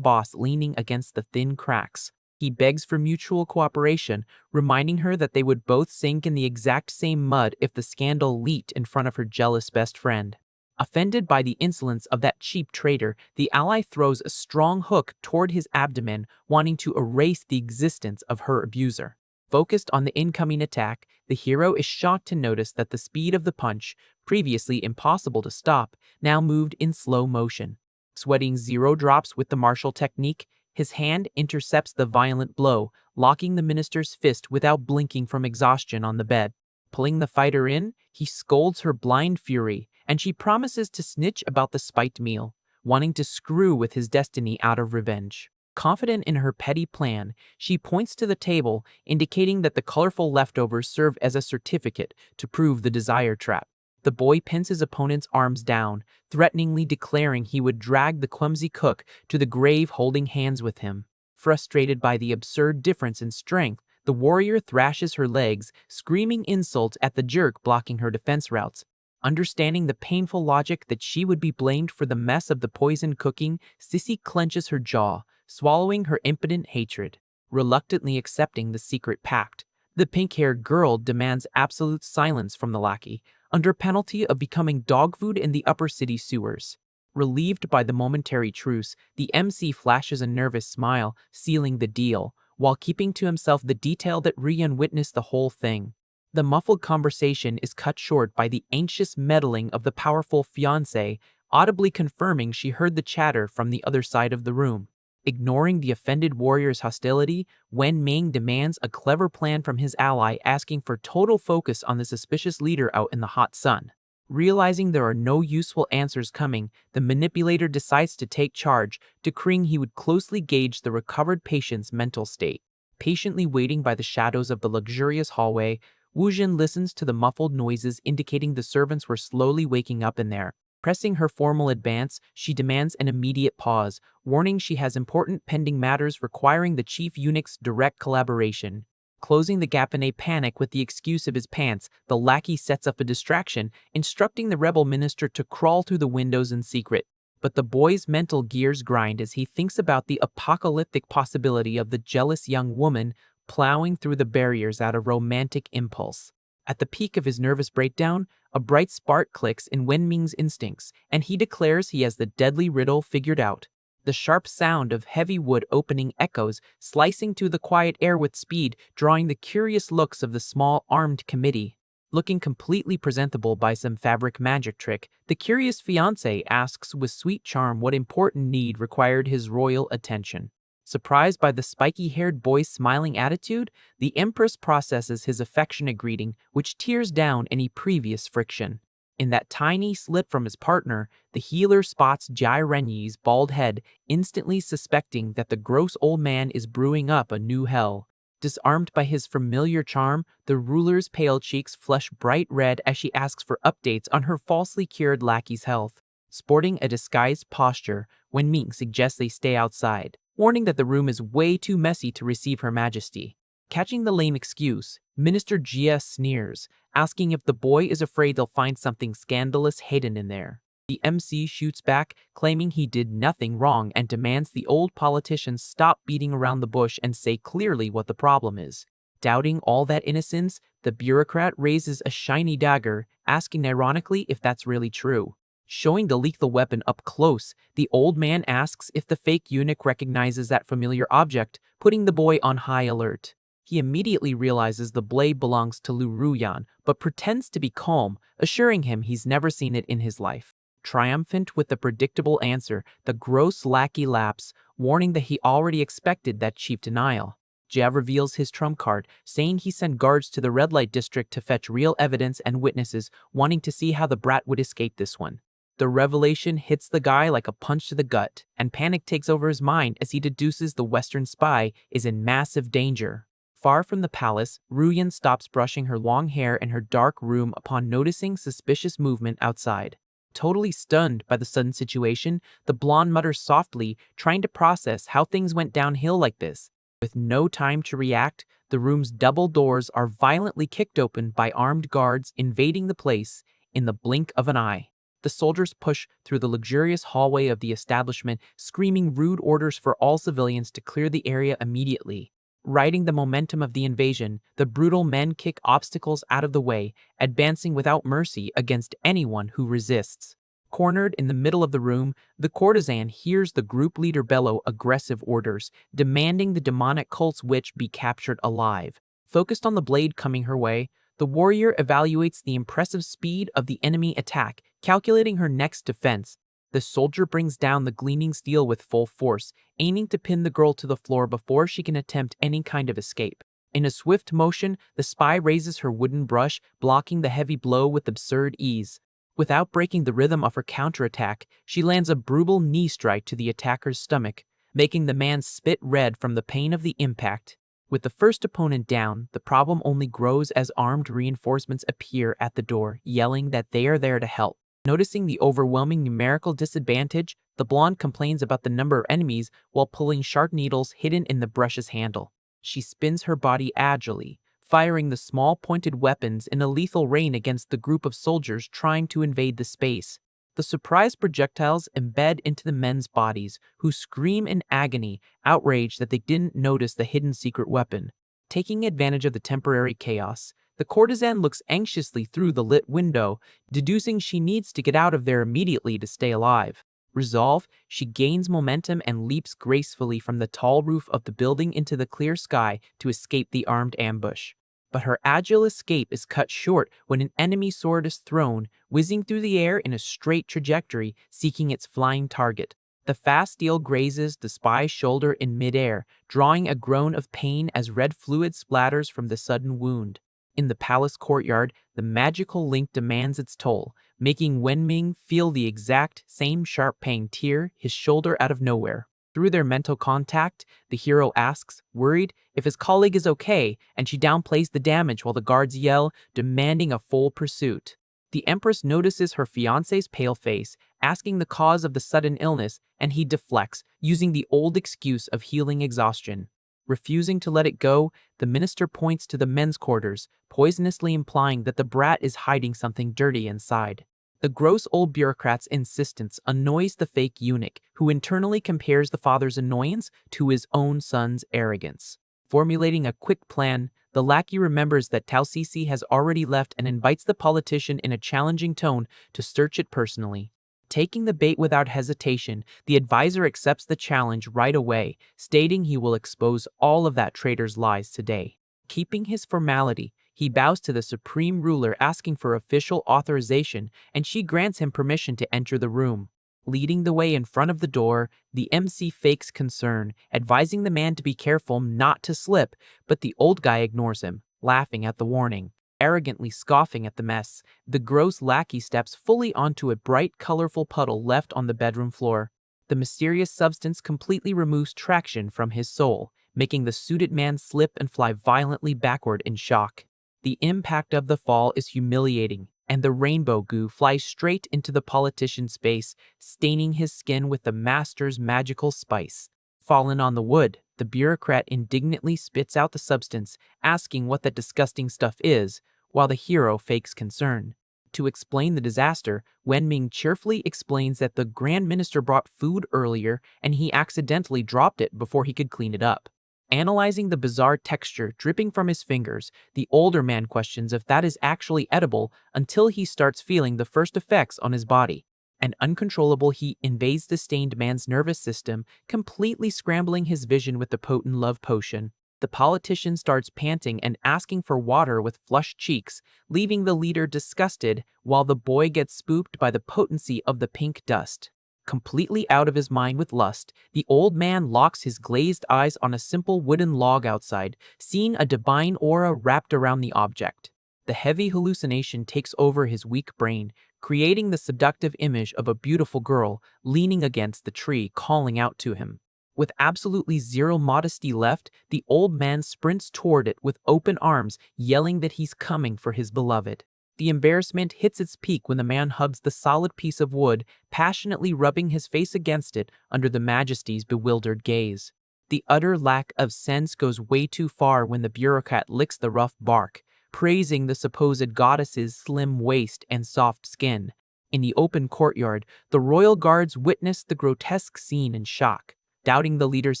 boss leaning against the thin cracks. He begs for mutual cooperation, reminding her that they would both sink in the exact same mud if the scandal leaked in front of her jealous best friend. Offended by the insolence of that cheap traitor, the ally throws a strong hook toward his abdomen, wanting to erase the existence of her abuser. Focused on the incoming attack, the hero is shocked to notice that the speed of the punch, previously impossible to stop, now moved in slow motion. Sweating 0 drops with the martial technique, his hand intercepts the violent blow, locking the minister's fist without blinking from exhaustion on the bed. Pulling the fighter in, he scolds her blind fury, and she promises to snitch about the spiked meal, wanting to screw with his destiny out of revenge. Confident in her petty plan, she points to the table, indicating that the colorful leftovers serve as a certificate to prove the desire trap. The boy pins his opponent's arms down, threateningly declaring he would drag the clumsy cook to the grave holding hands with him. Frustrated by the absurd difference in strength, the warrior thrashes her legs, screaming insults at the jerk blocking her defense routes. Understanding the painful logic that she would be blamed for the mess of the poisoned cooking, Sissy clenches her jaw, swallowing her impotent hatred. Reluctantly accepting the secret pact, the pink-haired girl demands absolute silence from the lackey, under penalty of becoming dog food in the upper city sewers. Relieved by the momentary truce, the MC flashes a nervous smile, sealing the deal, while keeping to himself the detail that Rian witnessed the whole thing. The muffled conversation is cut short by the anxious meddling of the powerful fiancé, audibly confirming she heard the chatter from the other side of the room. Ignoring the offended warrior's hostility, Wenming demands a clever plan from his ally, asking for total focus on the suspicious leader out in the hot sun. Realizing there are no useful answers coming, the manipulator decides to take charge, decreeing he would closely gauge the recovered patient's mental state. Patiently waiting by the shadows of the luxurious hallway, Wujin listens to the muffled noises indicating the servants were slowly waking up in there. Pressing her formal advance, she demands an immediate pause, warning she has important pending matters requiring the chief eunuch's direct collaboration. Closing the gap in a panic with the excuse of his pants, the lackey sets up a distraction, instructing the rebel minister to crawl through the windows in secret. But the boy's mental gears grind as he thinks about the apocalyptic possibility of the jealous young woman plowing through the barriers out of romantic impulse. At the peak of his nervous breakdown, a bright spark clicks in Wenming's instincts, and he declares he has the deadly riddle figured out. The sharp sound of heavy wood opening echoes, slicing through the quiet air with speed, drawing the curious looks of the small armed committee. Looking completely presentable by some fabric magic trick, the curious fiancé asks with sweet charm what important need required his royal attention. Surprised by the spiky-haired boy's smiling attitude, the Empress processes his affectionate greeting, which tears down any previous friction. In that tiny slip from his partner, the healer spots Jai Renyi's bald head, instantly suspecting that the gross old man is brewing up a new hell. Disarmed by his familiar charm, the ruler's pale cheeks flush bright red as she asks for updates on her falsely cured lackey's health. Sporting a disguised posture, Wen Ming suggests they stay outside, warning that the room is way too messy to receive Her Majesty. Catching the lame excuse, Minister Jia sneers, asking if the boy is afraid they'll find something scandalous hidden in there. The MC shoots back, claiming he did nothing wrong and demands the old politicians stop beating around the bush and say clearly what the problem is. Doubting all that innocence, the bureaucrat raises a shiny dagger, asking ironically if that's really true. Showing the lethal weapon up close, the old man asks if the fake eunuch recognizes that familiar object, putting the boy on high alert. He immediately realizes the blade belongs to Lu Ruyan, but pretends to be calm, assuring him he's never seen it in his life. Triumphant with the predictable answer, the gross lackey laughs, warning that he already expected that cheap denial. Jia reveals his trump card, saying he sent guards to the red light district to fetch real evidence and witnesses, wanting to see how the brat would escape this one. The revelation hits the guy like a punch to the gut, and panic takes over his mind as he deduces the Western spy is in massive danger. Far from the palace, Ruyan stops brushing her long hair in her dark room upon noticing suspicious movement outside. Totally stunned by the sudden situation, the blonde mutters softly, trying to process how things went downhill like this. With no time to react, the room's double doors are violently kicked open by armed guards invading the place in the blink of an eye. The soldiers push through the luxurious hallway of the establishment, screaming rude orders for all civilians to clear the area immediately. Riding the momentum of the invasion, the brutal men kick obstacles out of the way, advancing without mercy against anyone who resists. Cornered in the middle of the room, the courtesan hears the group leader bellow aggressive orders, demanding the demonic cult's witch be captured alive. Focused on the blade coming her way, the warrior evaluates the impressive speed of the enemy attack, calculating her next defense. The soldier brings down the gleaming steel with full force, aiming to pin the girl to the floor before she can attempt any kind of escape. In a swift motion, the spy raises her wooden brush, blocking the heavy blow with absurd ease. Without breaking the rhythm of her counterattack, she lands a brutal knee strike to the attacker's stomach, making the man spit red from the pain of the impact. With the first opponent down, the problem only grows as armed reinforcements appear at the door, yelling that they are there to help. Noticing the overwhelming numerical disadvantage, the blonde complains about the number of enemies while pulling sharp needles hidden in the brush's handle. She spins her body agilely, firing the small pointed weapons in a lethal rain against the group of soldiers trying to invade the space. The surprise projectiles embed into the men's bodies, who scream in agony, outraged that they didn't notice the hidden secret weapon. Taking advantage of the temporary chaos, the courtesan looks anxiously through the lit window, deducing she needs to get out of there immediately to stay alive. Resolve, she gains momentum and leaps gracefully from the tall roof of the building into the clear sky to escape the armed ambush. But her agile escape is cut short when an enemy sword is thrown, whizzing through the air in a straight trajectory, seeking its flying target. The fast steel grazes the spy's shoulder in midair, drawing a groan of pain as red fluid splatters from the sudden wound. In the palace courtyard, the magical link demands its toll, making Wen Ming feel the exact same sharp pain tear his shoulder out of nowhere. Through their mental contact, the hero asks, worried, if his colleague is okay, and she downplays the damage while the guards yell, demanding a full pursuit. The Empress notices her fiancé's pale face, asking the cause of the sudden illness, and he deflects, using the old excuse of healing exhaustion. Refusing to let it go, the minister points to the men's quarters, poisonously implying that the brat is hiding something dirty inside. The gross old bureaucrat's insistence annoys the fake eunuch, who internally compares the father's annoyance to his own son's arrogance. Formulating a quick plan, the lackey remembers that Tao Sisi has already left and invites the politician in a challenging tone to search it personally. Taking the bait without hesitation, the advisor accepts the challenge right away, stating he will expose all of that traitor's lies today. Keeping his formality, he bows to the supreme ruler asking for official authorization, and she grants him permission to enter the room. Leading the way in front of the door, the MC fakes concern, advising the man to be careful not to slip, but the old guy ignores him, laughing at the warning. arrogantly scoffing at the mess. The gross lackey steps fully onto a bright, colorful puddle left on the bedroom floor. The mysterious substance completely removes traction from his soul, making the suited man slip and fly violently backward in shock. The impact of the fall is humiliating, and the rainbow goo flies straight into the politician's face, staining his skin with the master's magical spice. Fallen on the wood, the bureaucrat indignantly spits out the substance, asking what that disgusting stuff is, while the hero fakes concern. To explain the disaster, Wenming cheerfully explains that the Grand Minister brought food earlier and he accidentally dropped it before he could clean it up. Analyzing the bizarre texture dripping from his fingers, the older man questions if that is actually edible until he starts feeling the first effects on his body. An uncontrollable heat invades the stained man's nervous system, completely scrambling his vision with the potent love potion. The politician starts panting and asking for water with flushed cheeks, leaving the leader disgusted, while the boy gets spooked by the potency of the pink dust. Completely out of his mind with lust, the old man locks his glazed eyes on a simple wooden log outside, seeing a divine aura wrapped around the object. The heavy hallucination takes over his weak brain, creating the seductive image of a beautiful girl leaning against the tree calling out to him. With absolutely zero modesty left, the old man sprints toward it with open arms, yelling that he's coming for his beloved. The embarrassment hits its peak when the man hugs the solid piece of wood, passionately rubbing his face against it under the majesty's bewildered gaze. The utter lack of sense goes way too far when the bureaucrat licks the rough bark, praising the supposed goddess's slim waist and soft skin. In the open courtyard, the royal guards witness the grotesque scene in shock, doubting the leader's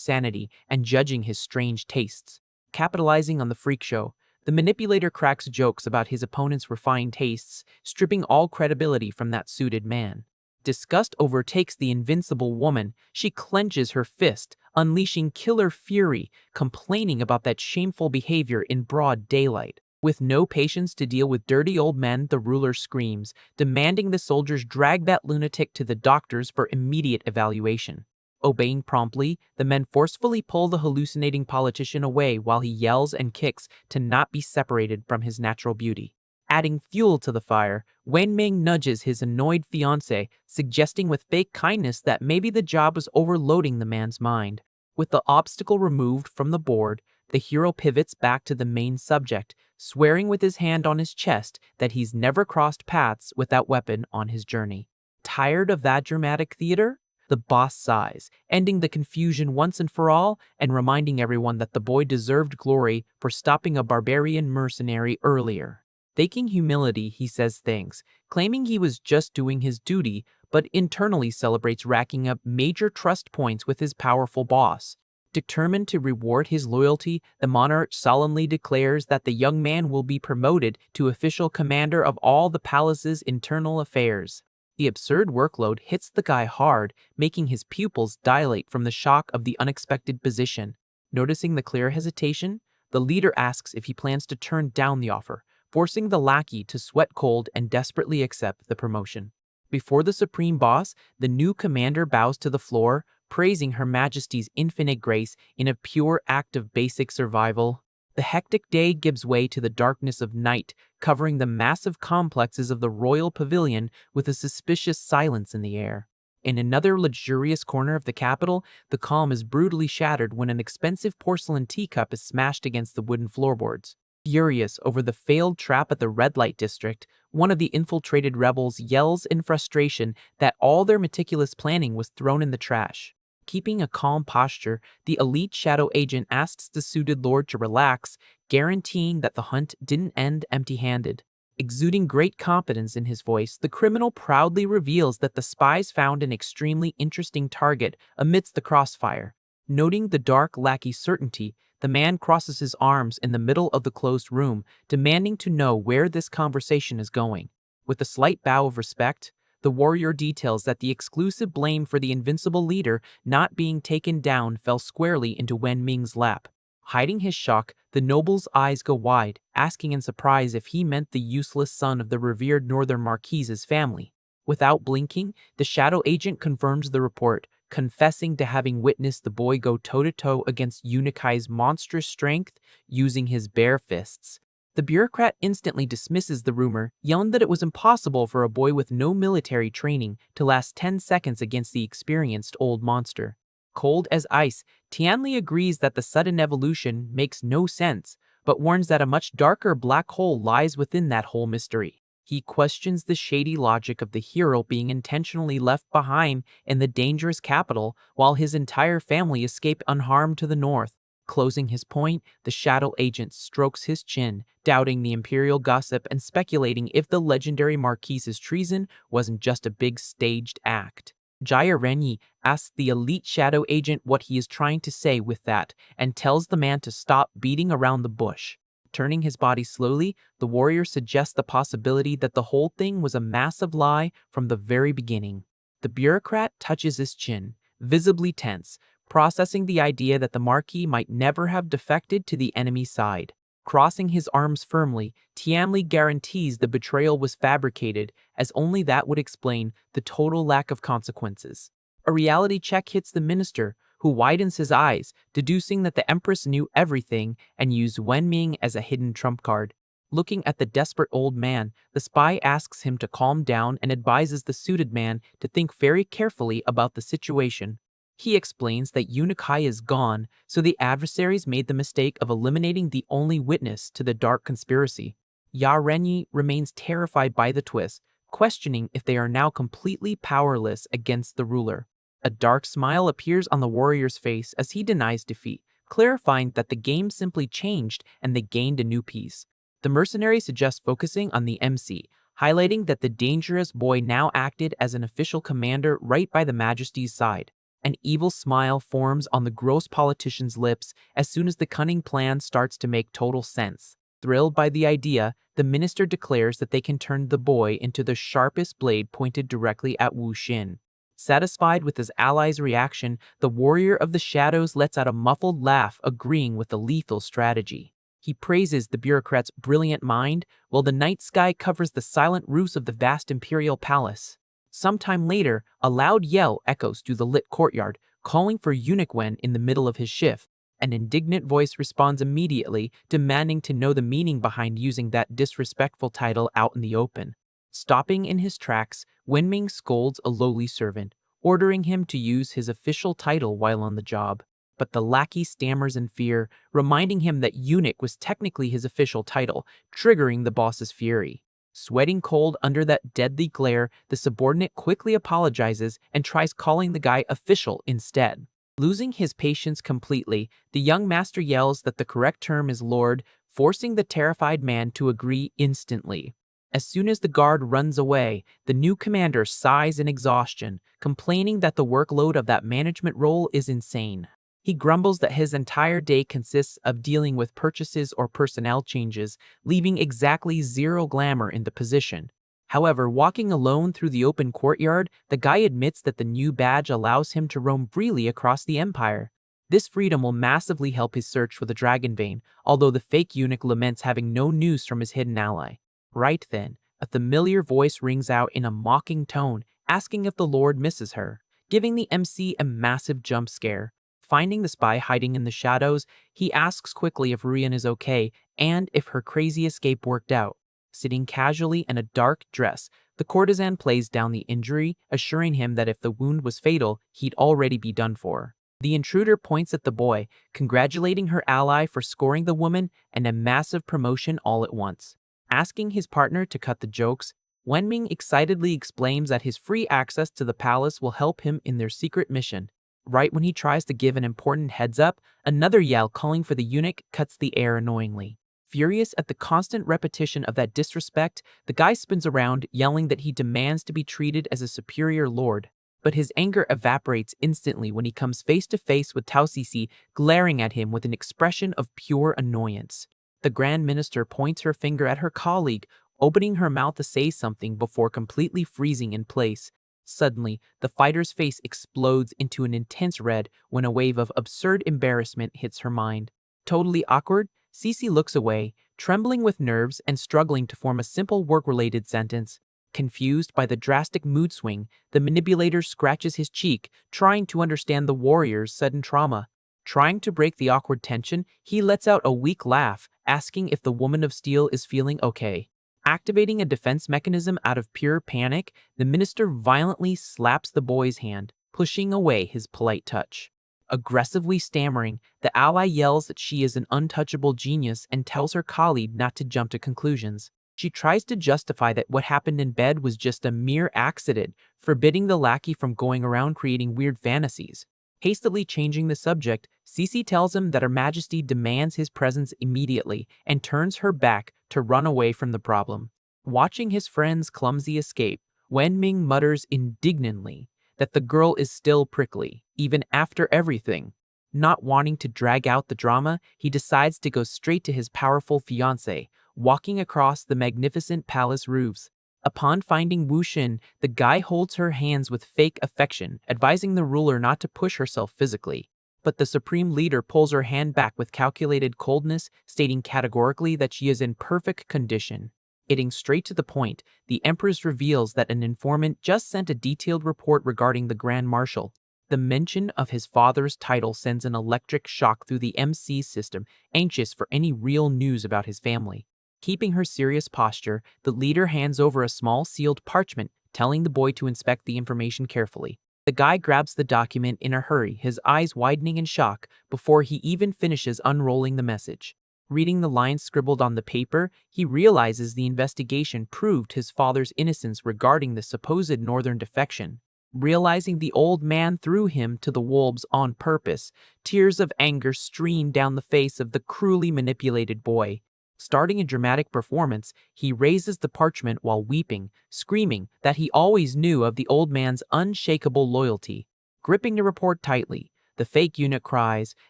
sanity and judging his strange tastes. Capitalizing on the freak show, the manipulator cracks jokes about his opponent's refined tastes, stripping all credibility from that suited man. Disgust overtakes the invincible woman. She clenches her fist, unleashing killer fury, complaining about that shameful behavior in broad daylight. With no patience to deal with dirty old men, the ruler screams, demanding the soldiers drag that lunatic to the doctors for immediate evaluation. Obeying promptly, the men forcefully pull the hallucinating politician away while he yells and kicks to not be separated from his natural beauty. Adding fuel to the fire, Wenming nudges his annoyed fiancée, suggesting with fake kindness that maybe the job was overloading the man's mind. With the obstacle removed from the board, the hero pivots back to the main subject, swearing with his hand on his chest that he's never crossed paths with that weapon on his journey. Tired of that dramatic theater? The boss sighs, ending the confusion once and for all and reminding everyone that the boy deserved glory for stopping a barbarian mercenary earlier. Faking humility, he says things, claiming he was just doing his duty, but internally celebrates racking up major trust points with his powerful boss. Determined to reward his loyalty, the monarch solemnly declares that the young man will be promoted to official commander of all the palace's internal affairs. The absurd workload hits the guy hard, making his pupils dilate from the shock of the unexpected position. Noticing the clear hesitation, the leader asks if he plans to turn down the offer, forcing the lackey to sweat cold and desperately accept the promotion. Before the supreme boss, the new commander bows to the floor, praising Her Majesty's infinite grace in a pure act of basic survival. The hectic day gives way to the darkness of night, covering the massive complexes of the royal pavilion with a suspicious silence in the air. In another luxurious corner of the capital, the calm is brutally shattered when an expensive porcelain teacup is smashed against the wooden floorboards. Furious over the failed trap at the red light district, one of the infiltrated rebels yells in frustration that all their meticulous planning was thrown in the trash. Keeping a calm posture, the elite shadow agent asks the suited lord to relax, guaranteeing that the hunt didn't end empty-handed. Exuding great confidence in his voice, the criminal proudly reveals that the spies found an extremely interesting target amidst the crossfire. Noting the dark lackey's certainty, the man crosses his arms in the middle of the closed room, demanding to know where this conversation is going. With a slight bow of respect, the warrior details that the exclusive blame for the invincible leader not being taken down fell squarely into Wen Ming's lap. Hiding his shock, the noble's eyes go wide, asking in surprise if he meant the useless son of the revered northern marquise's family. Without blinking, the shadow agent confirms the report, confessing to having witnessed the boy go toe-to-toe against Unikai's monstrous strength using his bare fists. The bureaucrat instantly dismisses the rumor, yelling that it was impossible for a boy with no military training to last 10 seconds against the experienced old monster. Cold as ice, Tianli agrees that the sudden evolution makes no sense, but warns that a much darker black hole lies within that whole mystery. He questions the shady logic of the hero being intentionally left behind in the dangerous capital while his entire family escape unharmed to the north. Closing his point, the shadow agent strokes his chin, doubting the imperial gossip and speculating if the legendary Marquise's treason wasn't just a big staged act. Jaya Renyi asks the elite shadow agent what he is trying to say with that and tells the man to stop beating around the bush. Turning his body slowly, the warrior suggests the possibility that the whole thing was a massive lie from the very beginning. The bureaucrat touches his chin, visibly tense, processing the idea that the Marquis might never have defected to the enemy side. Crossing his arms firmly, Tianli guarantees the betrayal was fabricated, as only that would explain the total lack of consequences. A reality check hits the minister, who widens his eyes, deducing that the Empress knew everything and used Wenming as a hidden trump card. Looking at the desperate old man, the spy asks him to calm down and advises the suited man to think very carefully about the situation. He explains that Unikai is gone, so the adversaries made the mistake of eliminating the only witness to the dark conspiracy. Ya Renyi remains terrified by the twist, questioning if they are now completely powerless against the ruler. A dark smile appears on the warrior's face as he denies defeat, clarifying that the game simply changed and they gained a new piece. The mercenary suggests focusing on the MC, highlighting that the dangerous boy now acted as an official commander right by the Majesty's side. An evil smile forms on the gross politician's lips as soon as the cunning plan starts to make total sense. Thrilled by the idea, the minister declares that they can turn the boy into the sharpest blade pointed directly at Wu Xin. Satisfied with his ally's reaction, the warrior of the shadows lets out a muffled laugh, agreeing with the lethal strategy. He praises the bureaucrat's brilliant mind, while the night sky covers the silent roofs of the vast imperial palace. Sometime later, a loud yell echoes through the lit courtyard, calling for Eunuch Wen in the middle of his shift. An indignant voice responds immediately, demanding to know the meaning behind using that disrespectful title out in the open. Stopping in his tracks, Wenming scolds a lowly servant, ordering him to use his official title while on the job. But the lackey stammers in fear, reminding him that eunuch was technically his official title, triggering the boss's fury. Sweating cold under that deadly glare, the subordinate quickly apologizes and tries calling the guy official instead. Losing his patience completely, the young master yells that the correct term is lord, forcing the terrified man to agree instantly. As soon as the guard runs away, the new commander sighs in exhaustion, complaining that the workload of that management role is insane. He grumbles that his entire day consists of dealing with purchases or personnel changes, leaving exactly zero glamour in the position. However, walking alone through the open courtyard, the guy admits that the new badge allows him to roam freely across the empire. This freedom will massively help his search for the dragon vein, although the fake eunuch laments having no news from his hidden ally. Right then, a familiar voice rings out in a mocking tone, asking if the Lord misses her, giving the MC a massive jump scare. Finding the spy hiding in the shadows, he asks quickly if Ruyan is okay and if her crazy escape worked out. Sitting casually in a dark dress, the courtesan plays down the injury, assuring him that if the wound was fatal, he'd already be done for. The intruder points at the boy, congratulating her ally for scoring the woman and a massive promotion all at once. Asking his partner to cut the jokes, Wenming excitedly explains that his free access to the palace will help him in their secret mission. Right when he tries to give an important heads up, another yell calling for the eunuch cuts the air annoyingly. Furious at the constant repetition of that disrespect, the guy spins around, yelling that he demands to be treated as a superior lord. But his anger evaporates instantly when he comes face to face with Tao Sisi, glaring at him with an expression of pure annoyance. The Grand Minister points her finger at her colleague, opening her mouth to say something before completely freezing in place. Suddenly, the fighter's face explodes into an intense red when a wave of absurd embarrassment hits her mind. Totally awkward, Cece looks away, trembling with nerves and struggling to form a simple work-related sentence. Confused by the drastic mood swing, the manipulator scratches his cheek, trying to understand the warrior's sudden trauma. Trying to break the awkward tension, he lets out a weak laugh, asking if the Woman of Steel is feeling okay. Activating a defense mechanism out of pure panic, the minister violently slaps the boy's hand, pushing away his polite touch. Aggressively stammering, the ally yells that she is an untouchable genius and tells her colleague not to jump to conclusions. She tries to justify that what happened in bed was just a mere accident, forbidding the lackey from going around creating weird fantasies. Hastily changing the subject, Cece tells him that Her Majesty demands his presence immediately and turns her back to run away from the problem. Watching his friend's clumsy escape, Wenming mutters indignantly that the girl is still prickly, even after everything. Not wanting to drag out the drama, he decides to go straight to his powerful fiancée, walking across the magnificent palace roofs. Upon finding Wu Xin, the guy holds her hands with fake affection, advising the ruler not to push herself physically. But the supreme leader pulls her hand back with calculated coldness, stating categorically that she is in perfect condition. Getting straight to the point, the Empress reveals that an informant just sent a detailed report regarding the Grand Marshal. The mention of his father's title sends an electric shock through the MC system, anxious for any real news about his family. Keeping her serious posture, the leader hands over a small sealed parchment, telling the boy to inspect the information carefully. The guy grabs the document in a hurry, his eyes widening in shock before he even finishes unrolling the message. Reading the lines scribbled on the paper, he realizes the investigation proved his father's innocence regarding the supposed northern defection. Realizing the old man threw him to the wolves on purpose, tears of anger stream down the face of the cruelly manipulated boy. Starting a dramatic performance, he raises the parchment while weeping, screaming that he always knew of the old man's unshakable loyalty. Gripping the report tightly, the fake eunuch cries,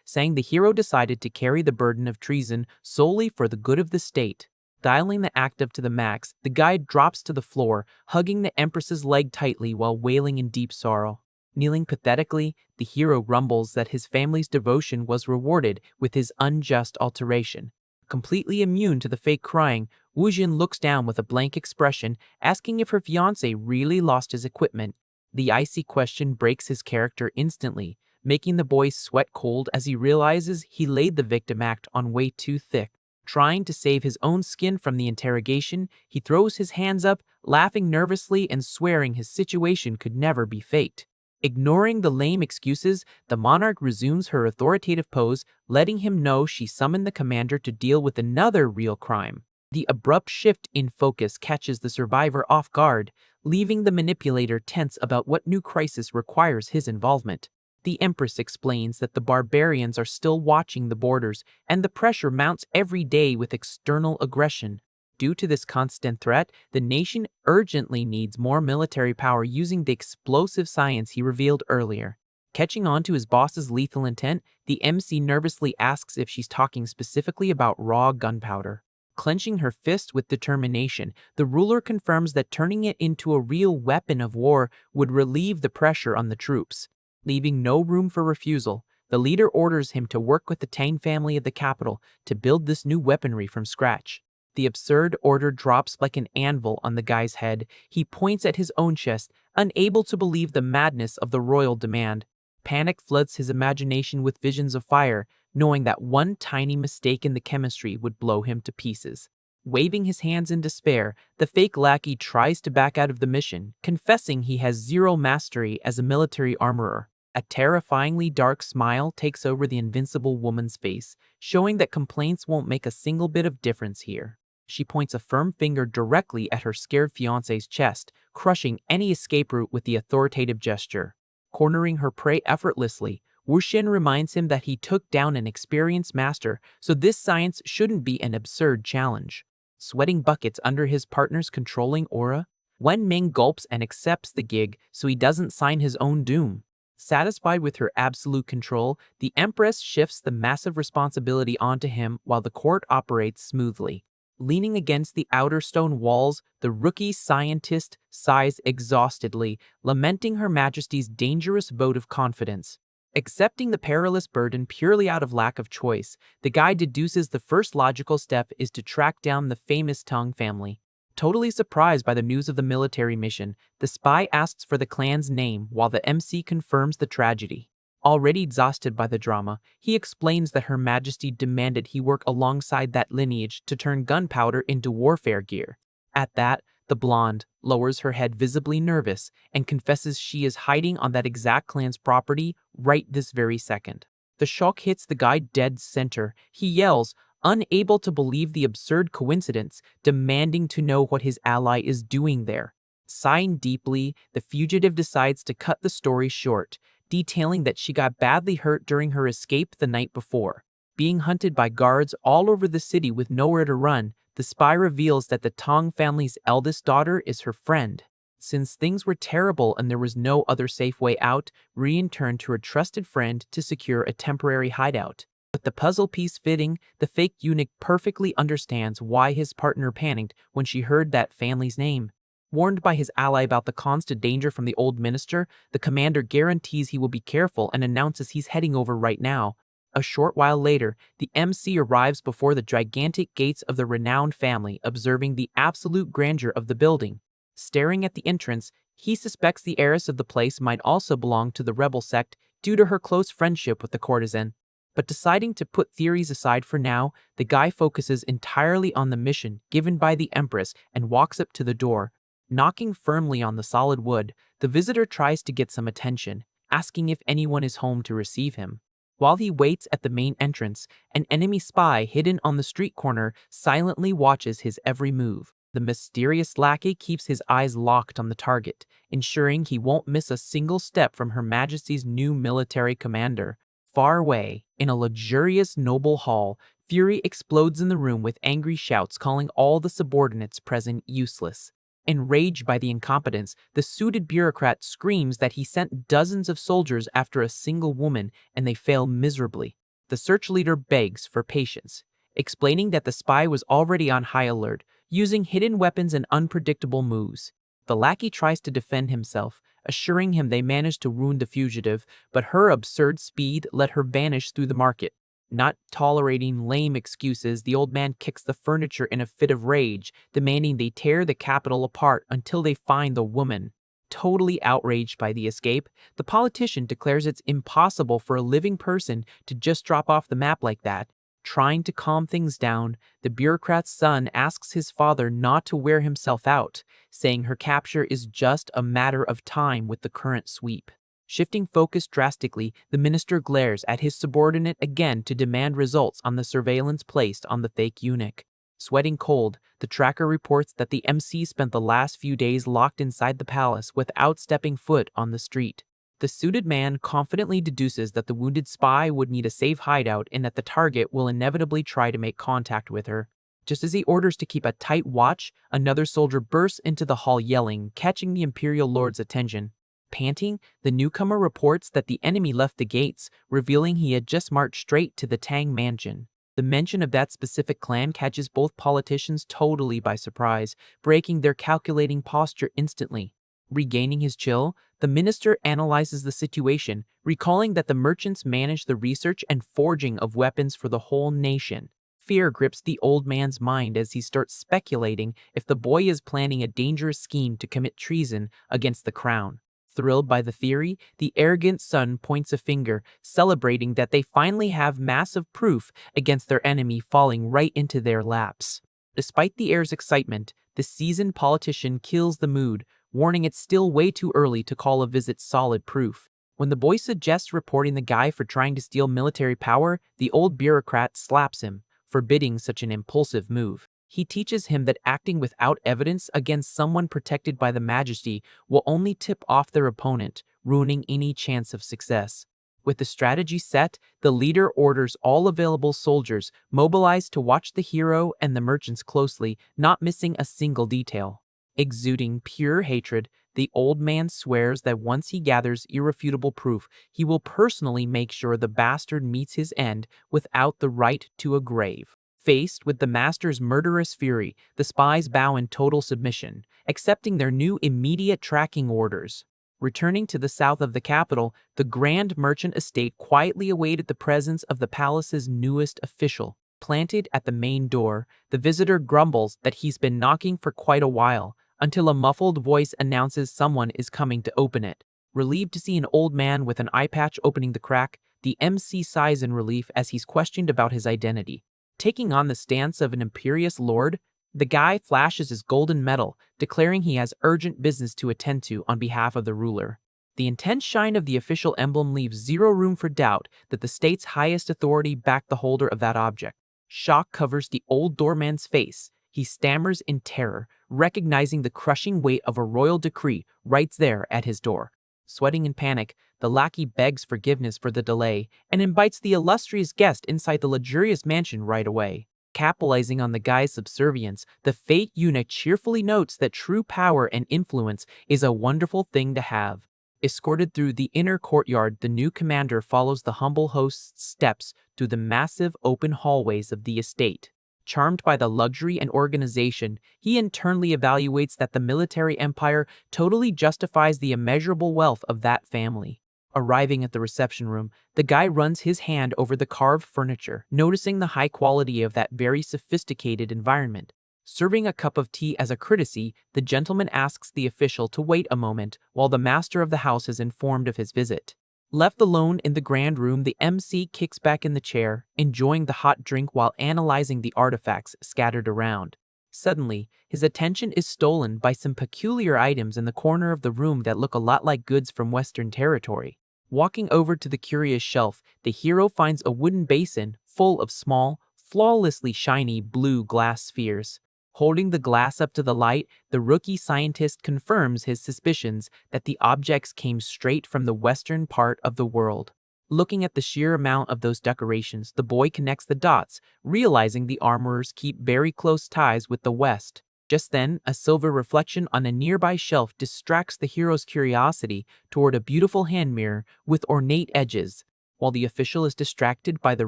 saying the hero decided to carry the burden of treason solely for the good of the state. Dialing the act up to the max, the guide drops to the floor, hugging the Empress's leg tightly while wailing in deep sorrow. Kneeling pathetically, the hero rumbles that his family's devotion was rewarded with his unjust alteration. Completely immune to the fake crying, Wu Jin looks down with a blank expression, asking if her fiancé really lost his equipment. The icy question breaks his character instantly, making the boy sweat cold as he realizes he laid the victim act on way too thick. Trying to save his own skin from the interrogation, he throws his hands up, laughing nervously and swearing his situation could never be faked. Ignoring the lame excuses, the monarch resumes her authoritative pose, letting him know she summoned the commander to deal with another real crime. The abrupt shift in focus catches the survivor off guard, leaving the manipulator tense about what new crisis requires his involvement. The Empress explains that the barbarians are still watching the borders, and the pressure mounts every day with external aggression. Due to this constant threat, the nation urgently needs more military power using the explosive science he revealed earlier. Catching on to his boss's lethal intent, the MC nervously asks if she's talking specifically about raw gunpowder. Clenching her fist with determination, the ruler confirms that turning it into a real weapon of war would relieve the pressure on the troops. Leaving no room for refusal, the leader orders him to work with the Tang family of the capital to build this new weaponry from scratch. The absurd order drops like an anvil on the guy's head. He points at his own chest, unable to believe the madness of the royal demand. Panic floods his imagination with visions of fire, knowing that one tiny mistake in the chemistry would blow him to pieces. Waving his hands in despair, the fake lackey tries to back out of the mission, confessing he has zero mastery as a military armorer. A terrifyingly dark smile takes over the invincible woman's face, showing that complaints won't make a single bit of difference here. She points a firm finger directly at her scared fiancé's chest, crushing any escape route with the authoritative gesture. Cornering her prey effortlessly, Wu Xin reminds him that he took down an experienced master, so this science shouldn't be an absurd challenge. Sweating buckets under his partner's controlling aura, Wen Ming gulps and accepts the gig so he doesn't sign his own doom. Satisfied with her absolute control, the Empress shifts the massive responsibility onto him while the court operates smoothly. Leaning against the outer stone walls, the rookie scientist sighs exhaustedly, lamenting Her Majesty's dangerous vote of confidence. Accepting the perilous burden purely out of lack of choice, the guy deduces the first logical step is to track down the famous Tang family. Totally surprised by the news of the military mission, the spy asks for the clan's name while the MC confirms the tragedy. Already exhausted by the drama, he explains that Her Majesty demanded he work alongside that lineage to turn gunpowder into warfare gear. At that, the blonde lowers her head, visibly nervous, and confesses she is hiding on that exact clan's property right this very second. The shock hits the guy dead center. He yells, unable to believe the absurd coincidence, demanding to know what his ally is doing there. Sighing deeply, the fugitive decides to cut the story short, detailing that she got badly hurt during her escape the night before. Being hunted by guards all over the city with nowhere to run, the spy reveals that the Tong family's eldest daughter is her friend. Since things were terrible and there was no other safe way out, Rian turned to her trusted friend to secure a temporary hideout. With the puzzle piece fitting, the fake eunuch perfectly understands why his partner panicked when she heard that family's name. Warned by his ally about the constant danger from the old minister, the commander guarantees he will be careful and announces he's heading over right now. A short while later, the MC arrives before the gigantic gates of the renowned family, observing the absolute grandeur of the building. Staring at the entrance, he suspects the heiress of the place might also belong to the rebel sect due to her close friendship with the courtesan. But deciding to put theories aside for now, the guy focuses entirely on the mission given by the Empress and walks up to the door. Knocking firmly on the solid wood, the visitor tries to get some attention, asking if anyone is home to receive him. While he waits at the main entrance, an enemy spy hidden on the street corner silently watches his every move. The mysterious lackey keeps his eyes locked on the target, ensuring he won't miss a single step from Her Majesty's new military commander. Far away, in a luxurious noble hall, fury explodes in the room with angry shouts calling all the subordinates present useless. Enraged by the incompetence, the suited bureaucrat screams that he sent dozens of soldiers after a single woman and they fail miserably. The search leader begs for patience, explaining that the spy was already on high alert, using hidden weapons and unpredictable moves. The lackey tries to defend himself, assuring him they managed to wound the fugitive, but her absurd speed let her vanish through the market. Not tolerating lame excuses, the old man kicks the furniture in a fit of rage, demanding they tear the capital apart until they find the woman. Totally outraged by the escape, the politician declares it's impossible for a living person to just drop off the map like that. Trying to calm things down, the bureaucrat's son asks his father not to wear himself out, saying her capture is just a matter of time with the current sweep. Shifting focus drastically, the minister glares at his subordinate again to demand results on the surveillance placed on the fake eunuch. Sweating cold, the tracker reports that the MC spent the last few days locked inside the palace without stepping foot on the street. The suited man confidently deduces that the wounded spy would need a safe hideout and that the target will inevitably try to make contact with her. Just as he orders to keep a tight watch, another soldier bursts into the hall yelling, catching the imperial lord's attention. Panting, the newcomer reports that the enemy left the gates, revealing he had just marched straight to the Tang mansion. The mention of that specific clan catches both politicians totally by surprise, breaking their calculating posture instantly. Regaining his chill, the minister analyzes the situation, recalling that the merchants manage the research and forging of weapons for the whole nation. Fear grips the old man's mind as he starts speculating if the boy is planning a dangerous scheme to commit treason against the crown. Thrilled by the theory, the arrogant son points a finger, celebrating that they finally have massive proof against their enemy falling right into their laps. Despite the heir's excitement, the seasoned politician kills the mood, warning it's still way too early to call a visit solid proof. When the boy suggests reporting the guy for trying to steal military power, the old bureaucrat slaps him, forbidding such an impulsive move. He teaches him that acting without evidence against someone protected by the Majesty will only tip off their opponent, ruining any chance of success. With the strategy set, the leader orders all available soldiers mobilized to watch the hero and the merchants closely, not missing a single detail. Exuding pure hatred, the old man swears that once he gathers irrefutable proof, he will personally make sure the bastard meets his end without the right to a grave. Faced with the master's murderous fury, the spies bow in total submission, accepting their new immediate tracking orders. Returning to the south of the capital, the grand merchant estate quietly awaited the presence of the palace's newest official. Planted at the main door, the visitor grumbles that he's been knocking for quite a while, until a muffled voice announces someone is coming to open it. Relieved to see an old man with an eye patch opening the crack, the MC sighs in relief as he's questioned about his identity. Taking on the stance of an imperious lord, the guy flashes his golden medal, declaring he has urgent business to attend to on behalf of the ruler. The intense shine of the official emblem leaves zero room for doubt that the state's highest authority backed the holder of that object. Shock covers the old doorman's face. He stammers in terror, recognizing the crushing weight of a royal decree right there at his door. Sweating in panic, the lackey begs forgiveness for the delay and invites the illustrious guest inside the luxurious mansion right away. Capitalizing on the guy's subservience, the fate eunuch cheerfully notes that true power and influence is a wonderful thing to have. Escorted through the inner courtyard, the new commander follows the humble host's steps through the massive open hallways of the estate. Charmed by the luxury and organization, he internally evaluates that the military empire totally justifies the immeasurable wealth of that family. Arriving at the reception room, the guy runs his hand over the carved furniture, noticing the high quality of that very sophisticated environment. Serving a cup of tea as a courtesy, the gentleman asks the official to wait a moment while the master of the house is informed of his visit. Left alone in the grand room, the MC kicks back in the chair, enjoying the hot drink while analyzing the artifacts scattered around. Suddenly, his attention is stolen by some peculiar items in the corner of the room that look a lot like goods from Western territory. Walking over to the curious shelf, the hero finds a wooden basin full of small, flawlessly shiny blue glass spheres. Holding the glass up to the light, the rookie scientist confirms his suspicions that the objects came straight from the western part of the world. Looking at the sheer amount of those decorations, the boy connects the dots, realizing the armorers keep very close ties with the West. Just then, a silver reflection on a nearby shelf distracts the hero's curiosity toward a beautiful hand mirror with ornate edges. While the official is distracted by the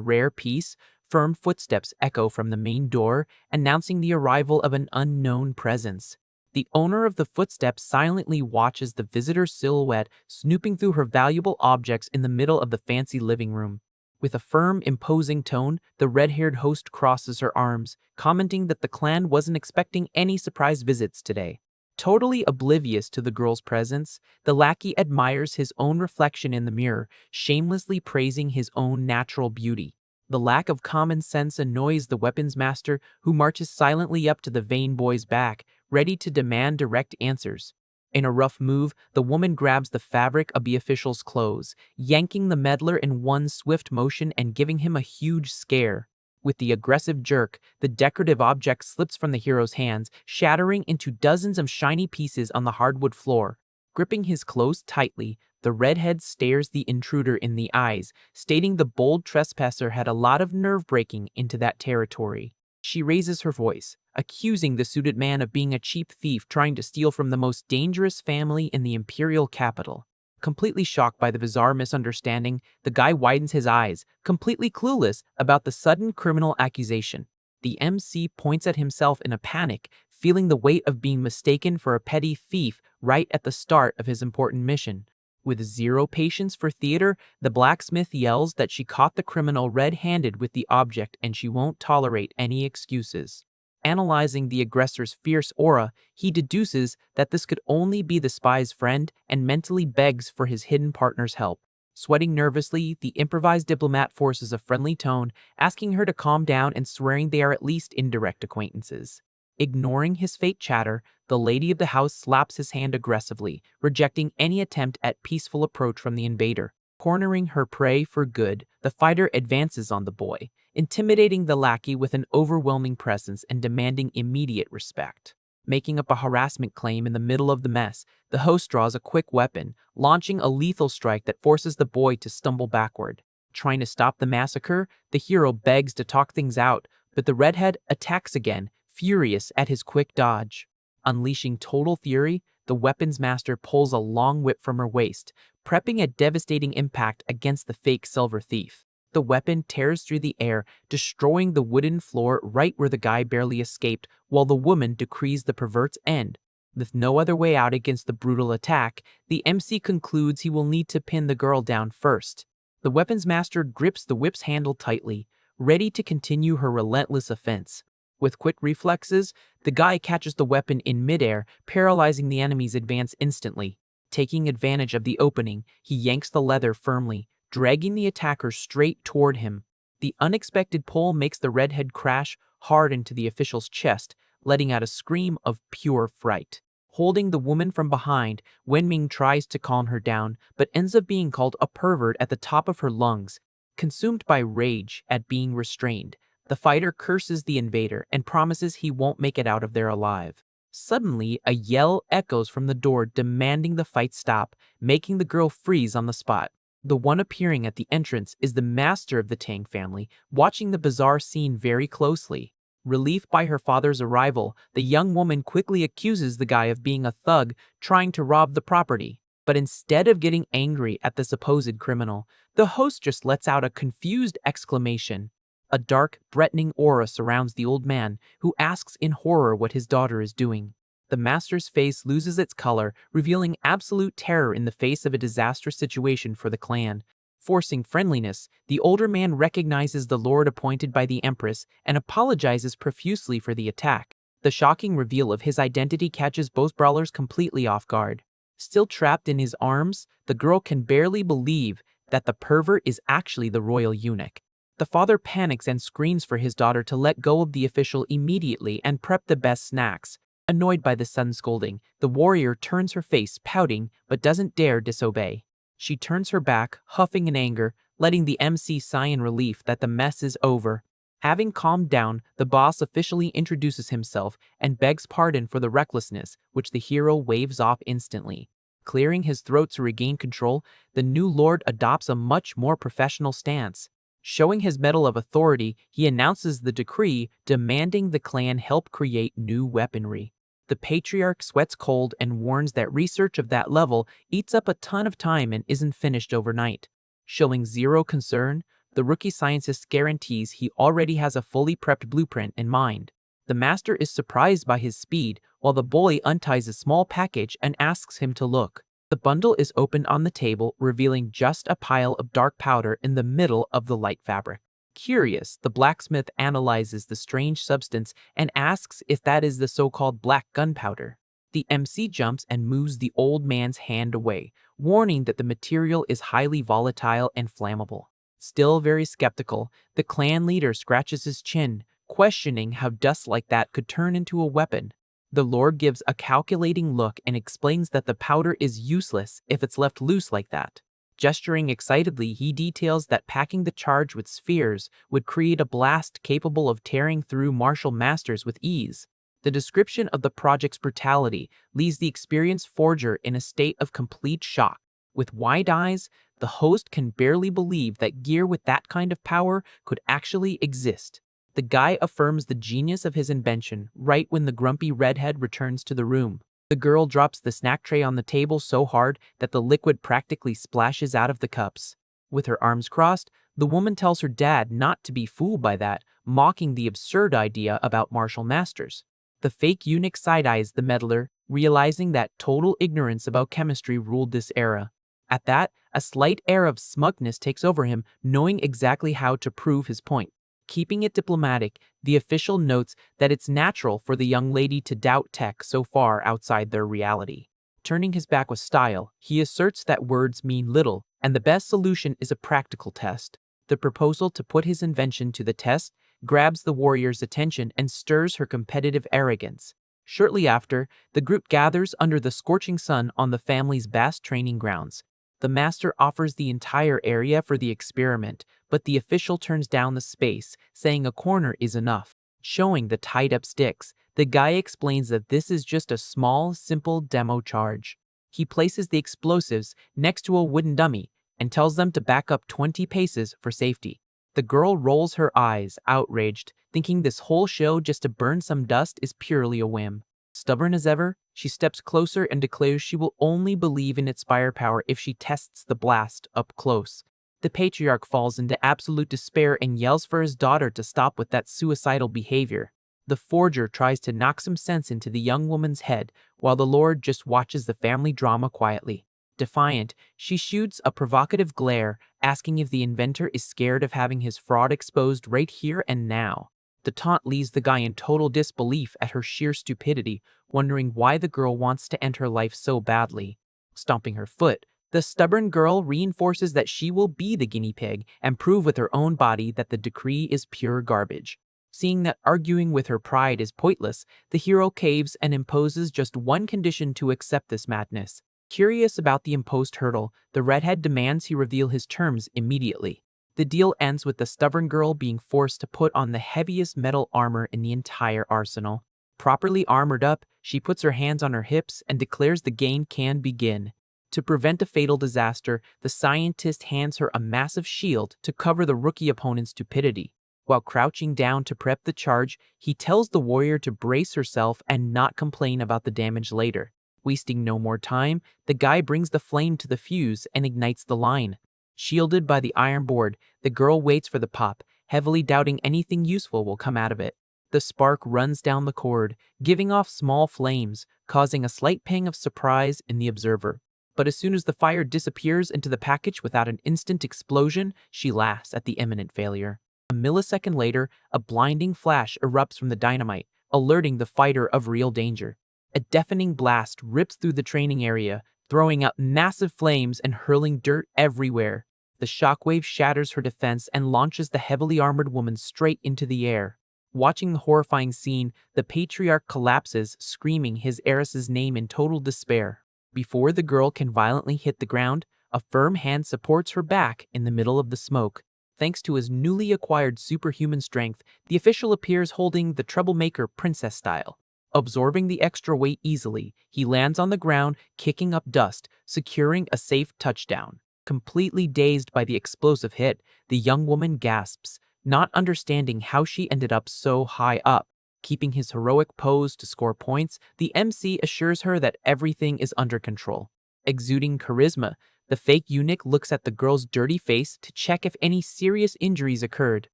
rare piece, firm footsteps echo from the main door, announcing the arrival of an unknown presence. The owner of the footsteps silently watches the visitor's silhouette snooping through her valuable objects in the middle of the fancy living room. With a firm, imposing tone, the red-haired host crosses her arms, commenting that the clan wasn't expecting any surprise visits today. Totally oblivious to the girl's presence, the lackey admires his own reflection in the mirror, shamelessly praising his own natural beauty. The lack of common sense annoys the weapons master, who marches silently up to the vain boy's back, ready to demand direct answers. In a rough move, the woman grabs the fabric of the official's clothes, yanking the meddler in one swift motion and giving him a huge scare. With the aggressive jerk, the decorative object slips from the hero's hands, shattering into dozens of shiny pieces on the hardwood floor. Gripping his clothes tightly, the redhead stares the intruder in the eyes, stating the bold trespasser had a lot of nerve-breaking into that territory. She raises her voice, accusing the suited man of being a cheap thief trying to steal from the most dangerous family in the imperial capital. Completely shocked by the bizarre misunderstanding, the guy widens his eyes, completely clueless about the sudden criminal accusation. The MC points at himself in a panic, feeling the weight of being mistaken for a petty thief right at the start of his important mission. With zero patience for theater, the blacksmith yells that she caught the criminal red-handed with the object and she won't tolerate any excuses. Analyzing the aggressor's fierce aura, he deduces that this could only be the spy's friend and mentally begs for his hidden partner's help. Sweating nervously, the improvised diplomat forces a friendly tone, asking her to calm down and swearing they are at least indirect acquaintances. Ignoring his fake chatter, the lady of the house slaps his hand aggressively, rejecting any attempt at peaceful approach from the invader. Cornering her prey for good, the fighter advances on the boy, intimidating the lackey with an overwhelming presence and demanding immediate respect. Making up a harassment claim in the middle of the mess, the host draws a quick weapon, launching a lethal strike that forces the boy to stumble backward. Trying to stop the massacre, the hero begs to talk things out, but the redhead attacks again, furious at his quick dodge. Unleashing total fury, the weapons master pulls a long whip from her waist, prepping a devastating impact against the fake silver thief. The weapon tears through the air, destroying the wooden floor right where the guy barely escaped, while the woman decrees the pervert's end. With no other way out against the brutal attack, the MC concludes he will need to pin the girl down first. The weapons master grips the whip's handle tightly, ready to continue her relentless offense. With quick reflexes, the guy catches the weapon in midair, paralyzing the enemy's advance instantly. Taking advantage of the opening, he yanks the leather firmly, dragging the attacker straight toward him. The unexpected pull makes the redhead crash hard into the official's chest, letting out a scream of pure fright. Holding the woman from behind, Wenming tries to calm her down, but ends up being called a pervert at the top of her lungs. Consumed by rage at being restrained, the fighter curses the invader and promises he won't make it out of there alive. Suddenly, a yell echoes from the door demanding the fight stop, making the girl freeze on the spot. The one appearing at the entrance is the master of the Tang family, watching the bizarre scene very closely. Relieved by her father's arrival, the young woman quickly accuses the guy of being a thug trying to rob the property. But instead of getting angry at the supposed criminal, the host just lets out a confused exclamation. A dark, threatening aura surrounds the old man, who asks in horror what his daughter is doing. The master's face loses its color, revealing absolute terror in the face of a disastrous situation for the clan. Forcing friendliness, the older man recognizes the lord appointed by the Empress and apologizes profusely for the attack. The shocking reveal of his identity catches both brawlers completely off guard. Still trapped in his arms, the girl can barely believe that the pervert is actually the royal eunuch. The father panics and screams for his daughter to let go of the official immediately and prep the best snacks. Annoyed by the son's scolding, the warrior turns her face, pouting, but doesn't dare disobey. She turns her back, huffing in anger, letting the MC sigh in relief that the mess is over. Having calmed down, the boss officially introduces himself and begs pardon for the recklessness, which the hero waves off instantly. Clearing his throat to regain control, the new lord adopts a much more professional stance. Showing his mettle of authority, he announces the decree demanding the clan help create new weaponry. The patriarch sweats cold and warns that research of that level eats up a ton of time and isn't finished overnight. Showing zero concern, the rookie scientist guarantees he already has a fully prepped blueprint in mind. The master is surprised by his speed, while the boy unties a small package and asks him to look. The bundle is opened on the table, revealing just a pile of dark powder in the middle of the light fabric. Curious, the blacksmith analyzes the strange substance and asks if that is the so-called black gunpowder. The MC jumps and moves the old man's hand away, warning that the material is highly volatile and flammable. Still very skeptical, the clan leader scratches his chin, questioning how dust like that could turn into a weapon. The lord gives a calculating look and explains that the powder is useless if it's left loose like that. Gesturing excitedly, he details that packing the charge with spheres would create a blast capable of tearing through martial masters with ease. The description of the project's brutality leaves the experienced forger in a state of complete shock. With wide eyes, the host can barely believe that gear with that kind of power could actually exist. The guy affirms the genius of his invention right when the grumpy redhead returns to the room. The girl drops the snack tray on the table so hard that the liquid practically splashes out of the cups. With her arms crossed, the woman tells her dad not to be fooled by that, mocking the absurd idea about martial masters. The fake eunuch side-eyes the meddler, realizing that total ignorance about chemistry ruled this era. At that, a slight air of smugness takes over him, knowing exactly how to prove his point. Keeping it diplomatic, the official notes that it's natural for the young lady to doubt tech so far outside their reality. Turning his back with style, he asserts that words mean little, and the best solution is a practical test. The proposal to put his invention to the test grabs the warrior's attention and stirs her competitive arrogance. Shortly after, the group gathers under the scorching sun on the family's vast training grounds. The master offers the entire area for the experiment, but the official turns down the space, saying a corner is enough. Showing the tied-up sticks, the guy explains that this is just a small, simple demo charge. He places the explosives next to a wooden dummy and tells them to back up 20 paces for safety. The girl rolls her eyes, outraged, thinking this whole show just to burn some dust is purely a whim. Stubborn as ever, she steps closer and declares she will only believe in its firepower if she tests the blast up close. The patriarch falls into absolute despair and yells for his daughter to stop with that suicidal behavior. The forger tries to knock some sense into the young woman's head, while the lord just watches the family drama quietly. Defiant, she shoots a provocative glare, asking if the inventor is scared of having his fraud exposed right here and now. The taunt leaves the guy in total disbelief at her sheer stupidity, wondering why the girl wants to end her life so badly. Stomping her foot, the stubborn girl reinforces that she will be the guinea pig and prove with her own body that the decree is pure garbage. Seeing that arguing with her pride is pointless, the hero caves and imposes just one condition to accept this madness. Curious about the imposed hurdle, the redhead demands he reveal his terms immediately. The deal ends with the stubborn girl being forced to put on the heaviest metal armor in the entire arsenal. Properly armored up, she puts her hands on her hips and declares the game can begin. To prevent a fatal disaster, the scientist hands her a massive shield to cover the rookie opponent's stupidity. While crouching down to prep the charge, he tells the warrior to brace herself and not complain about the damage later. Wasting no more time, the guy brings the flame to the fuse and ignites the line. Shielded by the iron board, the girl waits for the pop, heavily doubting anything useful will come out of it. The spark runs down the cord, giving off small flames, causing a slight pang of surprise in the observer. But as soon as the fire disappears into the package without an instant explosion, she laughs at the imminent failure. A millisecond later, a blinding flash erupts from the dynamite, alerting the fighter of real danger. A deafening blast rips through the training area, throwing out massive flames and hurling dirt everywhere. The shockwave shatters her defense and launches the heavily armored woman straight into the air. Watching the horrifying scene, the patriarch collapses, screaming his heiress's name in total despair. Before the girl can violently hit the ground, a firm hand supports her back in the middle of the smoke. Thanks to his newly acquired superhuman strength, the official appears holding the troublemaker princess style. Absorbing the extra weight easily, he lands on the ground, kicking up dust, securing a safe touchdown. Completely dazed by the explosive hit, the young woman gasps, not understanding how she ended up so high up. Keeping his heroic pose to score points, the MC assures her that everything is under control. Exuding charisma, the fake eunuch looks at the girl's dirty face to check if any serious injuries occurred.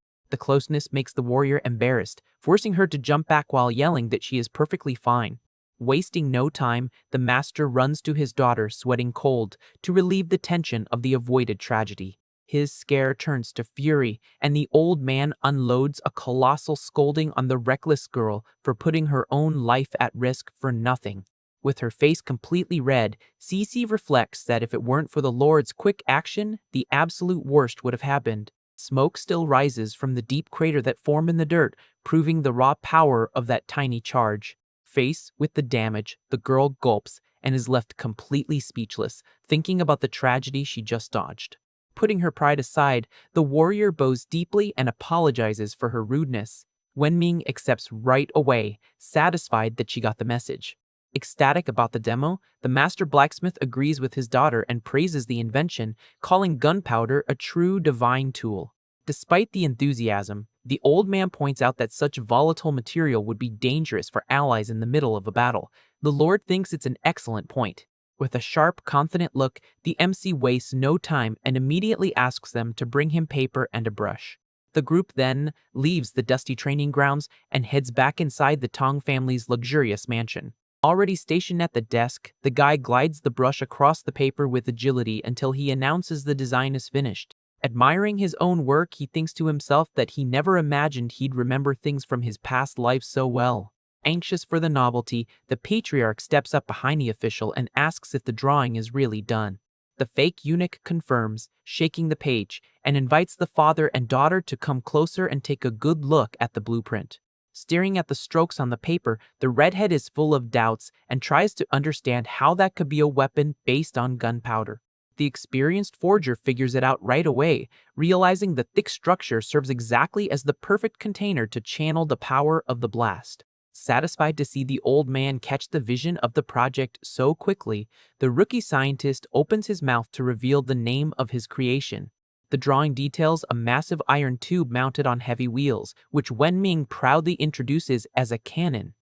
The closeness makes the warrior embarrassed, forcing her to jump back while yelling that she is perfectly fine. Wasting no time, the master runs to his daughter, sweating cold, to relieve the tension of the avoided tragedy. His scare turns to fury, and the old man unloads a colossal scolding on the reckless girl for putting her own life at risk for nothing. With her face completely red, Cece reflects that if it weren't for the Lord's quick action, the absolute worst would have happened. Smoke still rises from the deep crater that formed in the dirt, proving the raw power of that tiny charge. Faced with the damage, the girl gulps and is left completely speechless, thinking about the tragedy she just dodged. Putting her pride aside, the warrior bows deeply and apologizes for her rudeness. Wenming accepts right away, satisfied that she got the message. Ecstatic about the demo, the master blacksmith agrees with his daughter and praises the invention, calling gunpowder a true divine tool. Despite the enthusiasm, the old man points out that such volatile material would be dangerous for allies in the middle of a battle. The Lord thinks it's an excellent point. With a sharp, confident look, the MC wastes no time and immediately asks them to bring him paper and a brush. The group then leaves the dusty training grounds and heads back inside the Tong family's luxurious mansion. Already stationed at the desk, the guy glides the brush across the paper with agility until he announces the design is finished. Admiring his own work, he thinks to himself that he never imagined he'd remember things from his past life so well. Anxious for the novelty, the patriarch steps up behind the official and asks if the drawing is really done. The fake eunuch confirms, shaking the page, and invites the father and daughter to come closer and take a good look at the blueprint. Staring at the strokes on the paper, the redhead is full of doubts and tries to understand how that could be a weapon based on gunpowder. The experienced forger figures it out right away, realizing the thick structure serves exactly as the perfect container to channel the power of the blast. Satisfied to see the old man catch the vision of the project so quickly, the rookie scientist opens his mouth to reveal the name of his creation. The drawing details a massive iron tube mounted on heavy wheels, which Wenming proudly introduces as a cannon.